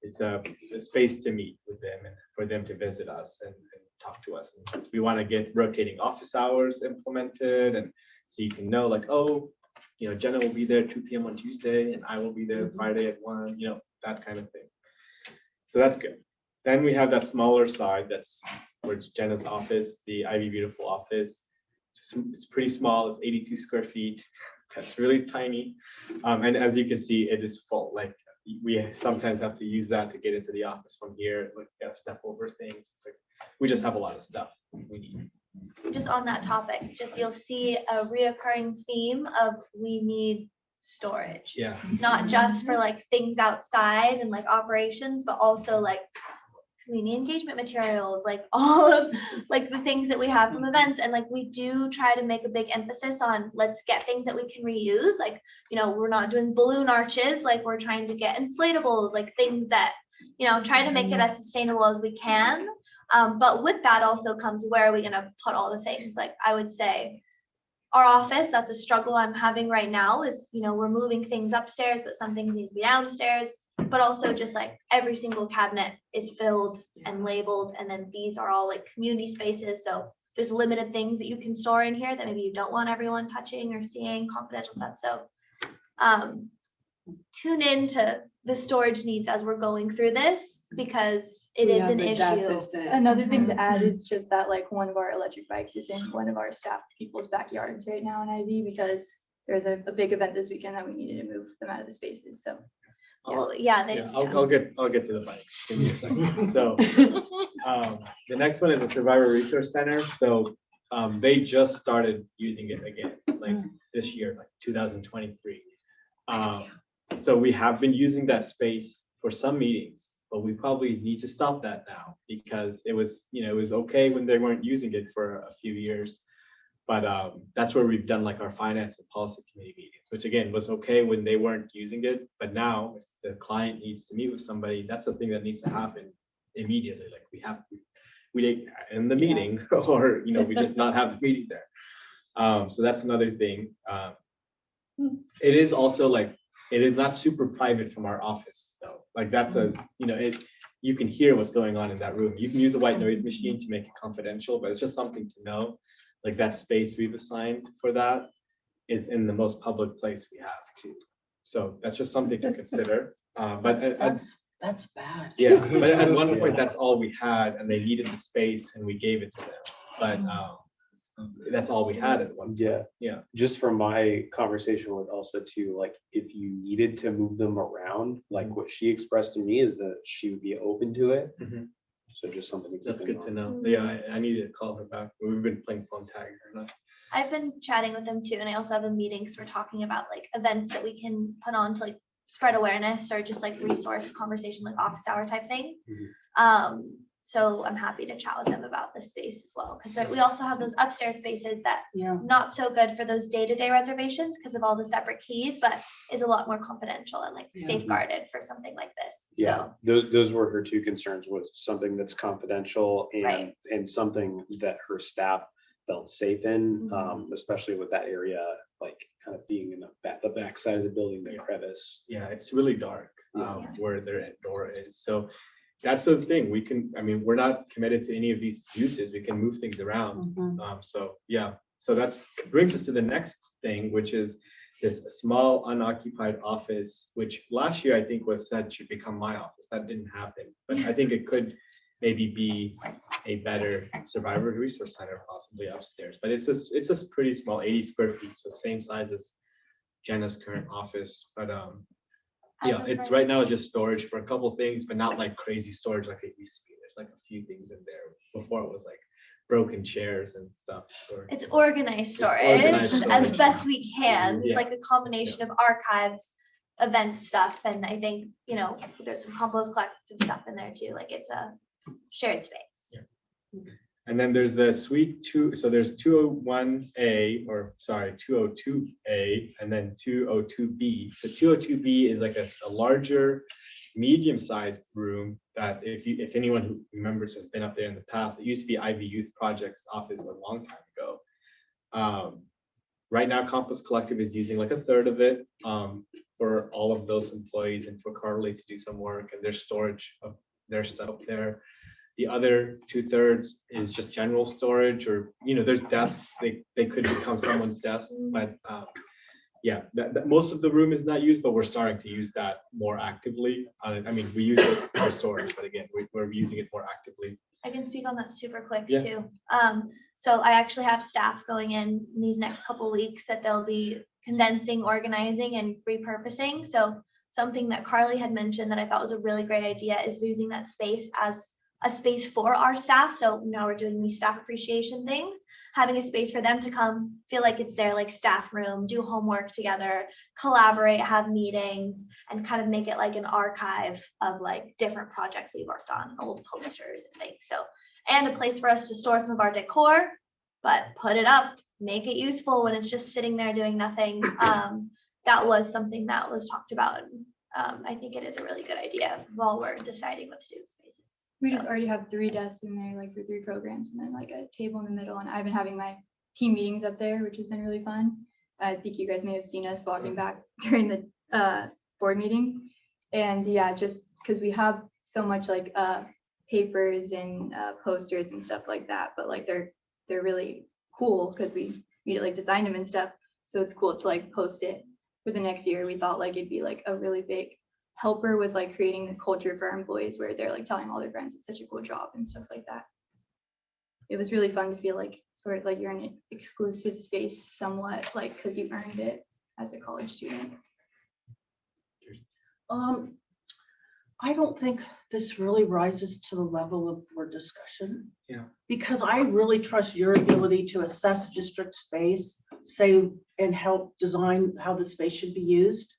It's a space to meet with them and for them to visit us and talk to us. And we want to get rotating office hours implemented, and so you can know like, oh, Jenna will be there 2 p.m. on Tuesday, and I will be there Friday at 1, that kind of thing. So that's good. Then we have that smaller side that's where it's Jenna's office, the Ivy Beautiful office. It's pretty small. It's 82 square feet. That's really tiny. And as you can see, it is full. Like we sometimes have to use that to get into the office from here. Like gotta step over things. It's like we just have a lot of stuff we need. Just on that topic, you'll see a reoccurring theme of we need storage. Yeah. Not just for like things outside and like operations, but also like community engagement materials, like all of like the things that we have from events. And like we do try to make a big emphasis on let's get things that we can reuse. Like, we're not doing balloon arches, like we're trying to get inflatables, like things that, try to make it as sustainable as we can. But with that also comes where are we gonna put all the things? Like I would say our office, that's a struggle I'm having right now is, we're moving things upstairs, but some things need to be downstairs. But also just like every single cabinet is filled and labeled. And then these are all like community spaces. So there's limited things that you can store in here that maybe you don't want everyone touching or seeing, confidential stuff. So tune in to the storage needs as we're going through this because it is an issue. Another thing to add is just that like one of our electric bikes is in one of our staff people's backyards right now in IV because there's a big event this weekend that we needed to move them out of the spaces. So Well, yeah, I'll get to the bikes. Give me a second. So the next one is the Survivor Resource Center. So they just started using it again, like this year, like 2023. So we have been using that space for some meetings, but we probably need to stop that now because it was okay when they weren't using it for a few years. But that's where we've done like our finance and policy committee meetings, which again was okay when they weren't using it. But now if the client needs to meet with somebody, that's the thing that needs to happen immediately. Like we in the meeting or, we just not have the meeting there. So that's another thing. It is also like, it is not super private from our office though. Like that's you can hear what's going on in that room. You can use a white noise machine to make it confidential, but it's just something to know. Like that space we've assigned for that is in the most public place we have too. So that's just something to consider. But That's bad. yeah, but at one point that's all we had and they needed the space and we gave it to them. But that's all we had at one point. Yeah. Just from my conversation with Elsa too, like if you needed to move them around, like what she expressed to me is that she would be open to it. So just something to keep That's in good to mind. know. Yeah, I needed to call her back. We've been playing phone tag or not. I've been chatting with them too, and I also have a meeting because we're talking about like events that we can put on to like spread awareness or just like resource conversation, like office hour type thing. Mhm. So I'm happy to chat with them about the space as well, because we also have those upstairs spaces that Yeah. not so good for those day-to-day reservations because of all the separate keys, but is a lot more confidential and like Yeah. safeguarded for something like this. Yeah, So those were her two concerns, was something that's confidential Right. and something that her staff felt safe in, Mhm. especially with that area, like kind of being in the back side of the building, the crevice. Yeah, it's really dark Yeah. where their door is. So that's the thing. We can, I mean, we're not committed to any of these uses. We can move things around. Mhm. So yeah, so that's brings us to the next thing, which is this small unoccupied office, which last year I think was said should become my office. That didn't happen, but I think it could maybe be a better survivor resource center, possibly upstairs. But it's a pretty small, 80 square feet, so same size as Jenna's current office. But yeah, it's right now just storage for a couple things, but not like crazy storage like it used to be. There's like a few things in there. Before it was like broken chairs and stuff. it's organized storage organized as storage. best we can. It's Yeah. like a combination of archives, event stuff, and I think, there's some compost collective stuff in there too. Like it's a shared space. Yeah. And then there's the suite two, so there's 201A, or sorry, 202A, and then 202B. So 202B is like a larger, medium-sized room that if anyone who remembers has been up there in the past, it used to be Ivy Youth Project's office a long time ago. Right now, Compost Collective is using like a third of it for all of those employees and for Carly to do some work and their storage of their stuff there. The other 2/3 is just general storage, or there's desks. They could become someone's desk, but yeah, that most of the room is not used, but we're starting to use that more actively. I mean, we use it for storage, but again, we're using it more actively. I can speak on that super quick Yeah. too. So I actually have staff going in these next couple weeks that they'll be condensing, organizing, and repurposing. So something that Carly had mentioned that I thought was a really great idea is using that space as a space for our staff. So now we're doing these staff appreciation things, having a space for them to come feel like it's their like staff room, do homework together, collaborate, have meetings, and kind of make it like an archive of like different projects we worked on, old posters and things. So, and a place for us to store some of our decor, but put it up, make it useful when it's just sitting there doing nothing. That was something that was talked about. I think it is a really good idea while we're deciding what to do with spaces. We just already have 3 desks in there, like for 3 programs, and then like a table in the middle. And I've been having my team meetings up there, which has been really fun. I think you guys may have seen us walking back during the board meeting. And yeah, just because we have so much like papers and posters and stuff like that, but like they're really cool because we like designed them and stuff. So it's cool to like post it for the next year. We thought like it'd be like a really big helper with like creating the culture for our employees where they're like telling all their friends it's such a cool job and stuff like that. It was really fun to feel like sort of like you're in an exclusive space somewhat, like because you earned it as a college student. I don't think this really rises to the level of board discussion. Yeah. Because I really trust your ability to assess district space, say, and help design how the space should be used.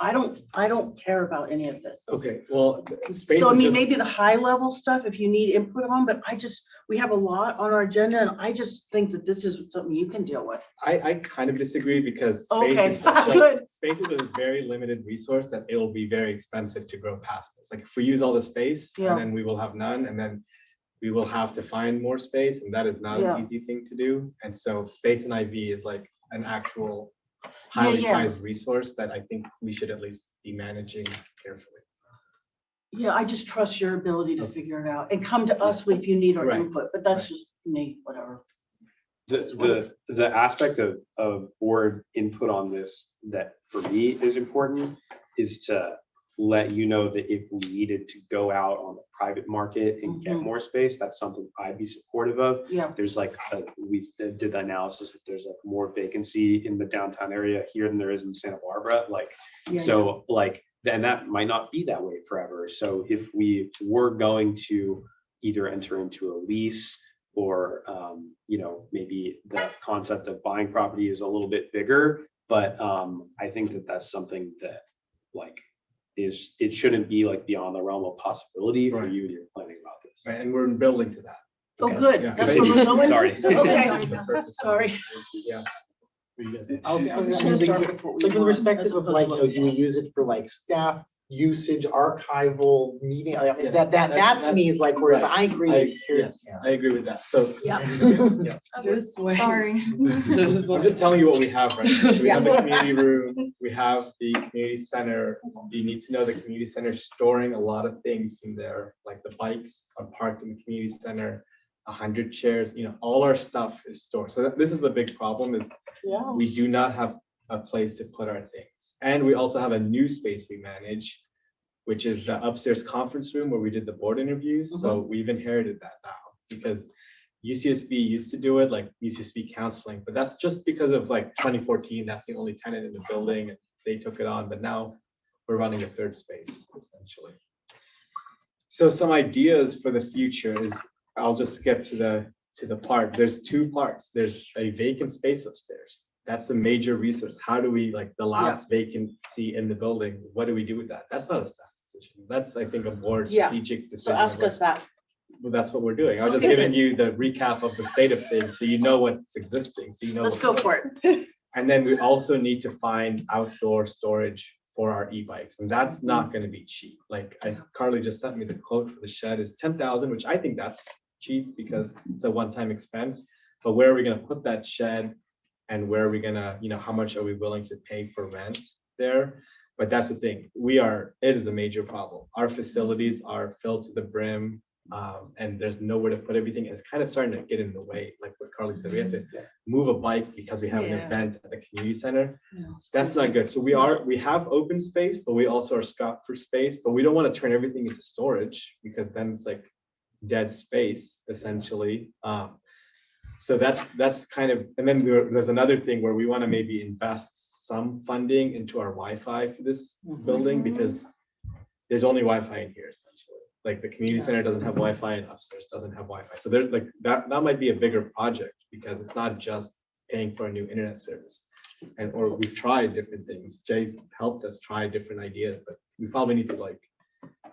I don't care about any of this. Okay, well, space So I is mean, just- maybe the high level stuff, if you need input on, but we have a lot on our agenda and I just think that this is something you can deal with. I kind of disagree because Okay, space is such a, good. space is a very limited resource that it will be very expensive to grow past this. Like if we use all the space Yeah. and then we will have none, and then we will have to find more space, and that is not Yeah. an easy thing to do. And so space in IV is like an actual highly Yeah. prized resource that I think we should at least be managing carefully. Yeah, I just trust your ability to figure it out and come to us if you need our Right. input, but that's Right. just me, whatever. The aspect of board input on this that for me is important is to let you know that if we needed to go out on the private market and get Mhm. more space, that's something I'd be supportive of. Yeah. There's like, we did the analysis that there's like more vacancy in the downtown area here than there is in Santa Barbara, like, Yeah, so like, then that might not be that way forever. So if we were going to either enter into a lease or, maybe the concept of buying property is a little bit bigger, but I think that that's something that like it shouldn't be like beyond the realm of possibility for Right. you and your planning about this. Right, and we're building to that. Oh, Okay. good. Yeah. That's where we're going? Sorry. Okay, sorry. Yeah. I was gonna thinking, start with what we like from the want, perspective as of opposed like, to you what know, we do we use it for like staff usage, archival, meeting, I mean, that to me is like, whereas I agree. with Yes, I agree with that. So. Yeah. Yes. This way. Sorry. I'm just telling you what we have right now. So we have the community room, we have the community center. You need to know the community center is storing a lot of things in there, like the bikes are parked in the community center, 100 chairs, you know, all our stuff is stored. So this is the big problem is Yeah. we do not have a place to put our things. And we also have a new space we manage, which is the upstairs conference room where we did the board interviews. So we've inherited that now because UCSB used to do it, like UCSB counseling, but that's just because of like 2014, that's the only tenant in the building and they took it on, but now we're running a third space essentially. So some ideas for the future is, I'll just skip to the part. There's two parts. There's a vacant space upstairs. That's a major resource. How do we, like the last vacancy in the building, what do we do with that? That's not a staff decision. That's, I think, a board Yeah. strategic decision. So ask us that. Well, that's what we're doing. I was just Okay, giving good. you the recap of the state of things, so you know what's existing, so you know. Let's go what's- for it. And then we also need to find outdoor storage for our e-bikes, and that's not gonna be cheap. Like, Carly just sent me the quote for the shed is 10,000, which I think that's cheap because it's a one-time expense. But where are we gonna put that shed? And where are we gonna, you know, how much are we willing to pay for rent there? But that's the thing, it is a major problem. Our facilities are filled to the brim. And there's nowhere to put everything. It's kind of starting to get in the way, like what Carly said, we have to move a bike because we have an Yeah. event at the community center. That's not good. So we have open space, but we also are strapped for space, but we don't want to turn everything into storage because then it's like dead space essentially. So that's kind of, and then there's another thing where we want to maybe invest some funding into our Wi-Fi for this building because there's only Wi-Fi in here essentially. Like the community center doesn't have Wi-Fi and upstairs doesn't have Wi-Fi. So there's like that might be a bigger project because it's not just paying for a new internet service. Or we've tried different things. Jay's helped us try different ideas, but we probably need to like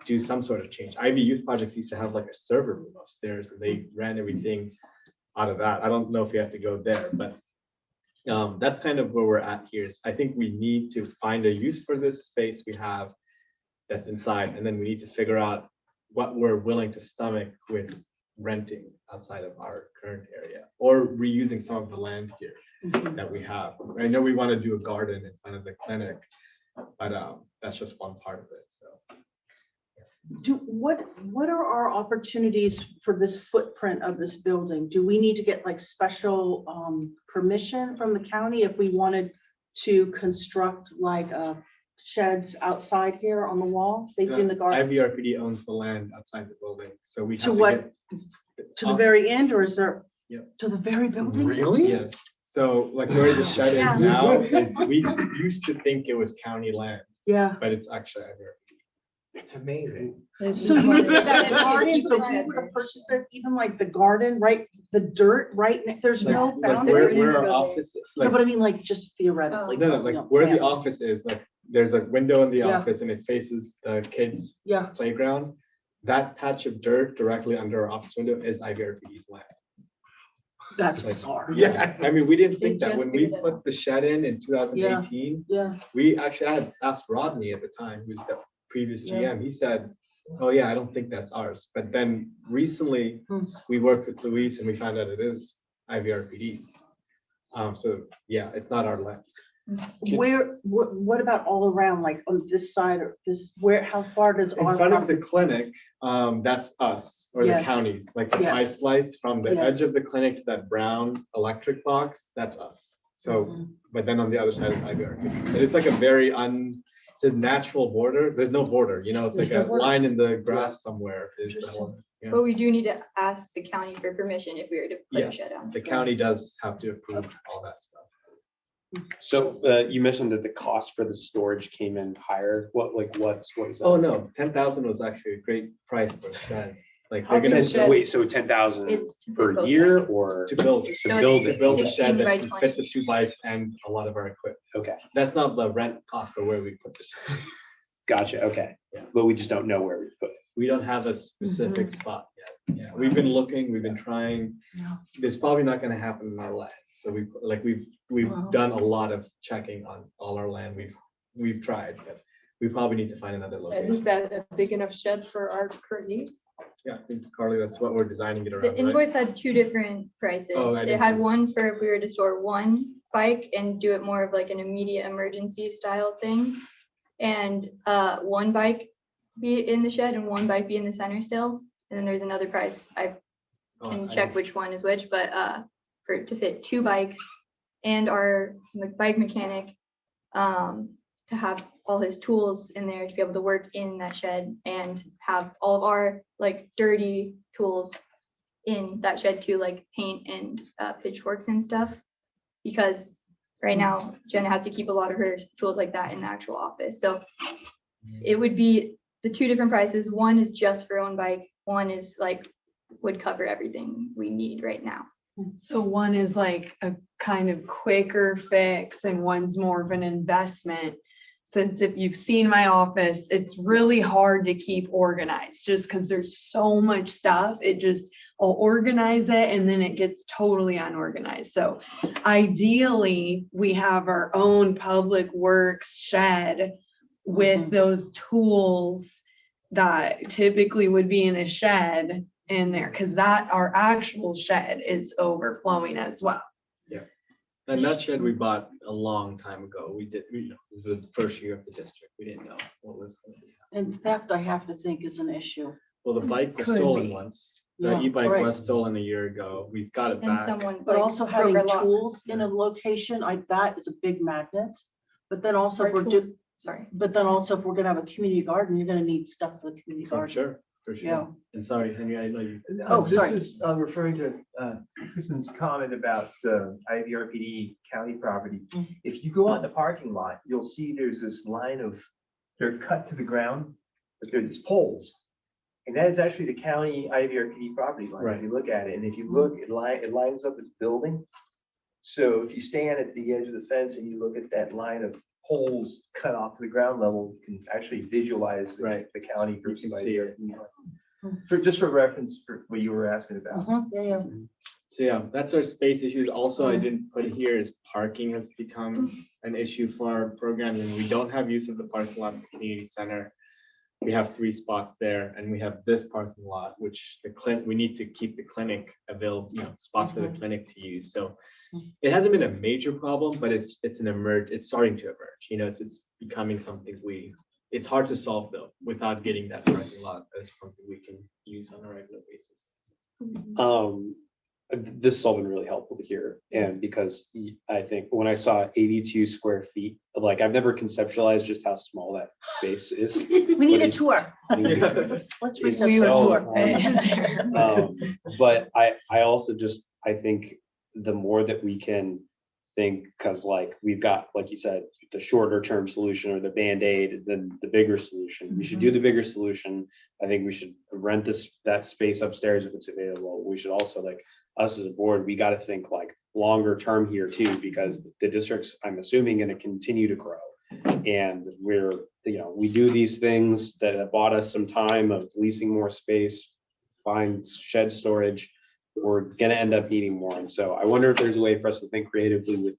do some sort of change. Ivy Youth Projects used to have like a server room upstairs and they ran everything out of that. I don't know if we have to go there, but that's kind of where we're at here. I think we need to find a use for this space we have that's inside, and then we need to figure out what we're willing to stomach with renting outside of our current area or reusing some of the land here that we have. I know we want to do a garden in front of the clinic, but that's just one part of it. So What are our opportunities for this footprint of this building? Do we need to get like special permission from the county if we wanted to construct like sheds outside here on the wall, facing the garden? IVRPD owns the land outside the building, so we have To to what, to the very end, or is there? Yep. To the very building? Really? Yes, so like where the shed Yeah. is now is, we used to think it was county land, Yeah. but it's actually IVRPD. It's amazing. So you would get that garden, so if you were to purchase it, even like the garden, right, the dirt, right, there's no Like boundary. where our office, No, like, but I mean, like, just theoretically. no, you like know, where the plans. office is, like, there's a window in the Yeah. office and it faces the kids' Yeah, playground. That patch of dirt directly under our office window is IVRPD's land. that's Like, bizarre. Yeah, I mean, we didn't They think that just when we figured it put the shed in 2018, Yeah, we actually, I had asked Rodney at the time, who's the previous Yeah. GM, he said, oh yeah, I don't think that's ours. But then recently, Hmm. we worked with Luis and we found out it is IVRPD's. So yeah, it's not our land. what about all around, like on this side or this, where, how far does In our? front of the property- clinic, that's us or the Yes. counties, like the Yes. ice lights from the edge Yes. of the clinic to that brown electric box, that's us. So, Mhm. but then on the other side is IVRPD. But it's like a very it's a natural border. There's no border, you know, it's like There's a no border. line in the grass somewhere is the Interesting. one. Yeah. But we do need to ask the county for permission if we were to put a Yes, shed on. the county does have to approve all that stuff. So you mentioned that the cost for the storage came in higher. What is that? Oh, no, 10,000 was actually a great price for a shed. Like How they're big gonna shed? Wait, so 10,000 It's to per both year bikes. or? to build it. So To it's build To it. build a 16 shed that by can 20. fit the 2 bikes and a lot of our equipment. Okay, That's not the rent cost for where we put the shed. Gotcha, okay. Yeah. But we just don't know where we put it. We don't have a specific spot yet. Yeah, we've been looking, we've been trying. Yeah. It's probably not gonna happen in our land. So we've Wow. done a lot of checking on all our land. We've tried, but we probably need to find another And is location. that a big enough shed for our current needs? Yeah, I think, Carly, that's what we're designing it The around, right? invoice had two different prices. Oh, I It didn't had see. one for if we were to store one bike and do it more of like an immediate emergency style thing. And one bike be in the shed and one bike be in the center still. And then there's another price. I Oh, can I check didn't- which one is which, but for it to fit two bikes and our bike mechanic to have all his tools in there to be able to work in that shed and have all of our like dirty tools in that shed too, like paint and pitchforks and stuff. Because right now Jenna has to keep a lot of her tools like that in the actual office. So it would be the two different prices. One is just for own bike. One is like would cover everything we need right now. So one is like a kind of quicker fix and one's more of an investment. Since if you've seen my office, it's really hard to keep organized just because there's so much stuff. I'll organize it and then it gets totally unorganized. So ideally, we have our own public works shed with those tools that typically would be in a shed in there, because our actual shed is overflowing as well. And that shed we bought a long time ago. It was the first year of the district. We didn't know what was gonna be. And theft, I have to think, is an issue. Well, the bike was Could stolen be. once. The Yeah, e-bike right. was stolen a year ago. We've got it And back. someone But like also broke having our lock. tools in a location, that is a big magnet. But then also, if Our we're tools- just, Sorry. but then also if we're gonna have a community garden, you're gonna need stuff for the community For garden. sure, for Yeah. sure. And sorry, Henry, I know you. Oh, sorry. This is referring to Kristen's comment about the IVRPD county property. If you go out in the parking lot, you'll see there's this line of, they're cut to the ground, but there's poles. And that is actually the county IVRPD property line, if you look at it. And if you look, it lines up with the building. So if you stand at the edge of the fence and you look at that line of poles cut off to the ground level, you can actually visualize the county versus see it. IVRPD. Just for reference for what you were asking about. Yeah. So yeah, that's our space issues. Also, I didn't put it here is parking has become an issue for our program, and we don't have use of the parking lot at the community center. We have 3 spots there, and we have this parking lot, which we need to keep the clinic available, spots for the clinic to use. So it hasn't been a major problem, but it's starting to emerge. It's becoming something it's hard to solve though without getting that parking lot as something we can use on a regular basis. This has all been really helpful to hear. And because I think when I saw 82 square feet, like I've never conceptualized just how small that space is. We need a it's- tour. Let's It's reset We the would tour. tour. But I also I think the more that we can think, because like we've got, like you said, the shorter term solution or the Band-Aid, then the bigger solution. We should do the bigger solution. I think we should rent that space upstairs if it's available. We should also, like, us as a board, we got to think like longer term here too, because the district's, I'm assuming, going to continue to grow. And we do these things that have bought us some time of leasing more space, buying shed storage. We're going to end up needing more. And so I wonder if there's a way for us to think creatively with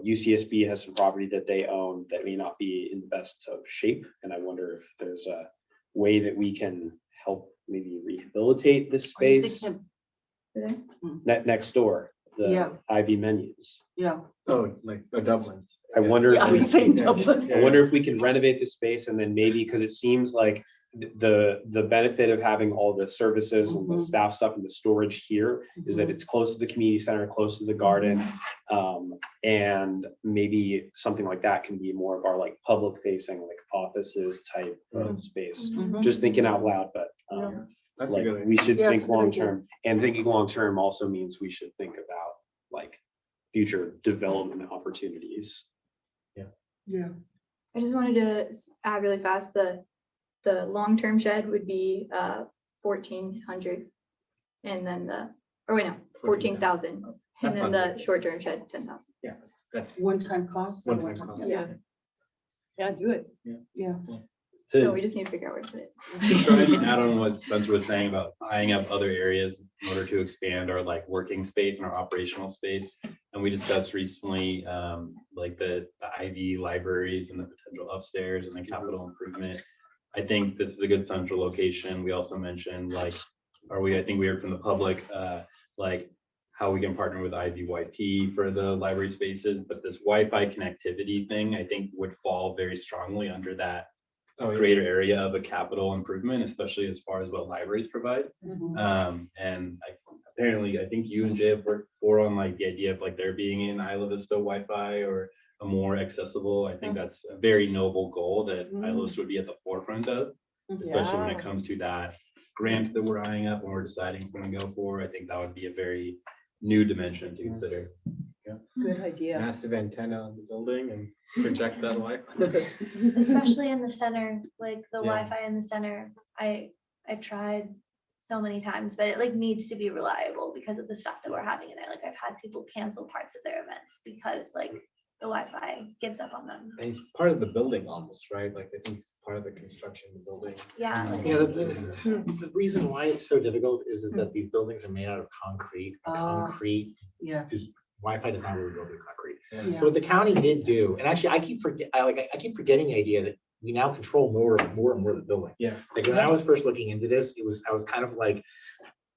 UCSB has some property that they own that may not be in the best of shape. And I wonder if there's a way that we can help maybe rehabilitate this space next door, Yeah. Ivy menus. Yeah. Oh, like the Dublins. I wonder Yeah, I was saying Dublin. I wonder if we can renovate the space and then maybe, because it seems like the benefit of having all the services and the staff stuff and the storage here is that it's close to the community center, close to the garden. And maybe something like that can be more of our like public facing, like offices type of space. Just thinking out loud, but That's a like good idea. we should Yeah, think it's a good long idea. term, and thinking long term also means we should think about like future development opportunities. Yeah. I just wanted to add really fast, the long-term shed would be 1,400. And then 14,000. And That's then not the short-term shed, 10,000. Yeah, that's One-time cost. one time cost. Yeah. Yeah, do it. Yeah. So we just need to figure out where to put it. To try and add on what Spencer was saying about eyeing up other areas in order to expand our like working space and our operational space. And we discussed recently, like the IV libraries and the potential upstairs and the capital improvement. I think this is a good central location. We also mentioned like, I think we heard from the public, like how we can partner with IVYP for the library spaces, but this Wi-Fi connectivity thing, I think would fall very strongly under that greater area of a capital improvement, especially as far as what libraries provide. And apparently, I think you and Jay have worked before on like the idea of like there being an Isla Vista Wi-Fi or a more accessible. I think that's a very noble goal that Isla Vista would be at the forefront of, especially when it comes to that grant that we're eyeing up when we're deciding if we're going to go for. I think that would be a very new dimension to consider. Good idea. Massive antenna on the building and project that light. Especially in the center, like the Yeah. Wi-Fi in the center. I've tried so many times, but it like needs to be reliable because of the stuff that we're having in there. Like I've had people cancel parts of their events because like the Wi-Fi gives up on them. And it's part of the building almost, right? Like I think it's part of the construction of the building. Yeah. like- Yeah, the reason why it's so difficult is that these buildings are made out of concrete. Concrete, Yeah. just Wi-Fi does not really go through concrete. Yeah. So what the county did do, and actually I keep forgetting the idea that we now control more and more of the building. Yeah. Like when I was first looking into this, I was kind of like,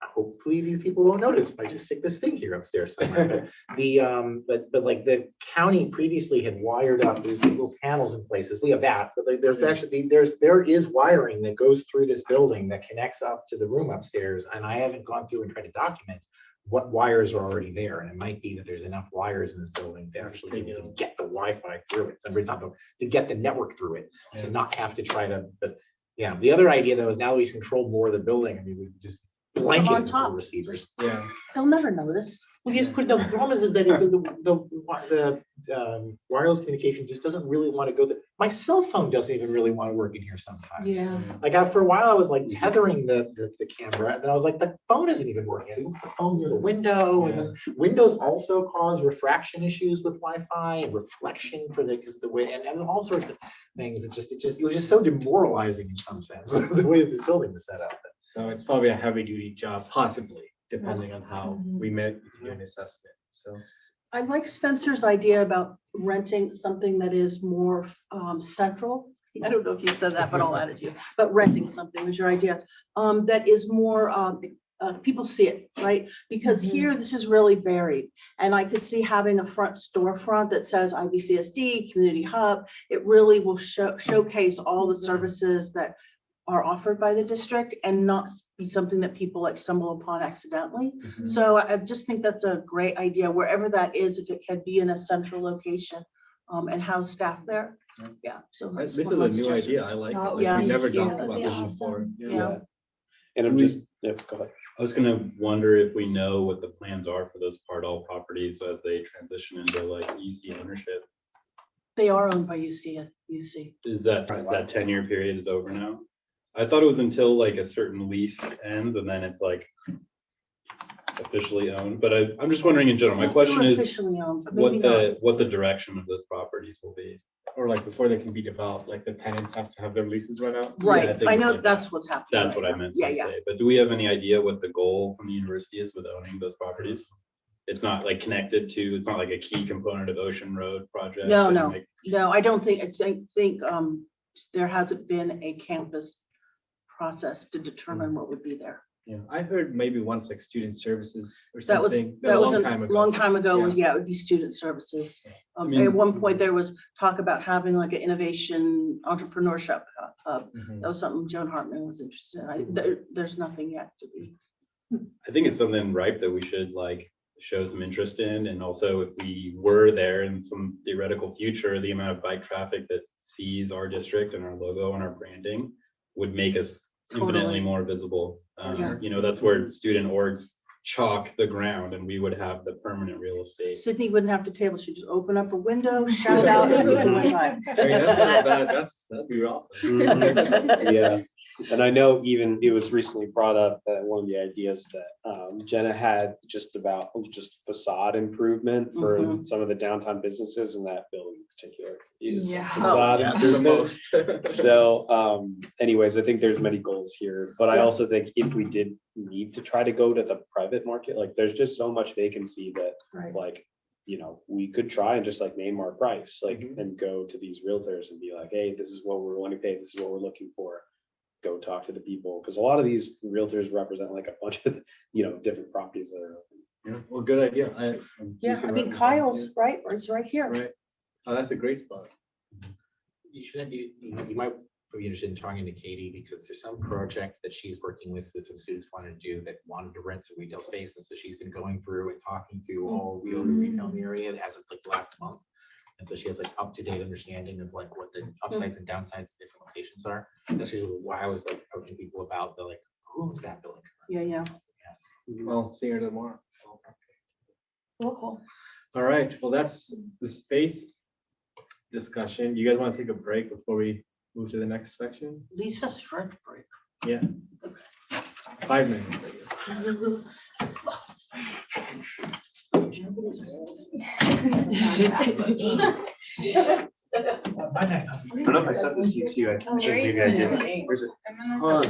hopefully these people won't notice if I just stick this thing here upstairs somewhere. But like the county previously had wired up these little panels in places. We have that, but like there's actually, there is wiring that goes through this building that connects up to the room upstairs. And I haven't gone through and tried to document what wires are already there. And it might be that there's enough wires in this building to actually be able to get the Wi-Fi through it. It's not to get the network through it, to not have to try to, but yeah. The other idea though is now we control more of the building. I mean, we just blanket on the top. receivers. Yeah. They'll never notice. Well, you just put, the problem is that the wireless communication just doesn't really want to go there. My cell phone doesn't even really want to work in here sometimes. Yeah. Like for a while, I was like tethering the camera, and then I was like, the phone isn't even working. I put the phone near the window, and then windows also cause refraction issues with Wi-Fi and reflection because the way and all sorts of things. It was just so demoralizing in some sense the way that this building was set up. So it's probably a heavy duty job, possibly, depending on how we met through an assessment. So I like Spencer's idea about renting something that is more central. I don't know if you said that, but I'll add it to you. But renting something was your idea. That is more, people see it, right? Because here, this is really buried. And I could see having a front storefront that says IVCSD, Community Hub. It really will showcase all the services that are offered by the district and not be something that people like stumble upon accidentally. So I just think that's a great idea, wherever that is, if it can be in a central location and house staff there. Yeah, so. this that's is one of a my new suggestions. idea. I like it. That Like, would we be never huge. talked That'd about be this awesome. before. Yeah. And I'm just, yeah, go ahead. I was gonna wonder if we know what the plans are for those part all properties as they transition into like UC ownership. They are owned by UC. Is that 10-year period is over now? I thought it was until like a certain lease ends and then it's like officially owned, but I'm just wondering in general, my question is Officially owned, but maybe not. what the direction of those properties will be. Or like before they can be developed, like the tenants have to have their leases run out. Right, think I it's know like that's that. what's happening. That's what I meant to Yeah, yeah. say, but do we have any idea what the goal from the university is with owning those properties? It's not like connected to, it's not like a key component of Ocean Road project. No, and, no. like, No, I don't think, I think there hasn't been a campus process to determine what would be there. Yeah, I heard maybe once like student services or That was, something. that was a ago. long time ago, Yeah. yeah, it would be student services. mean- At one point, there was talk about having like an innovation entrepreneurship hub. Mhm. That was something Joan Hartman was interested in. There's nothing yet to be. I think it's something ripe that we should like show some interest in. And also if we were there in some theoretical future, the amount of bike traffic that sees our district and our logo and our branding would make us infinitely Totally. more visible. Yeah. You know, that's where student orgs chalk the ground and we would have the permanent real estate. Sydney wouldn't have to table. She'd just open up a window, shout out, and people went by. I mean, that'd be awesome. Yeah. And I know even it was recently brought up that one of the ideas that Jenna had just facade improvement for some of the downtown businesses, and that building in particular is Yeah. facade improvement. So anyways, I think there's many goals here, but I also think if we did need to try to go to the private market, like there's just so much vacancy that Right. like, you know, we could try and just like name our price, like, and go to these realtors and be like, hey, this is what we're willing to pay, this is what we're looking for. Go talk to the people, because a lot of these realtors represent like a bunch of, you know, different properties that are open. Yeah, well, good idea. Yeah, I mean, Kyle's, right, it's right here. Right. Oh, that's a great spot. You should do, you might be interested in talking to Katie, because there's some project that she's working with some students wanted to do that wanted to rent some retail space. And so she's been going through and talking to all the other retail in the area as of like the last month. And so she has like up-to-date understanding of like what the upsides and downsides of different locations are. That's usually why I was like approaching people about the like, who's that building? Yeah. Well, see her tomorrow. So. Cool. All right, well, that's the space discussion. You guys want to take a break before we move to the next section? Lisa's French break. Yeah. 5 minutes, I guess. I don't know if I said this to you too. I think maybe I did. There's a ton of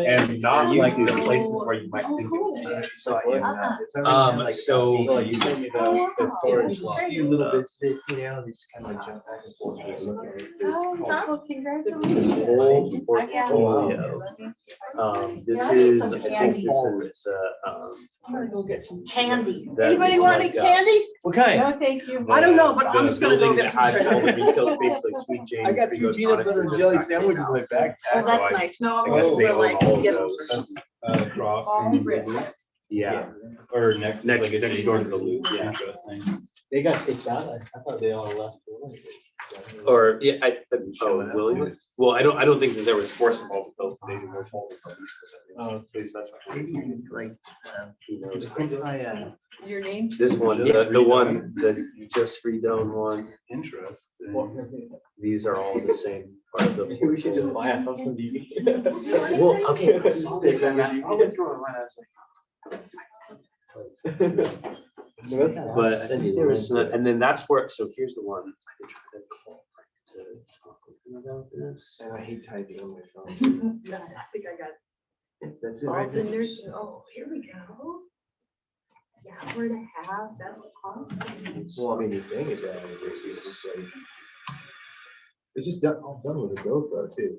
and not like the places where you might think of. So You sent me the storage. a few little bits that, you know, these kind of like jump back and forth. and look at it. It's called Congratulations. this whole portfolio. This is, I think this is, I'm gonna go get some candy. That Anybody is want like, any candy? what kind? No, thank you. I don't know, but I'm just gonna go The building get some that had all the sugar. retail space, like Sweet James. I got 2 Frigo peanut Tonics, butter and and just jelly back sandwiches in my backpack. Oh, So that's I- nice. No, I'm I guess going they for own like all of Skittles. those. Across All from rich. the loop, Yeah, or next next like next door to the adjacent. loop, yeah. Interesting. They got kicked out. I thought they all left. Or, yeah, William, well, I don't think that there was force involved with those, they were told. Oh. Please, that's right. Great. Who knows? This one's my, Your name? This one, the one, the just redone one, Interesting. these are all the same. Part of the Maybe we should just buy a house on DV. Well, okay, I saw this and I went through it when I was like. But I think there was, and then that's where, so here's the one. I tried to call to talk with him about this. and I hate typing on my phone. I think I got That's it all right the there. nurse. Oh, here we go. Yeah, we're to have that. Well, I mean, the thing is that this is just like, it's just done, all done with a GoPro too.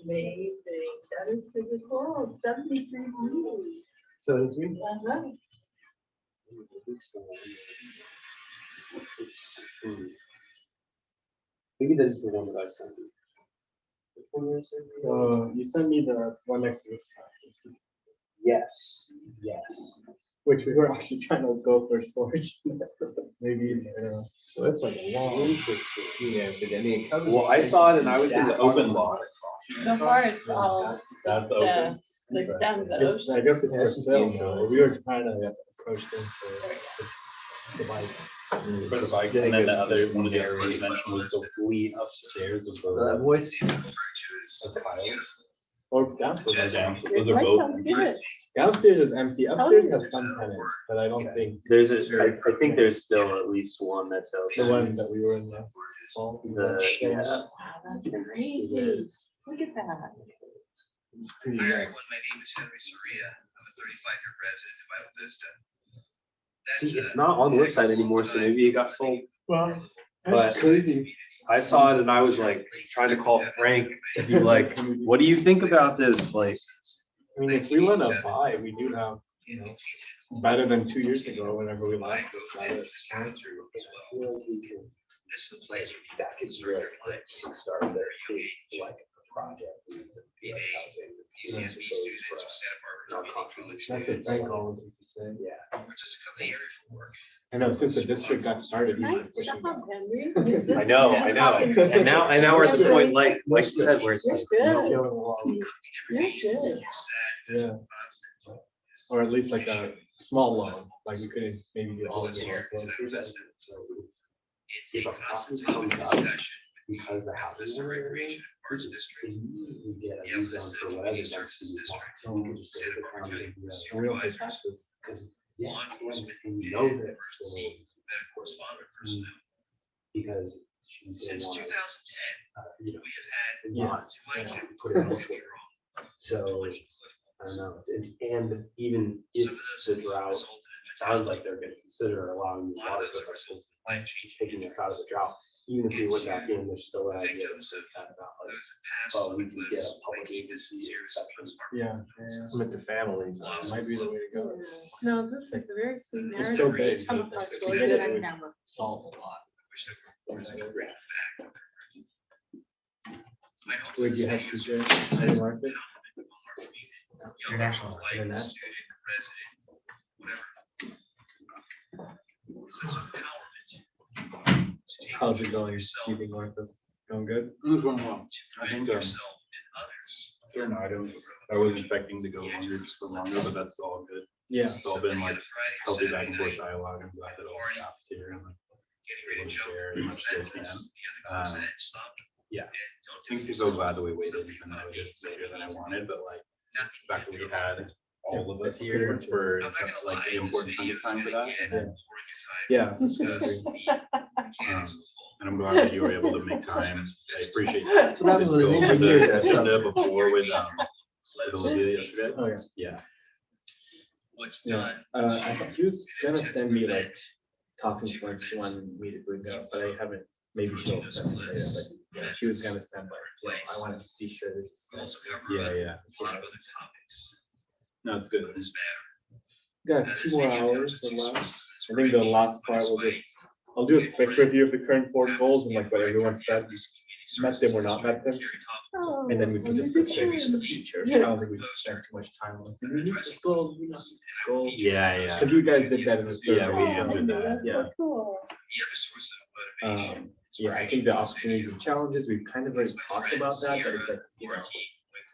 Amazing. That is super cool. 73 views. So it's really. Maybe that is the one that I sent you. Which one did I send you? You sent me the one next to this, Yes, which we were actually trying to go for storage. Maybe, I don't know. So it's like a long, interesting, yeah, but I mean. it covers Well, I saw it and I was in the open lot. So far, it's all That's just, open. it's down to the It's- ocean. I guess it's Yeah, for it's just sale, getting though. going. We were trying to approach them for just the bikes. For the bikes, and then the other one of the areas you mentioned was the fleet upstairs of the. voice. Or downstairs. Down, so those are both. Downstairs is empty. Upstairs has some tenants, but I don't think There's I think there's still at least one that's out. the one that we were in last fall. Yeah. Wow, that's crazy. Look at that. It's pretty Hi nice. everyone, my name is Henry Soria. I'm a 35-year resident of Isla Vista. See, it's not on the website anymore, so maybe it got sold. Well, But- that's crazy. I saw it and I was like trying to call Frank to be like, what do you think about this? Like, I mean, if we want to buy, we do have, you know, better than 2 years ago, whenever we last looked at it. This is the place where you back is really like start there, like a project. UCSB students from Santa Barbara Community College. That's what Frank always used to say. Yeah. Or just come to the area for work. I know, since the district got started. he's been Nice pushing job, back. Henry. I know. And now we're at the point, like you said, where it's like. Good. Killing along. You're good. Yeah. Or at least like a small loan, like we couldn't maybe do all of it. It's if a a constant problem topic of comes up discussion. because the house is Lister area, Recreation Parks District. we get a Yeah, rezone Lister for whatever Community density Services we want. District. So we can just go to Santa the Barbara county County and, We don't pay Supervisors, taxes. because, yeah, law enforcement, and we know and that. emergency medical responder personnel. Because she's. Since gonna 2010, wanna, you know, we have had, not, to my count, put it I could be elsewhere. wrong, So, 20 cliff I don't notes. know, and even if Some of those the have drought, resulted in sounds like they're gonna consider allowing A the lot of water those to have resulted in life-changing taking us out of the injuries. drought. Even if we went back in, there's still an idea Victims of that about like, those that passed oh, on we the can get cliffs a public by keeping this agency serious exception. postmortem. Yeah. With the families. Loss Might of be the blood. way to go. No, this is a very sweet It's narrative. so big. Tell us our It's story big, that it I would never. Solve a lot. I wish there could bring it back. My hope Would for you this have video to is share to any market? young International, life, internet. student, resident, whatever. This is empowerment. To take How's it control of going? yourself, You think Martha's going good? It was going well. to I prevent think yourself and others. certain items, I was expecting to go longer, just for longer, but that's all good. Yeah. It's all been like healthy back and forth Saturday night, dialogue. I'm glad that all the staff's here and like, getting ready able to to jump share as from much as they fences, can. the other close edge, stop. yeah. And don't do Makes me it so yourself. glad that we waited, even though it is later than I wanted, but like Nothing the fact that you we can do. had all of us Pretty here much, for I'm not gonna like lie, the important this chunk video of is time for gonna that. get And, worth your time Yeah. because the mechanics of the fall. and I'm glad that you were able to make time. I appreciate that. So that was an engineer that Agenda before with Olivia yesterday. Oh, yeah. Yeah. What's Yeah. done. I thought he was gonna send me like talking points she wanted me to bring up, but I haven't. Maybe she'll send me later, but yeah, she was gonna send like, you know, I want to be sure this is. We also cover Yeah, a yeah. lot of other topics No, it's good. on this matter. Got 2 more hours or less. I think the last part will just, I'll do a quick review of the current board goals and like what everyone said, met them or not met them. And then we can just go straight into the future. I don't think we can spend too much time on. Did we meet this goal? Did we not meet this goal? Yeah, yeah. Because you guys did that in the survey. Yeah, we so, answered that. Yeah. The other source of motivation. Yeah, I think the opportunities and challenges, we've kind of already talked about that, but it's like, you know,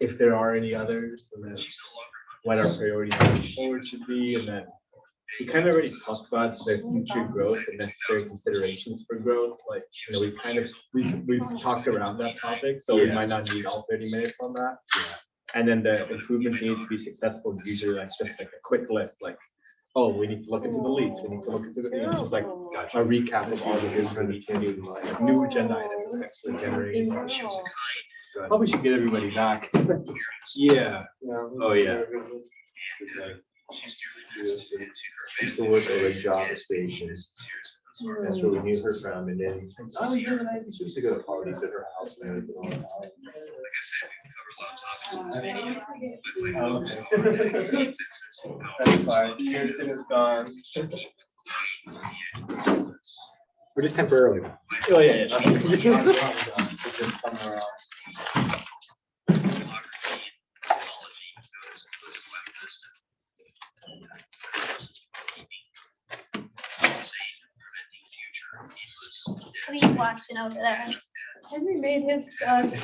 if there are any others, and then what our priorities going forward should be, and then we kind of already talked about the future growth and necessary considerations for growth, like, you know, we've talked around that topic, so we Yeah. might not need all 30 minutes on that. Yeah. And then the improvements need to be successful, usually like just like a quick list, like, oh, we need to look into the lease, we need to look into the, you know, just like Gotcha. a recap of all the things we need to do, like new agenda items essentially generated. Probably should get everybody back. Yeah. Yeah. Oh, yeah. It's like, She's dearly invested into her Used to family. work at a Java station. That's where we knew her from, and then, oh, yeah, she used to go to parties at her house and everything. All the time. Like I said, we covered a lot of topics in this video. That's fine. Kirsten is gone. We're just temporarily. Oh, yeah, yeah. Just somewhere else. What are you watching over there? Henry made his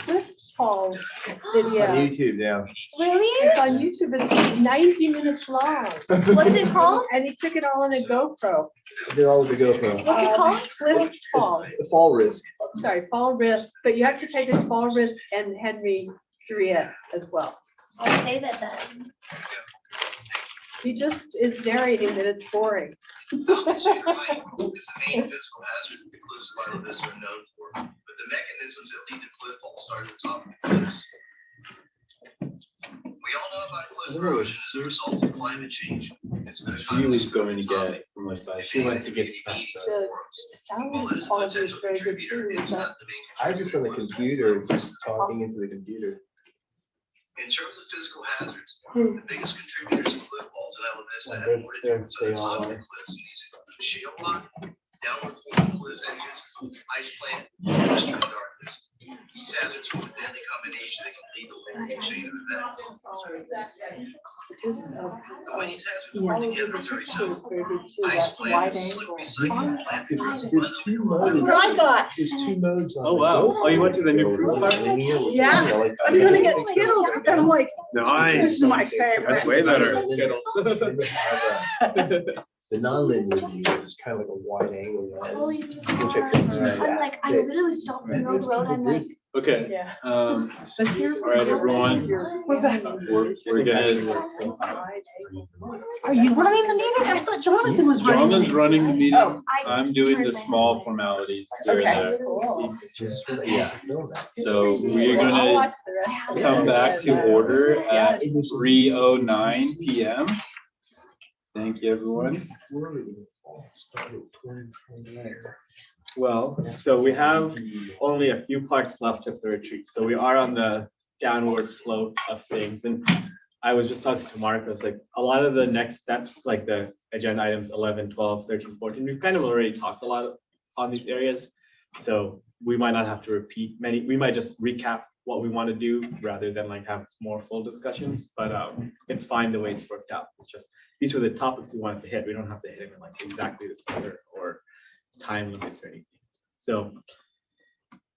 cliff falls It's on video. YouTube now. Really? It's on YouTube, it's 90 minutes long. What's it called? And he took it all on a GoPro. They're all the GoPro. What's it called? Cliff falls, The fall risk. sorry, fall risk, but you have to type in fall risk and Henry Surya as well. I'll save it then. He just is narrating that it's boring. Altitude height is the main physical hazard that the cliffs of Isla Vista are known for, but the mechanisms that lead to cliff falls start at the top of the cliffs. We all know about cliff erosion as a result of climate change. It's been a She was going to get from which side? She went to get stuff. The sound quality is very good too. It's but- not the main I was just on the computer, just talking into the computer. In terms of physical hazards, the biggest contributors to cliff falls in Isla Vista have more to do with the tops of the cliffs. These include shale rock, downward falling cliff edges, ice plant, and extreme darkness. These hazards form a deadly combination that can lead to a long chain of events. The way these hazards work together is very simple. Ice plant is a slippery cycle plant. There's two modes. What I got. There's two modes on Oh, the wow. GoPro. Oh, you went to the new fruit park? Yeah. I was gonna get Skittles, but then I'm like, this Nice. is my favorite. That's way better. Skittles. The non-linear view is kind of like a wide angle Totally. lens, which I couldn't use. I'm like, I literally stopped in the middle of the road. I'm like, Okay. Yeah. All right, everyone. We're gonna. Are you running the meeting? I thought Jonathan was running. Jonathan's running the meeting. Oh, I I'm doing turned the my small head. formalities here and there. Yeah. Yeah. So we're gonna come back to order at 3:09 PM. Thank you, everyone. Well, so we have only a few parts left of the retreat. So we are on the downward slope of things. And I was just talking to Mark, I was like, a lot of the next steps, like the agenda items 11, 12, 13, 14, we've kind of already talked a lot on these areas. So we might not have to repeat many, we might just recap what we want to do rather than like have more full discussions, but it's fine the way it's worked out. It's just, these were the topics we wanted to hit. We don't have to hit them in like exactly this order or time limits or anything. So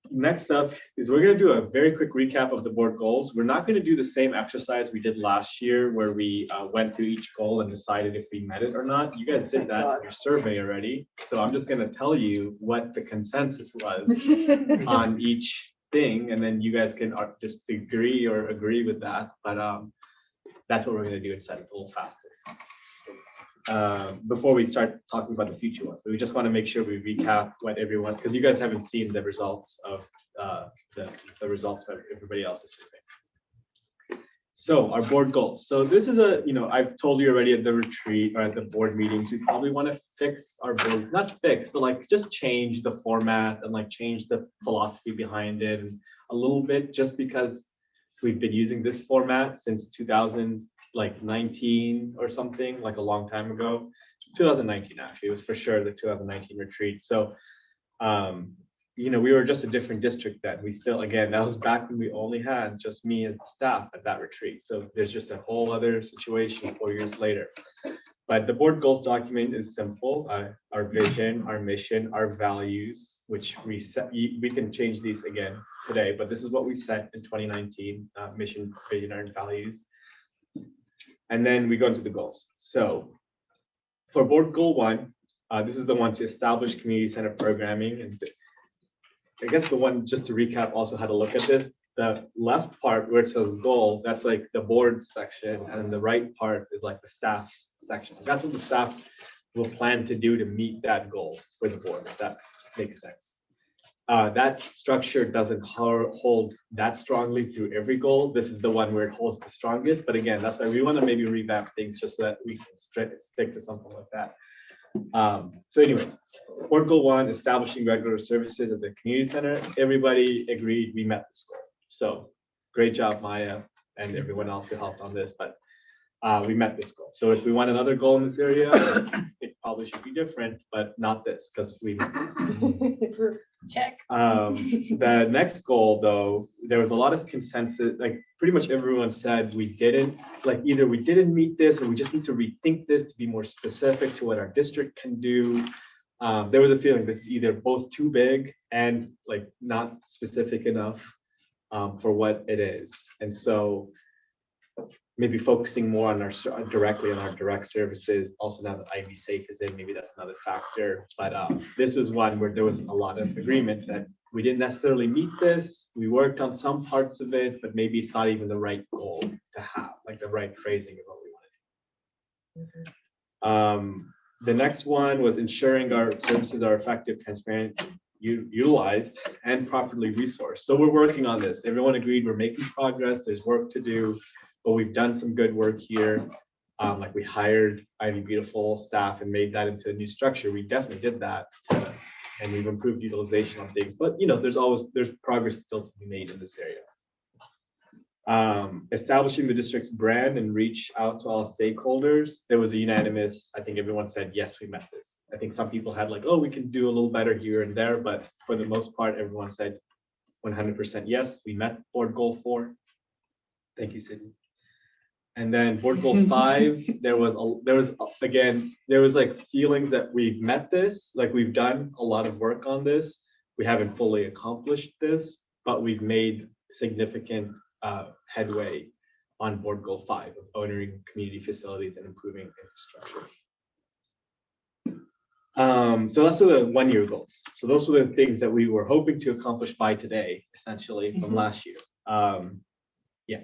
next up is we're going to do a very quick recap of the board goals. We're not going to do the same exercise we did last year where we went through each goal and decided if we met it or not. You guys did that in your survey already. So I'm just going to tell you what the consensus was on each thing, and then you guys can disagree or agree with that. But that's what we're going to do instead. It's a little faster. Before we start talking about the future ones, we just want to make sure we recap what everyone, because you guys haven't seen the results of the results that everybody else is surveying. So our board goals. So this is I've told you already at the retreat or at the board meetings, we probably want to fix our board, not fix, but like just change the format and like change the philosophy behind it a little bit, just because we've been using this format since 2019 or something, like a long time ago. 2019 actually, it was for sure the 2019 retreat. So we were just a different district then. We still, again, that was back when we only had just me as staff at that retreat. So there's just a whole other situation 4 years later. But the board goals document is simple. Our vision, our mission, our values, which we set, we can change these again today, but this is what we set in 2019, mission, vision, and values. And then we go into the goals. So for board goal 1, this is the one to establish community center programming. And I guess the one, just to recap, also had a look at this. The left part where it says goal, that's like the board section, and the right part is like the staff's section. That's what the staff will plan to do to meet that goal for the board, if that makes sense. That structure doesn't hold that strongly through every goal. This is the one where it holds the strongest, but again, that's why we want to maybe revamp things just so that we can stick to something like that. So anyways, board goal 1, establishing regular services at the community center. Everybody agreed we met this goal. So great job, Maya, and everyone else who helped on this, but we met this goal. So if we want another goal in this area, it probably should be different, but not this, because we met this. Check. The next goal, though, there was a lot of consensus, like pretty much everyone said we didn't, like either we didn't meet this or we just need to rethink this to be more specific to what our district can do. There was a feeling this is either both too big and like not specific enough for what it is. And so maybe focusing more on our directly on our direct services. Also now that IV Safe is in, maybe that's another factor. But this is one where there was a lot of agreement that we didn't necessarily meet this. We worked on some parts of it, but maybe it's not even the right goal to have, like the right phrasing of what we wanted. The next one was ensuring our services are effective, transparent, utilized, and properly resourced. So we're working on this. Everyone agreed we're making progress. There's work to do. But we've done some good work here. Like we hired Ivy Beautiful staff and made that into a new structure. We definitely did that, and we've improved utilization on things. But there's progress still to be made in this area. Establishing the district's brand and reach out to all stakeholders. There was a unanimous. I think everyone said yes, we met this. I think some people had like, oh, we can do a little better here and there, but for the most part, everyone said 100% yes. We met board goal 4. Thank you, Sydney. And then board goal 5, there was like feelings that we've met this, like we've done a lot of work on this. We haven't fully accomplished this, but we've made significant headway on board goal 5 of owning community facilities and improving infrastructure. So that's the 1 year goals. So those were the things that we were hoping to accomplish by today, essentially from last year. Yeah.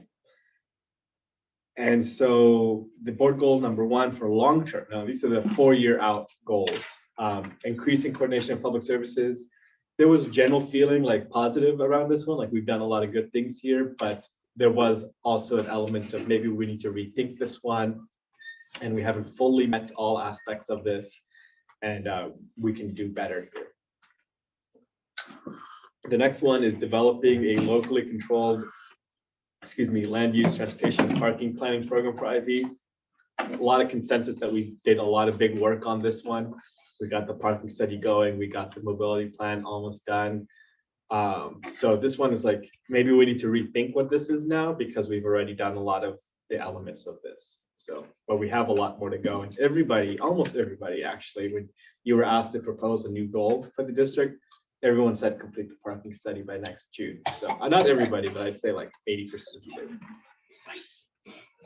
And so the board goal number 1 for long term, now these are the 4-year out goals. Increasing coordination of public services. There was general feeling like positive around this one, like we've done a lot of good things here, but there was also an element of maybe we need to rethink this one, and we haven't fully met all aspects of this, and we can do better here. The next one is developing a locally controlled, land use, transportation, and parking planning program for IV. A lot of consensus that we did a lot of big work on this one. We got the parking study going, we got the mobility plan almost done. So this one is like, maybe we need to rethink what this is now, because we've already done a lot of the elements of this. So, but we have a lot more to go, and everybody, almost everybody actually, when you were asked to propose a new goal for the district, everyone said complete the parking study by next June. So not everybody, but I'd say like 80% of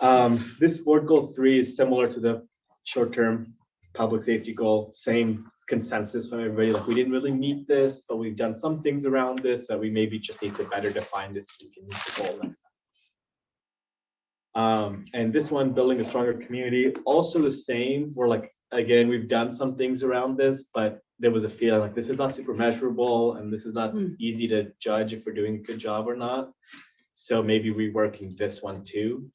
you. This board goal 3 is similar to the short-term public safety goal, same consensus from everybody, like we didn't really meet this, but we've done some things around this that we maybe just need to better define this so we can meet the goal next time. And this one, building a stronger community, also the same. We're like, again, we've done some things around this, but there was a feeling like this is not super measurable and this is not easy to judge if we're doing a good job or not. So maybe reworking this one too,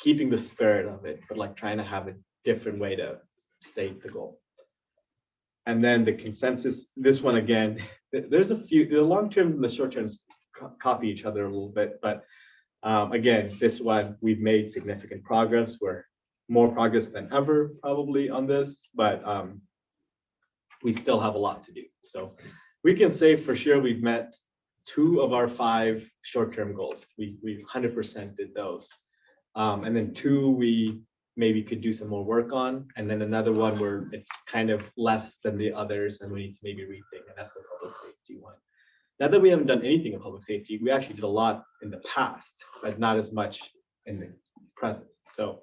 keeping the spirit of it, but like trying to have a different way to state the goal. And then the consensus, this one again, there's a few, the long terms and the short terms copy each other a little bit, but again, this one, we've made significant progress. We're more progress than ever probably on this, but we still have a lot to do. So we can say for sure we've met 2 of our 5 short-term goals. We 100% did those. And then 2 we maybe could do some more work on, and then another one where it's kind of less than the others and we need to maybe rethink, and that's the public safety one. Not that we haven't done anything in public safety, we actually did a lot in the past, but not as much in the present. So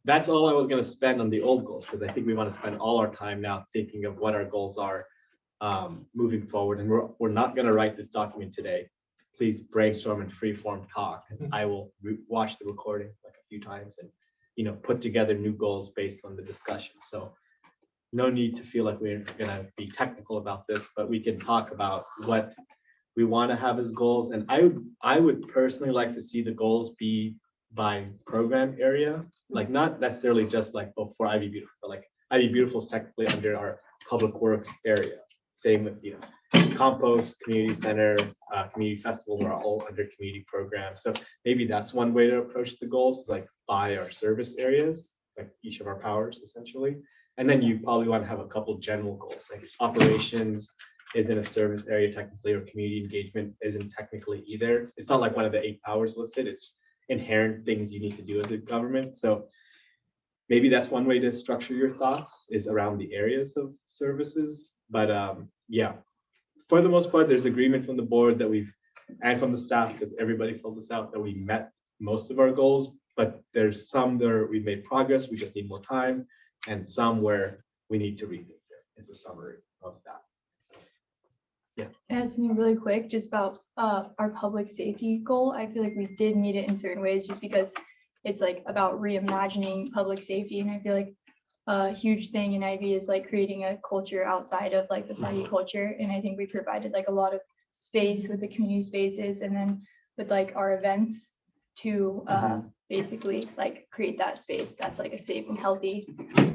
that's all I was going to spend on the old goals, because I think we want to spend all our time now thinking of what our goals are moving forward. And we're not going to write this document today. Please brainstorm and free-form talk, and I will watch the recording like a few times and put together new goals based on the discussion. So no need to feel like we're going to be technical about this, but we can talk about what we want to have as goals. And I would personally like to see the goals be by program area, like not necessarily just like for Ivy Beautiful, but like Ivy Beautiful is technically under our public works area. Same with compost, community center, community festivals are all under community programs. So maybe that's one way to approach the goals, is like by our service areas, like each of our powers essentially. And then you probably want to have a couple general goals, like operations isn't a service area technically, or community engagement isn't technically either. It's not like one of the 8 powers listed, it's inherent things you need to do as a government. So maybe that's one way to structure your thoughts, is around the areas of services. But yeah, for the most part, there's agreement from the board that and from the staff, because everybody filled this out, that we met most of our goals, but there's some that we've made progress, we just need more time, and some where we need to rethink it. It's a summary of that. Yeah. Add something really quick just about our public safety goal. I feel like we did meet it in certain ways, just because it's like about reimagining public safety. And I feel like a huge thing in Ivy is like creating a culture outside of like the party culture. And I think we provided like a lot of space with the community spaces, and then with like our events to basically like create that space that's like a safe and healthy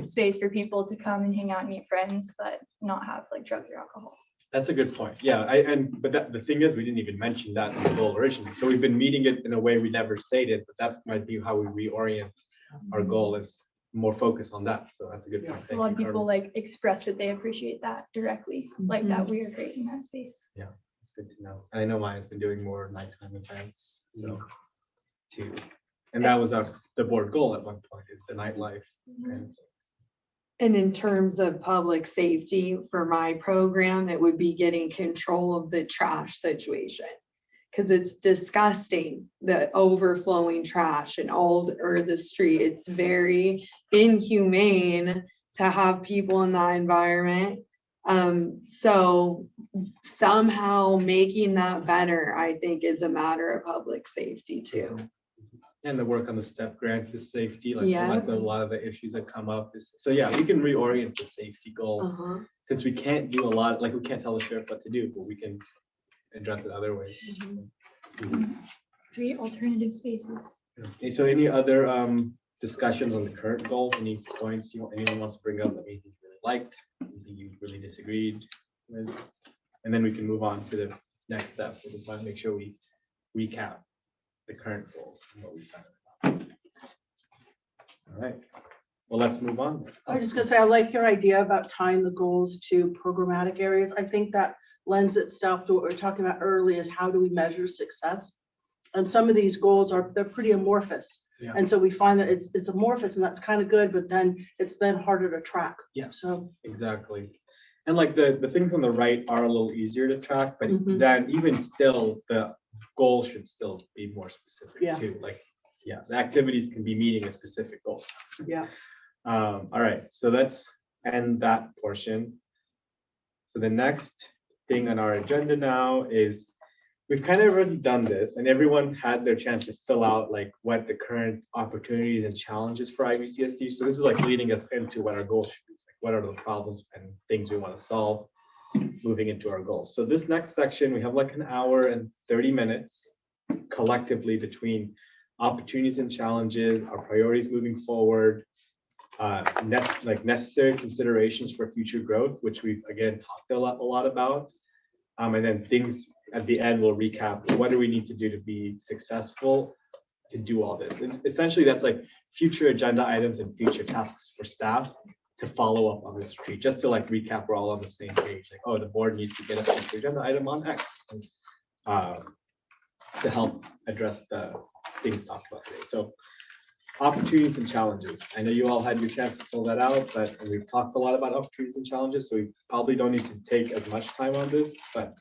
space for people to come and hang out and meet friends, but not have like drugs or alcohol. That's a good point. Yeah, but the thing is, we didn't even mention that in the goal originally. So we've been meeting it in a way we never stated, but that might be how we reorient our goal, is more focus on that. So that's a good point. A lot of people like express that they appreciate that directly, like that we are creating that space. Yeah, it's good to know. And I know Maya's been doing more nighttime events, so too. And that was the board goal at one point, is the nightlife. And in terms of public safety for my program, it would be getting control of the trash situation. Because it's disgusting, the overflowing trash and all over the street. It's very inhumane to have people in that environment. So somehow making that better, I think, is a matter of public safety too. And the work on the STEP grant is safety, like Yeah. that's a lot of the issues that come up is, so yeah, we can reorient the safety goal. Uh-huh. Since we can't do a lot, like we can't tell the sheriff what to do, but we can address it other ways. Create alternative spaces. Okay, so any other discussions on the current goals, any points anyone wants to bring up that you really liked, anything you really disagreed with? And then we can move on to the next steps. I just want to make sure we recap the current goals and what we've done. All right, well, let's move on. I was just gonna say, I like your idea about tying the goals to programmatic areas. I think that lends itself to what we were talking about earlier, is how do we measure success? And some of these goals they're pretty amorphous. Yeah. And so we find that it's amorphous, and that's kind of good, but then it's harder to track. Yeah. So Exactly. And like the things on the right are a little easier to track, but Mhm. then even still, the goal should still be more specific Yeah. too. Like, yeah, the activities can be meeting a specific goal. yeah. All right, so let's end that portion. So the next thing on our agenda now is, we've kind of already done this, and everyone had their chance to fill out like what the current opportunities and challenges for IVCSD. So this is like leading us into what our goals should be. It's like, what are the problems and things we want to solve moving into our goals. So this next section, we have like an hour and 30 minutes collectively between opportunities and challenges, our priorities moving forward, necessary considerations for future growth, which we've again talked a lot about. And then things at the end, we'll recap, what do we need to do to be successful to do all this? And essentially, that's like future agenda items and future tasks for staff to follow up on this retreat, just to like recap, we're all on the same page. Like, oh, the board needs to get a future agenda item on X to help address the things talked about today. So opportunities and challenges. I know you all had your chance to fill that out, but we've talked a lot about opportunities and challenges, so we probably don't need to take as much time on this, but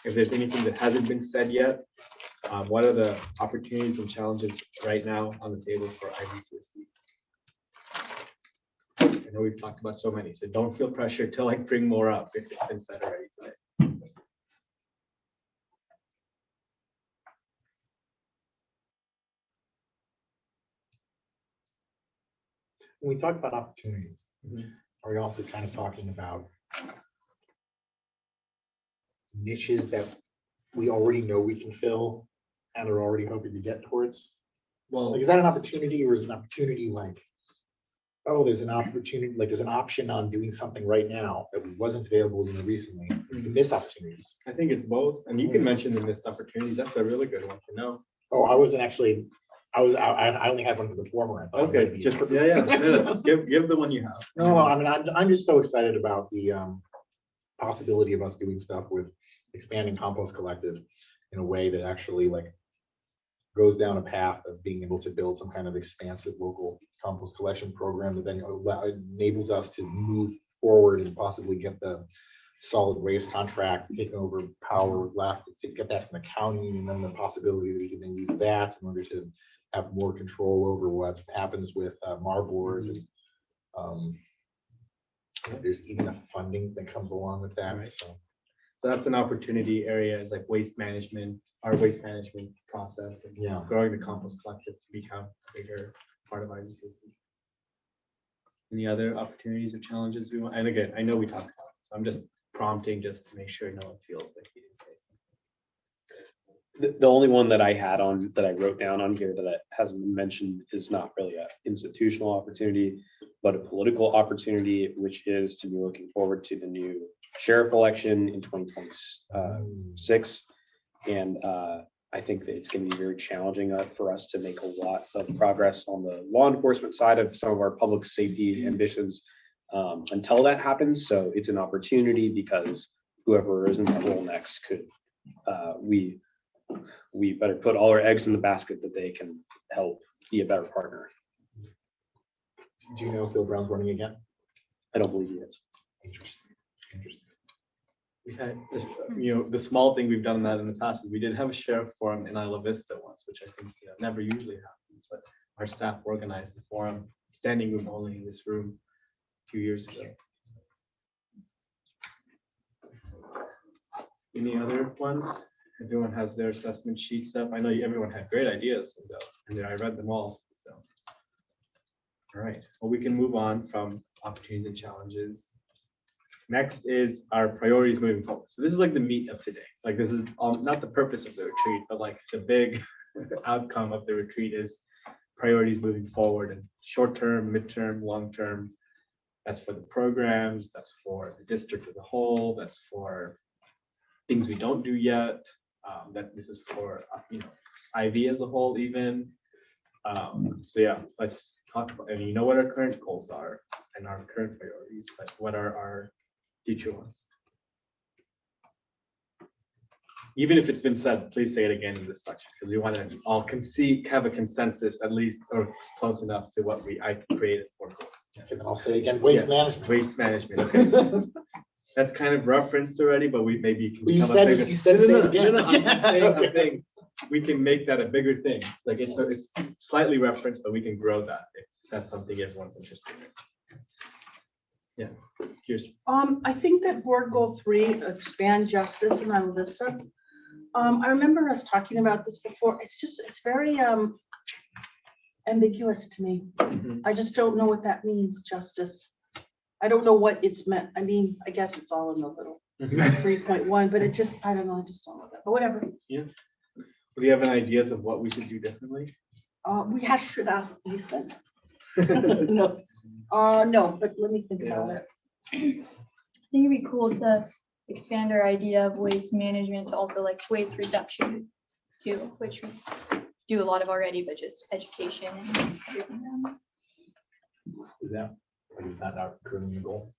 if there's anything that hasn't been said yet, what are the opportunities and challenges right now on the table for IVCSD? I know we've talked about so many, so don't feel pressured to like bring more up if it's been said already today. When we talk about opportunities, are we also kind of talking about niches that we already know we can fill and are already hoping to get towards? Well, Like, is that an opportunity, or is an opportunity like, oh, there's an opportunity, like there's an option on doing something right now that wasn't available recently, we can miss opportunities? I think it's both, and you can mention the missed opportunities. That's a really good one to know. Oh, I wasn't actually, I only had one for the former. I thought it might Okay, be- just no, give the one you have. No, I mean, I'm just so excited about the possibility of us doing stuff with expanding Compost Collective in a way that actually like goes down a path of being able to build some kind of expansive local compost collection program that then enables us to move forward and possibly get the solid waste contract taken over power left to get that from the county, and then the possibility that we can then use that in order to have more control over what happens with Marburg. And, there's even a funding that comes along with that. Right. So that's an opportunity area, is like waste management, our waste management process, and yeah. growing the compost collective to become a bigger part of IVCSD. Any other opportunities or challenges we want? And again, I know we talked about it, so I'm just prompting just to make sure no one feels like he didn't say something. The only one that I had on, that I wrote down on here that hasn't been mentioned, is not really an institutional opportunity, but a political opportunity, which is to be looking forward to the new sheriff election in 2026. And I think that it's going to be very challenging for us to make a lot of progress on the law enforcement side of some of our public safety ambitions until that happens. So it's an opportunity, because whoever is in that role next could, we better put all our eggs in the basket that they can help be a better partner. Do you know if Bill Brown's running again? I don't believe he is. Interesting. Interesting. We had this, the small thing we've done that in the past is we did have a sheriff forum in Isla Vista once, which I think never usually happens, but our staff organized the forum, standing room only in this room. 2 years ago. Any other ones? Everyone has their assessment sheets up. I know everyone had great ideas, and I read them all. So, all right. Well, we can move on from opportunities and challenges. Next is our priorities moving forward. So this is like the meat of today. Like this is not the purpose of the retreat, but like the big outcome of the retreat is priorities moving forward and short term, midterm, long term. That's for the programs. That's for the district as a whole. That's for things we don't do yet. That this is for IV as a whole even. So yeah, let's talk about. And you know what our current goals are and our current priorities, but what are our future ones? Even if it's been said, please say it again in this section because we want to all have a consensus at least, or close enough to what I created for goals. I'll say again, waste management. Waste management. Okay. That's kind of referenced already, but we maybe can you become said a bigger. you said say it again. I'm saying we can make that a bigger thing. Like it's slightly referenced, but we can grow that if that's something everyone's interested in. Yeah, here's. I think that board goal 3, expand justice in Isla Vista. I remember us talking about this before. It's very ambiguous to me. I just don't know what that means, justice. I don't know what it's meant. I mean, I guess it's all in the little 3.1, but it just, I don't know. I just don't know that, but whatever. Yeah. Do you have any ideas of what we should do differently? We should ask Ethan. No, no, but let me think about it. I think it'd be cool to expand our idea of waste management to also like waste reduction too, which we do a lot of already, but just education and everything around that. Is that our current goal?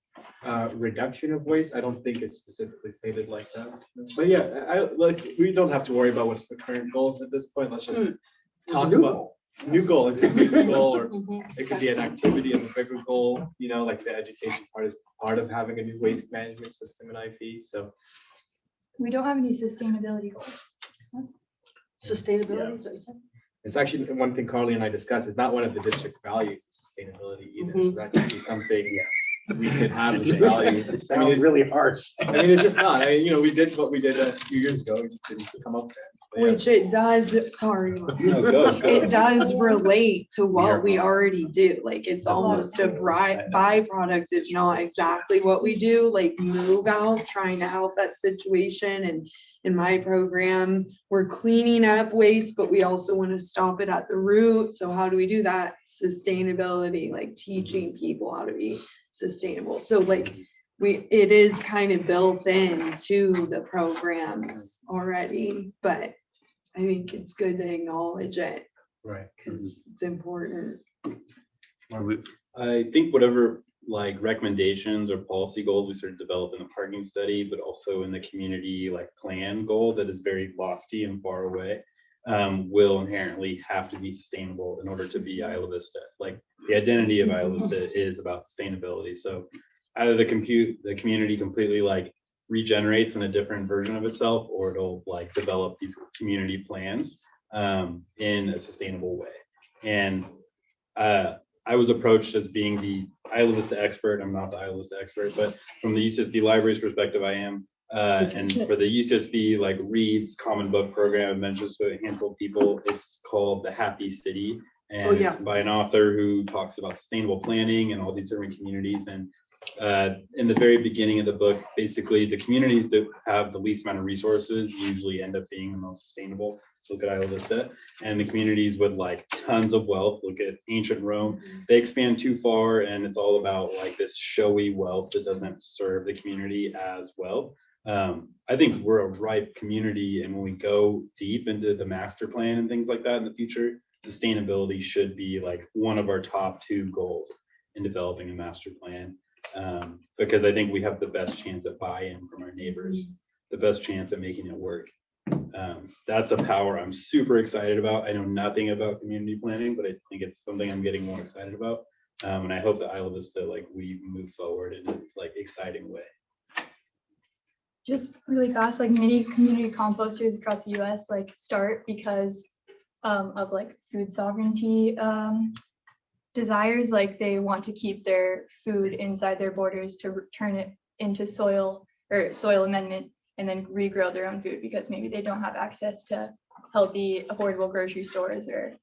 Reduction of waste. I don't think it's specifically stated like that. But yeah, we don't have to worry about what's the current goals at this point. Let's just talk about new goal. It could be a new goal, or it could be an activity of a bigger goal. Like the education part is part of having a new waste management system in IV. So we don't have any sustainability goals. Sustainability, is what you said? it's actually one thing Carly and I discussed. It's not one of the district's values, sustainability either. So that could be something we could have as a value. It sounds really harsh. I mean, it's just not. We did what we did a few years ago. We just didn't come up with it. Which it does, sorry. Go. It does relate to what we already do. Like it's almost a byproduct, if not exactly what we do, like move out, trying to help that situation. And in my program, we're cleaning up waste, but we also want to stop it at the root. So how do we do that? Sustainability, like teaching people how to be sustainable. So like it is kind of built into the programs already, but I think it's good to acknowledge it. Right. Because it's important. I think whatever like recommendations or policy goals we sort of develop in the parking study, but also in the community like plan goal that is very lofty and far away, will inherently have to be sustainable in order to be Isla Vista. Like the identity of Isla Vista is about sustainability. So either the community completely like regenerates in a different version of itself, or it'll like develop these community plans in a sustainable way. And I was approached as being the Isla Vista expert. I'm not the Isla Vista expert, but from the UCSB library's perspective, I am. And for the UCSB like Reads Common Book Program, I mentioned to a handful of people, it's called The Happy City. And it's by an author who talks about sustainable planning and all these different communities. And in the very beginning of the book, basically the communities that have the least amount of resources usually end up being the most sustainable. Look at Isla Vista. And the communities with like tons of wealth, look at ancient Rome, they expand too far, and it's all about like this showy wealth that doesn't serve the community as well. I think we're a ripe community, and when we go deep into the master plan and things like that in the future, sustainability should be like one of our top 2 goals in developing a master plan. Because I think we have the best chance at buy-in from our neighbors, the best chance at making it work. That's a power I'm super excited about. I know nothing about community planning, but I think it's something I'm getting more excited about. And I hope that Isla Vista, like we move forward in a like exciting way. Just really fast, like many community composters across the US like start because of like food sovereignty desires, like they want to keep their food inside their borders to turn it into soil or soil amendment and then regrow their own food because maybe they don't have access to healthy, affordable grocery stores or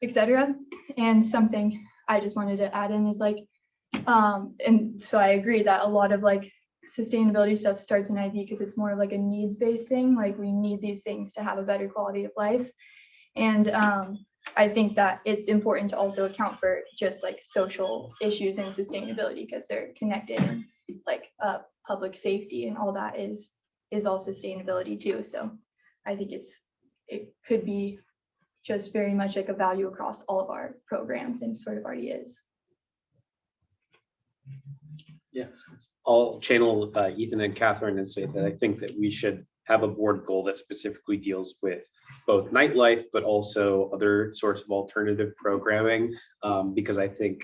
etc. And something I just wanted to add in is like, and so I agree that a lot of like sustainability stuff starts in IV because it's more of like a needs-based thing. Like we need these things to have a better quality of life. And I think that it's important to also account for just like social issues and sustainability because they're connected, and like public safety and all that is all sustainability too. So I think it could be just very much like a value across all of our programs and sort of already is. Yes, I'll channel Ethan and Catherine and say that I think that we should have a board goal that specifically deals with both nightlife, but also other sorts of alternative programming, because I think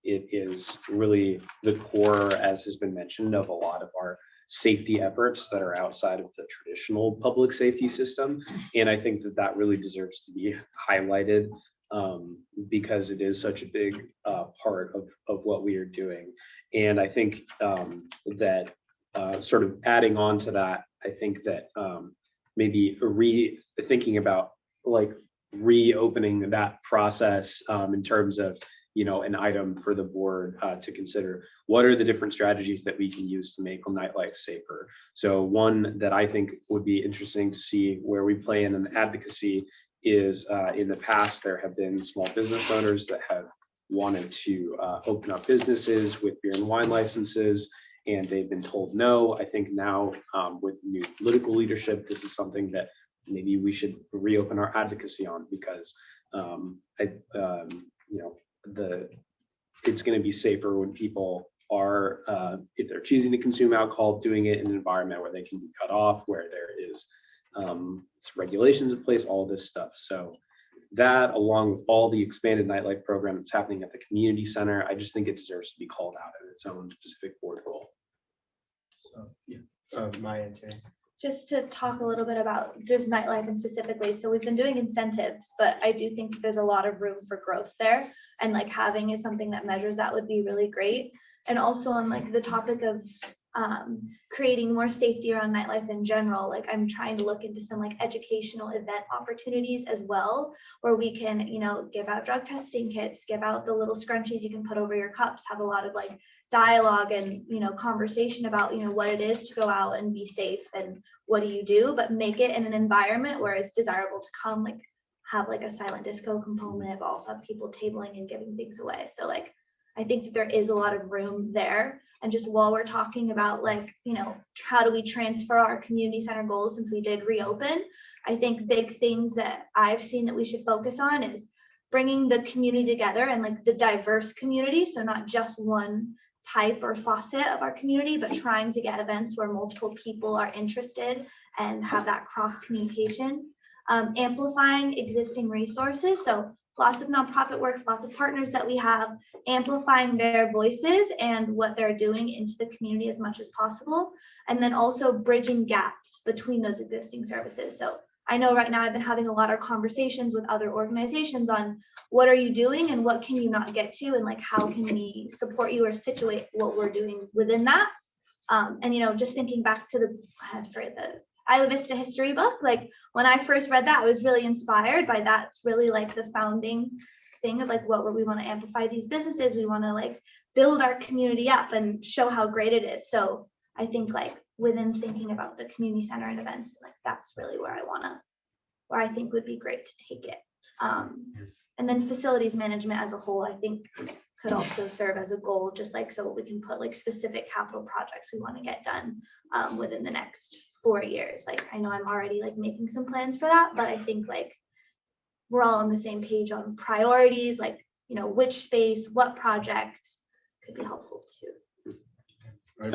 it is really the core, as has been mentioned, of a lot of our safety efforts that are outside of the traditional public safety system. And I think that that really deserves to be highlighted because it is such a big part of what we are doing. And I think that sort of adding on to that, I think that maybe thinking about like reopening that process in terms of, you know, an item for the board to consider. What are the different strategies that we can use to make nightlife safer? So one that I think would be interesting to see where we play in an advocacy is in the past, there have been small business owners that have wanted to open up businesses with beer and wine licenses, and they've been told no. I think now with new political leadership, this is something that maybe we should reopen our advocacy on, because it's going to be safer when people are, if they're choosing to consume alcohol, doing it in an environment where they can be cut off, where there is regulations in place, all this stuff. So that, along with all the expanded nightlife program that's happening at the community center, I just think it deserves to be called out in its own specific board goal. So, yeah, my answer. Just to talk a little bit about just nightlife and specifically, so we've been doing incentives, but I do think that there's a lot of room for growth there, and like having is something that measures that would be really great. And also on like the topic of creating more safety around nightlife in general, like I'm trying to look into some like educational event opportunities as well, where we can, you know, give out drug testing kits, give out the little scrunchies you can put over your cups, have a lot of like dialogue and, you know, conversation about, you know, what it is to go out and be safe and what do you do, but make it in an environment where it's desirable to come, like have like a silent disco component, but also have people tabling and giving things away. So like I think that there is a lot of room there. And just while we're talking about like, you know, how do we transfer our community center goals since we did reopen, I think big things that I've seen that we should focus on is bringing the community together and like the diverse community. So not just one type or facet of our community, but trying to get events where multiple people are interested and have that cross communication. Amplifying existing resources. So lots of nonprofit works, lots of partners that we have, amplifying their voices and what they're doing into the community as much as possible. And then also bridging gaps between those existing services. So I know right now I've been having a lot of conversations with other organizations on what are you doing and what can you not get to, and like how can we support you or situate what we're doing within that. And you know, just thinking back to the Isla Vista history book, like when I first read that, I was really inspired by that. It's really like the founding thing of like what we want to amplify these businesses. We want to like build our community up and show how great it is. So I think like within thinking about the community center and events, like that's really where I think would be great to take it. And then facilities management as a whole, I think could also serve as a goal, just like so we can put like specific capital projects we want to get done within the next 4 years. Like I know I'm already like making some plans for that, but I think like we're all on the same page on priorities, like, you know, which space, what project could be helpful too. And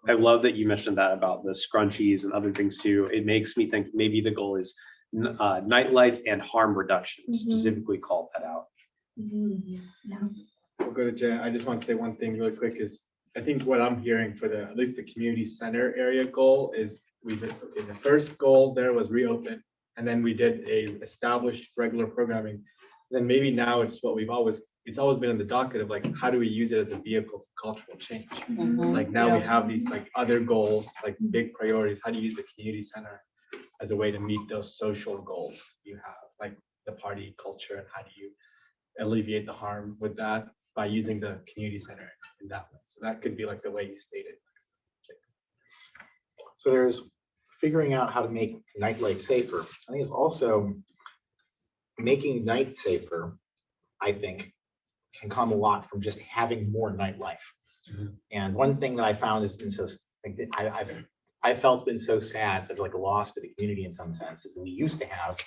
I love that you mentioned that about the scrunchies and other things too. It makes me think maybe the goal is nightlife and harm reduction, specifically called that out. Yeah. We'll go to Jen. I just want to say one thing really quick is I think what I'm hearing for at least the community center area goal is the first goal there was reopen, and then we did a established regular programming. then maybe now it's what it's always been on the docket of like, how do we use it as a vehicle for cultural change? Like now we have these like other goals, like big priorities. How do you use the community center as a way to meet those social goals you have, like the party culture, and how do you alleviate the harm with that by using the community center in that way? So that could be like the way you stated. So there's figuring out how to make nightlife safer. I think it's also making night safer, I think, can come a lot from just having more nightlife. And one thing that I found has been so, I felt been so sad, such like a loss to the community in some sense, is that we used to have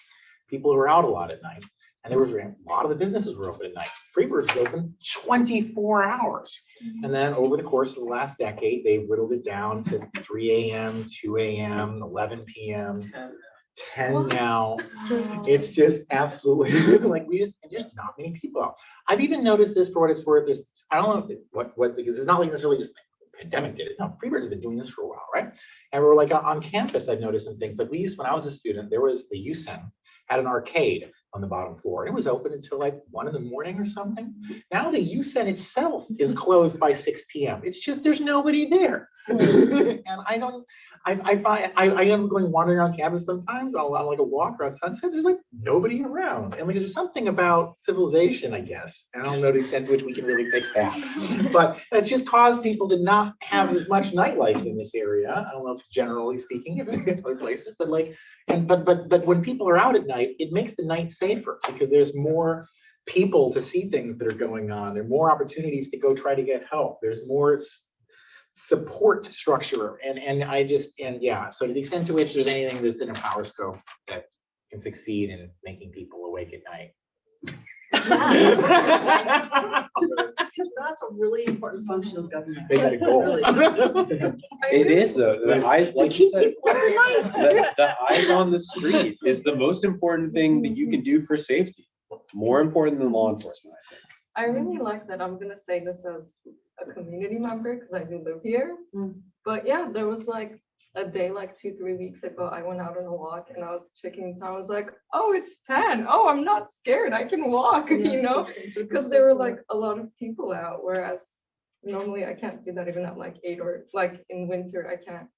people who were out a lot at night. And there was a lot of the businesses were open at night. Freebird's open 24 hours. And then over the course of the last decade, they've whittled it down to 3 a.m., 2 a.m., 11 p.m., 10 now. It's just absolutely like just not many people out. I've even noticed this for what it's worth. There's, I don't know what because it's not like necessarily just the pandemic did it. No, Freebird's have been doing this for a while, right? And we're like on campus, I've noticed some things. Like when I was a student, there was the UCEN had an arcade on the bottom floor. It was open until like 1 in the morning or something. Now the UCEN itself is closed by 6 p.m. It's just, there's nobody there. And I find I am going wandering on campus sometimes on like a walk around Sunset. There's like nobody around. And like there's something about civilization, I guess. I don't know the extent to which we can really fix that. But it's just caused people to not have as much nightlife in this area. I don't know if generally speaking in other places, but like, but when people are out at night, it makes the night safer because there's more people to see things that are going on. There are more opportunities to go try to get help. There's more support structure. So to the extent to which there's anything that's in a power scope that can succeed in making people awake at night. Because that's a really important function of government. They got a goal. It is though. The eyes, like you said, the eyes on the street is the most important thing that you can do for safety. More important than law enforcement, I think. I really like that. I'm gonna say this as a community member because I do live here. But yeah, there was like a day like 2-3 weeks ago, I went out on a walk and I was checking time. I was like, oh, it's 10. Oh, I'm not scared. I can walk, you know, because there were like a lot of people out. Whereas normally I can't do that even at like 8 or like in winter.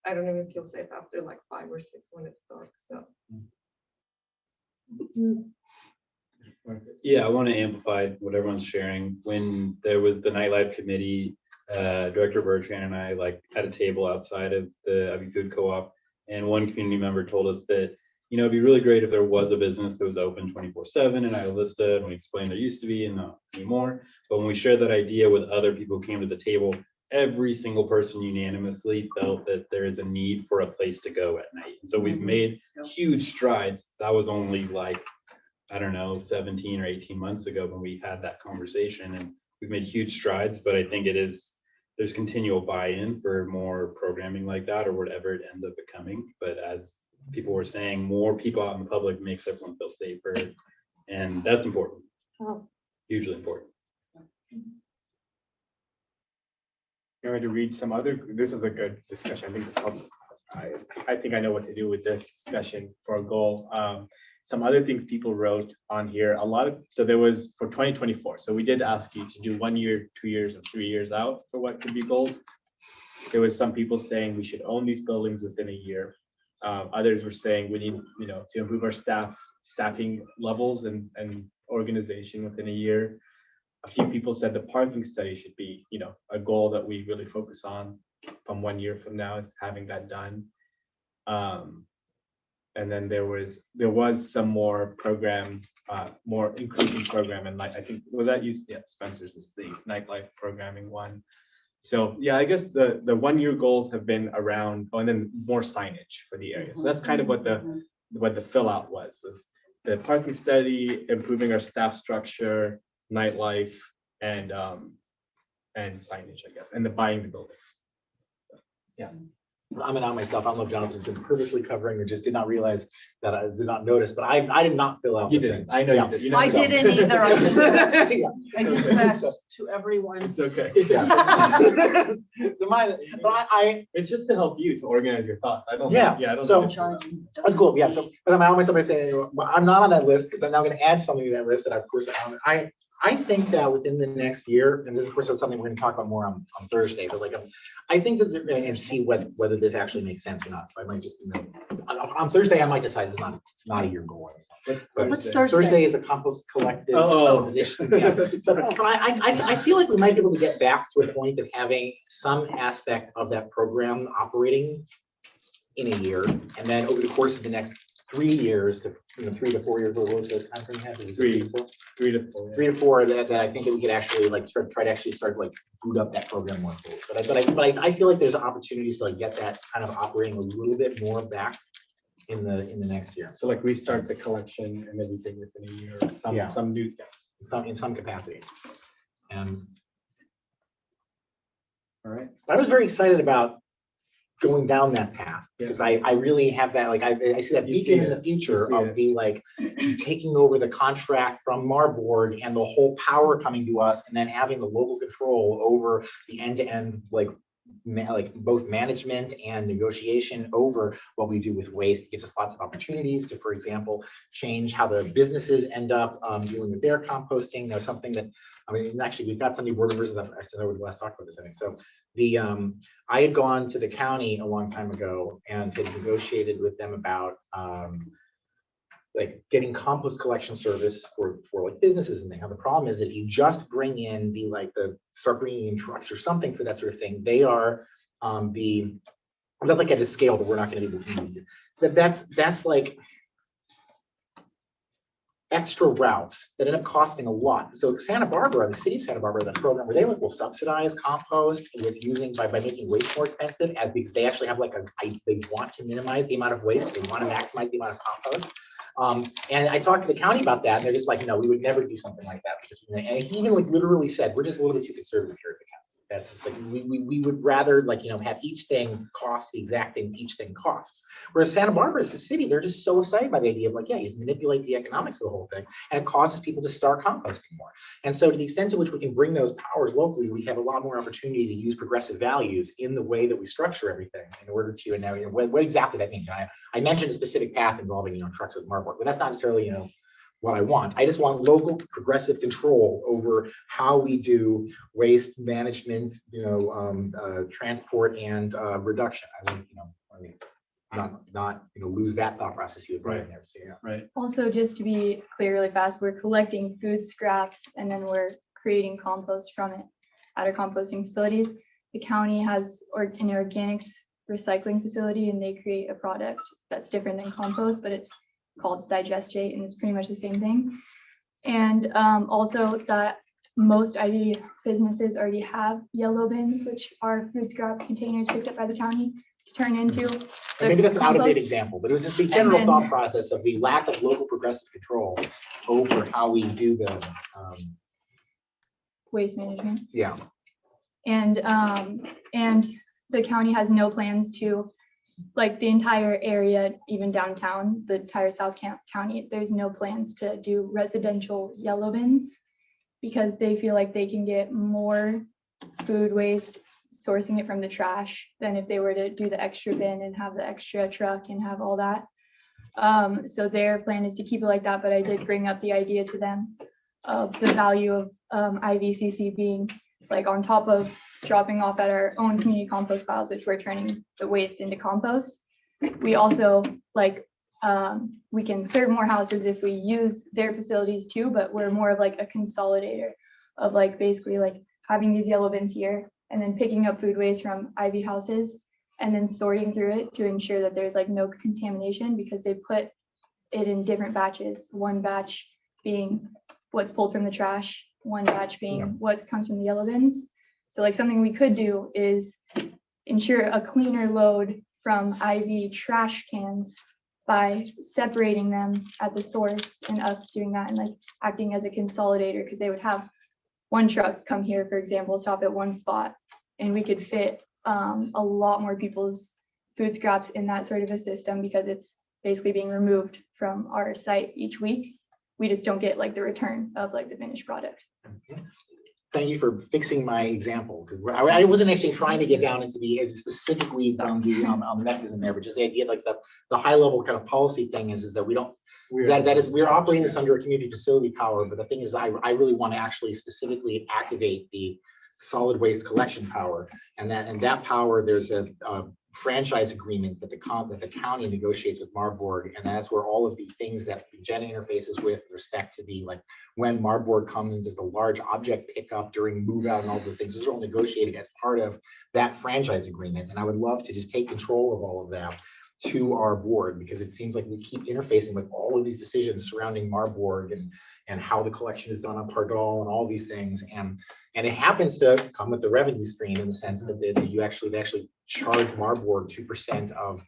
I don't even feel safe after like 5 or 6 when it's dark. So. Yeah, I want to amplify what everyone's sharing. When there was the nightlife committee, Director Bertrand and I like had a table outside of the Ivy Food Co-op, and one community member told us that, you know, it'd be really great if there was a business that was open 24/7 in Islista, and we explained there used to be and not anymore. But when we shared that idea with other people who came to the table, every single person unanimously felt that there is a need for a place to go at night. And so we've made huge strides. That was only like, I don't know, 17 or 18 months ago when we had that conversation, and we've made huge strides, but I think there's continual buy-in for more programming like that or whatever it ends up becoming. But as people were saying, more people out in the public makes everyone feel safer, and that's important. Hugely important. I'm going to read some other, this is a good discussion. I think this helps. I think I know what to do with this discussion for a goal. Some other things people wrote on here, so there was for 2024. So we did ask you to do 1 year, 2 years, and 3 years out for what could be goals. There was some people saying we should own these buildings within a year. Others were saying we need, to improve our staffing levels and organization within a year. A few people said the parking study should be, a goal that we really focus on from 1 year from now, is having that done. And then there was some more program, more increasing program, and I think was that used? Yeah, Spencer's is the nightlife programming one. So yeah, I guess the 1 year goals have been around, and then more signage for the area. So that's kind of what the fill out was the parking study, improving our staff structure, nightlife, and signage, I guess, and the buying the buildings. So, yeah. I'm an out myself. I don't know if Jonathan's been purposely covering or just did not realize that I did not notice, but I did not fill out. You the didn't. thing. I know Yeah. you did. You I never- didn't either. I confess. Yeah. I confess to everyone. It's okay. Yeah. So mine, but It's just to help you to organize your thoughts. I don't. Yeah, Yeah, I don't. so- need to fill it out. that's cool. Yeah. So, but I'm out myself by saying, well, I'm not on that list because I'm now going to add something to that list that of course I think that within the next year, and this is of course something we're going to talk about more on Thursday, but like I think that they're going to see whether this actually makes sense or not. So I might just, on Thursday, I might decide it's not a year goal. What's Thursday? Thursday is a compost collective. Oh. position. Yeah. So, but I feel like we might be able to get back to a point of having some aspect of that program operating in a year, and then over the course of the next 3 years to 3 to 4 years, what was the time frame have? Is it 3 to 4? 3 to 4. 3 to 4 that I think that we could actually like try to actually start like boot up that program more fully. But I feel like there's opportunities to like get that kind of operating a little bit more back in the next year. So like restart the collection and everything within a year, Yeah. some new. In some capacity. And All right. I was very excited about going down that path because I really have that, like, I see that You see beacon in it. the future You see of the, like, taking over the contract from Marburg and the whole power coming to us and then having the local control over the end-to-end, like both management and negotiation over what we do with waste. It gives us lots of opportunities to, for example, change how the businesses end up dealing with their composting. There's something that, I mean, actually, we've got some new board members that I said I would last talk about this, I think. So the I had gone to the county a long time ago and had negotiated with them about like getting compost collection service for like businesses and things. Now the problem is if you just bring in start bringing in trucks or something for that sort of thing, they are that's like at a scale that we're not going to be able to do. That's like extra routes that end up costing a lot. So Santa Barbara, the city of Santa Barbara, the program where they will subsidize compost with using by making waste more expensive, as because they actually have like they want to minimize the amount of waste, they want to maximize the amount of compost. And I talked to the county about that, and they're just like, no, we would never do something like that. Because, and he even like literally said, we're just a little bit too conservative here at the county. That's just like, we would rather like, have each thing cost the exact thing each thing costs. Whereas Santa Barbara is the city, they're just so excited by the idea of like, yeah, you just manipulate the economics of the whole thing, and it causes people to start composting more. And so to the extent to which we can bring those powers locally, we have a lot more opportunity to use progressive values in the way that we structure everything in order to, and now, what exactly that means. I mentioned a specific path involving, trucks with Marburg, but that's not necessarily, what I want. I just want local progressive control over how we do waste management, transport and reduction. I want, not lose that thought process you brought in there. So yeah. Right. Also, just to be clear really fast, we're collecting food scraps and then we're creating compost from it at our composting facilities. The county has an organics recycling facility and they create a product that's different than compost, but it's called Digestate, and it's pretty much the same thing. And also that most IV businesses already have yellow bins, which are food scrap containers picked up by the county to turn into. And maybe that's an out-of-date compost. example, but it was just the general thought process of the lack of local progressive control over how we do the waste management. Yeah. And the county has no plans to, like the entire area, even downtown, the entire South County, there's no plans to do residential yellow bins because they feel like they can get more food waste sourcing it from the trash than if they were to do the extra bin and have the extra truck and have all that. So their plan is to keep it like that, but I did bring up the idea to them of the value of IVCC being like on top of dropping off at our own community compost piles, which we're turning the waste into compost. We also we can serve more houses if we use their facilities too, but we're more of like a consolidator of like basically like having these yellow bins here and then picking up food waste from IV houses and then sorting through it to ensure that there's like no contamination because they put it in different batches. One batch being what's pulled from the trash, one batch being what comes from the yellow bins. So like something we could do is ensure a cleaner load from IV trash cans by separating them at the source and us doing that and like acting as a consolidator because they would have one truck come here, for example, stop at one spot and we could fit a lot more people's food scraps in that sort of a system because it's basically being removed from our site each week. We just don't get like the return of like the finished product. Thank you for fixing my example, because I wasn't actually trying to get down into the specific weeds on the mechanism there, but just the idea, like the high level kind of policy thing is that we don't, we're operating this under a community facility power, but the thing is, I really want to actually specifically activate the solid waste collection power, and that power, there's a franchise agreement that the county negotiates with Marburg, and that's where all of the things that Jenna interfaces with respect to the, like, when Marburg comes and does the large object pickup during move out and all those things, those are all negotiated as part of that franchise agreement. And I would love to just take control of all of that to our board, because it seems like we keep interfacing with all of these decisions surrounding Marburg and how the collection is done on Pardal and all these things. And it happens to come with the revenue stream in the sense that they actually charge Marburg 2% of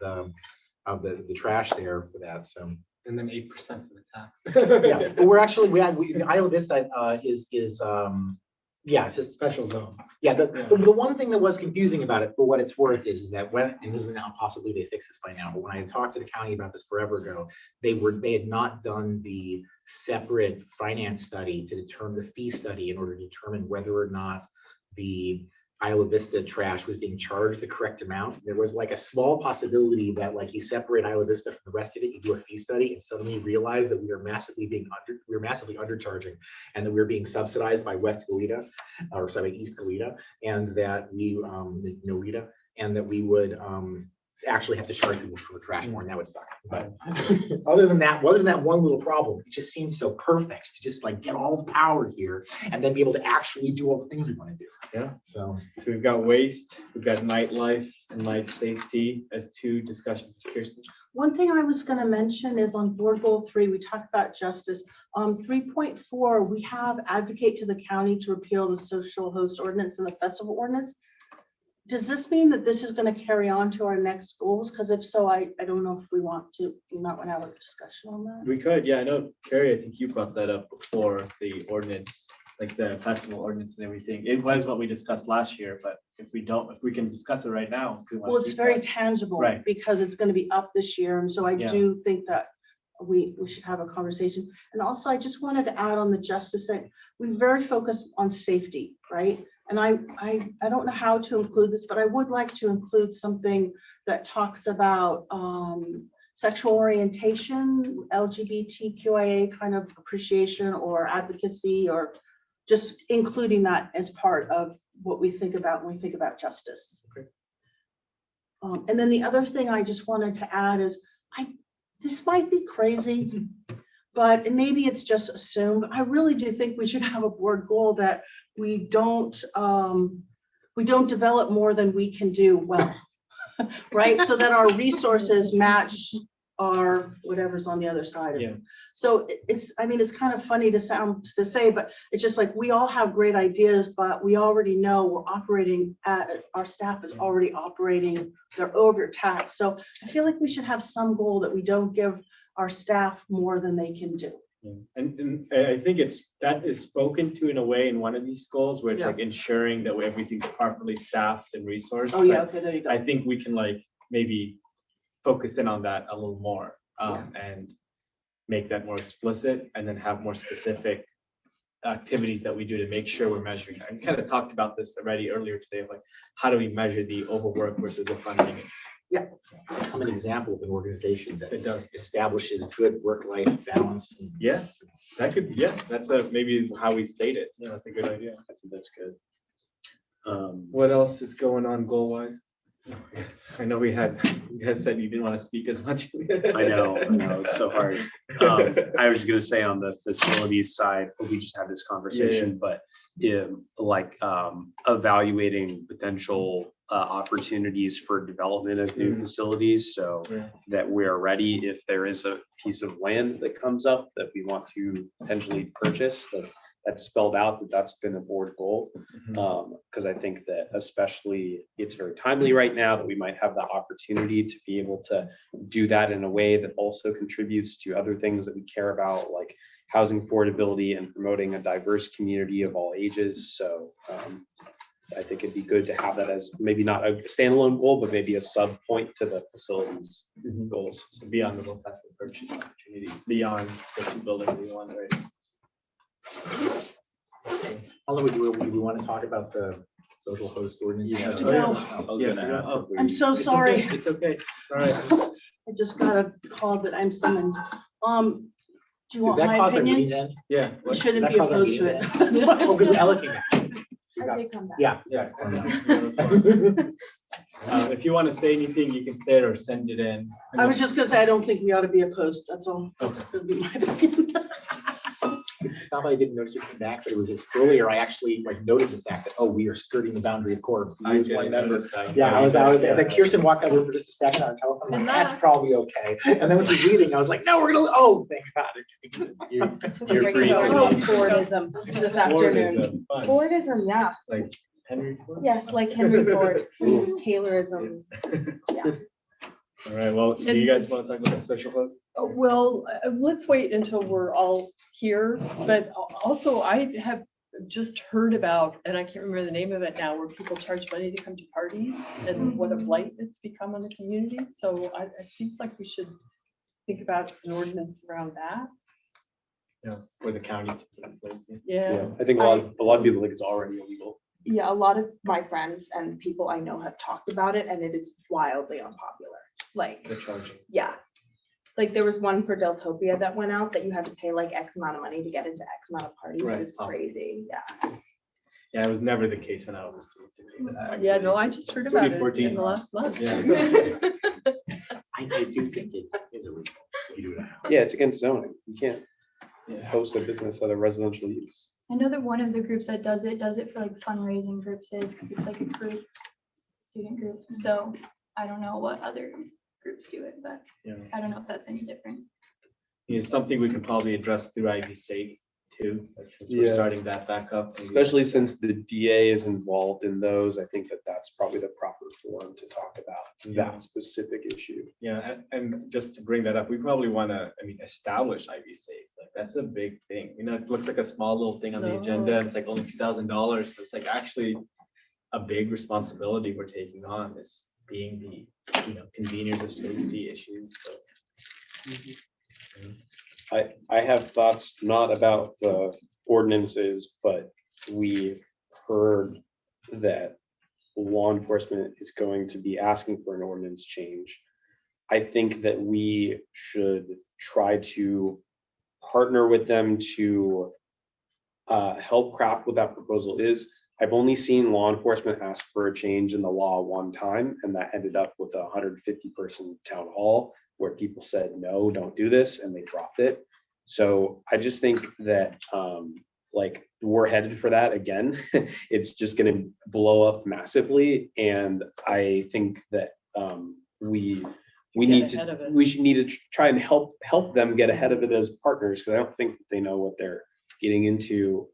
the trash there for that. So, and then 8% for the tax. yeah, but the Isla Vista it's just Special zone. yeah. The one thing that was confusing about it, for what it's worth, is that and this is now possibly they fix this by now, but when I talked to the county about this forever ago, they had not done the separate finance study to determine the fee study in order to determine whether or not the Isla Vista trash was being charged the correct amount. There was like a small possibility that, like, you separate Isla Vista from the rest of it, you do a fee study, and suddenly realize that we are massively undercharging, and that we're being subsidized by East Goleta, and that we Norita, and that we would actually have to charge people for the trash more. Now it's stuck. But other than that one little problem, it just seems so perfect to just like get all the power here and then be able to actually do all the things we want to do. Yeah. So we've got waste, we've got nightlife and life safety as two discussions. Kirsten. One thing I was going to mention is on board goal 3, we talked about justice. 3.4, we have advocate to the county to repeal the social host ordinance and the festival ordinance. Does this mean that this is going to carry on to our next goals? Because if so, I don't know if we might want to have a discussion on that. We could, yeah, I know, Carrie, I think you brought that up before, the ordinance, like the festival ordinance and everything. It was what we discussed last year, but if we can discuss it right now. Well, it's very tangible, right? Because it's going to be up this year. And so I do think that we should have a conversation. And also, I just wanted to add on the justice thing. We very focused on safety, right? And I don't know how to include this, but I would like to include something that talks about sexual orientation, LGBTQIA kind of appreciation or advocacy, or just including that as part of what we think about when we think about justice. Okay. And then the other thing I just wanted to add is, this might be crazy, but maybe it's just assumed. I really do think we should have a board goal that we don't develop more than we can do well, right? So that our resources match our whatever's on the other side of it. So it's kind of funny to say, but it's just like we all have great ideas, but we already know our staff is already operating, they're overtaxed. So I feel like we should have some goal that we don't give our staff more than they can do. And I think that is spoken to in a way in one of these goals where it's like ensuring that everything's properly staffed and resourced. Oh yeah, okay, there you go. I think we can like maybe focus in on that a little more and make that more explicit, and then have more specific activities that we do to make sure we're measuring. I kind of talked about this already earlier today, of like how do we measure the overwork versus the funding. Yeah, I'm an example of an organization that establishes good work-life balance. Yeah, that's maybe how we state it. Yeah, that's a good idea. I think that's good. What else is going on goal-wise? I know you guys said you didn't want to speak as much. I know, it's so hard. I was going to say on the facilities side, we just had this conversation, but evaluating potential opportunities for development of new facilities, so that we're ready if there is a piece of land that comes up that we want to potentially purchase, that's spelled out, that's been a board goal. Because I think that especially it's very timely right now that we might have the opportunity to be able to do that in a way that also contributes to other things that we care about, like housing affordability and promoting a diverse community of all ages. So I think it'd be good to have that as maybe not a standalone goal, but maybe a sub point to the facilities goals. So beyond the multi-factor purchase opportunities, beyond the 2 buildings we want, right? Although we want to talk about the social host ordinance. Yeah. I'm so sorry. It's okay. All right. I just got a call that I'm summoned. Do you Does want that my cause our meeting opinion? then? Yeah. You shouldn't Does be that cause our opposed to it. meeting then? Oh, good, Ella came in. I did come back. Yeah. If you want to say anything, you can say it or send it in. I was just gonna say, I don't think we ought to be opposed. That's all. That's gonna be my opinion. It's not that I didn't notice it came back, but it's earlier, I actually like noted the fact that, oh, we are skirting the boundary of court. I didn't notice that. Yeah, I was there. Then Kirsten walked over for just a second on her telephone. I'm like, that's probably okay. And then when she's leaving, I was like, no, we're gonna, oh, thank God. You're free to leave. Fordism this afternoon. Fordism, fun. Fordism, yeah. Like Henry Ford? Yes, like Henry Ford, Taylorism. Yeah. All right, well, do you guys want to talk about the social host? Well, let's wait until we're all here, but also I have just heard about, and I can't remember the name of it now, where people charge money to come to parties and what a blight it's become on the community. So it seems like we should think about an ordinance around that. Yeah, for the county to put in place. Yeah. I think a lot of people think it's already illegal. Yeah, a lot of my friends and people I know have talked about it, and it is wildly unpopular. Like, The charging. yeah. Like there was one for Deltopia that went out that you had to pay like X amount of money to get into X amount of parties. Right. It was crazy. Yeah. Yeah, it was never the case when I was a student. Yeah, no, I just heard about it 2014. in the last month. Yeah. I do think it is illegal. You do it now. Yeah, it's against zoning. You can't Yeah. host a business at a residential use. I know that one of the groups that does it for like fundraising purposes, because it's like a group, student group. So I don't know what other groups do it, but Yeah. I don't know if that's any different. It's something we could probably address through IV Safe too, like, since we're Yeah. starting that back up. maybe. Especially since the DA is involved in those, I think that that's probably the proper forum to talk about Yeah. that specific issue. Yeah, and just to bring that up, we probably want to, establish IV Safe. Like, that's a big thing. It looks like a small little thing on the agenda. It's like only $2,000, but it's like actually a big responsibility we're taking on, is being the, conveners of safety issues. So. I have thoughts not about the ordinances, but we heard that law enforcement is going to be asking for an ordinance change. I think that we should try to partner with them to help craft what that proposal is. I've only seen law enforcement ask for a change in the law one time, and that ended up with a 150-person town hall where people said, no, don't do this, and they dropped it. So I just think that we're headed for that again. It's just going to blow up massively, and I think that we should need to try and help them get ahead of it as partners, because I don't think that they know what they're getting into.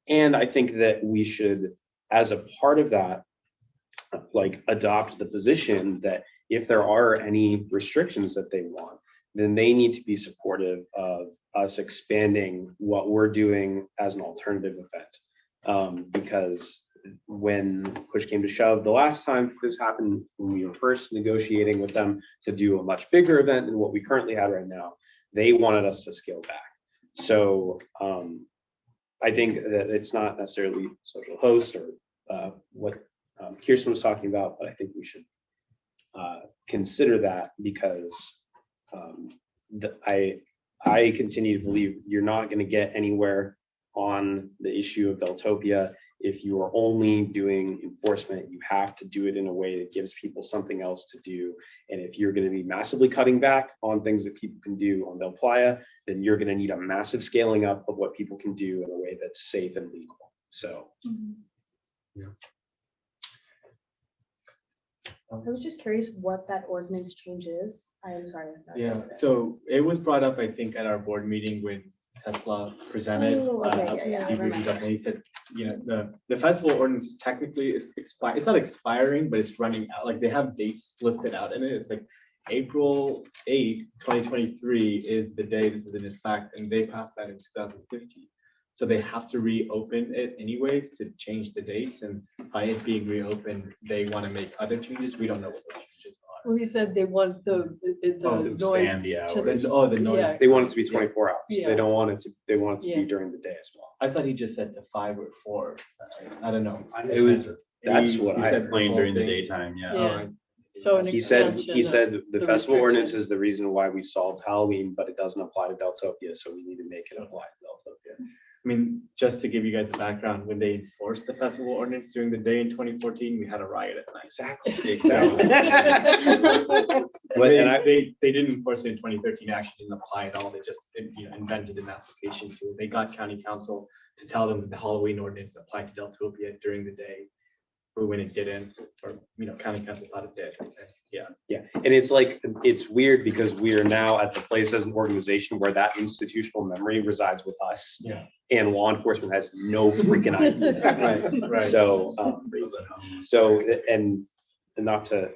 And I think that we should, as a part of that, adopt the position that if there are any restrictions that they want, then they need to be supportive of us expanding what we're doing as an alternative event. Because when push came to shove, the last time this happened, when we were first negotiating with them to do a much bigger event than what we currently had right now, they wanted us to scale back. So I think that it's not necessarily social host or what Kirsten was talking about, but I think we should consider that, because I continue to believe you're not going to get anywhere on the issue of Deltopia if you are only doing enforcement. You have to do it in a way that gives people something else to do. And if you're going to be massively cutting back on things that people can do on Del Playa, then you're going to need a massive scaling up of what people can do in a way that's safe and legal. So, I was just curious what that ordinance change is. I am sorry. Yeah, so it was brought up, I think, at our board meeting when Tesla presented. Oh, okay, yeah, I remember. And he said, the festival ordinance is technically it's not expiring, but it's running out. Like, they have dates listed out in it. It's like April 8th, 2023 is the day this is in effect, and they passed that in 2015. So they have to reopen it anyways to change the dates, and by it being reopened, they want to make other changes. We don't know what those changes are. Well, he said they want the Oh, to noise. expand the to- hours. Oh, the noise. Yeah. They want it to be Yeah. 24 hours. Yeah. They don't want it to, they want it to Yeah. be during the day as well. I thought he just said to 5 or 4. I don't know. It was, that's what He I said heard. Playing during the thing. daytime, yeah. Yeah. So an He said expansion the the festival ordinance restriction. is the reason why we solved Halloween, but it doesn't apply to Deltopia, so we need to make it apply to Deltopia. I mean, just to give you guys a background, when they enforced the festival ordinance during the day in 2014, we had a riot at night. Exactly. Exactly. But, and I, They didn't enforce it in 2013, it actually didn't apply at all. They just, invented an application to it. They got county council to tell them that the Halloween ordinance applied to Deltopia during the day. But when it didn't, or, county council thought it did. Yeah. yeah, and it's like, it's weird because we are now at the place as an organization where that institutional memory resides with us. Yeah. And law enforcement has no freaking idea. Right. So, and not to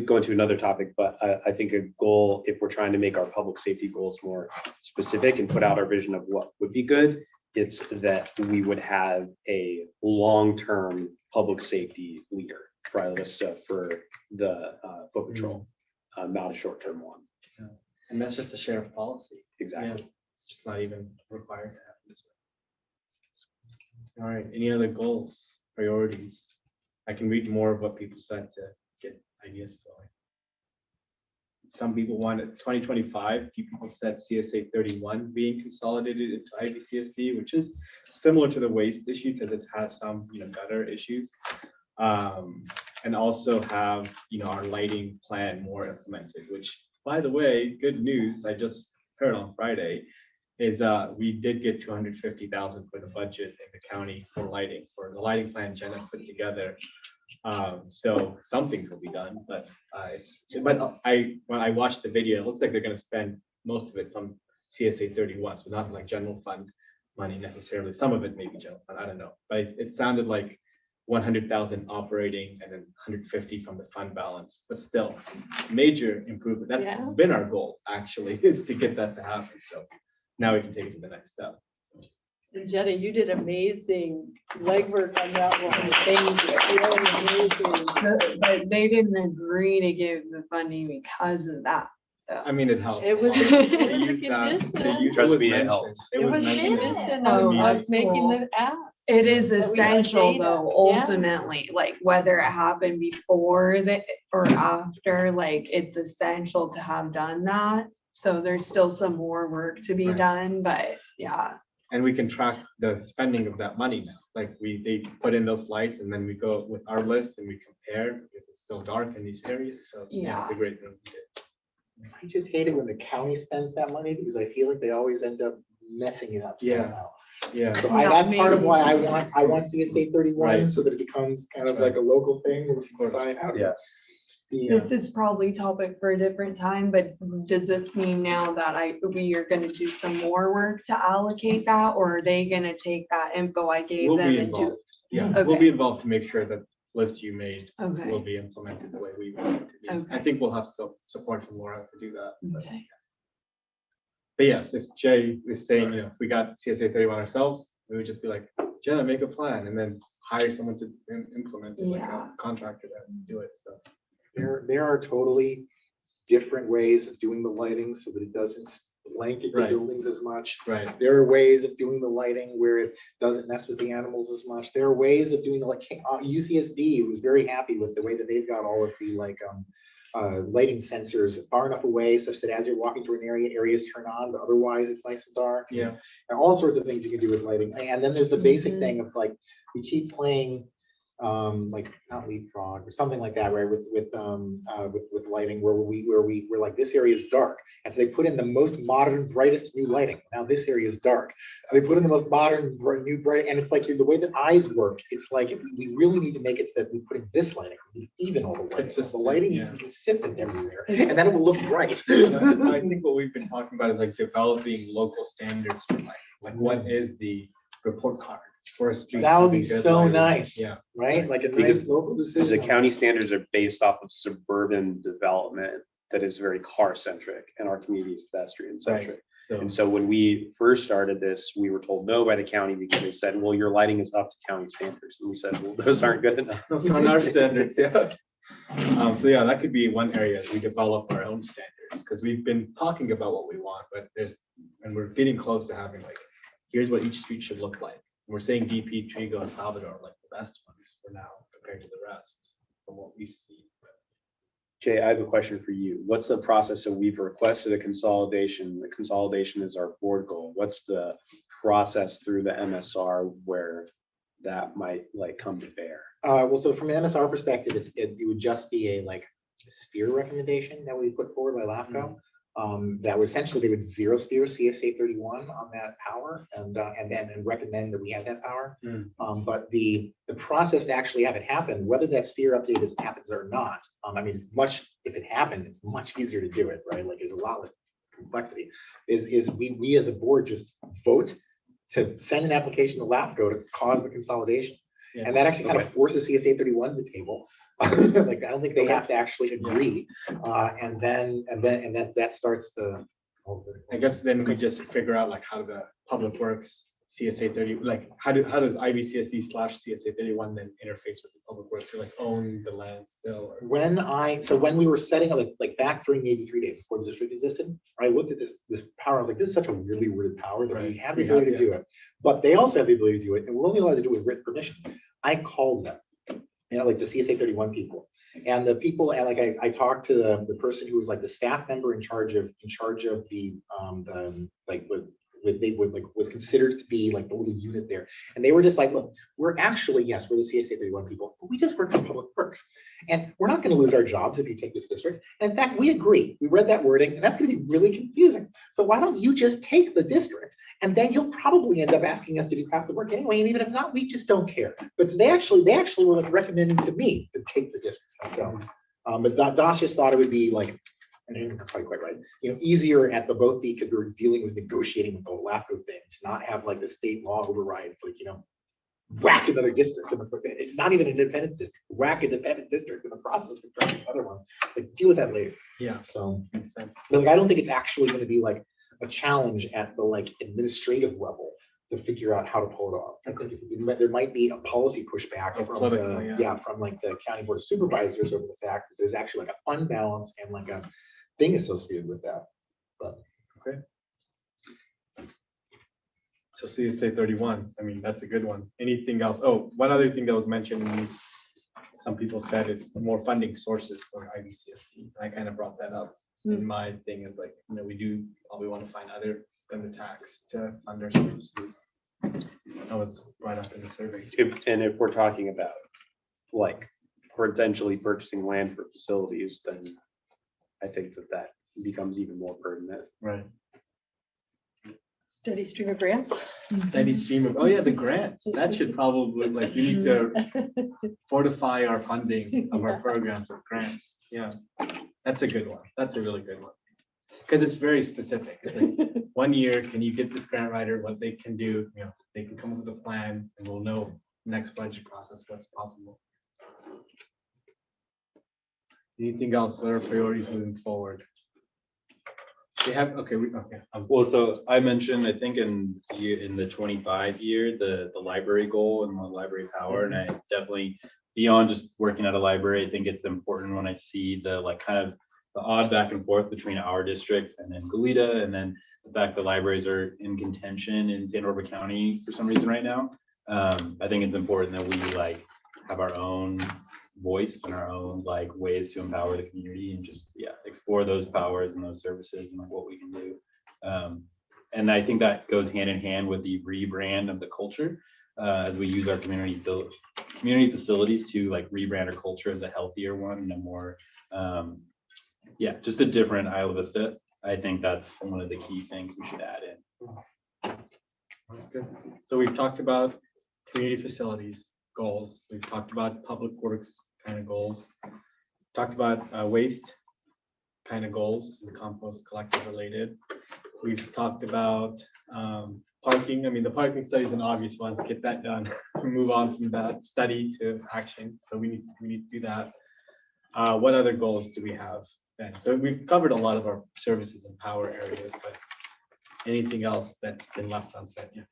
go into another topic, but I think a goal, if we're trying to make our public safety goals more specific and put out our vision of what would be good, it's that we would have a long-term public safety leader, Trilista, for the foot patrol, not a short-term one. And that's just a sheriff policy. Exactly. It's just not even required to have this. All right, any other goals, priorities? I can read more of what people said to get ideas flowing. Some people wanted 2025, a few people said CSA 31 being consolidated into IVCSD, which is similar to the waste issue because it has some, gutter issues. And also have, our lighting plan more implemented, which, by the way, good news, I just heard on Friday, is we did get 250,000 for the budget in the county for lighting, for the lighting plan Jenna put together. So some things will be done, but when I watched the video, it looks like they're gonna spend most of it from CSA 31, so not like general fund money necessarily. Some of it may be general fund, I don't know, but it sounded like 100,000 operating and then 150 from the fund balance, but still major improvement. That's Yeah. been our goal actually, is to get that to happen. So now we can take it to the next step. And Jenny, you did amazing legwork on that one. Thank you. Really amazing. But they didn't agree to give the funding because of that. I mean, it helped. It was, They it was a used that. condition. They used- Trust was me, it mentioned. helped. It was a mentioned. condition Oh, of that's making cool. the ask. It is That we had essential data. though, Yeah. ultimately, like whether it happened before or after, like it's essential to have done that. So there's still some more work to be Right. done, but yeah. And we can track the spending of that money now. Like they put in those lights and then we go with our list and we compare because it's still dark in these areas. So yeah, it's a great thing to do. I just hate it when the county spends that money because I feel like they always end up messing it up Yeah. somehow. Yeah. So Yeah, that's part of maybe. why I want CSA 31 Right. so that it becomes kind of That's like a local thing where we can course. sign out. Yeah. This is probably topic for a different time, but does this mean now that we are gonna do some more work to allocate that, or are they gonna take that info I gave We'll them be and do? involved. Yeah, we'll Okay. be involved to make sure that list you made Okay. will be implemented the way we want it to be. I Okay. think we'll have some support from Laura to do that. Okay. But yes, if Jay is saying, if we got CSA 31 ourselves, we would just be like, Jenna, make a plan and then hire someone to implement it, like Yeah. a contractor to do it. So. There are totally different ways of doing the lighting so that it doesn't blanket the Right. buildings as much. Right. There are ways of doing the lighting where it doesn't mess with the animals as much. There are ways of doing the like UCSD was very happy with the way that they've got all of the lighting sensors far enough away such that as you're walking through an area, areas turn on, but otherwise it's nice and dark. Yeah. And all sorts of things you can do with lighting. And then there's the basic thing of like, we keep playing like not leapfrog or something like that, right? With lighting where we're like, this area is dark. And so they put in the most modern, brightest new lighting. Now this area is dark. So they put in the most modern, new bright, and it's like the way that eyes work. It's like we really need to make it so that we put in this lighting, even all the lighting. The lighting needs to be consistent everywhere, and then it will look bright. I think what we've been talking about is like developing local standards for lighting. Like what is the report card for a street? That would be having good so lighting? nice. Yeah. Right? Like a Because nice local The decision. county standards are based off of suburban development that is very car centric and our community is pedestrian centric. So, And so when we first started this, we were told no by the county because they said, well, your lighting is up to county standards. And we said, well, those aren't good enough. those aren't our standards, yeah. So yeah, that could be one area we develop our own standards, because we've been talking about what we want, but and we're getting close to having like, here's what each street should look like. We're saying DP, Trigo, and Salvador are like the best ones for now compared to the rest from what we've seen. Jay, I have a question for you. What's the process? So we've requested a consolidation. The consolidation is our board goal. What's the process through the MSR where that might like come to bear? Well, so from an MSR perspective, it would just be a like sphere recommendation that we put forward by LAFCO. That would essentially, they would zero sphere CSA 31 on that power and recommend that we have that power. But the process to actually have it happen, whether that sphere update happens or not, I mean, if it happens, it's much easier to do it, right? Like there's a lot less complexity. Is we as a board just vote to send an application to LAFCO to cause the consolidation. Yeah. And that actually kind of forces CSA 31 to the table. Like I don't think they have to actually agree, and then that starts the whole thing. I guess then we just figure out like how the public works CSA 30, like how does IVCSD/CSA 31 then interface with the public works to like own the land still? Or... When we were setting up like back during the 83 days before the district existed, I looked at this power. I was like, this is such a really weird power that we have the ability to do it, but they also have the ability to do it, and we're only allowed to do it with written permission. I called them, like the CSA 31 people, and the people, and like I talked to the person who was like the staff member in charge of the like what they would like was considered to be like the little unit there, and they were just like, look, we're actually, yes, we're the CSA 31 people, but we just work in public works, and we're not going to lose our jobs if you take this district. And in fact, we agree. We read that wording, and that's going to be really confusing. So why don't you just take the district, and then you'll probably end up asking us to do half the work anyway. And even if not, we just don't care. But so they actually were like recommending to me to take the district. So, but Das just thought it would be like, and that's probably quite right, easier at both because we were dealing with negotiating with the LAFCO thing to not have like the state law override, like, whack another district, not even an independent district, whack a dependent district in the process of constructing another one, like deal with that later. Yeah. So makes sense. But like, I don't think it's actually going to be like a challenge at the like administrative level to figure out how to pull it off. I think there might be a policy pushback from from like the county board of supervisors over the fact that there's actually like a fund balance and like a thing associated with that. But okay. So CSA 31, I mean, that's a good one. Anything else? Oh, one other thing that was mentioned in these, some people said is more funding sources for IVCSD. I kind of brought that up in my thing is like, we do probably want to find other than the tax to fund our services. That was right up in the survey. And if we're talking about like potentially purchasing land for facilities, then I think that becomes even more pertinent. Right. Steady stream of grants. Steady stream of, oh yeah, the grants. That should probably, like, we need to fortify our funding of our programs with grants. Yeah, that's a good one. That's a really good one. Because it's very specific. It's like 1 year, can you get this grant writer, what they can do, they can come up with a plan and we'll know next budget process what's possible. Anything else? What are priorities moving forward? They have, okay. Well, so I mentioned, I think in the 25 year, the library goal and the library power, and I definitely beyond just working at a library, I think it's important when I see the like kind of the odd back and forth between our district and then Goleta, and then the fact that libraries are in contention in Santa Barbara County for some reason right now. I think it's important that we like have our own voice and our own like ways to empower the community and just explore those powers and those services and like what we can do. And I think that goes hand in hand with the rebrand of the culture as we use our community facilities to like rebrand our culture as a healthier one and a more just a different Isla Vista. I think that's one of the key things we should add in. That's good. So we've talked about community facilities goals. We've talked about public works kind of goals. Talked about waste kind of goals, the compost collective related. We've talked about parking. I mean, the parking study is an obvious one. Get that done. Move on from that study to action. So we need to do that. What other goals do we have then? So we've covered a lot of our services and power areas, but anything else that's been left unsaid? Yeah.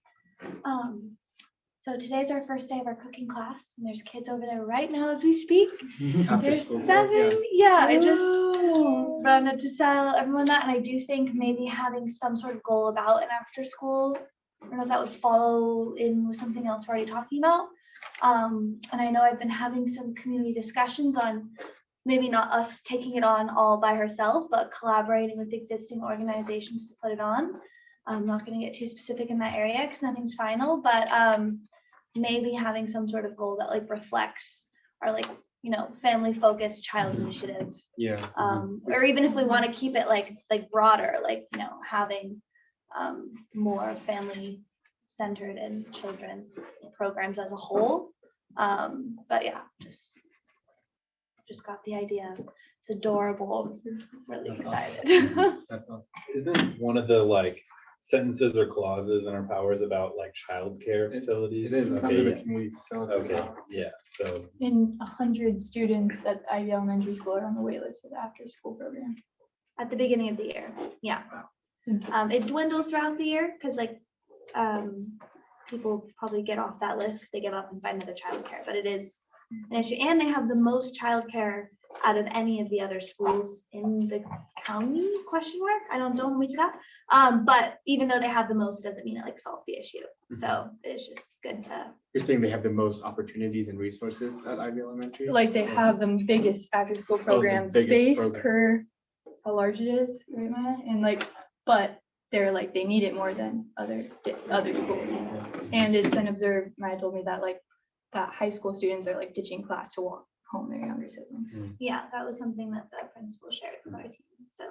So today's our first day of our cooking class, and there's kids over there right now as we speak. After There's school, 7. Yeah, I just wanted to tell everyone that, and I do think maybe having some sort of goal about an after school. I don't know if that would follow in with something else we're already talking about. And I know I've been having some community discussions on maybe not us taking it on all by herself, but collaborating with existing organizations to put it on. I'm not going to get too specific in that area because nothing's final, but maybe having some sort of goal that like reflects our like, you know, family focused child initiative. Yeah. Or even if we want to keep it like broader, like, you know, having more family centered and children programs as a whole. But yeah, just got the idea. It's adorable. Really excited. That's awesome. Isn't one of the like sentences or clauses in our powers about like childcare facilities? It is. It's Okay, under the yeah. community facilities. Okay, yeah, so And 100 students at Ivy Elementary School are on the wait list for the after school program. At the beginning of the year, yeah. It dwindles throughout the year because like people probably get off that list because they give up and find another childcare, but it is an issue. And they have the most childcare out of any of the other schools in the county, question mark. I don't hold me to that. But even though they have the most, it doesn't mean it like solves the issue. So it's just good to. You're saying they have the most opportunities and resources at Ivy Elementary? Like they have the biggest after school program biggest space program. per how large it is, right, Maya? And like, but they're like, they need it more than other schools. And it's been observed, Maya told me that like that high school students are like ditching class to walk home their younger siblings. Yeah, that was something that the principal shared with our team. So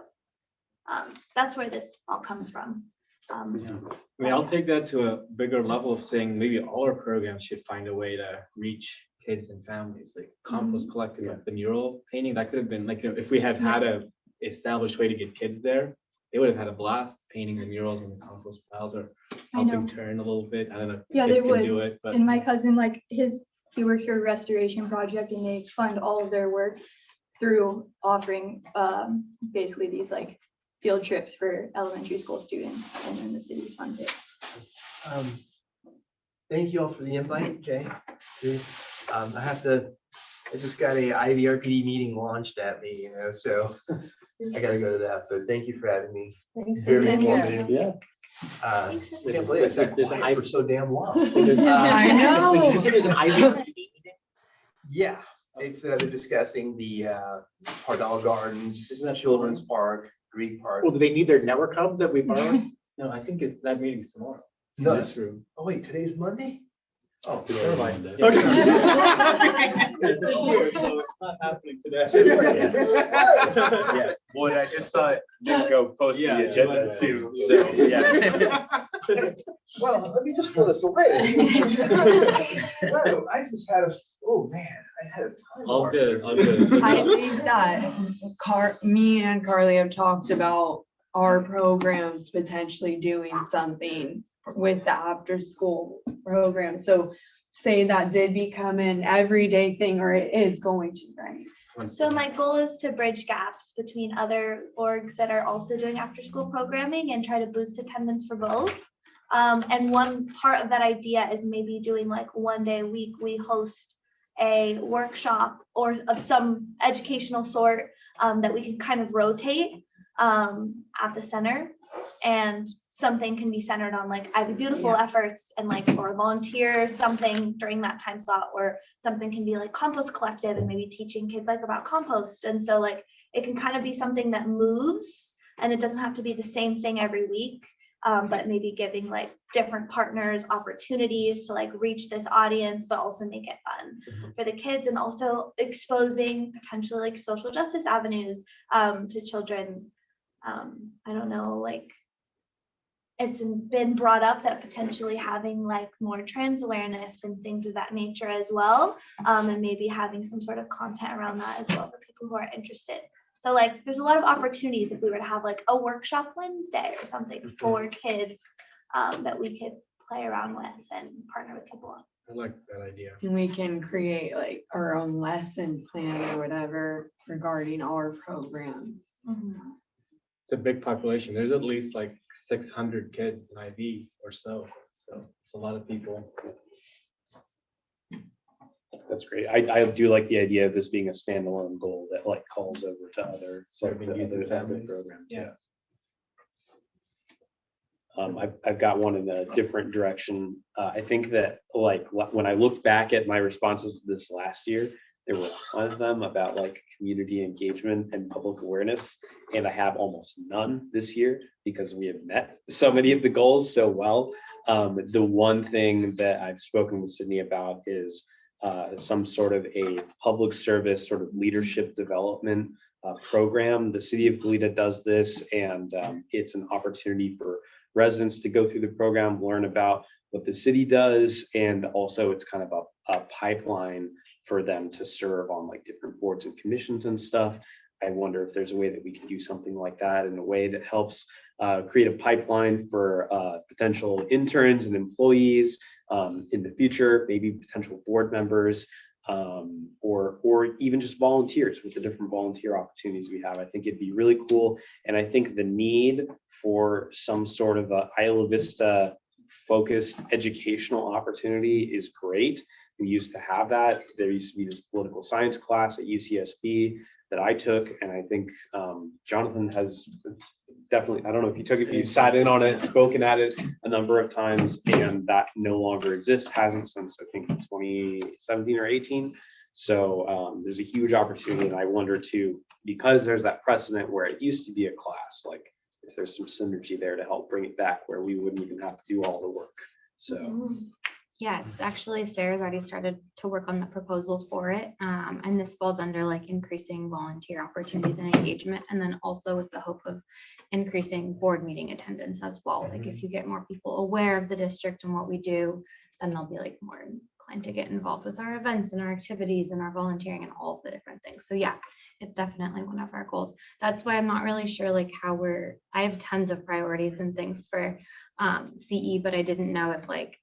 that's where this all comes from. I mean, I'll take that to a bigger level of saying maybe all our programs should find a way to reach kids and families, like compost collective, like the mural painting. That could have been like, you know, if we had had a established way to get kids there, they would have had a blast painting the murals on the compost piles or helping turn a little bit. I don't know if Yeah, kids they can would. do it, but And my cousin, like he works for a restoration project and they fund all of their work through offering basically these like field trips for elementary school students, and then the city funds it. Thank you all for the invite, Jay. I just got a IVRPD meeting launched at me, you know, so I gotta go to that, but thank you for having me. Thanks. Very Thank you. informative. yeah. I can't believe I said There's an quiet for so damn long. I know. Did you say there's an IVCSD meeting? Yeah, it's, they're discussing the Pardal Gardens, Children's Park, Greek Park. Well, do they need their network hub that we borrowed? no, I think it's that meeting's tomorrow. No, That's true. oh wait, today's Monday? Oh, Today never is mind. Monday. It's here, so it's not happening today. Yeah, boy, I just saw it then go post Yeah, the agenda too, so, yeah. Well, let me just throw this away. Well, I just had oh man, I had a time. All warp. good, all good. I think that me and Carly have talked about our programs potentially doing something with the after school program. So say that did become an everyday thing, or it is going to, right? So my goal is to bridge gaps between other orgs that are also doing after school programming and try to boost attendance for both. And one part of that idea is maybe doing like one day a week, we host a workshop or of some educational sort that we can kind of rotate at the center. And something can be centered on like Ivy Beautiful efforts and like, or volunteer something during that time slot, or something can be like compost collective and maybe teaching kids like about compost. And so like, it can kind of be something that moves and it doesn't have to be the same thing every week, but maybe giving like different partners opportunities to like reach this audience, but also make it fun for the kids, and also exposing potentially like social justice avenues to children. I don't know, like it's been brought up that potentially having like more trans awareness and things of that nature as well, and maybe having some sort of content around that as well for people who are interested. So like there's a lot of opportunities if we were to have like a workshop Wednesday or something for kids that we could play around with and partner with people on. I like that idea. And we can create like our own lesson plan or whatever regarding our programs. it's a big population. There's at least like 600 kids in IB or so. So it's a lot of people. That's great. I do like the idea of this being a standalone goal that like calls over to other Serving youth and other families. programs. Yeah. I've got one in a different direction. I think that like when I look back at my responses to this last year, there were a ton of them about like community engagement and public awareness. And I have almost none this year because we have met so many of the goals so well. The one thing that I've spoken with Sydney about is some sort of a public service sort of leadership development program. The city of Goleta does this, and it's an opportunity for residents to go through the program, learn about what the city does, and also it's kind of a pipeline for them to serve on like different boards and commissions and stuff. I wonder if there's a way that we can do something like that in a way that helps create a pipeline for potential interns and employees in the future, maybe potential board members, or even just volunteers with the different volunteer opportunities we have. I think it'd be really cool. And I think the need for some sort of a Isla Vista focused educational opportunity is great. We used to have that. There used to be this political science class at UCSD that I took, and I think Jonathan has definitely, I don't know if you took it, you sat in on it, spoken at it a number of times, and that no longer exists, hasn't since I think 2017 or 18. So there's a huge opportunity, and I wonder too, because there's that precedent where it used to be a class, like if there's some synergy there to help bring it back where we wouldn't even have to do all the work. So Yeah, it's actually Sarah's already started to work on the proposal for it. And this falls under like increasing volunteer opportunities and engagement. And then also with the hope of increasing board meeting attendance as well. Like if you get more people aware of the district and what we do, then they'll be like more inclined to get involved with our events and our activities and our volunteering and all of the different things. So yeah, it's definitely one of our goals. That's why I'm not really sure like how I have tons of priorities and things for CE, but I didn't know if like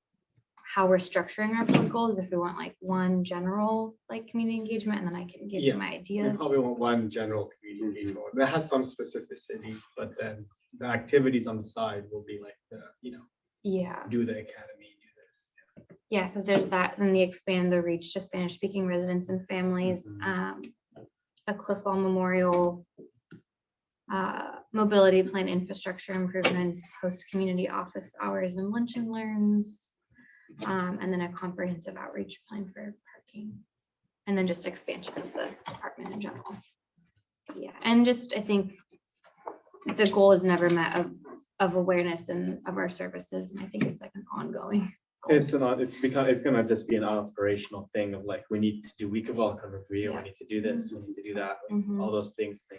how we're structuring our board goals, if we want like one general like community engagement, and then I can give you my We ideas. probably want one general community engagement one that has some specificity, but then the activities on the side will be like the, Yeah. do the academy, do this. Yeah, because there's that, then the expand the reach to Spanish speaking residents and families, a Cliff Wall Memorial, mobility plan infrastructure improvements, host community office hours and lunch and learns, and then a comprehensive outreach plan for parking, and then just expansion of the department in general. Yeah, and just I think the goal is never met of awareness and of our services, and I think it's like an ongoing. It's gonna just be an operational thing of like, we need to do week of welcome every year, we need to do this, we need to do that, all those things. Yeah.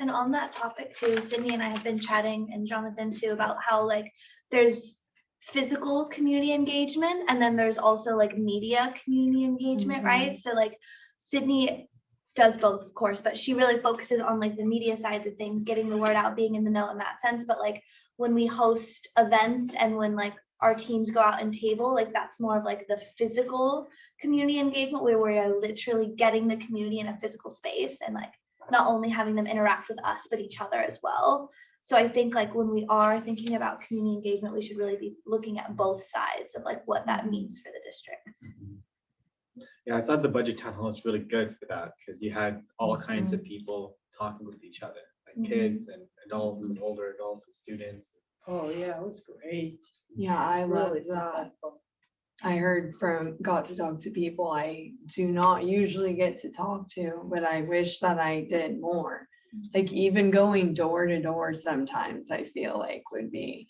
And on that topic too, Sydney and I have been chatting, and Jonathan too, about how like there's physical community engagement and then there's also like media community engagement, right? So like Sydney does both, of course, but she really focuses on like the media side of things, getting the word out, being in the know in that sense. But like when we host events and when like our teams go out and table, like that's more of like the physical community engagement where we are literally getting the community in a physical space and like not only having them interact with us, but each other as well. So I think like when we are thinking about community engagement, we should really be looking at both sides of like what that means for the district. Yeah, I thought the budget town hall was really good for that because you had all kinds of people talking with each other, like kids and adults and older adults and students. Oh, yeah, it was great. Yeah, I love Really that. successful. I got to talk to people I do not usually get to talk to, but I wish that I did more. Like even going door to door sometimes I feel like would be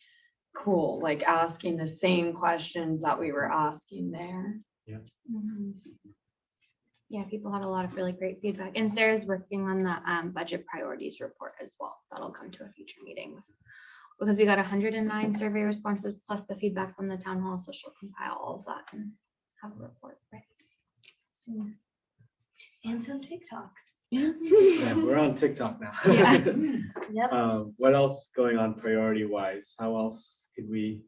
cool, like asking the same questions that we were asking there. Yeah. Yeah, people had a lot of really great feedback, and Sarah's working on the budget priorities report as well. That'll come to a future meeting because we got 109 survey responses plus the feedback from the town hall, so she'll compile all of that and have a report ready soon. And some TikToks. Yeah, we're on TikTok now. Yeah. Yep. What else going on priority wise? How else could we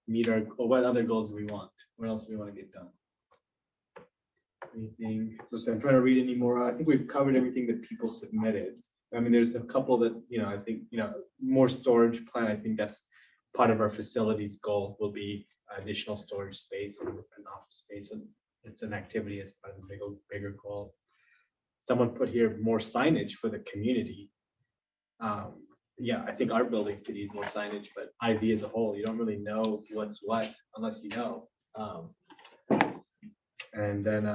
meet or what other goals do we want? What else do we want to get done? Anything? Listen, I'm trying to read any more. I think we've covered everything that people submitted. I mean, there's a couple that, I think, more storage plan. I think that's part of our facilities goal will be additional storage space and office space. And it's an activity as part of the bigger goal. Someone put here more signage for the community. Yeah, I think our buildings could use more signage, but IV as a whole, you don't really know what's what unless you know. And then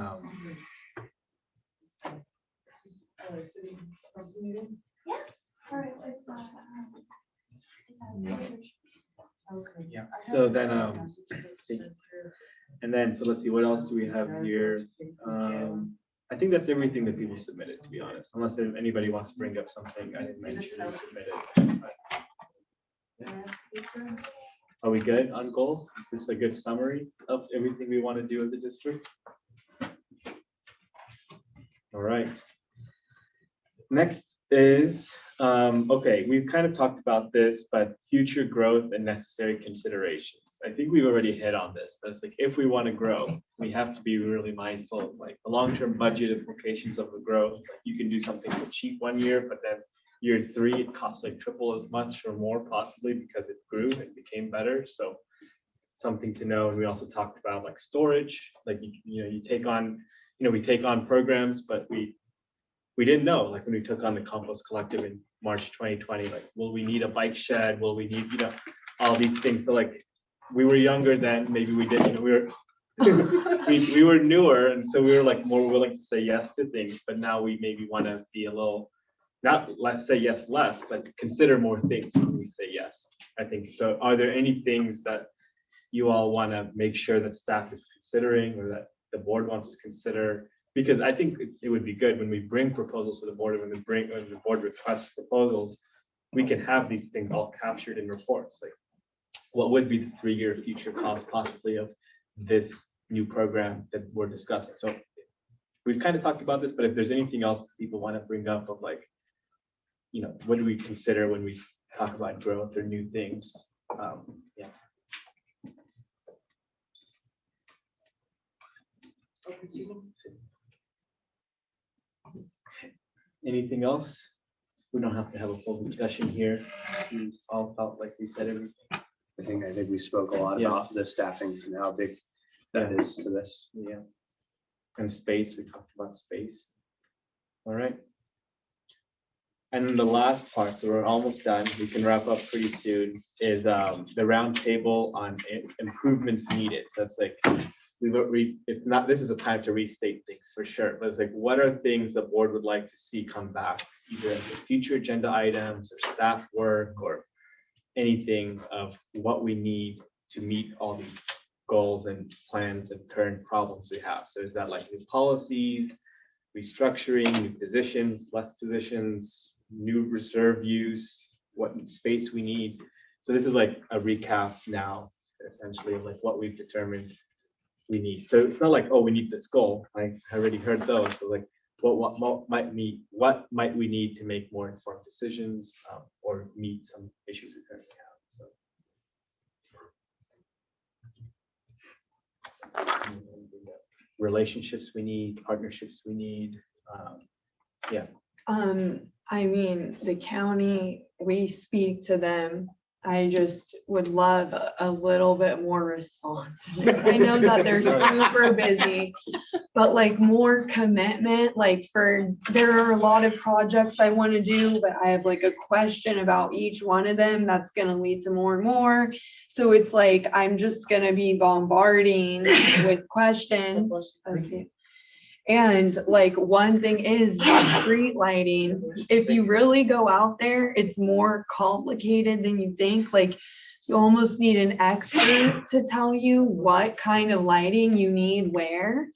yeah, so then and then so let's see, what else do we have here? I think that's everything that people submitted, to be honest, unless if anybody wants to bring up something I didn't mention they submitted. Are we good on goals? Is this a good summary of everything we want to do as a district? All right. Next is, okay, we've kind of talked about this, but future growth and necessary considerations. I think we've already hit on this, but it's like, if we want to grow, we have to be really mindful of like the long-term budget implications of the growth. Like you can do something for cheap one year, but then year 3, it costs like triple as much or more possibly because it grew and became better. So something to know. And we also talked about like storage, like, you take on, we take on programs, but we didn't know, like when we took on the compost collective in March 2020, like, will we need a bike shed? Will we need, all these things? So like, we were younger then, maybe we didn't, we were newer. And so we were like more willing to say yes to things, but now we maybe want to be a little, not let's say yes less, but consider more things when we say yes, I think. So are there any things that you all want to make sure that staff is considering or that the board wants to consider? Because I think it would be good when we bring proposals to the board, when the board requests proposals, we can have these things all captured in reports. Like, what would be the 3-year future cost possibly of this new program that we're discussing? So we've kind of talked about this, but if there's anything else people want to bring up of like, what do we consider when we talk about growth or new things? Yeah. Anything else? We don't have to have a full discussion here. We all felt like we said everything. I think we spoke a lot about the staffing and how big that is to this. Yeah. And space, we talked about space. All right. And then the last part, so we're almost done, we can wrap up pretty soon, is the round table on improvements needed. So it's like, it's not, this is a time to restate things for sure, but it's like, what are things the board would like to see come back, either as future agenda items or staff work or anything of what we need to meet all these goals and plans and current problems we have. So is that like new policies, restructuring, new positions, less positions, new reserve use, what space we need? So this is like a recap now, essentially, of like what we've determined we need. So it's not like, oh, we need this goal. I already heard those, but like, what might we need to make more informed decisions or meet some issues we currently have. So relationships we need, partnerships we need. Yeah. I mean, the county, we speak to them. I just would love a little bit more response. I know that they're super busy, but like more commitment, like there are a lot of projects I want to do, but I have like a question about each one of them that's going to lead to more and more. So it's like, I'm just going to be bombarding with questions. And like one thing is the street lighting. If you really go out there, it's more complicated than you think. Like you almost need an expert to tell you what kind of lighting you need where.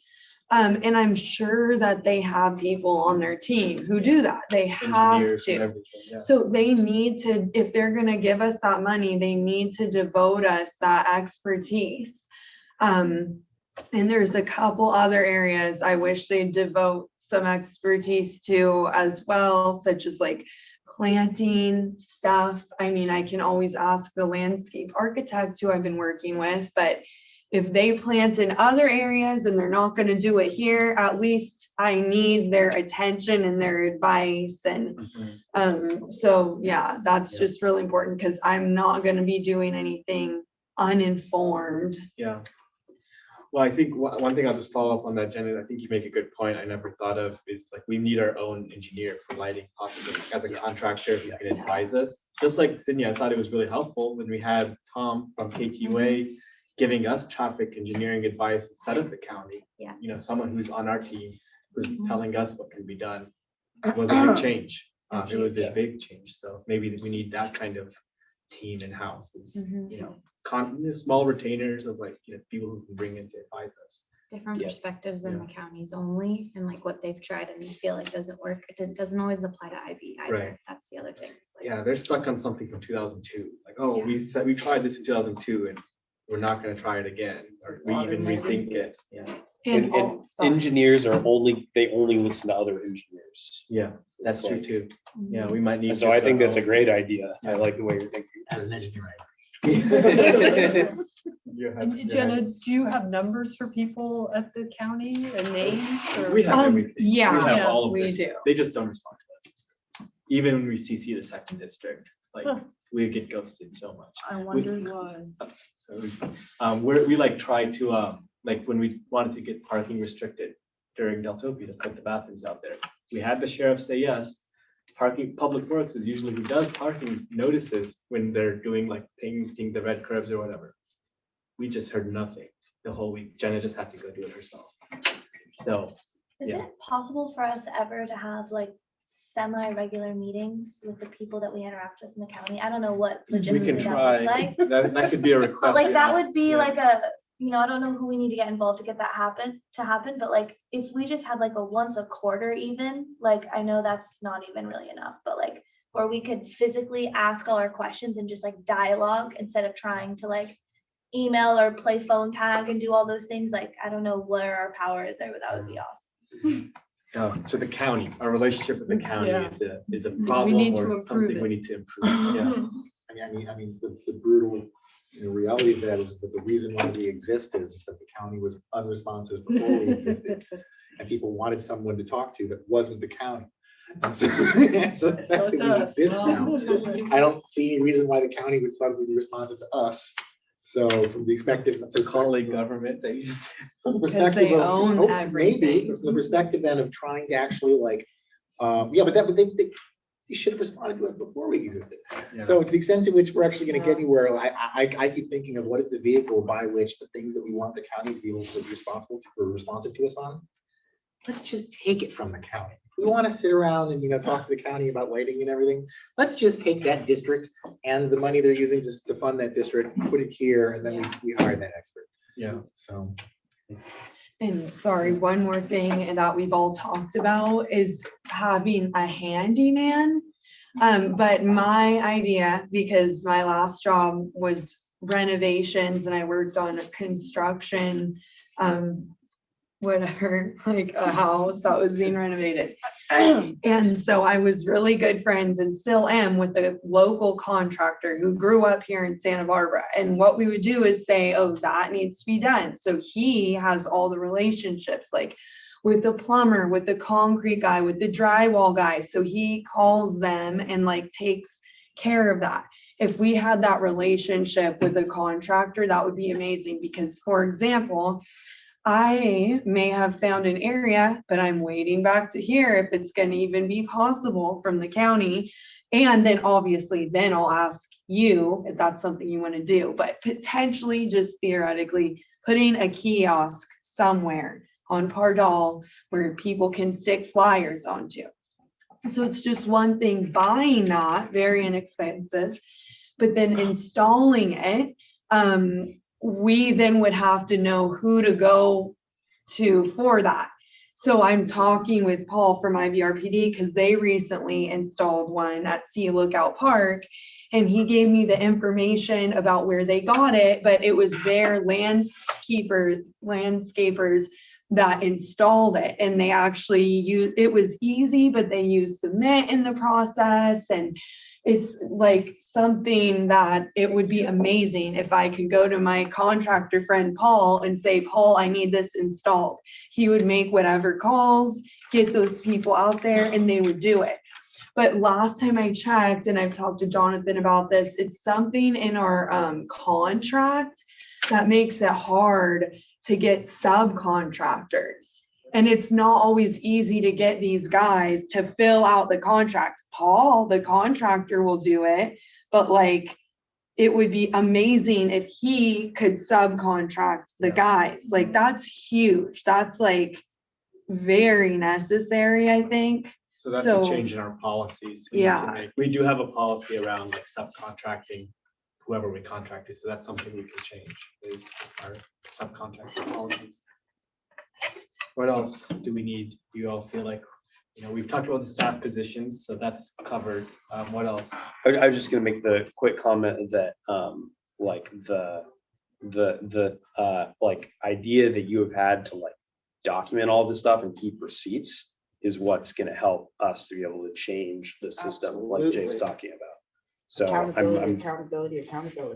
And I'm sure that they have people on their team who do that. They have to. Yeah. So they need to, if they're going to give us that money, they need to devote us that expertise. And there's a couple other areas I wish they'd devote some expertise to as well, such as like planting stuff. I mean, I can always ask the landscape architect who I've been working with, but if they plant in other areas and they're not gonna do it here, at least I need their attention and their advice. And so, yeah, that's just really important because I'm not gonna be doing anything uninformed. Yeah. Well, I think one thing I'll just follow up on that, Jen, I think you make a good point I never thought of is like we need our own engineer for lighting possibly as a contractor who can advise us. Just like Sydney, I thought it was really helpful when we had Tom from KTUA giving us traffic engineering advice instead of the county. Yes. You know, someone who's on our team who's telling us what can be done. It was a big change. It was a big change. So maybe we need that kind of team in-house is, you know, small retainers of like, you know, people who can bring in to advise us. Different perspectives than the counties only, and like what they've tried and feel like doesn't work. It doesn't always apply to IV either. Right. That's the other thing. It's like, Yeah, they're stuck on something from 2002. Like, oh, we tried this in 2002 and we're not going to try it again, or we even rethink it. Yeah. And engineers are only listen to other engineers. Yeah, that's true too. Yeah, we might need. And so I think that's a great idea. I like the way you're thinking. As an engineer, And Jenna, do you have numbers for people at the county and names? Or? We have everything. Yeah, we have all of we this. do. They just don't respond to us. Even when we CC the second district, like we get ghosted so much. I wonder why. So we like try to like when we wanted to get parking restricted during Deltopia to put the bathrooms out there, we had the sheriff say yes. Parking, Public Works is usually who does parking notices when they're doing like painting the red curbs or whatever. We just heard nothing the whole week. Jenna just had to go do it herself. So Is it possible for us ever to have like semi-regular meetings with the people that we interact with in the county? I don't know what we can logistically that looks try. like. That could be a request. But like we that ask. would be Yeah. like a, you know, I don't know who we need to get involved to get that happen, but like if we just had like a once a quarter even, like I know that's not even really enough, but like where we could physically ask all our questions and just like dialogue instead of trying to like email or play phone tag and do all those things. Like I don't know where our power is there, but that would be awesome. So the county, our relationship with the county is a problem need to or improve something it. we need to improve. Yeah. I mean, the brutal, reality of that is that the reason why we exist is that the county was unresponsive before we existed. And people wanted someone to talk to that wasn't the county. And so, so the fact that we exist now, I don't see any reason why the county would suddenly be responsive to us. So from the perspective of calling government, they just from the perspective they of own maybe everything. from the perspective then of trying to actually like, but they should have responded to us before we existed. Yeah. So to the extent to which we're actually going to get anywhere, I keep thinking of what is the vehicle by which the things that we want the county to be able to be responsible to or responsive to us on. Let's just take it from the county. If we want to sit around and talk to the county about lighting and everything, let's just take that district and the money they're using to fund that district, put it here, and then we hire that expert. Yeah. So. And sorry, one more thing that we've all talked about is having a handyman. But my idea, because my last job was renovations and I worked on construction, whatever, like a house that was being renovated. And so I was really good friends and still am with the local contractor who grew up here in Santa Barbara. And what we would do is say, oh, that needs to be done. So he has all the relationships, like with the plumber, with the concrete guy, with the drywall guy. So he calls them and like takes care of that. If we had that relationship with a contractor, that would be amazing. Because, for example, I may have found an area, but I'm waiting back to hear if it's going to even be possible from the county. And then obviously, then I'll ask you if that's something you want to do, but potentially just theoretically putting a kiosk somewhere on Pardal where people can stick flyers onto. So it's just one thing buying that, very inexpensive, but then installing it, we then would have to know who to go to for that. So I'm talking with Paul from IVRPD because they recently installed one at Sea Lookout Park. and he gave me the information about where they got it, but it was their landscapers that installed it, and they actually it was easy, but they used cement in the process, and it's like something that it would be amazing if I could go to my contractor friend Paul and say, Paul, I need this installed. He would make whatever calls, get those people out there, and they would do it. But last time I checked, and I've talked to Jonathan about this, it's something in our contract that makes it hard to get subcontractors. And it's not always easy to get these guys to fill out the contract. Paul, the contractor, will do it, but like, it would be amazing if he could subcontract the guys. Like, that's huge. That's like very necessary, I think. So that's a change in our policies. We need to Yeah. make. We do have a policy around like subcontracting whoever we contract to. So that's something we can change, is our subcontracting policies. What else do we need? Do you all feel like, we've talked about the staff positions, so that's covered. What else? I was just gonna make the quick comment that, like the like idea that you have had to like document all this stuff and keep receipts is what's gonna help us to be able to change the system, like Jay's talking about. So Accountability.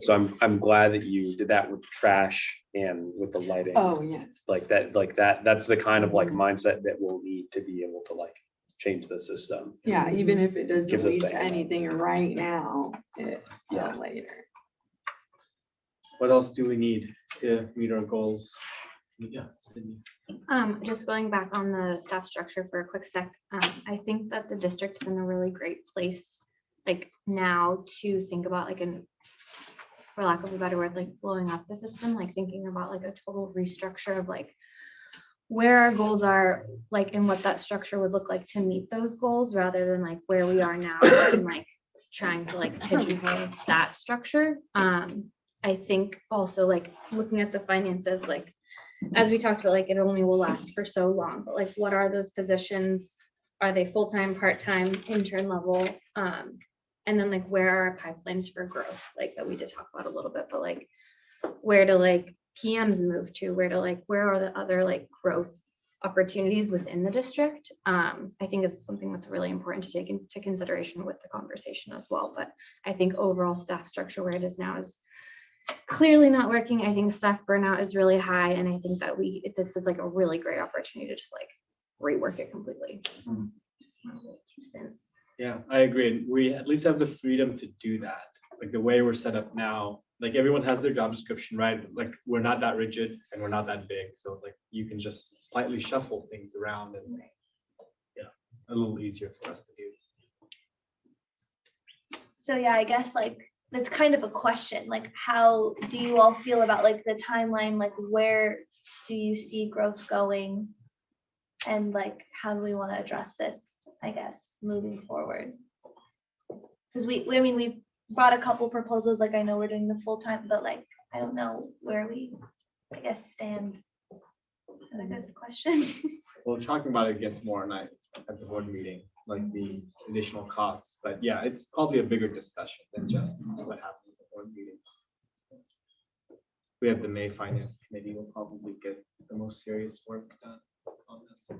So I'm glad that you did that with trash and with the lighting. Oh, yes. Like that's the kind of like mindset that we'll need to be able to like change the system. Yeah, even if it doesn't Gives us lead the to hand. anything right now, later. What else do we need to meet our goals? Yeah, Sydney. Just going back on the staff structure for a quick sec, I think that the district's in a really great place, like now, to think about like for lack of a better word, like blowing up the system, like thinking about like a total restructure of like where our goals are, like, and what that structure would look like to meet those goals, rather than like where we are now and like trying to like pigeonhole that structure. I think also like looking at the finances, like as we talked about, like it only will last for so long, but like what are those positions? Are they full-time, part-time, intern level? And then like where are our pipelines for growth? Like that we did talk about a little bit, but like where to like PMs move to, where are the other like growth opportunities within the district? I think is something that's really important to take into consideration with the conversation as well. But I think overall staff structure where it is now is clearly not working. I think staff burnout is really high, and I think that this is like a really great opportunity to just like rework it completely. Just my little 2 cents. Yeah, I agree. We at least have the freedom to do that. Like the way we're set up now, like everyone has their job description, right? Like we're not that rigid and we're not that big. So like you can just slightly shuffle things around, and a little easier for us to do. So yeah, I guess like that's kind of a question, like how do you all feel about like the timeline, like where do you see growth going? And like, how do we want to address this, I guess, moving forward? Because we brought a couple proposals, like I know we're doing the full-time, but like, I don't know where we, I guess, stand. Is that a good question? Well, talking about it gets more night at the board meeting, like the additional costs, but yeah, it's probably a bigger discussion than just what happens at the board meetings. We have the May Finance Committee will probably get the most serious work done on this.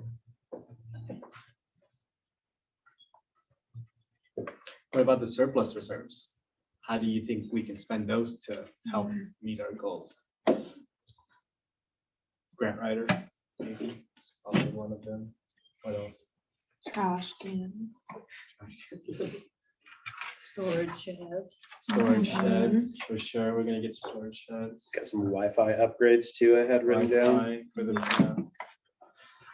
What about the surplus reserves? How do you think we can spend those to help meet our goals? Grant writer, maybe, it's probably one of them. What else? Trash cans. Storage sheds. Storage sheds, for sure. We're gonna get storage sheds. Got some Wi-Fi upgrades too I had written down. Wi-Fi for the,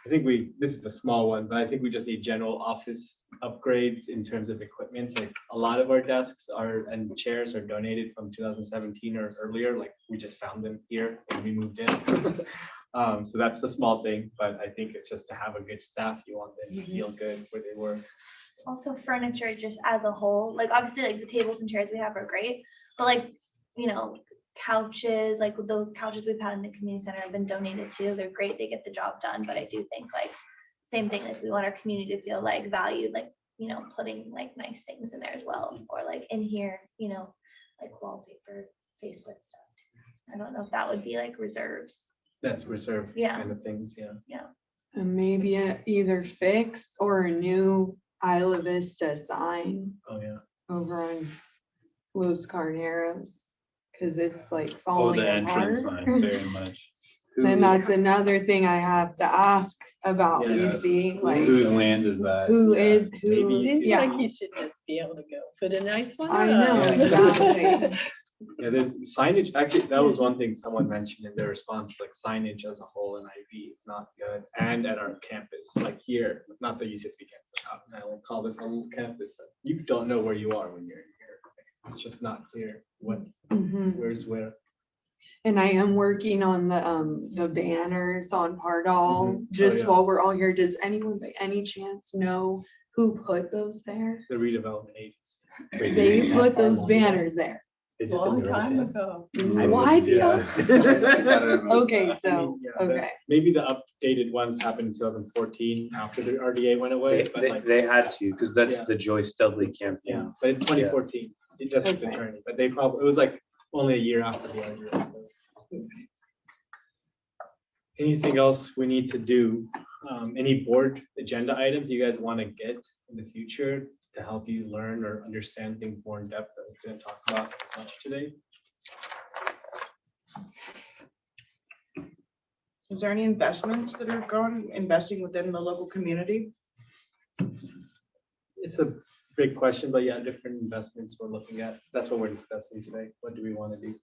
I think this is a small one, but I think we just need general office upgrades in terms of equipment. Like a lot of our desks and chairs are donated from 2017 or earlier. Like we just found them here when we moved in. So that's the small thing, but I think it's just to have a good staff. You want them to feel good where they work. Also furniture just as a whole, like obviously like the tables and chairs we have are great, but like, couches, like the couches we've had in the community center have been donated too. They're great, they get the job done, but I do think like same thing, like we want our community to feel like valued, like you know, putting like nice things in there as well, or like in here, you know, like wallpaper, facelift stuff. I don't know if that would be like reserves. That's reserved Yeah. kind of things, yeah. Yeah. And maybe either fix or a new Isla Vista sign Oh, yeah. over on Los Carneros. Cause it's like Oh, falling the entrance apart. sign, very much. Then that's another thing I have to ask about, Yeah. you see, like, Whose land is that? who Yeah. is, who, Maybe Seems yeah, like you should just be able to go put a nice one. I know, up. exactly. Yeah, there's signage, actually, that was one thing someone mentioned in their response, like signage as a whole in IV is not good. And at our campus, like here, not the UCSB campus, I won't call this a little campus, but you don't know where you are when you're here. It's just not clear what, Mhm. where's where. And I am working on the banners on Pardall, just yeah. while we're all here. Does anyone by any chance know who put those there? The redevelopment agency. They put those banners there. They just Long didn't time notice it. ago. Why Yeah. Okay, I so, mean, yeah, but okay. Maybe the updated ones happened in 2014 after the RDA went away, but like, They had to, because that's Yeah. the Joyce Dudley yeah, campaign. but in 2014, it just took the Okay. turning, but they probably, it was like only a year after the RDA. So. Anything else we need to do? Any board agenda items you guys want to get in the future to help you learn or understand things more in depth that we're going to talk about as much today? Is there any investments that are investing within the local community? It's a big question, but yeah, different investments we're looking at. That's what we're discussing today. What do we want to do?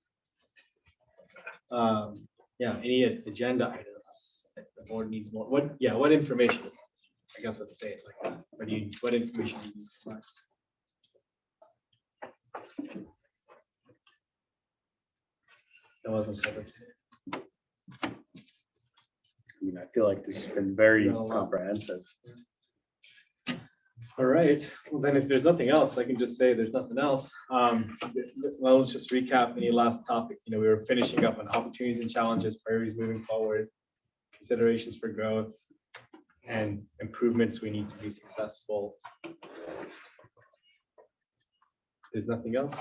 Yeah, any agenda items that the board needs more? What information is, I guess let's say it like that. What information do you need from us? That wasn't covered. I mean, I feel like this has been very No, a lot. comprehensive. All right, well then if there's nothing else, I can just say there's nothing else. Well, let's just recap any last topics. You know, we were finishing up on opportunities and challenges, priorities moving forward, considerations for growth, and improvements we need to be successful. There's nothing else.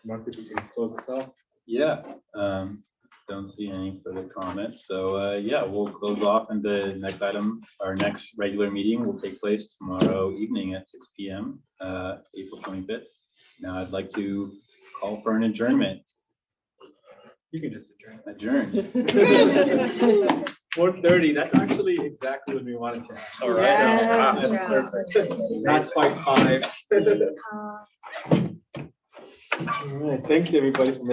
Marcus, we can close this off. Yeah, don't see any further comments. So yeah, we'll close off, and the next item, our next regular meeting will take place tomorrow evening at 6 p.m. April 25th. Now I'd like to call for an adjournment. You can just adjourn. Adjourn. 4:30, that's actually exactly what we wanted to have. All right. Yeah. That's perfect. That's like 5. All right, thanks everybody for making